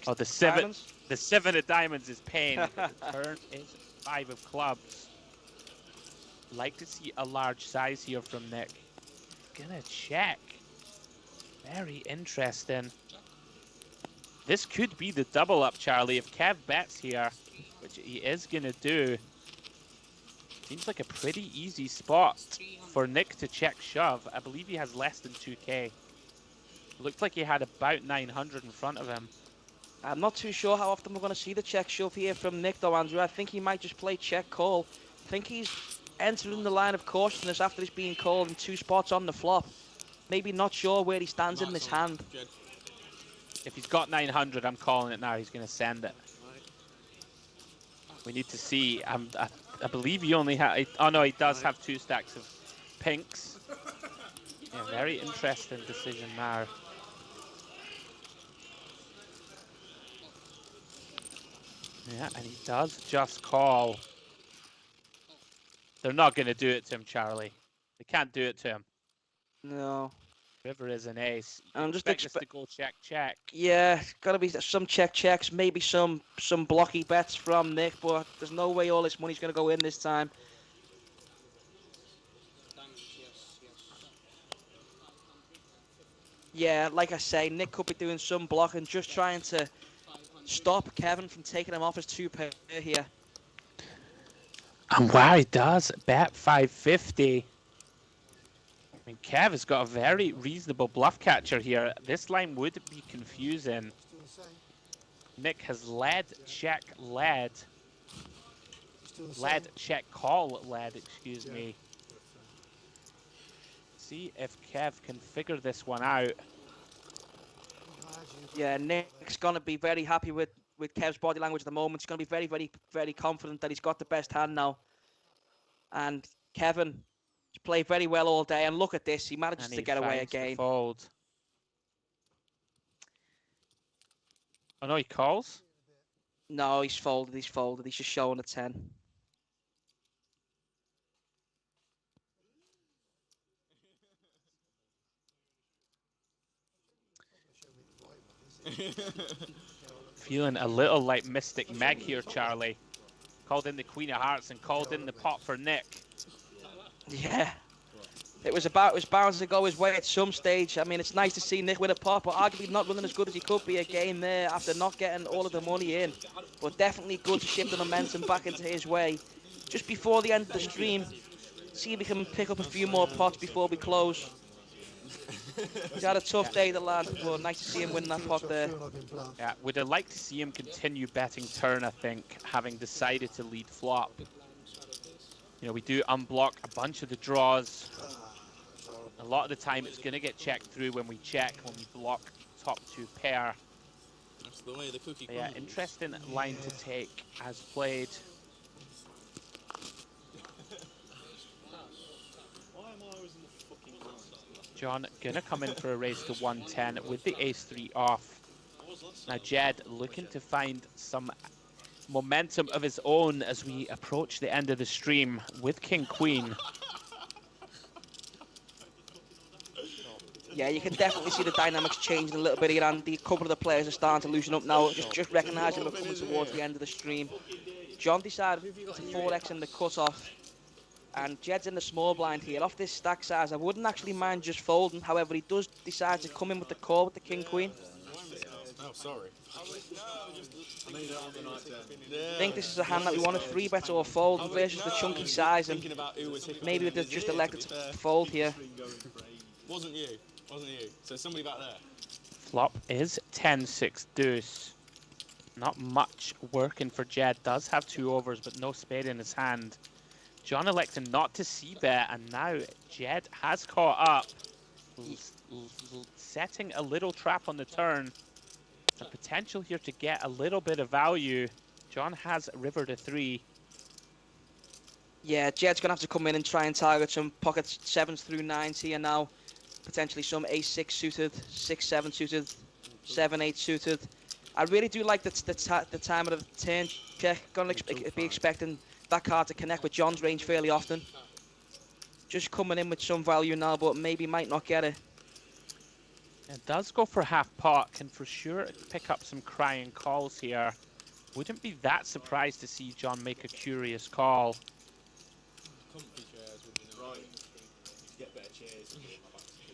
Oh, the 7 of diamonds is pain. The turn is 5 of clubs. Like to see a large size here from Nik. Gonna check. Very interesting. This could be the double up, Charlie. If Kev bets here, which he is gonna do, seems like a pretty easy spot for Nik to check shove. I believe he has less than 2k. Looked like he had about 900 in front of him. I'm not too sure how often we're going to see the check shove here from Nik, though, Andrew. I think he might just play check call. I think he's entering the line of cautiousness after he's being called in 2 spots on the flop. Maybe not sure where he stands in this hand. If he's got 900, I'm calling it now. He's going to send it. We need to see. I believe he only has... Oh, no, he does have 2 stacks of pinks. Yeah, very interesting decision now. Yeah, and he does just call. They're not going to do it to him, Charlie. They can't do it to him. No. River is an ace. I'm just expect us to go check. Yeah, got to be some checks, maybe some blocky bets from Nik, but there's no way all this money's going to go in this time. Yeah, like I say, Nik could be doing some blocking, just trying to stop Kevin from taking him off his 2 pair here. And wow, he does bet 550. I mean, Kev has got a very reasonable bluff catcher here. This line would be confusing. Nik has led, check, led. Led, check, call, led, excuse me. See if Kev can figure this one out. Yeah, Nik's going to be very happy with Kev's body language at the moment. He's going to be very, very, very confident that he's got the best hand now. And Kevin has played very well all day. And look at this. He manages to get away again. Fold. Oh, no, he calls? No, he's folded. He's folded. He's just showing a 10. Feeling a little like Mystic Meg here, Charlie. Called in the Queen of Hearts and called in the pot for Nik. Yeah. It was bound to go his way at some stage. I mean, it's nice to see Nik win a pot, but arguably not running as good as he could be a game there after not getting all of the money in. But definitely good to shift the momentum back into his way. Just before the end of the stream, see if we can pick up a few more pots before we close. He's had a tough day, the lad, but nice to see him win that pot there. Yeah, would have liked to see him continue betting turn, I think, having decided to lead flop. You know, we do unblock a bunch of the draws. A lot of the time it's going to get checked through when we block top 2 pair. That's the way the cookie Yeah, crumbles. interesting line to take as played. Jon gonna come in for a raise to 110 with the ace-3 off. Now Ged looking to find some momentum of his own as we approach the end of the stream with King-Queen. Yeah, you can definitely see the dynamics changing a little bit here, and a couple of the players are starting to loosen up now, just recognising we're coming towards the end of the stream. Jon decided to 4x in the cut-off, and Jed's in the small blind here. Off this stack size, I wouldn't actually mind just folding. However, he does decide to come in with the call with the King-Queen. Oh, sorry. I think this is a hand that we want to 3-bet or fold versus the chunky size, and maybe we've just elected to fold here. Wasn't you. So somebody back there. Flop is 10-6 deuce. Not much working for Ged. Does have 2 overs, but no spade in his hand. Jon electing not to c-bet, and now Ged has caught up, setting a little trap on the turn. The potential here to get a little bit of value. Jon has river to 3. Yeah, Jed's going to have to come in and try and target some pocket 7s through 9s here now. Potentially some ace-6 suited, 6-7 suited, 7-8 suited. I really do like the time of the turn check. Going to be expecting that card to connect with Jon's range fairly often. Just coming in with some value now, but maybe might not get it. It does go for half pot, can for sure pick up some crying calls here. Wouldn't be that surprised to see Jon make a curious call. Comfy chairs would be right. Get better chairs.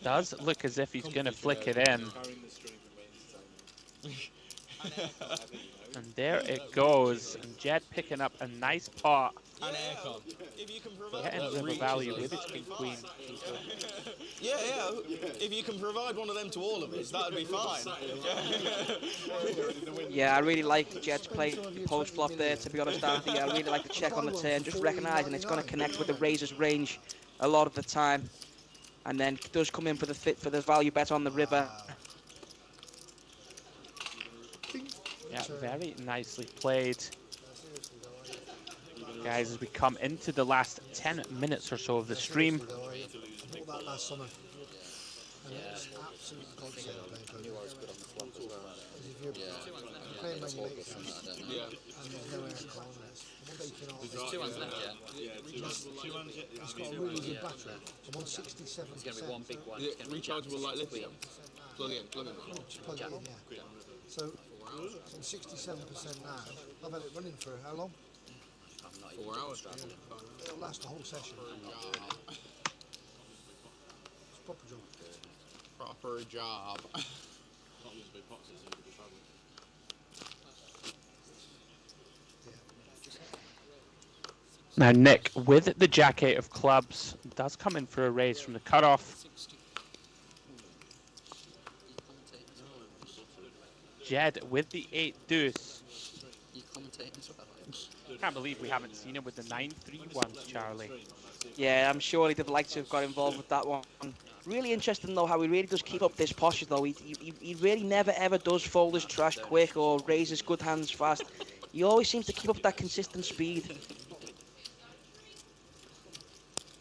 Does look as if he's going to flick it in. And there it goes. And Ged picking up a nice pot. And aircon. If you can provide Getting river value with his king-queen. Yeah. If you can provide one of them to all of us, that would be fine. Yeah, I really like Jed's play post-flop there, to be honest, Andy. I really like the check on the turn, just recognising it's going to connect with the raiser's range a lot of the time. And then does come in for the value bet on the river. Yeah, very nicely played. Guys, as we come into the last 10 minutes or so of the stream. I bought that last summer. And it was absolute godsend playing poker. As if you're playing when you make sense. And there's no aircon. There's 2 hands left yet. It's got a really good battery. I'm on 67%. There's going to be one big one. Is it rechargeable like lithium? Plug in. Plug it in, yeah. So it's on 67% now. I've had it running for how long? 4 hours. It'll last the whole session. It's a proper job. Proper job. Now Nik, with the jack-8 of clubs, does come in for a raise from the cutoff. Ged with the 8 deuce. You commentating as well? Can't believe we haven't seen him with the 9-3 ones, Charlie. Yeah, I'm sure he'd have liked to have got involved with that one. Really interesting though how he really does keep up this posture though. He really never ever does fold his trash quick or raise his good hands fast. He always seems to keep up that consistent speed.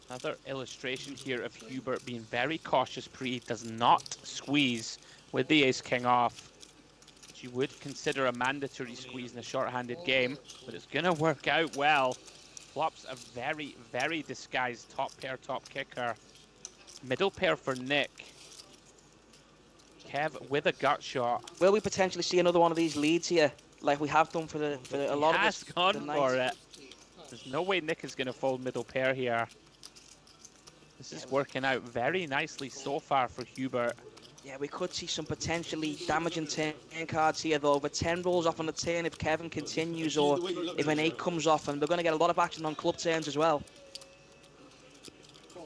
Another illustration here of Hubert being very cautious pre, does not squeeze with the ace-king off. Which you would consider a mandatory squeeze in a short-handed game, but it's going to work out well. Flops a very, very disguised top pair, top kicker. Middle pair for Nik. Kev with a gut shot. Will we potentially see another one of these leads here, like we have done for a lot of Has this? gone for it. There's no way Nik is going to fold middle pair here. This is working out very nicely so far for Hubert. Yeah, we could see some potentially damaging turn cards here, though. Over 10 rolls off on the turn if Kevin continues, or if an 8 comes off, and we're going to get a lot of action on club turns as well.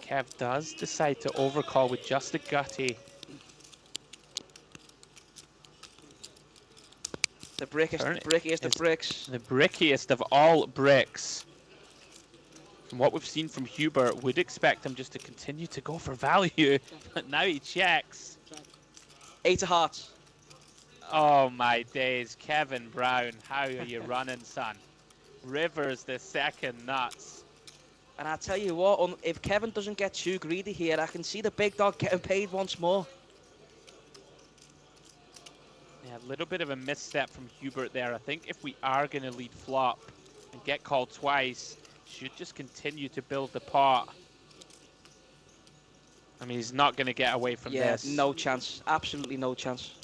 Kev does decide to overcall with just a gutty. The brickiest of bricks. The brickiest of all bricks. From what we've seen from Hubert, would expect him just to continue to go for value, but now he checks. 8 of hearts. Oh my days, Kevin Brown, how are you running, son? Rivers the second nuts. And I tell you what, if Kevin doesn't get too greedy here, I can see the big dog getting paid once more. Yeah, a little bit of a misstep from Hubert there. I think if we are going to lead flop and get called twice, should just continue to build the pot. I mean, he's not going to get away from this. Yeah, no chance. Absolutely no chance.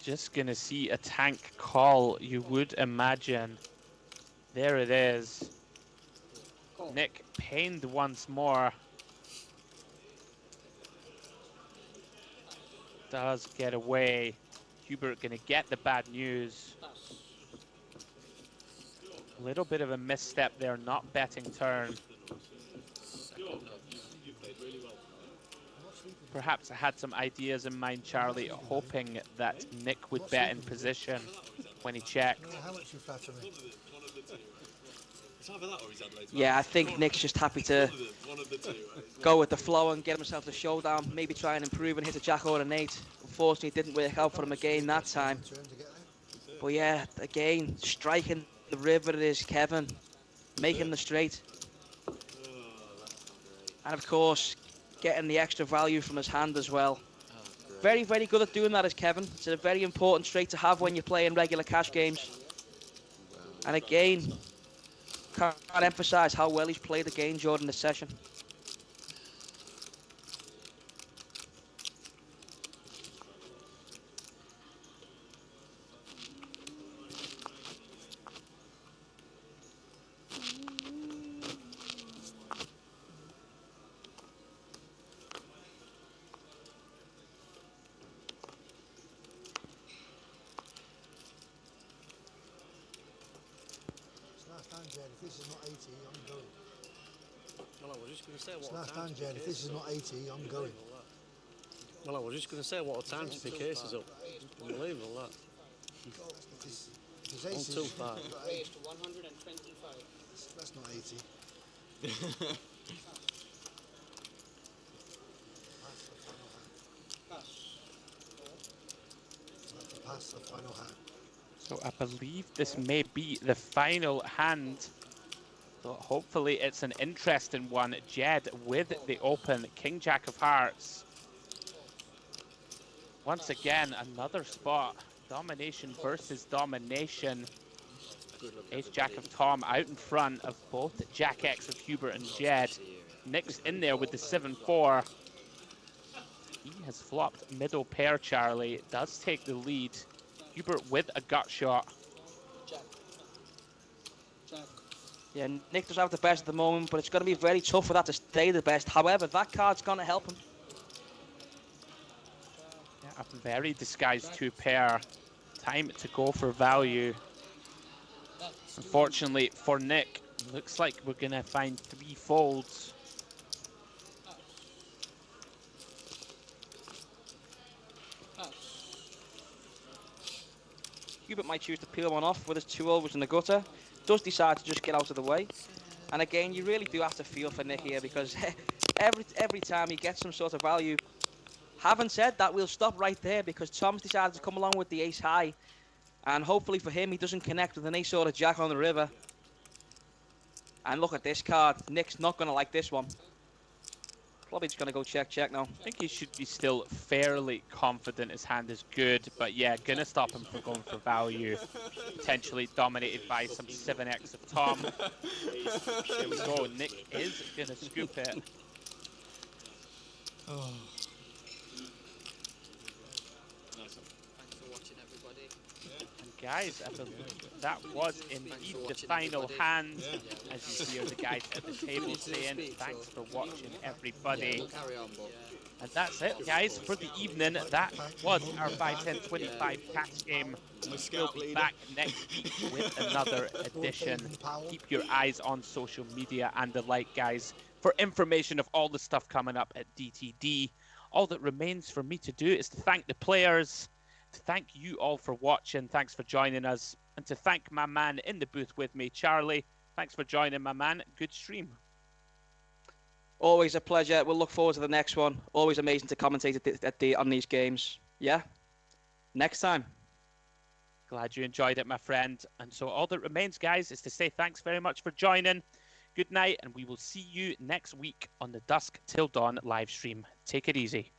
Just going to see a tank call, you would imagine. There it is. Nik pained once more. Does get away. Hubert going to get the bad news. A little bit of a misstep there, not betting turn. Perhaps I had some ideas in mind, Charlie, hoping that Nik would bet in position when he checked. How much you flatter me? Yeah, I think Nik's just happy to go with the flow and get himself the showdown. Maybe try and improve and hit a jack or an 8. Unfortunately, it didn't work out for him again that time. But yeah, again, striking the river is Kevin, making the straight. And of course, getting the extra value from his hand as well. Very, very good at doing that is Kevin. It's a very important straight to have when you're playing regular cash games. And again, can't emphasize how well he's played the game during the session. If this is not 80, I'm going. Well, I was just going to say what Last time, Jed, if this is not 80, I'm going. Well, I was just going to say what a time to pick cases up. Unbelievable, that. It's 80. 125. Raised to 125. That's not 80. Pass the final hand. So I believe this may be the final hand. So hopefully it's an interesting one. Ged with the open King Jack of Hearts. Once again, another spot. Domination versus domination. Ace Jack of Tom out in front of both Jack X of Hubert and Ged. Nik's in there with the 7-4. He has flopped middle pair, Charlie. Does take the lead. Hubert with a gut shot. Yeah, Nik does have the best at the moment, but it's going to be very tough for that to stay the best. However, that card's going to help him. Yeah, a very disguised 2-pair. Time to go for value. Unfortunately for Nik, looks like we're going to find 3 folds. Hubert might choose to peel one off with his 2 overs in the gutter. Does decide to just get out of the way. And again, you really do have to feel for Nik here, because every time he gets some sort of value. Having said that, we'll stop right there, because Tom's decided to come along with the ace high. And hopefully for him, he doesn't connect with an ace or a jack on the river. And look at this card. Nik's not going to like this one. Probably just going to go check now. I think he should be still fairly confident his hand is good, but yeah, gonna stop him from going for value. Potentially dominated by some 7x of Tom. Here we go, Nik is gonna scoop it. Oh. guys, I believe that was indeed the final hand. As you hear the guys at the table saying, thanks for watching, everybody. Carry on, but And that's it, guys, for the evening. That was our 5-10-25 catch game. We'll be back next week with another edition. Keep your eyes on social media and the like, guys, for information of all the stuff coming up at DTD. All that remains for me to do is to thank the players, to thank you all for watching. Thanks for joining us. And to thank my man in the booth with me, Charlie. Thanks for joining, my man. Good stream. Always a pleasure. We'll look forward to the next one. Always amazing to commentate on these games. Yeah. Next time. Glad you enjoyed it, my friend. And so all that remains, guys, is to say thanks very much for joining. Good night, and we will see you next week on the Dusk Till Dawn live stream. Take it easy.